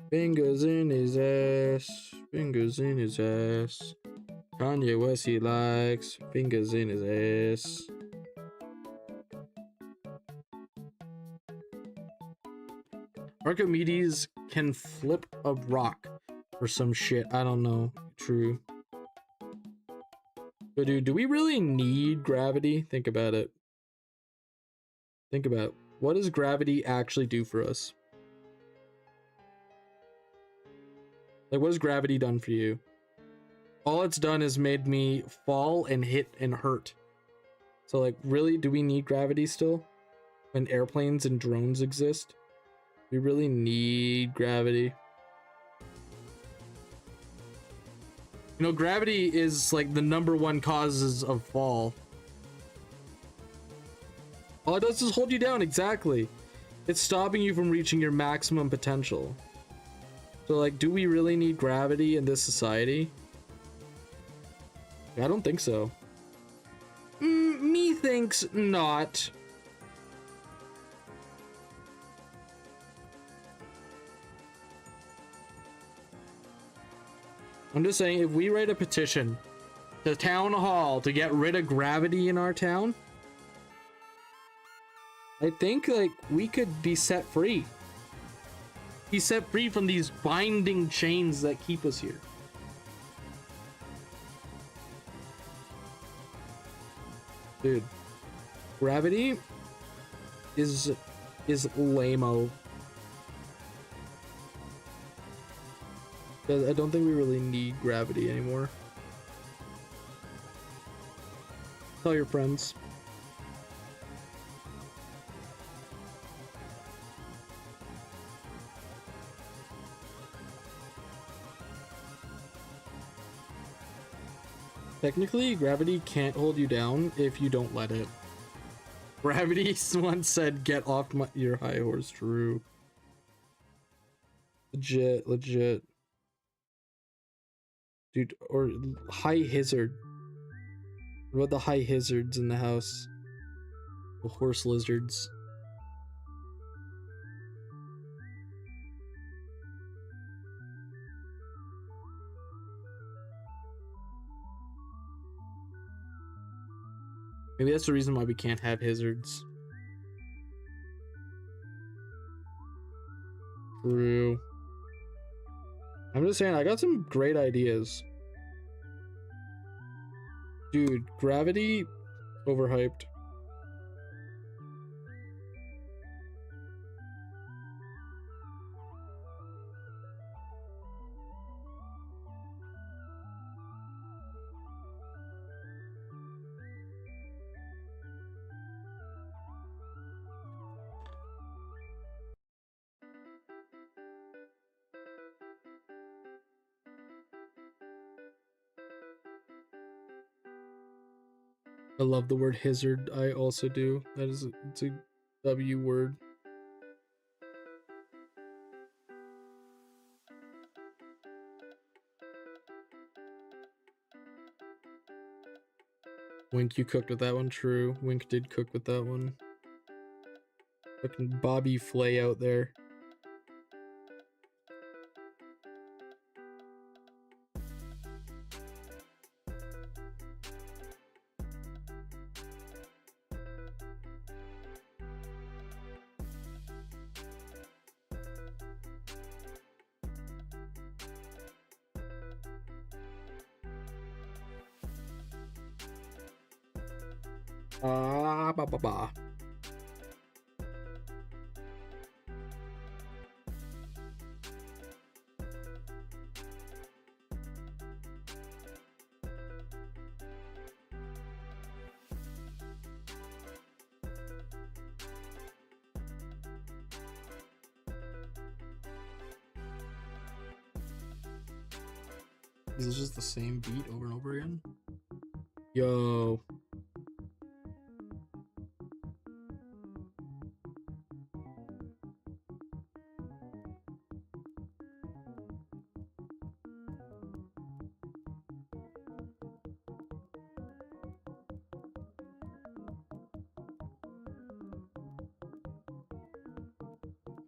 Fingers in his ass, fingers in his ass. Kanye West he likes, fingers in his ass. Archimedes can flip a rock or some shit. I don't know. True. But dude, do we really need gravity? Think about it. Think about what does gravity actually do for us? Like, what has gravity done for you? All it's done is made me fall and hit and hurt. So, like, really, do we need gravity still? When airplanes and drones exist? We really need gravity. You know, gravity is, like, the #1 causes of fall. All it does is hold you down, exactly. It's stopping you from reaching your maximum potential. So, like, do we really need gravity in this society? I don't think so. Me thinks not. I'm just saying, if we write a petition to town hall to get rid of gravity in our town, I think, like, we could be set free. Be set free from these binding chains that keep us here. Dude, gravity is lame-o. I don't think we really need gravity anymore. Tell your friends. Technically, gravity can't hold you down if you don't let it. Gravity once said, "Get off your high horse." True. Legit, legit. Dude, or high Hizzard. What about the high Hizzards in the house? The horse lizards. Maybe that's the reason why we can't have Hizzards. True. I'm just saying, I got some great ideas. Dude, gravity, overhyped. I love the word Hizzard. I also do. It's a W word. Wink, you cooked with that one. True. Wink did cook with that one. Fucking Bobby Flay out there. Ba ba ba. Is this just the same beat over and over again? Yo.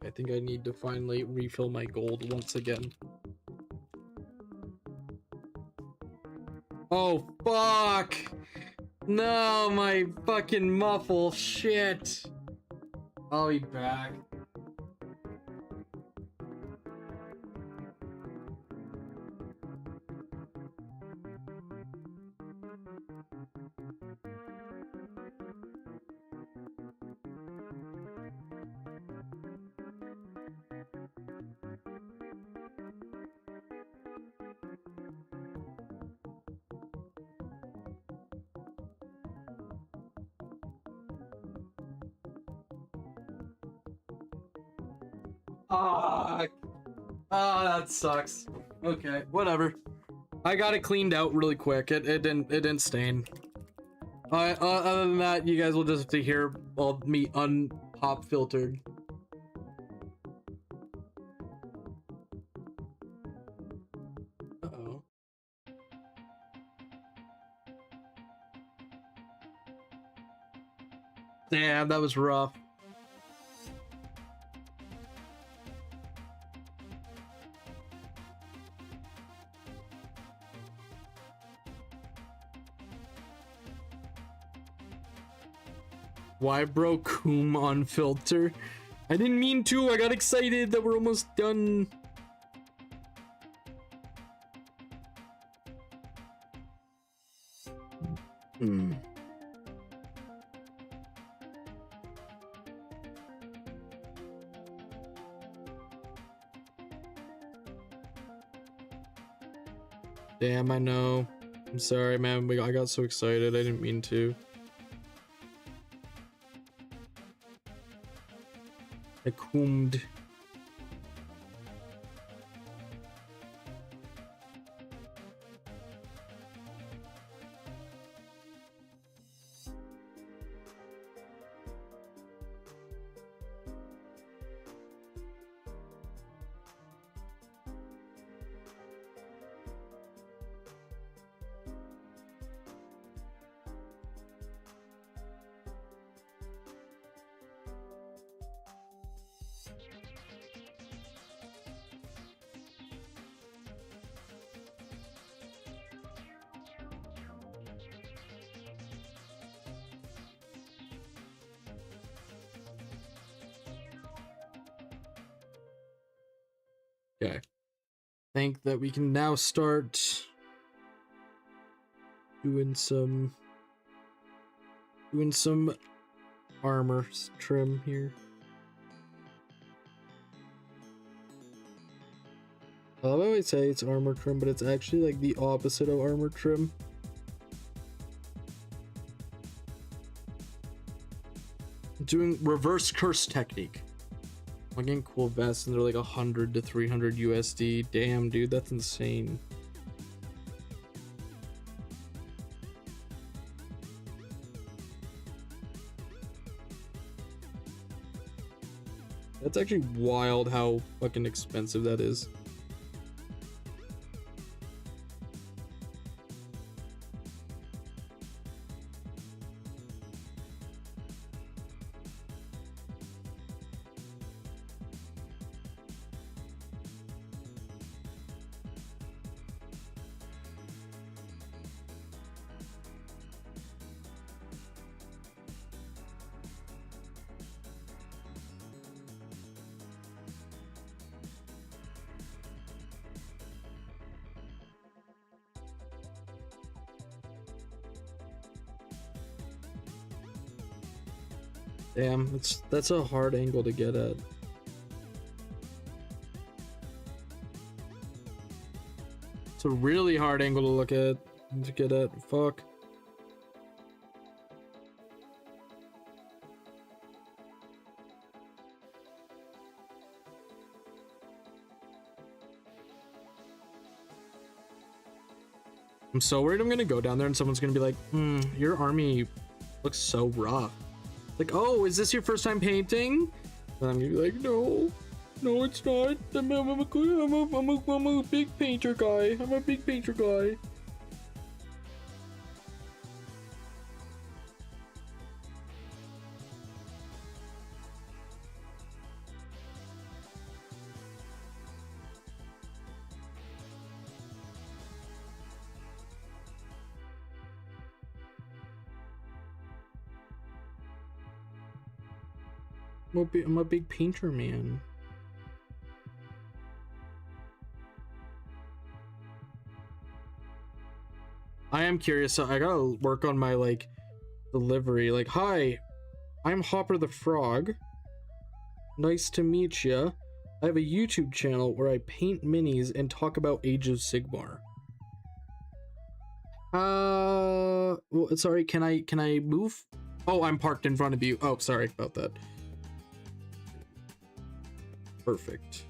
I think I need to finally refill my gold once again. Oh, fuck! No, my fucking muffle. Shit. I'll be back. Fuck. Ah, that sucks. Okay, whatever. I got it cleaned out really quick. It didn't stain. Other than that, you guys will just have to hear all me unpop filtered. Uh-oh. Damn, that was rough. Why bro Coom on filter? I didn't mean to. I got excited that we're almost done. Damn, I know. I'm sorry, man. I got so excited. I didn't mean to. I coomed. Okay. Think that we can now start doing some armor trim here. I always say it's armor trim, but it's actually like the opposite of armor trim. Doing reverse curse technique. I'm getting cool vests and they're like 100 to 300 USD. Damn, dude, that's insane. That's actually wild how fucking expensive that is. Damn, that's a hard angle to get at. It's a really hard angle to look at, to get at. Fuck. I'm so worried I'm gonna go down there and someone's gonna be like, your army looks so rough. Like, oh, is this your first time painting? And I'm gonna be like, no, it's not. I'm a big painter guy. I'm a big painter guy. I'm a big painter, man. I am curious, so I gotta work on my, like, delivery. Like, hi, I'm Hopperthefrog. Nice to meet ya. I have a YouTube channel where I paint minis and talk about Age of Sigmar. Well, sorry, can I move? Oh, I'm parked in front of you. Oh, sorry about that. Perfect.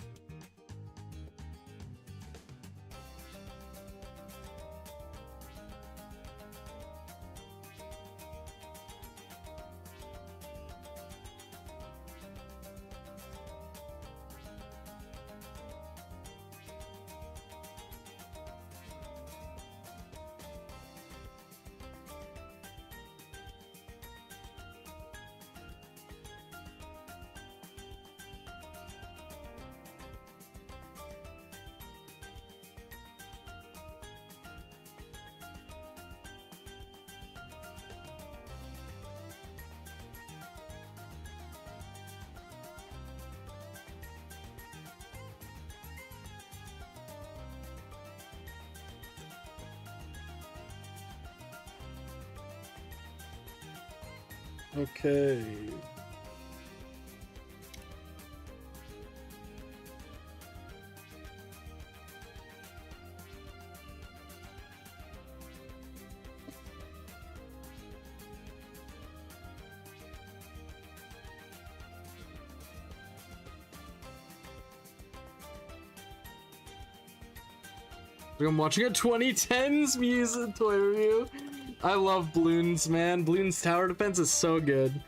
Okay. I'm watching a 2010s music toy review. I love Bloons, man. Bloons tower defense is so good.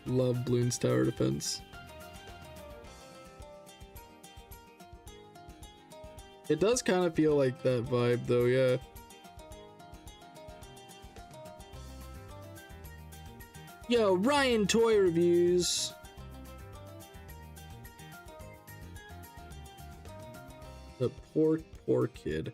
Love Bloons tower defense. It does kind of feel like that vibe though, yeah. Yo, Ryan Toy Reviews. The poor kid.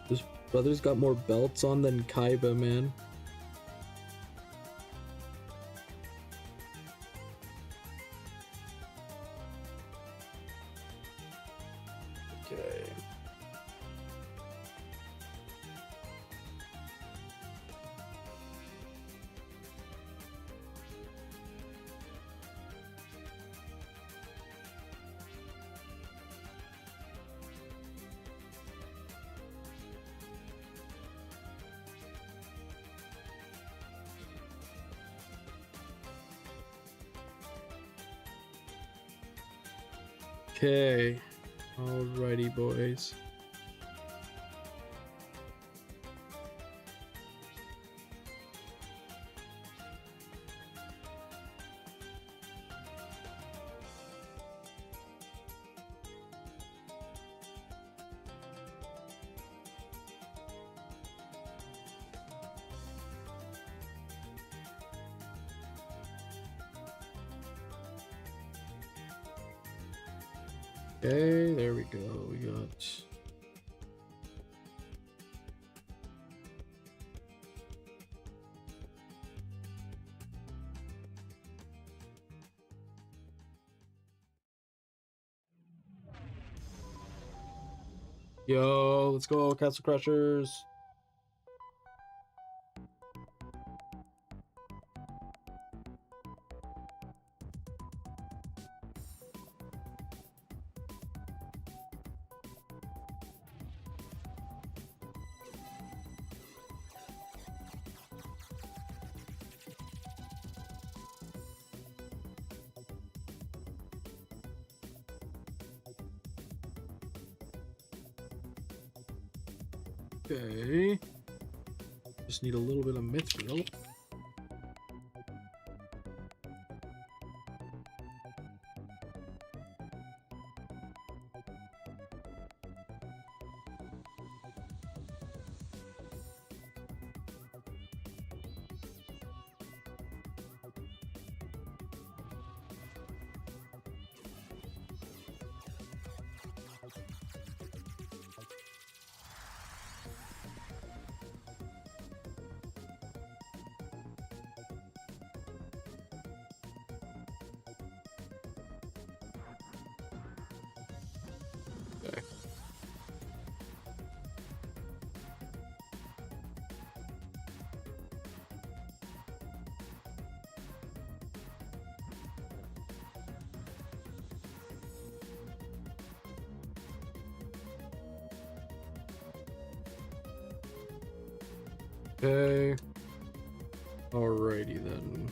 This brother's got more belts on than Kaiba, man. Okay. Okay, alrighty boys. Okay, there we go. We got. Yo, let's go, Castle Crushers. Okay. Just need a little bit of mithril. Okay. Okay. Alrighty then.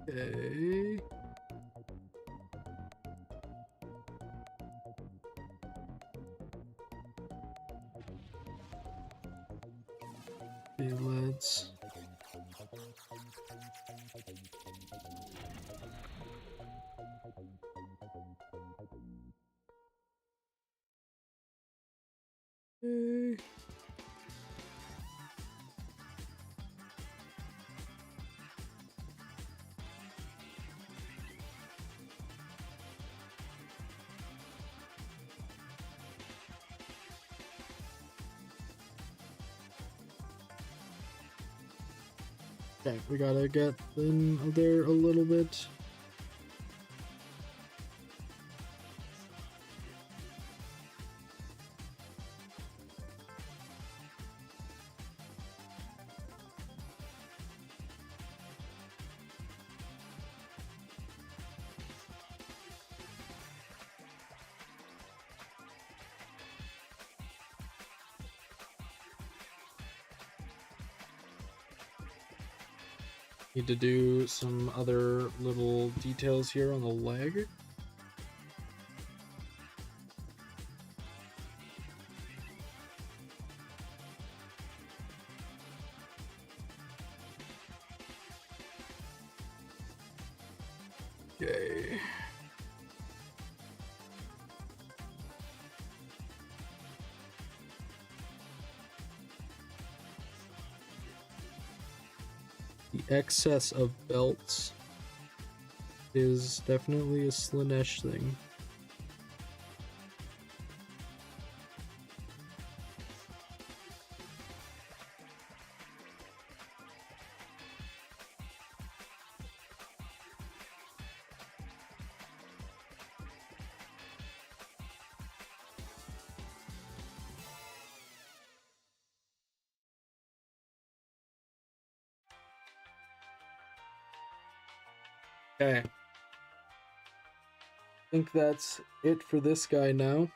Okay. Okay, let's. Okay. Okay, we gotta get in there a little bit. Need to do some other little details here on the leg. Okay. The excess of belts is definitely a Slaanesh thing. Okay. I think that's it for this guy now.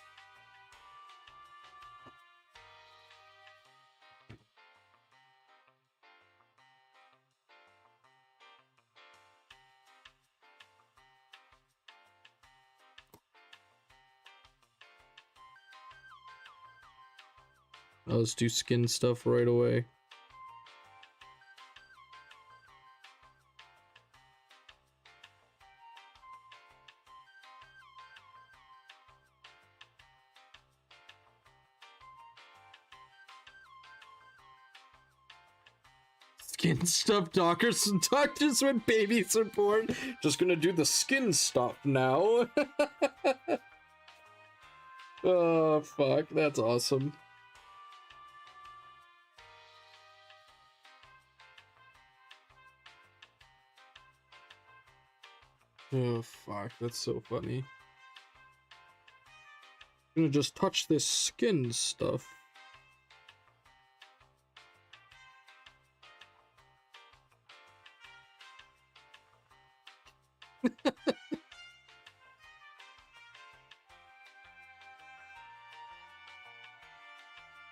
Let's do skin stuff right away. Skin stuff, doctors when babies are born. Just gonna do the skin stuff now. Oh, fuck, that's awesome. Oh, fuck, that's so funny. I'm gonna just touch this skin stuff.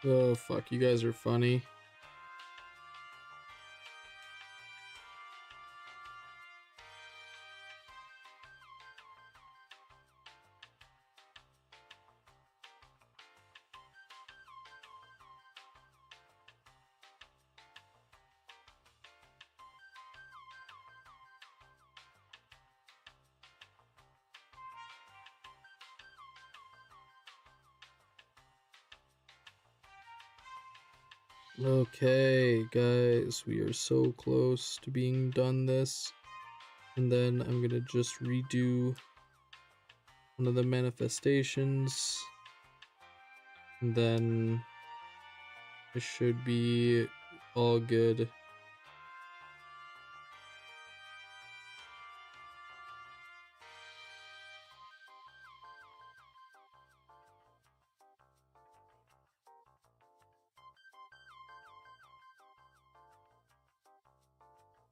Oh, fuck, you guys are funny. Okay, guys, we are so close to being done this. And then I'm gonna just redo one of the manifestations. And then it should be all good.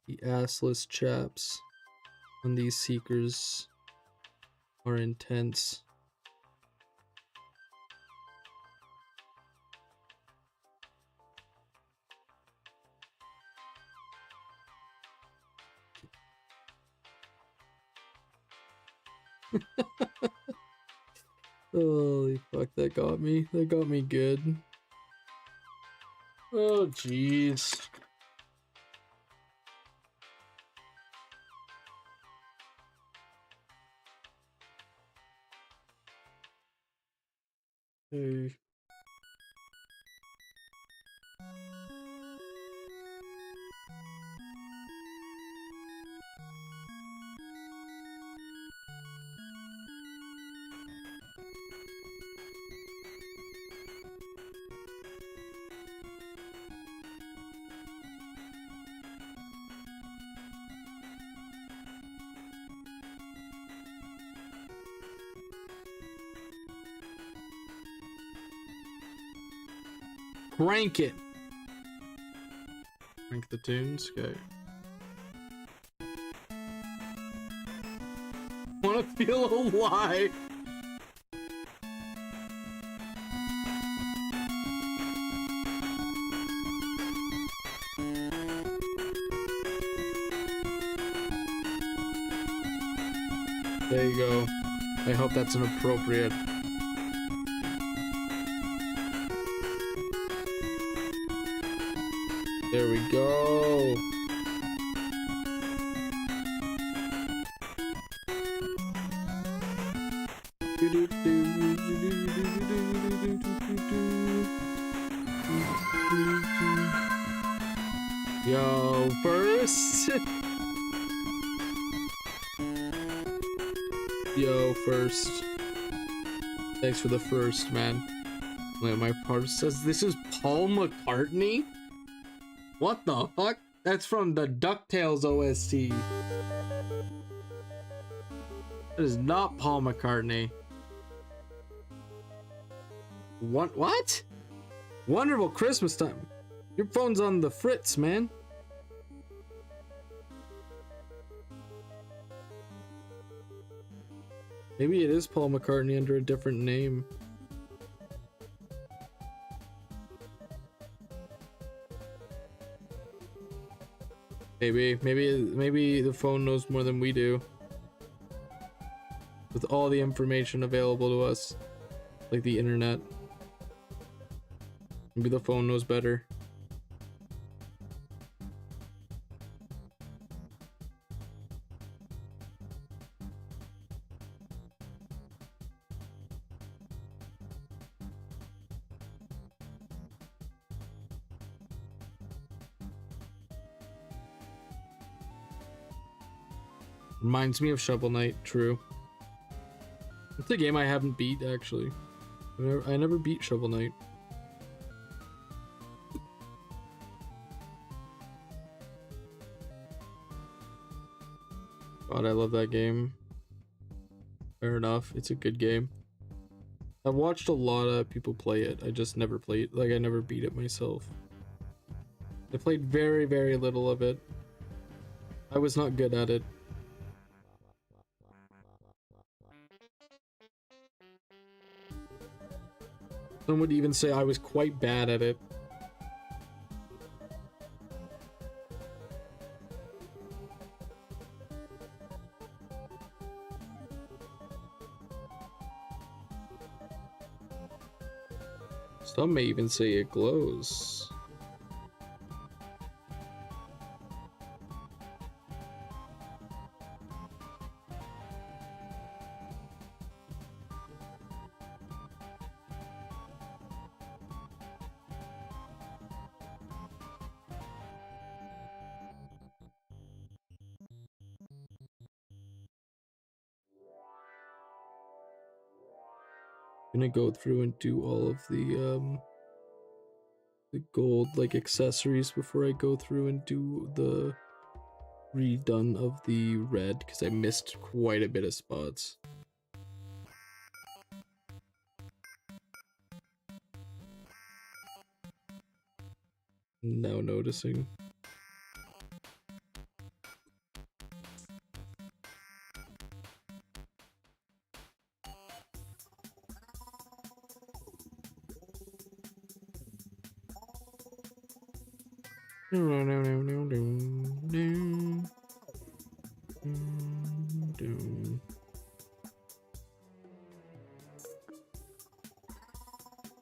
The assless chaps on these seekers are intense. Holy fuck, that got me. That got me good. Oh, jeez. Hey. Crank it. Crank the tunes. Okay. Wanna feel alive? There you go. I hope that's an appropriate. There we go. Yo, first. Yo, first. Thanks for the first, man. Wait, my part says this is Paul McCartney? What the fuck? That's from the DuckTales OST. That is not Paul McCartney. What? Wonderful Christmas time. Your phone's on the fritz, man. Maybe it is Paul McCartney under a different name. Maybe the phone knows more than we do. With all the information available to us, like the internet. Maybe the phone knows better. Reminds me of Shovel Knight, true. It's a game I haven't beat, actually. I never beat Shovel Knight. God, I love that game. Fair enough, it's a good game. I've watched a lot of people play it. I just never played, like I never beat it myself. I played very, very little of it. I was not good at it. Some would even say I was quite bad at it. Some may even say it glows. Gonna go through and do all of the gold like accessories before I go through and do the redone of the red, because I missed quite a bit of spots. Now noticing.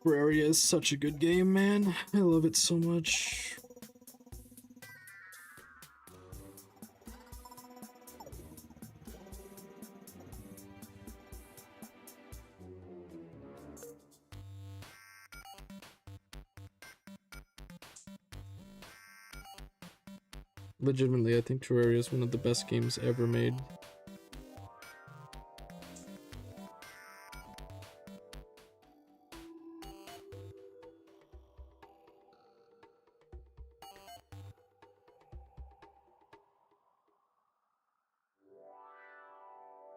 Terraria is such a good game, man. I love it so much. Legitimately, I think Terraria is one of the best games ever made.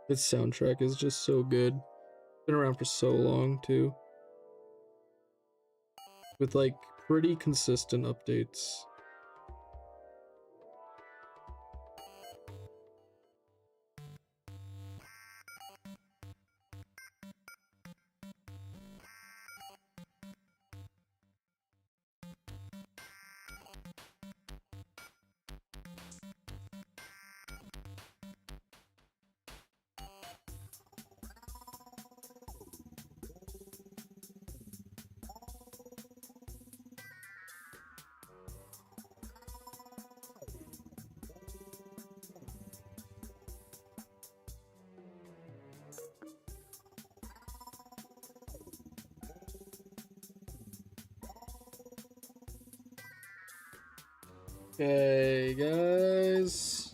Its soundtrack is just so good. Been around for so long, too. With, like, pretty consistent updates. Okay, guys.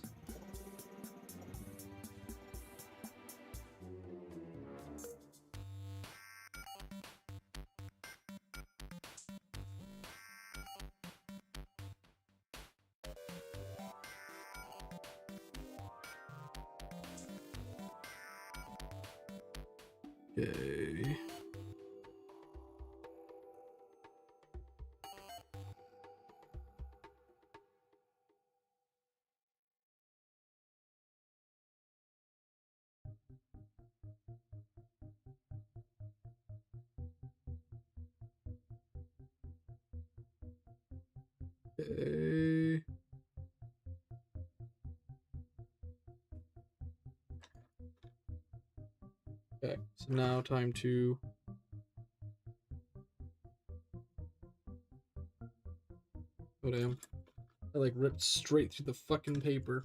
Okay. Okay. Okay, so now time to... Oh damn. I like ripped straight through the fucking paper.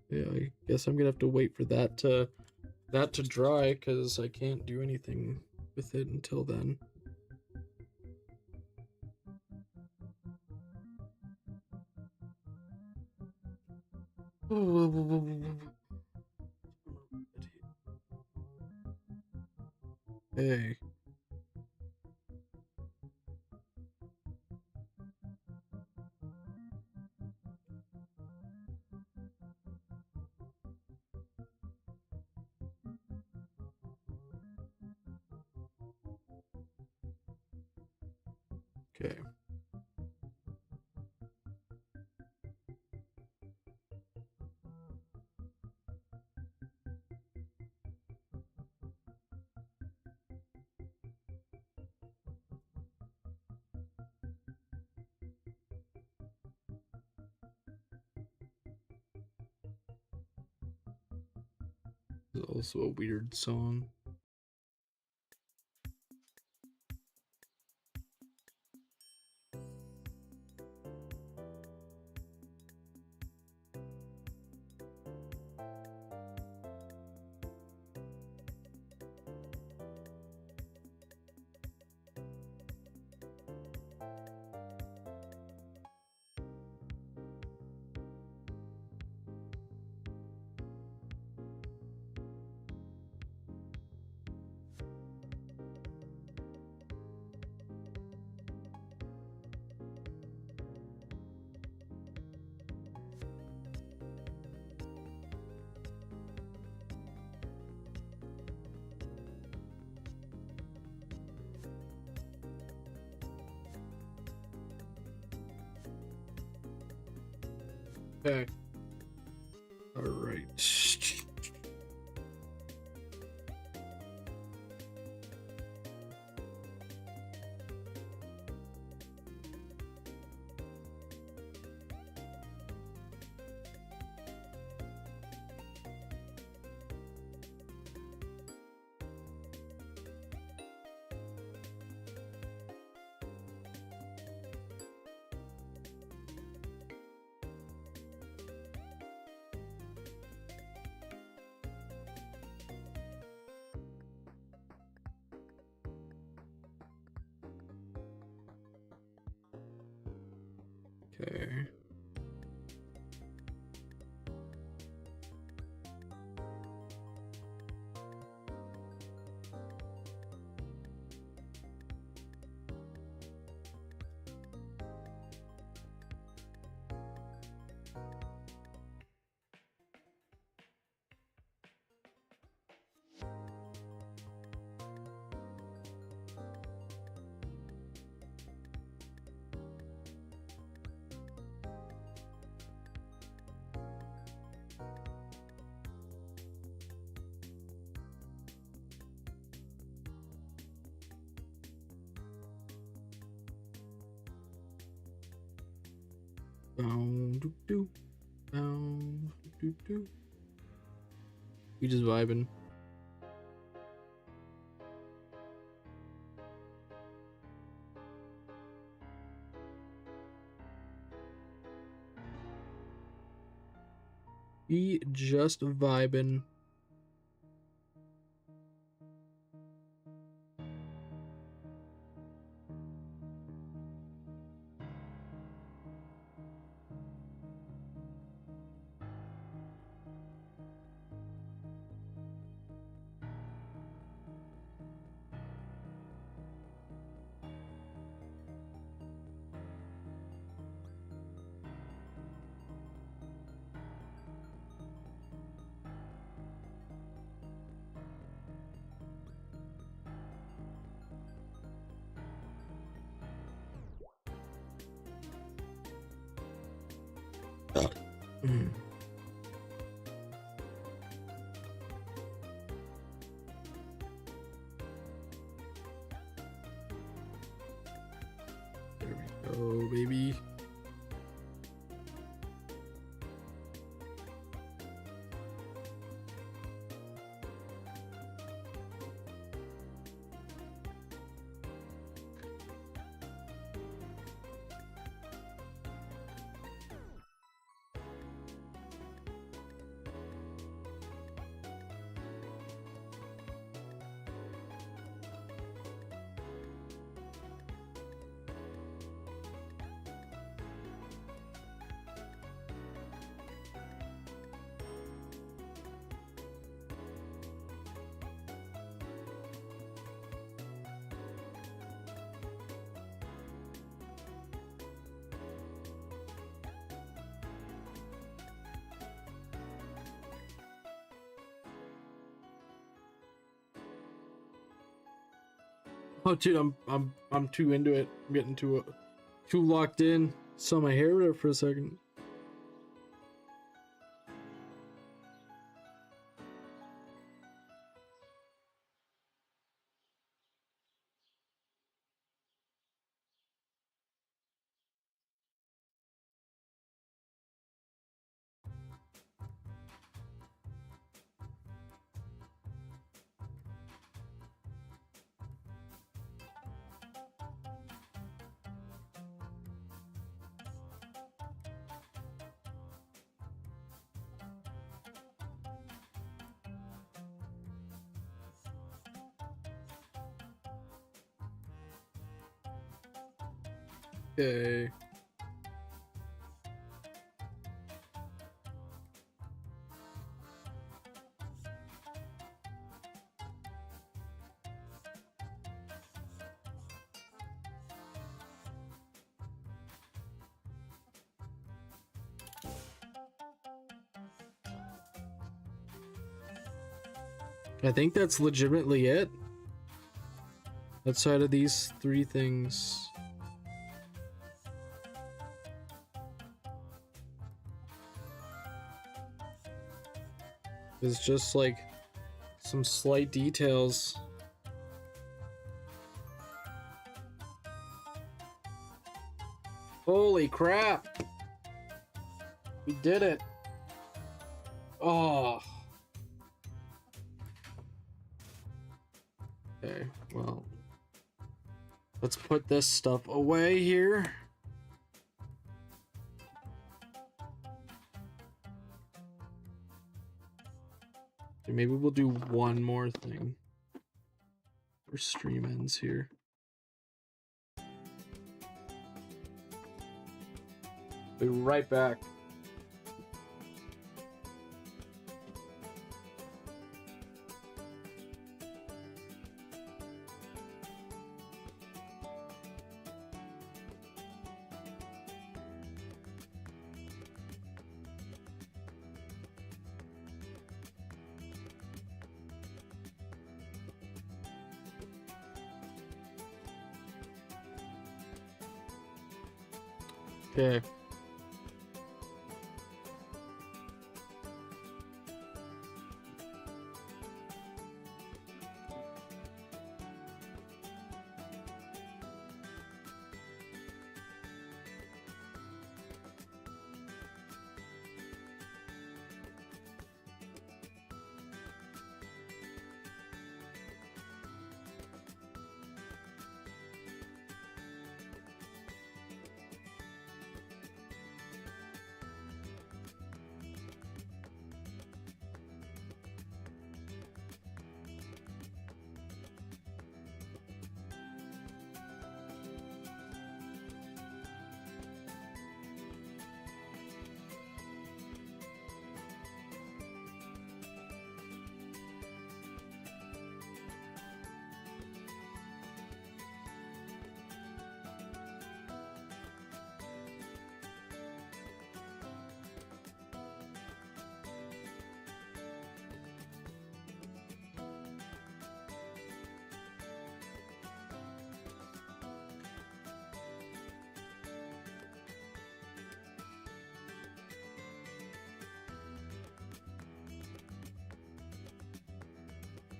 Yeah, I guess I'm gonna have to wait for that to dry because I can't do anything with it until then. Hey. Okay. This is also a weird song. Okay. All right. Okay. Bow, doo, doo. Bow, doo, doo. We just vibing. We just vibing. Hmm. There we go, baby. Oh, dude, I'm too into it. I'm getting too locked in. Saw my hair there for a second. Okay. I think that's legitimately it. Outside of these three things. It's just like some slight details. Holy crap! We did it! Oh. Okay, well. Let's put this stuff away here. Okay, maybe we'll do one more thing. Our stream ends here. Be right back. Okay.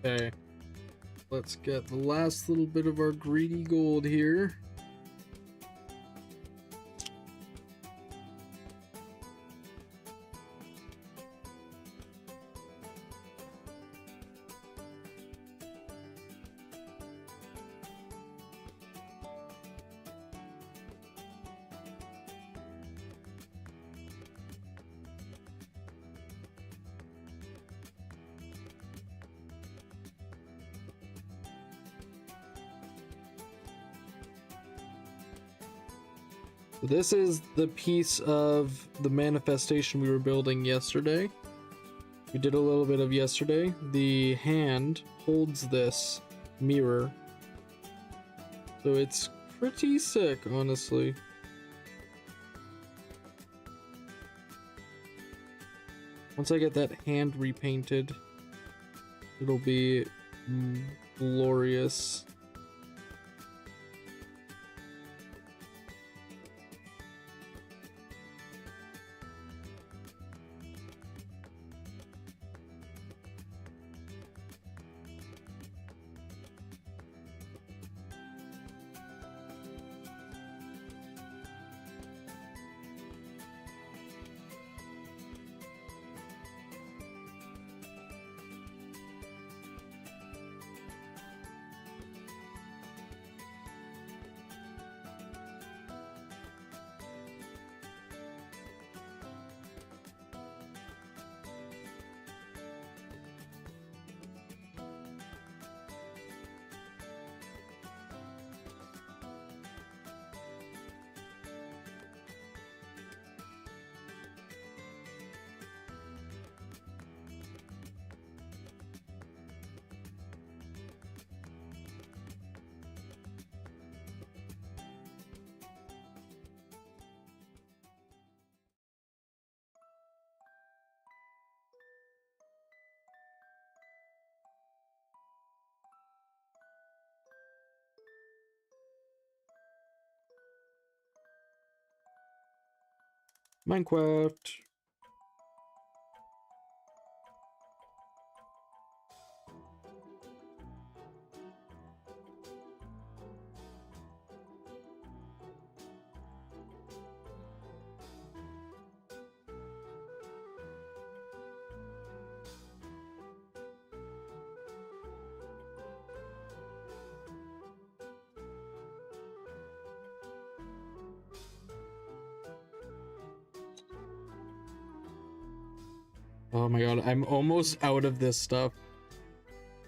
Okay. Let's get the last little bit of our greedy gold here. This is the piece of the manifestation we were building yesterday. We did a little bit of yesterday. The hand holds this mirror. So it's pretty sick, honestly. Once I get that hand repainted, it'll be glorious. Minecraft. Oh my god, I'm almost out of this stuff.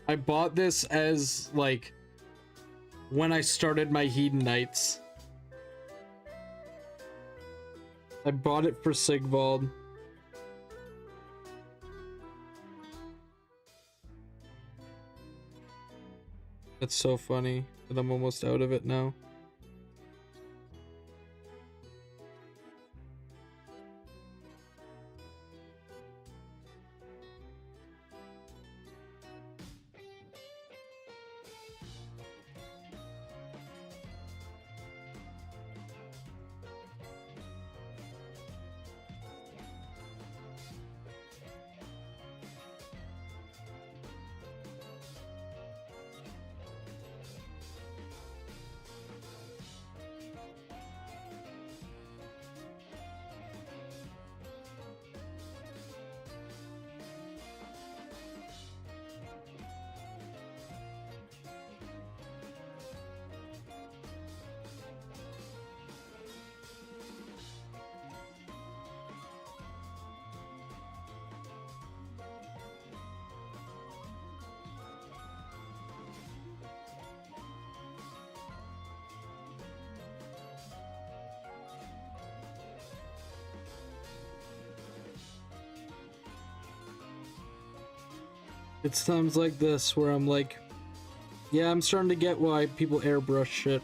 I bought this as, like, when I started my Hedon Nights. I bought it for Sigvald. It's so funny that I'm almost out of it now. It's times like this where I'm like, yeah, I'm starting to get why people airbrush shit.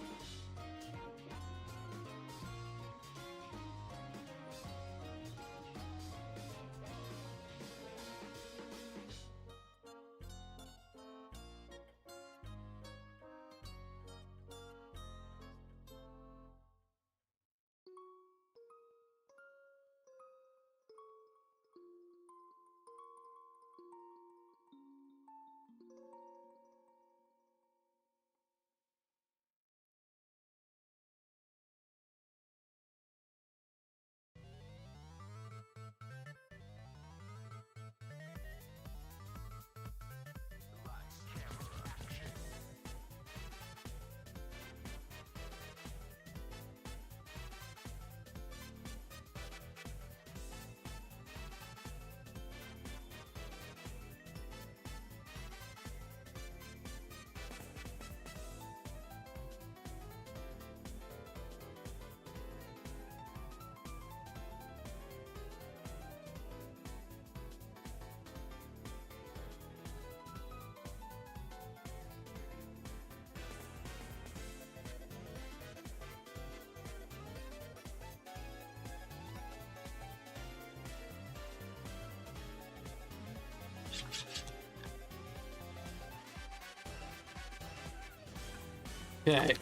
Okay.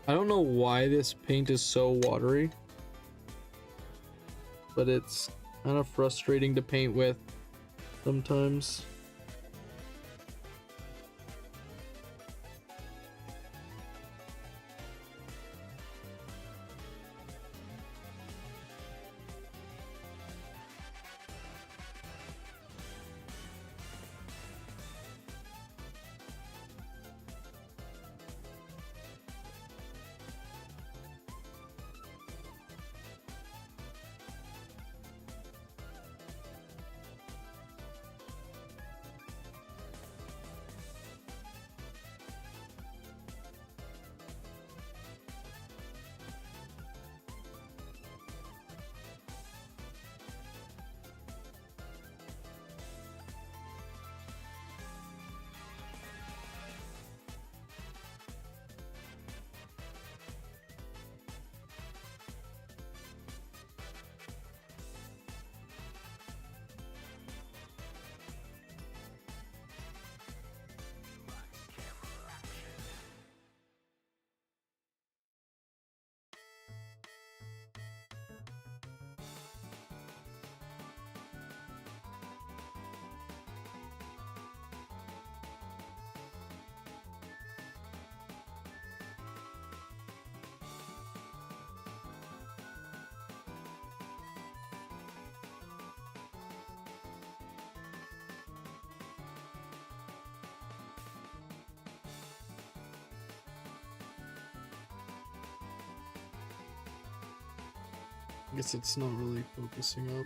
I don't know why this paint is so watery, but it's kind of frustrating to paint with sometimes. I guess it's not really focusing up.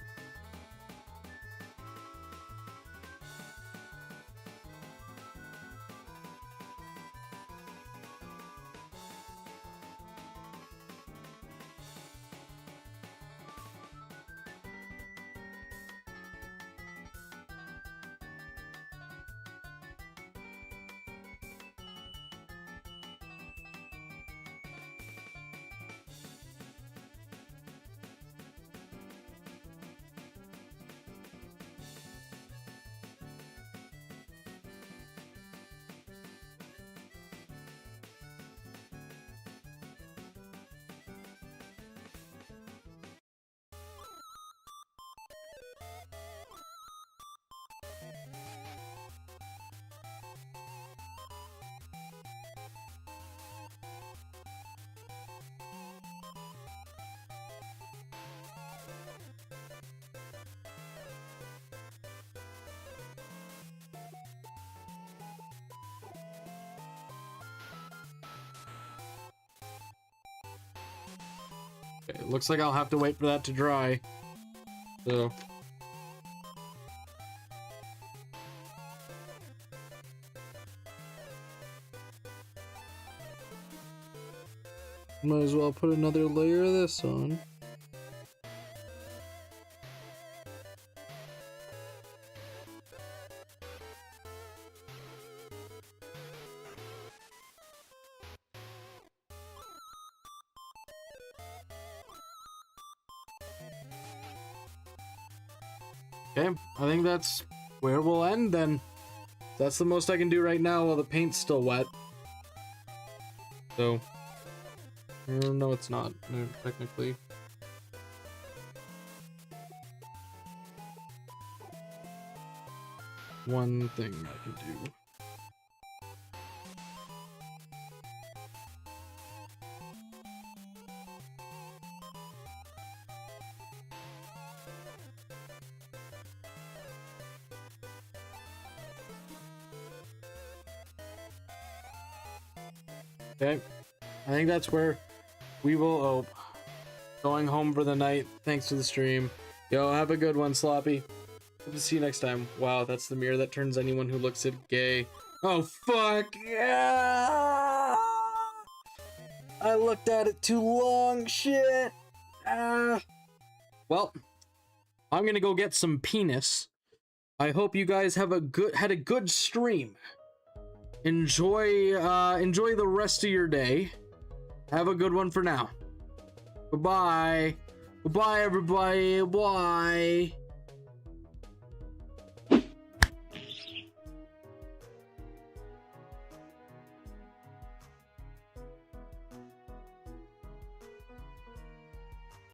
Okay, it looks like I'll have to wait for that to dry. So. Might as well put another layer of this on. Okay, I think that's where we'll end then. That's the most I can do right now while the paint's still wet. So, no, it's not, no, technically. One thing I can do. Okay. I think that's where we will ope. Going home for the night. Thanks for the stream. Yo, have a good one, Sloppy. Hope to see you next time. Wow, that's the mirror that turns anyone who looks at gay. Oh, fuck. Yeah! I looked at it too long. Shit. Well, I'm gonna go get some penis. I hope you guys have had a good stream. Enjoy the rest of your day. Have a good one for now. Goodbye. Goodbye, everybody. Bye.